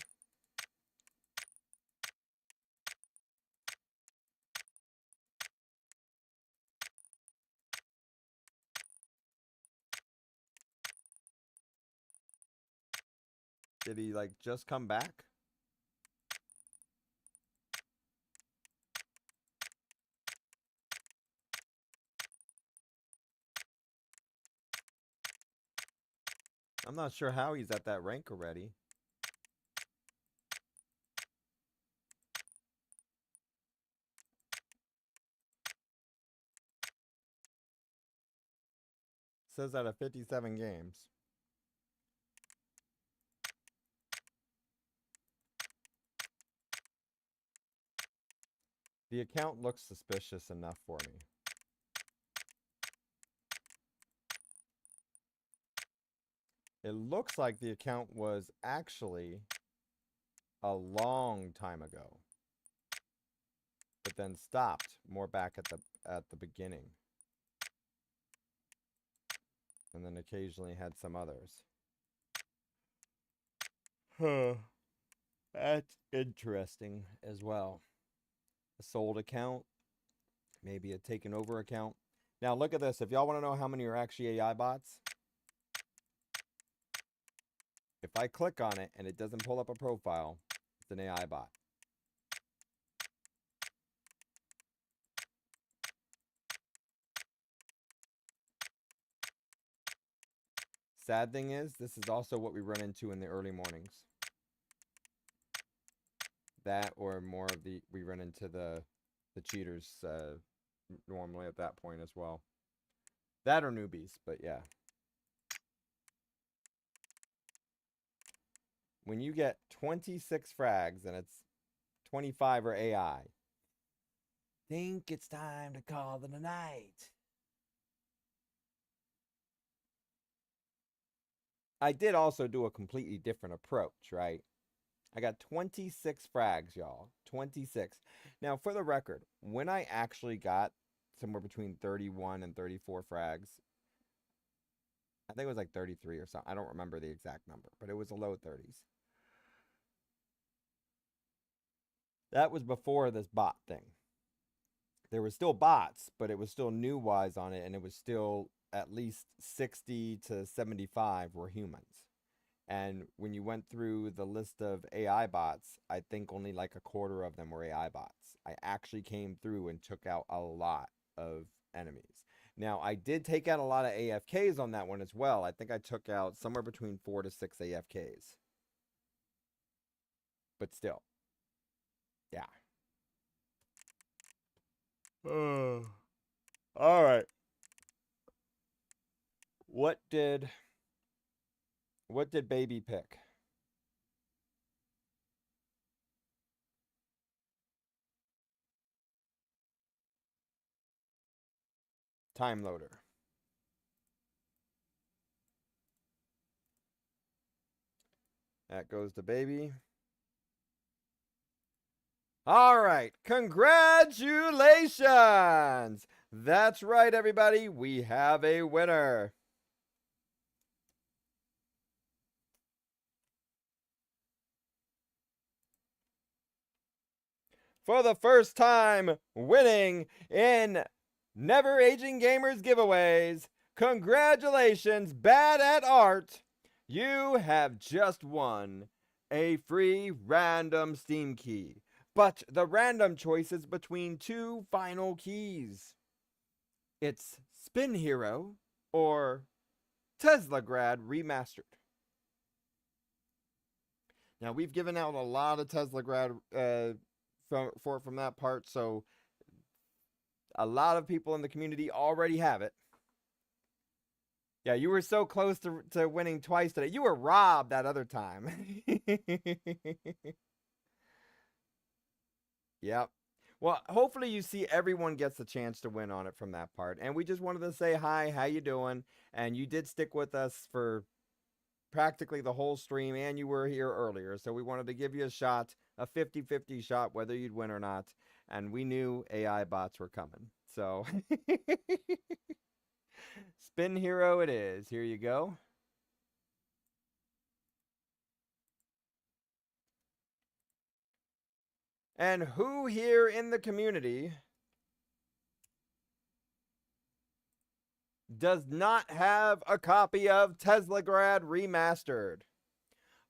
Did he, like, just come back? I'm not sure how he's at that rank already. Says out of 57 games. The account looks suspicious enough for me. It looks like the account was actually a long time ago, but then stopped more back at the beginning, and then occasionally had some others. Huh. That's interesting as well. A sold account, maybe a taken over account. Now look at this. If y'all want to know how many are actually AI bots, if I click on it and it doesn't pull up a profile, it's an AI bot. Sad thing is, this is also what we run into in the early mornings. That or more of we run into the cheaters normally at that point as well. That or newbies, but yeah. When you get 26 frags and it's 25 are AI. Think it's time to call it a night. I did also do a completely different approach, right? I got 26 frags, y'all. 26. Now, for the record, when I actually got somewhere between 31 and 34 frags, I think it was like 33 or something. I don't remember the exact number, but it was a low 30s. That was before this bot thing. There were still bots, but it was still NAGWizard on it, and it was still at least 60 to 75 were humans. And when you went through the list of AI bots, I think only like a quarter of them were AI bots. I actually came through and took out a lot of enemies. Now, I did take out a lot of AFKs on that one as well. I think I took out somewhere between 4 to 6 AFKs. But still. Yeah. All right. What did baby pick? Time loader. That goes to baby. All right. Congratulations. That's right, everybody. We have a winner. For the first time winning in Never Aging Gamers giveaways. Congratulations, Bad at Art. You have just won a free random Steam key. But the random choice is between two final keys. It's Spin Hero or TeslaGrad Remastered. Now, we've given out a lot of TeslaGrad from that part, so a lot of people in the community already have it. Yeah, you were so close to winning twice today. You were robbed that other time. Yep. Well, hopefully you see everyone gets a chance to win on it from that part. And we just wanted to say hi, how you doing? And you did stick with us for practically the whole stream, and you were here earlier. So we wanted to give you a shot, a 50-50 shot, whether you'd win or not. And we knew AI bots were coming. So Spin Hero it is. Here you go. And who here in the community does not have a copy of TeslaGrad Remastered?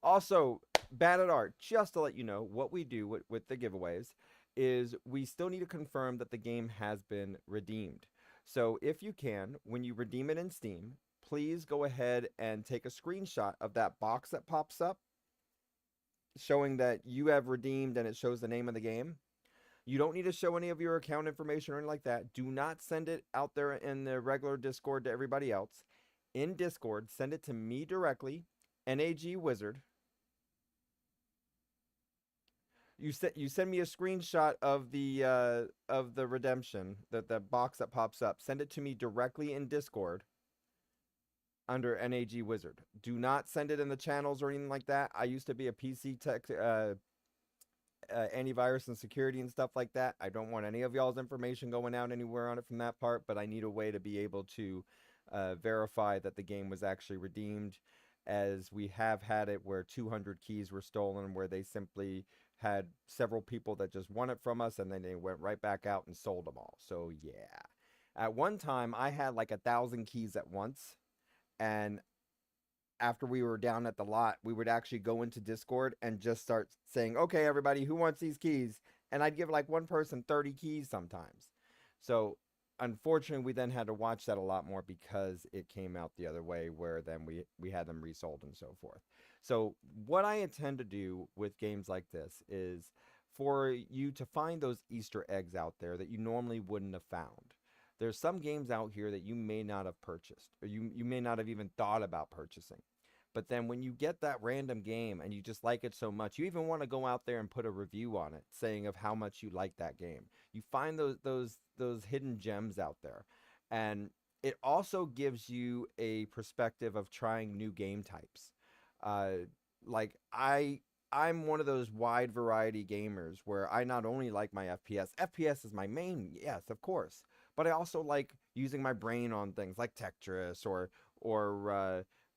Also, Bad at Art, just to let you know, what we do with the giveaways is we still need to confirm that the game has been redeemed. So if you can, when you redeem it in Steam, please go ahead and take a screenshot of that box that pops up showing that you have redeemed and it shows the name of the game. You don't need to show any of your account information or anything like that. Do not send it out there in the regular Discord to everybody else. In Discord, send it to me directly, NAGWizard. You send me a screenshot of the redemption, that box that pops up. Send it to me directly in Discord under NAGWizard. Do not send it in the channels or anything like that. I used to be a PC tech antivirus and security and stuff like that. I don't want any of y'all's information going out anywhere on it from that part, but I need a way to be able to verify that the game was actually redeemed, as we have had it where 200 keys were stolen, where they simply had several people that just won it from us and then they went right back out and sold them all. So yeah, at one time I had like 1,000 keys at once, and after we were down at the lot, we would actually go into Discord and just start saying, okay, everybody, who wants these keys? And I'd give like one person 30 keys sometimes. So unfortunately, we then had to watch that a lot more because it came out the other way, where then we had them resold and so forth. So what I intend to do with games like this is for you to find those Easter eggs out there that you normally wouldn't have found. There's some games out here that you may not have purchased, or you may not have even thought about purchasing. But then when you get that random game and you just like it so much, you even want to go out there and put a review on it saying of how much you like that game. You find those hidden gems out there. And it also gives you a perspective of trying new game types. Like I'm one of those wide variety gamers where I not only like my FPS. FPS is my main, yes, of course. But I also like using my brain on things like Tetris or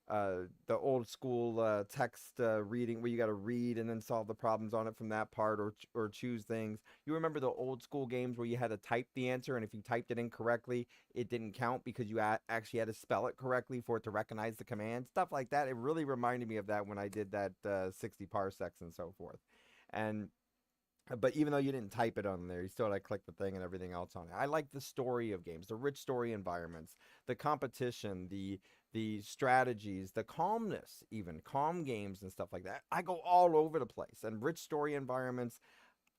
the old school text reading, where you got to read and then solve the problems on it from that part, or choose things. You remember the old school games where you had to type the answer, and if you typed it incorrectly, it didn't count because you actually had to spell it correctly for it to recognize the command, stuff like that. It really reminded me of that when I did that 60 parsecs and so forth. And but even though you didn't type it on there, you still had to click the thing and everything else on it. I like the story of games, the rich story environments, the competition, the strategies, the calmness, even calm games and stuff like that. I go all over the place. And rich story environments,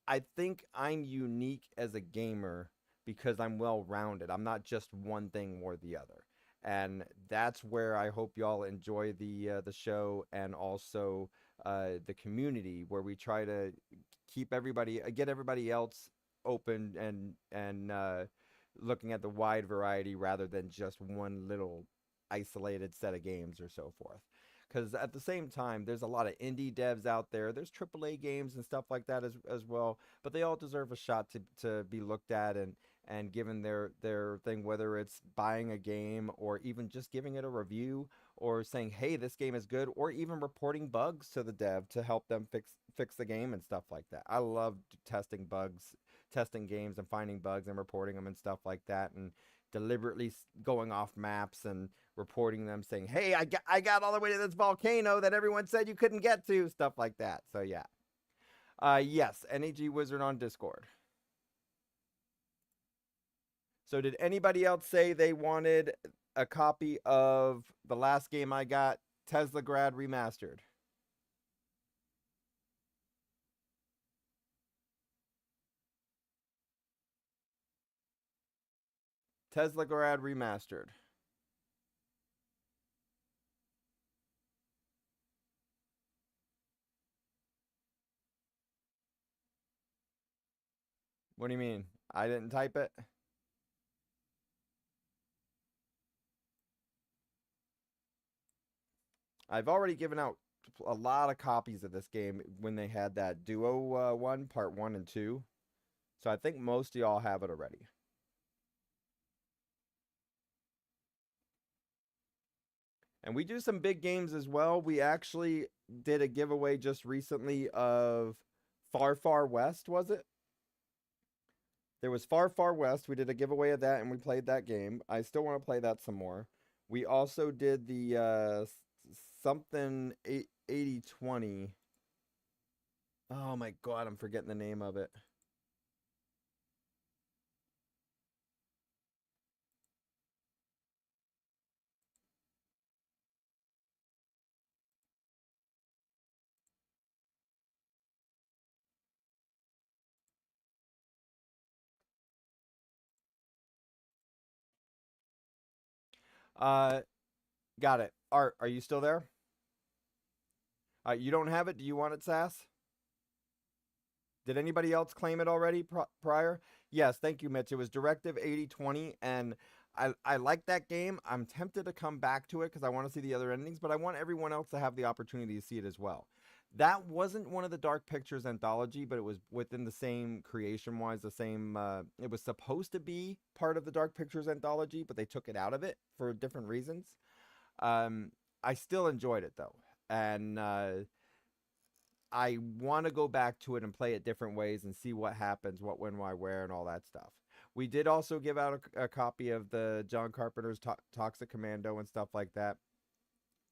I think I'm unique as a gamer because I'm well-rounded. I'm not just one thing or the other. And that's where I hope y'all enjoy the show, and also the community, where we try to keep everybody, get everybody else open and looking at the wide variety rather than just one little isolated set of games or so forth. Because at the same time, there's a lot of indie devs out there. There's AAA games and stuff like that as well, but they all deserve a shot to be looked at and given their thing, whether it's buying a game or even just giving it a review, or saying, hey, this game is good, or even reporting bugs to the dev to help them fix the game and stuff like that. I love testing bugs, testing games and finding bugs and reporting them and stuff like that, and deliberately going off maps and reporting them, saying, hey, I got all the way to this volcano that everyone said you couldn't get to, stuff like that. So yeah. Yes, NAGWizard on Discord. So did anybody else say they wanted a copy of the last game I got, TeslaGrad Remastered? TeslaGrad Remastered. What do you mean? I didn't type it? I've already given out a lot of copies of this game when they had that Duo one, part 1 and 2. So I think most of y'all have it already. And we do some big games as well. We actually did a giveaway just recently of Far Far West, was it? There was Far Far West. We did a giveaway of that, and we played that game. I still want to play that some more. We also did the something 80-20. Oh my god, I'm forgetting the name of it. Got it. Art, are you still there? You don't have it? Do you want it, Sass? Did anybody else claim it already prior? Yes, thank you, Mitch. It was Directive 8020, and I like that game. I'm tempted to come back to it because I want to see the other endings, but I want everyone else to have the opportunity to see it as well. That wasn't one of the Dark Pictures anthology, but it was within the same creation-wise, the same, it was supposed to be part of the Dark Pictures anthology, but they took it out of it for different reasons. I still enjoyed it, though, and I want to go back to it and play it different ways and see what happens, what, when, why, where, and all that stuff. We did also give out a copy of the John Carpenter's Toxic Commando and stuff like that.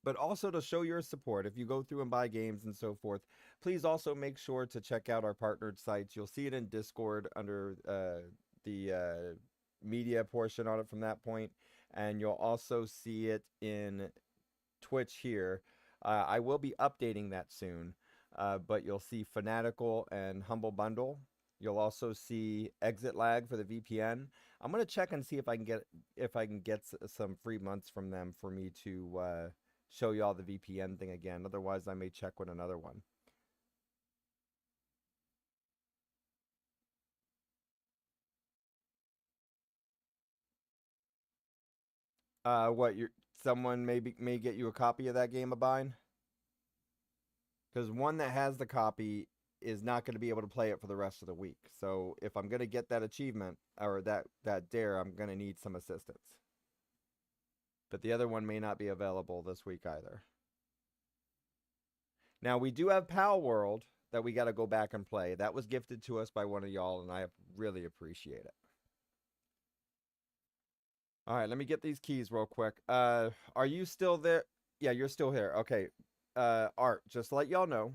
But also to show your support, if you go through and buy games and so forth, please also make sure to check out our partnered sites. You'll see it in Discord under the media portion on it from that point. And you'll also see it in Twitch here. I will be updating that soon. But you'll see Fanatical and Humble Bundle. You'll also see Exit Lag for the VPN. I'm gonna check and see if I can get some free months from them for me to show you all the VPN thing again. Otherwise, I may check with another one. What someone may get you a copy of that game, Abine? Because one that has the copy is not going to be able to play it for the rest of the week. So if I'm going to get that achievement or that dare, I'm going to need some assistance. But the other one may not be available this week either. Now we do have Pal World that we got to go back and play. That was gifted to us by one of y'all, and I really appreciate it. All right, let me get these keys real quick. Are you still there? Yeah, you're still here. Okay. Art, just to let y'all know,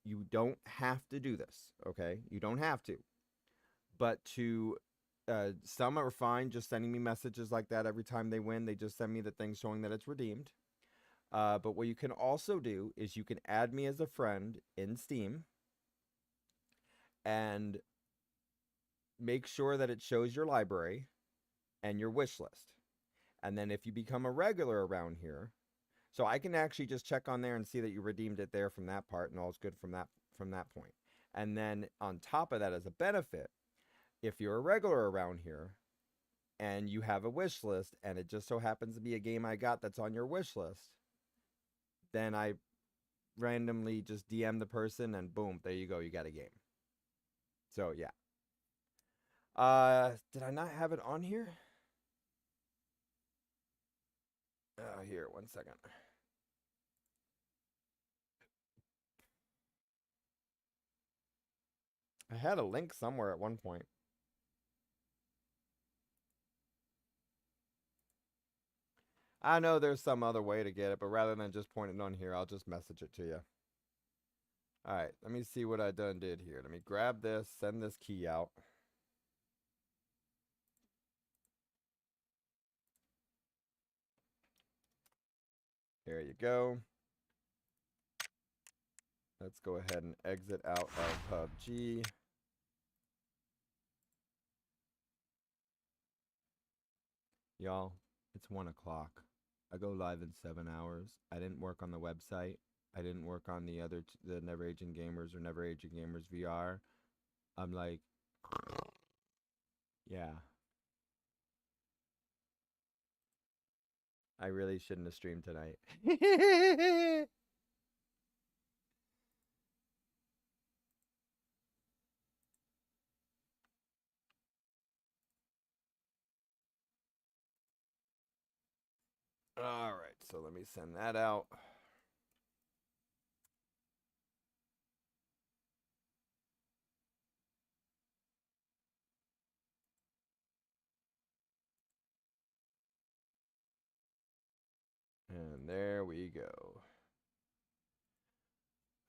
you don't have to do this, okay? You don't have to. But some are fine just sending me messages like that every time they win. They just send me the thing showing that it's redeemed. But what you can also do is you can add me as a friend in Steam and make sure that it shows your library and your wish list. And then if you become a regular around here, so I can actually just check on there and see that you redeemed it there from that part and all's good from that point. And then on top of that, as a benefit, if you're a regular around here and you have a wish list and it just so happens to be a game I got that's on your wish list, then I randomly just DM the person and boom, there you go, you got a game. So yeah. Did I not have it on here? Here, 1 second. I had a link somewhere at one point. I know there's some other way to get it, but rather than just point it on here, I'll just message it to you. Alright, let me see what I did here. Let me grab this, send this key out. There you go. Let's go ahead and exit out of PUBG. Y'all, it's 1 o'clock. I go live in 7 hours. I didn't work on the website. I didn't work on the other, the Never Aging Gamers or Never Aging Gamers VR. I'm like, yeah. I really shouldn't have streamed tonight. All right, so let me send that out. And there we go.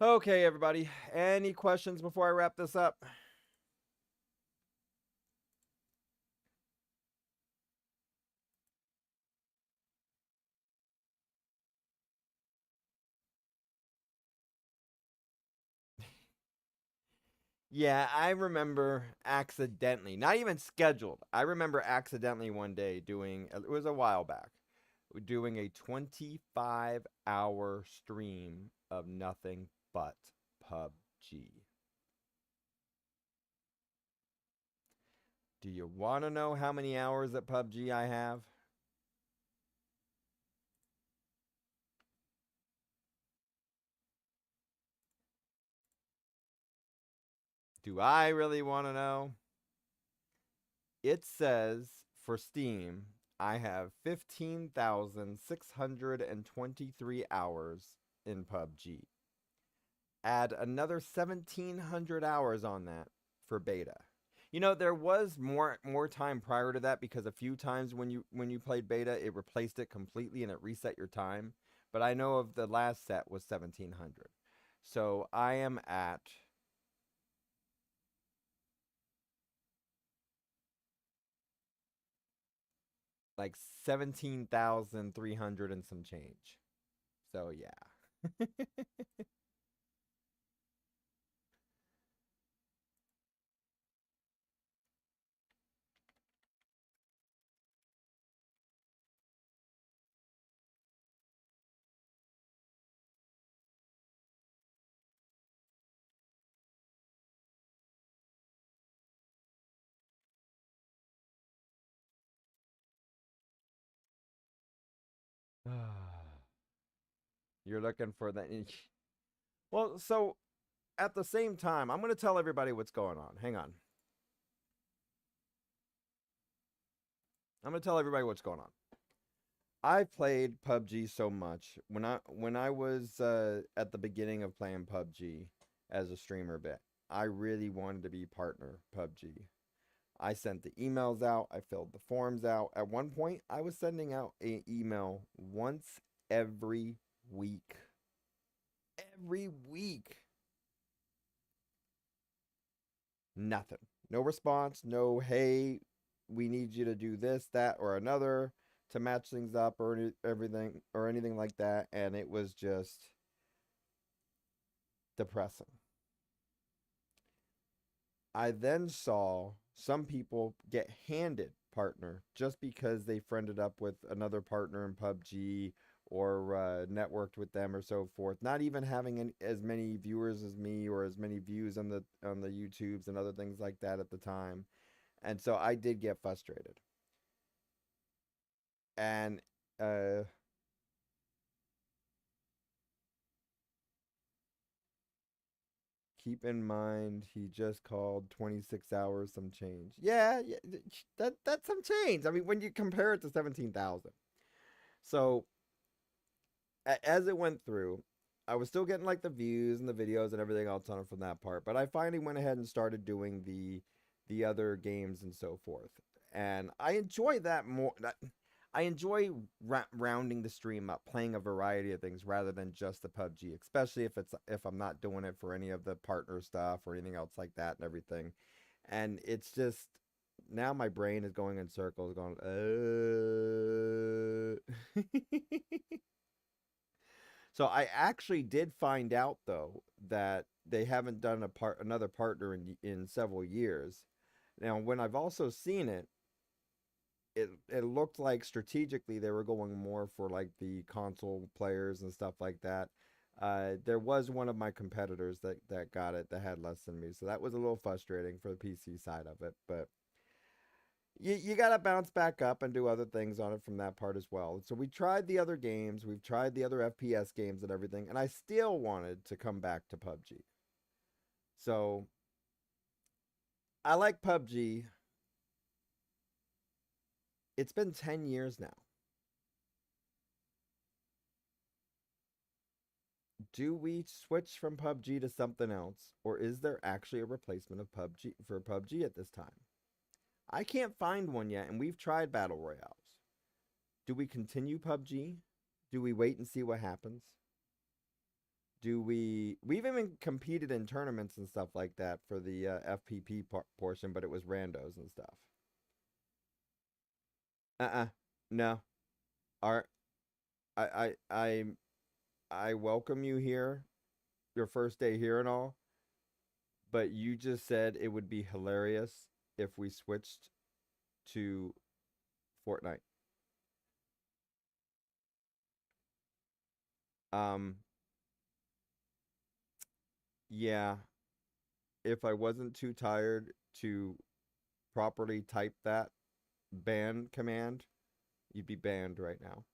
Okay, everybody. Any questions before I wrap this up? Yeah, I remember accidentally, not even scheduled. I remember accidentally one day doing, it was a while back, doing a 25-hour stream of nothing but PUBG. Do you want to know how many hours at PUBG I have? Do I really want to know? It says for Steam, I have 15,623 hours in PUBG. Add another 1,700 hours on that for beta. You know, there was more time prior to that because a few times when you played beta, it replaced it completely and it reset your time. But I know of the last set was 1,700. So I am at like 17,300 and some change. So yeah. You're looking for that. Well, so at the same time, I'm going to tell everybody what's going on. Hang on. I'm going to tell everybody what's going on. I played PUBG so much when I was at the beginning of playing PUBG as a streamer bit. I really wanted to be partner PUBG. I sent the emails out. I filled the forms out. At one point, I was sending out an email once every week. Every week. Nothing. No response. No, hey, we need you to do this, that, or another to match things up or everything or anything like that. And it was just depressing. I then saw some people get handed partner just because they friended up with another partner in PUBG or networked with them or so forth, not even having as many viewers as me or as many views on the YouTubes and other things like that at the time. And so I did get frustrated. And keep in mind, he just called 26 hours some change. Yeah, that's some change. I mean, when you compare it to 17,000. So as it went through, I was still getting like the views and the videos and everything else on it from that part. But I finally went ahead and started doing the other games and so forth. And I enjoy that more. I enjoy rounding the stream up, playing a variety of things rather than just the PUBG, especially if I'm not doing it for any of the partner stuff or anything else like that and everything. And it's just now my brain is going in circles, going, So I actually did find out though that they haven't done another partner in several years. Now, when I've also seen it, it looked like strategically they were going more for like the console players and stuff like that. There was one of my competitors that got it that had less than me, so that was a little frustrating for the PC side of it. But you got to bounce back up and do other things on it from that part as well. So we tried the other games, we've tried the other FPS games and everything, and I still wanted to come back to PUBG. So I like PUBG. It's been 10 years now. Do we switch from PUBG to something else, or is there actually a replacement of PUBG at this time? I can't find one yet, and we've tried battle royales. Do we continue PUBG? Do we wait and see what happens? We've even competed in tournaments and stuff like that for the FPP portion, but it was randos and stuff. No. I welcome you here, your first day here and all, but you just said it would be hilarious if we switched to Fortnite. Yeah, if I wasn't too tired to properly type that ban command, you'd be banned right now.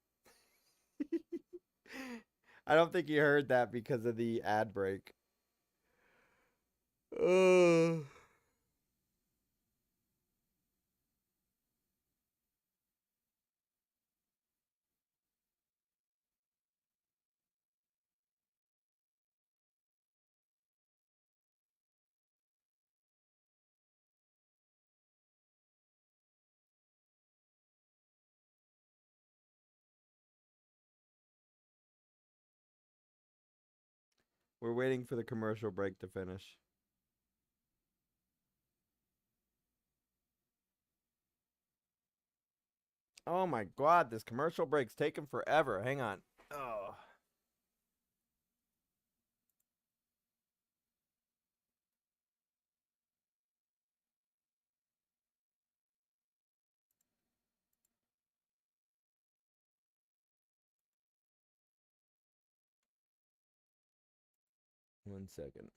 I don't think you heard that because of the ad break. We're waiting for the commercial break to finish. Oh my god, this commercial break's taking forever. Hang on. Oh. One second.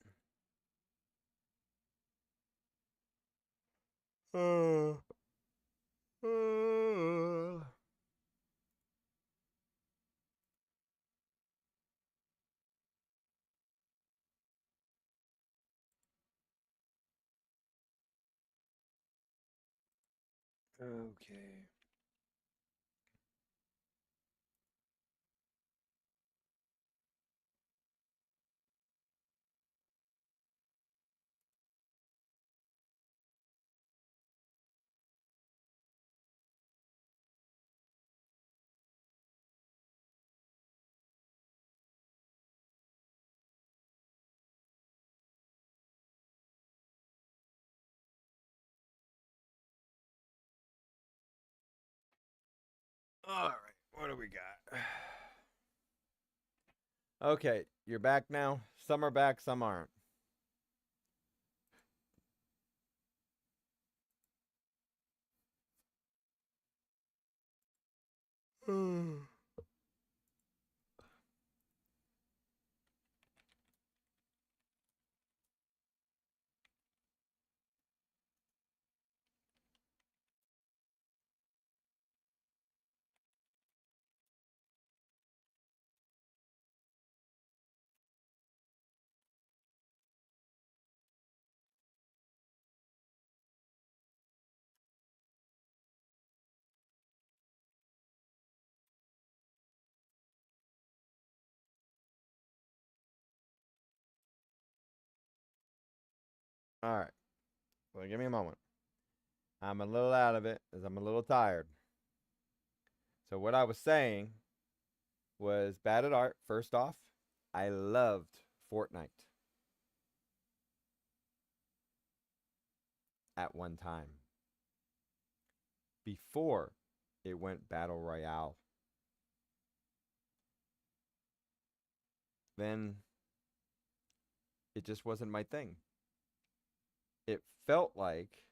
Okay. All right, what do we got? Okay, you're back now. Some are back, some aren't. All right. Well, give me a moment. I'm a little out of it as I'm a little tired. So what I was saying was bad at art. First off, I loved Fortnite at one time. Before it went Battle Royale. Then it just wasn't my thing. It felt like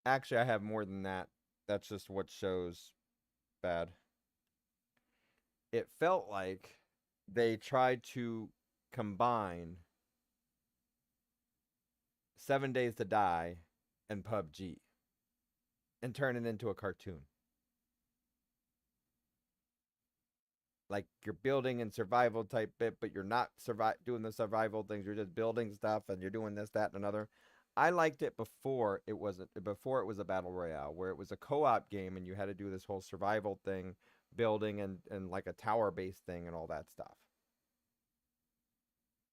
actually I have more than that. That's just what shows bad. It felt like they tried to combine 7 Days to Die and PUBG and turn it into a cartoon. Like you're building and survival type bit, but you're not doing the survival things. You're just building stuff and you're doing this, that, and another. I liked it before it was a battle royale, where it was a co-op game and you had to do this whole survival thing, building and like a tower based thing and all that stuff.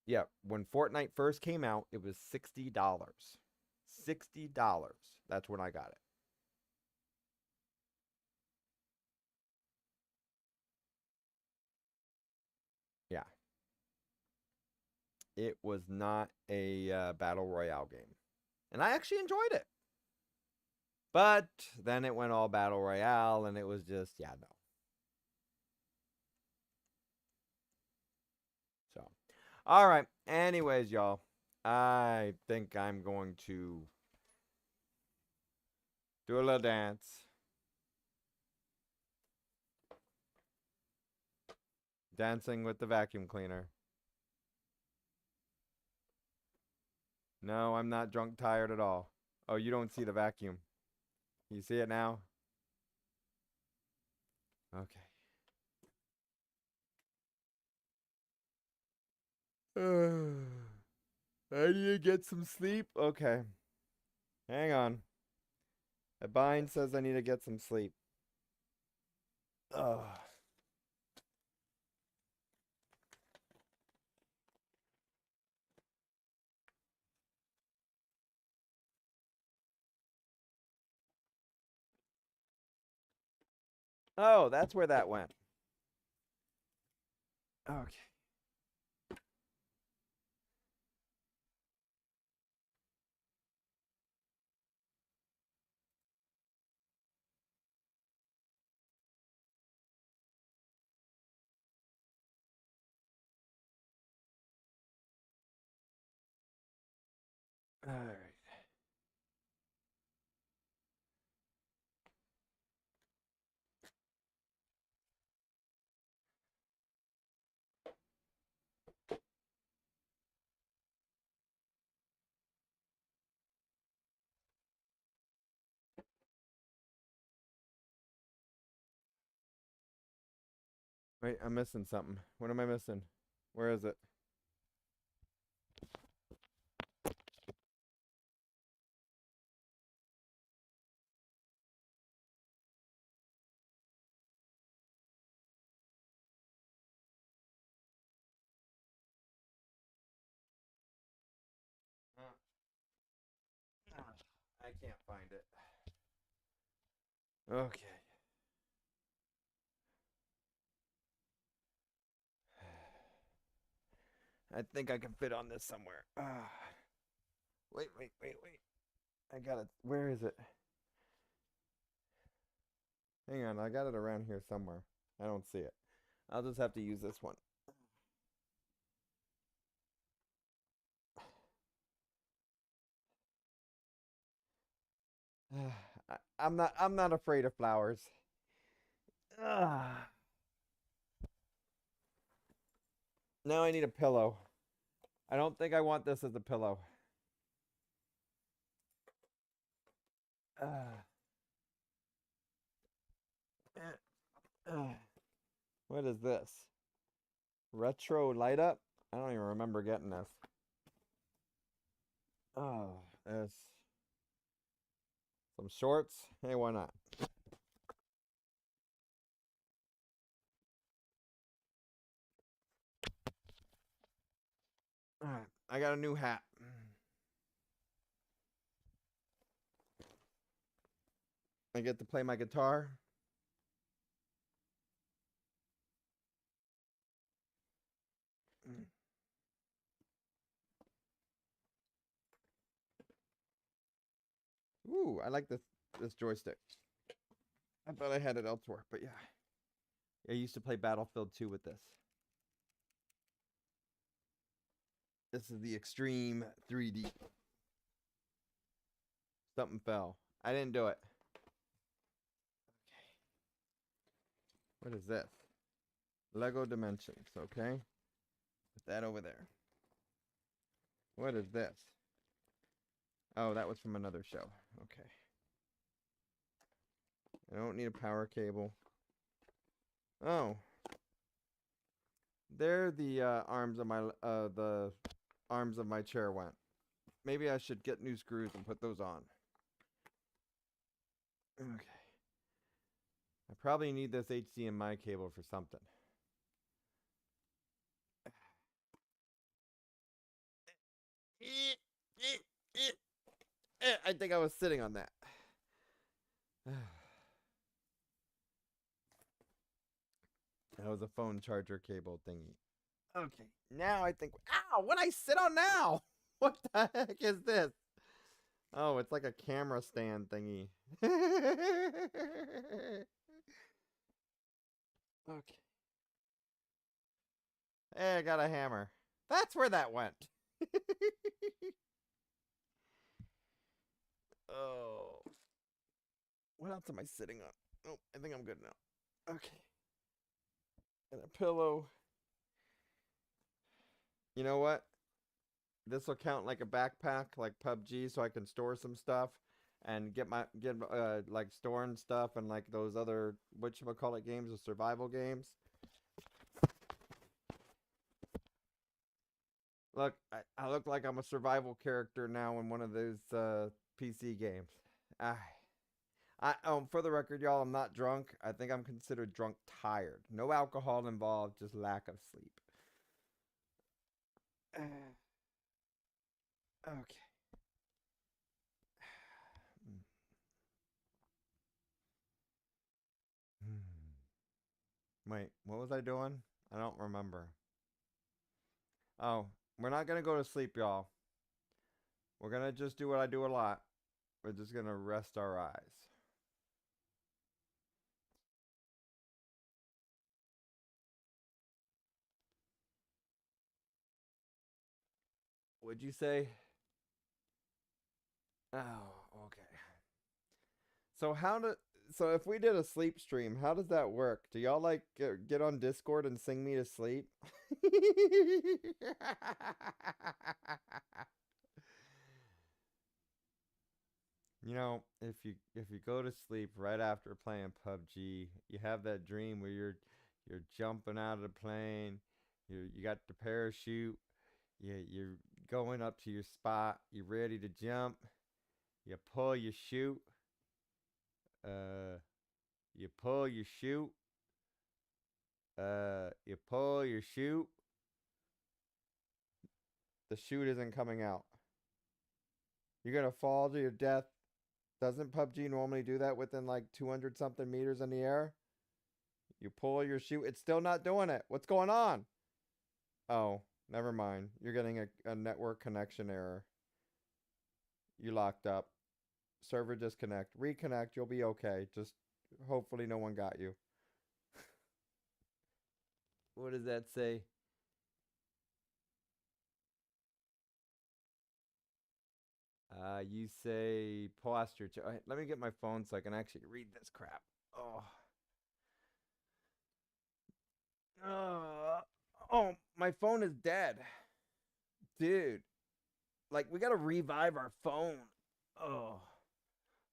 Yeah, when Fortnite first came out, it was $60. $60. That's when I got it. Yeah. It was not a battle royale game. And I actually enjoyed it. But then it went all battle royale and it was just, yeah, no. So, all right. Anyways, y'all, I think I'm going to do a little dance. Dancing with the vacuum cleaner. No, I'm not drunk tired at all. Oh, you don't see the vacuum. You see it now? Okay. I need to get some sleep. Okay. Hang on. A bind says I need to get some sleep. Ugh. Oh, that's where that went. Okay. All right. Wait, I'm missing something. What am I missing? Where is it? I can't find it. Okay. I think I can fit on this somewhere. Wait. I got it. Where is it? Hang on, I got it around here somewhere. I don't see it. I'll just have to use this one. I'm not afraid of flowers. Now I need a pillow. I don't think I want this as a pillow. What is this? Retro light up? I don't even remember getting this. Oh, there's some shorts. Hey, why not? Alright, I got a new hat. I get to play my guitar. Ooh, I like this joystick. I thought I had it elsewhere, but yeah. I used to play Battlefield 2 with this. This is the Extreme 3D. Something fell. I didn't do it. Okay. What is this? Lego Dimensions, okay? Put that over there. What is this? Oh, that was from another show. Okay. I don't need a power cable. Oh. There the arms of my chair went. Maybe I should get new screws and put those on. Okay. I probably need this HDMI cable for something. I think I was sitting on that. That was a phone charger cable thingy. Okay, now I think. Ow! What I sit on now? What the heck is this? Oh, it's like a camera stand thingy. Okay. Hey, I got a hammer. That's where that went. Oh. What else am I sitting on? Oh, I think I'm good now. Okay. And a pillow. You know what? This will count like a backpack, like PUBG, so I can store some stuff and get like storing stuff and like those other whatchamacallit games, the survival games. Look, I look like I'm a survival character now in one of those PC games. For the record, y'all, I'm not drunk. I think I'm considered drunk tired. No alcohol involved, just lack of sleep. Okay. Wait, what was I doing? I don't remember. Oh, we're not gonna go to sleep, y'all. We're gonna just do what I do a lot. We're just gonna rest our eyes. Would you say? Oh, okay. So if we did a sleep stream, how does that work? Do y'all like get on Discord and sing me to sleep? You know, if you go to sleep right after playing PUBG, you have that dream where you're jumping out of the plane, you got the parachute, you're going up to your spot, you're ready to jump, you pull, you shoot, you pull, you shoot, you pull, you shoot. The shoot isn't coming out. You're gonna fall to your death. Doesn't PUBG normally do that within like 200 something meters in the air? You pull your shoot. It's still not doing it. What's going on? Oh, never mind. You're getting a network connection error. You locked up. Server disconnect. Reconnect. You'll be okay. Just hopefully no one got you. What does that say? You say posture. Let me get my phone so I can actually read this crap. Oh, my phone is dead. Dude. Like, we gotta revive our phone. Oh,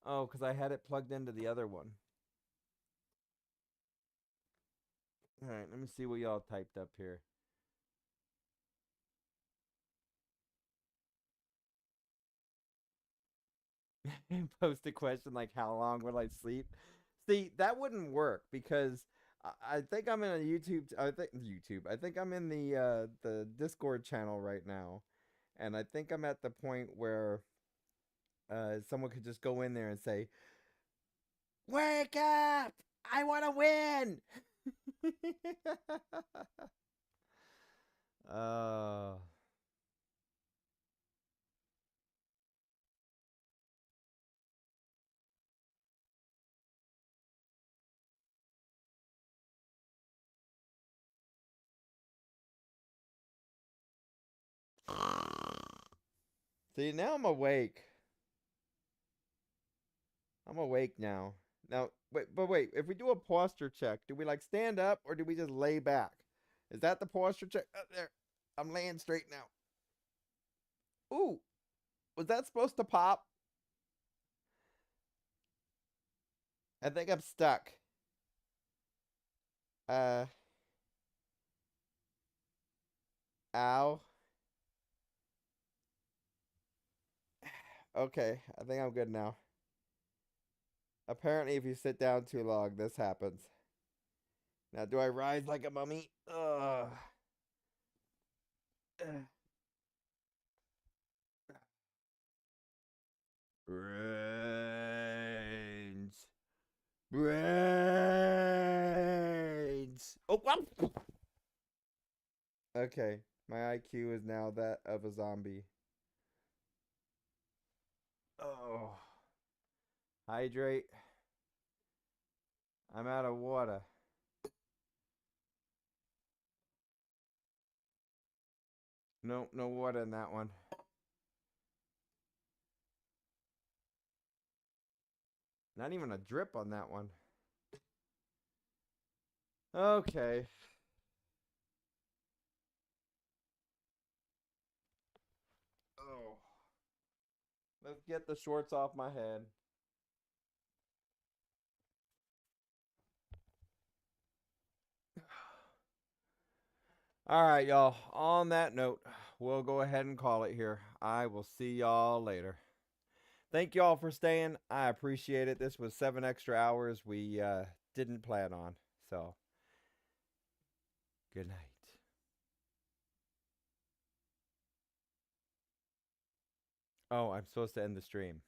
because I had it plugged into the other one. Alright, let me see what y'all typed up here. Post a question like, how long will I sleep? See, that wouldn't work because I think I'm in a YouTube. I think I'm in the Discord channel right now, and I think I'm at the point where someone could just go in there and say, "Wake up! I want to win." uh See, now I'm awake. I'm awake now. Now, wait. If we do a posture check, do we like stand up or do we just lay back? Is that the posture check? There. I'm laying straight now. Ooh. Was that supposed to pop? I think I'm stuck. Ow. Okay, I think I'm good now. Apparently, if you sit down too long, this happens. Now, do I rise like a mummy? Ugh. Brains. Brains. Oh, wow. Okay, my IQ is now that of a zombie. Oh. Hydrate. I'm out of water. Nope, no water in that one. Not even a drip on that one. Okay. Let's get the shorts off my head. All right, y'all. On that note, we'll go ahead and call it here. I will see y'all later. Thank y'all for staying. I appreciate it. This was 7 extra hours we didn't plan on. So, good night. Oh, I'm supposed to end the stream.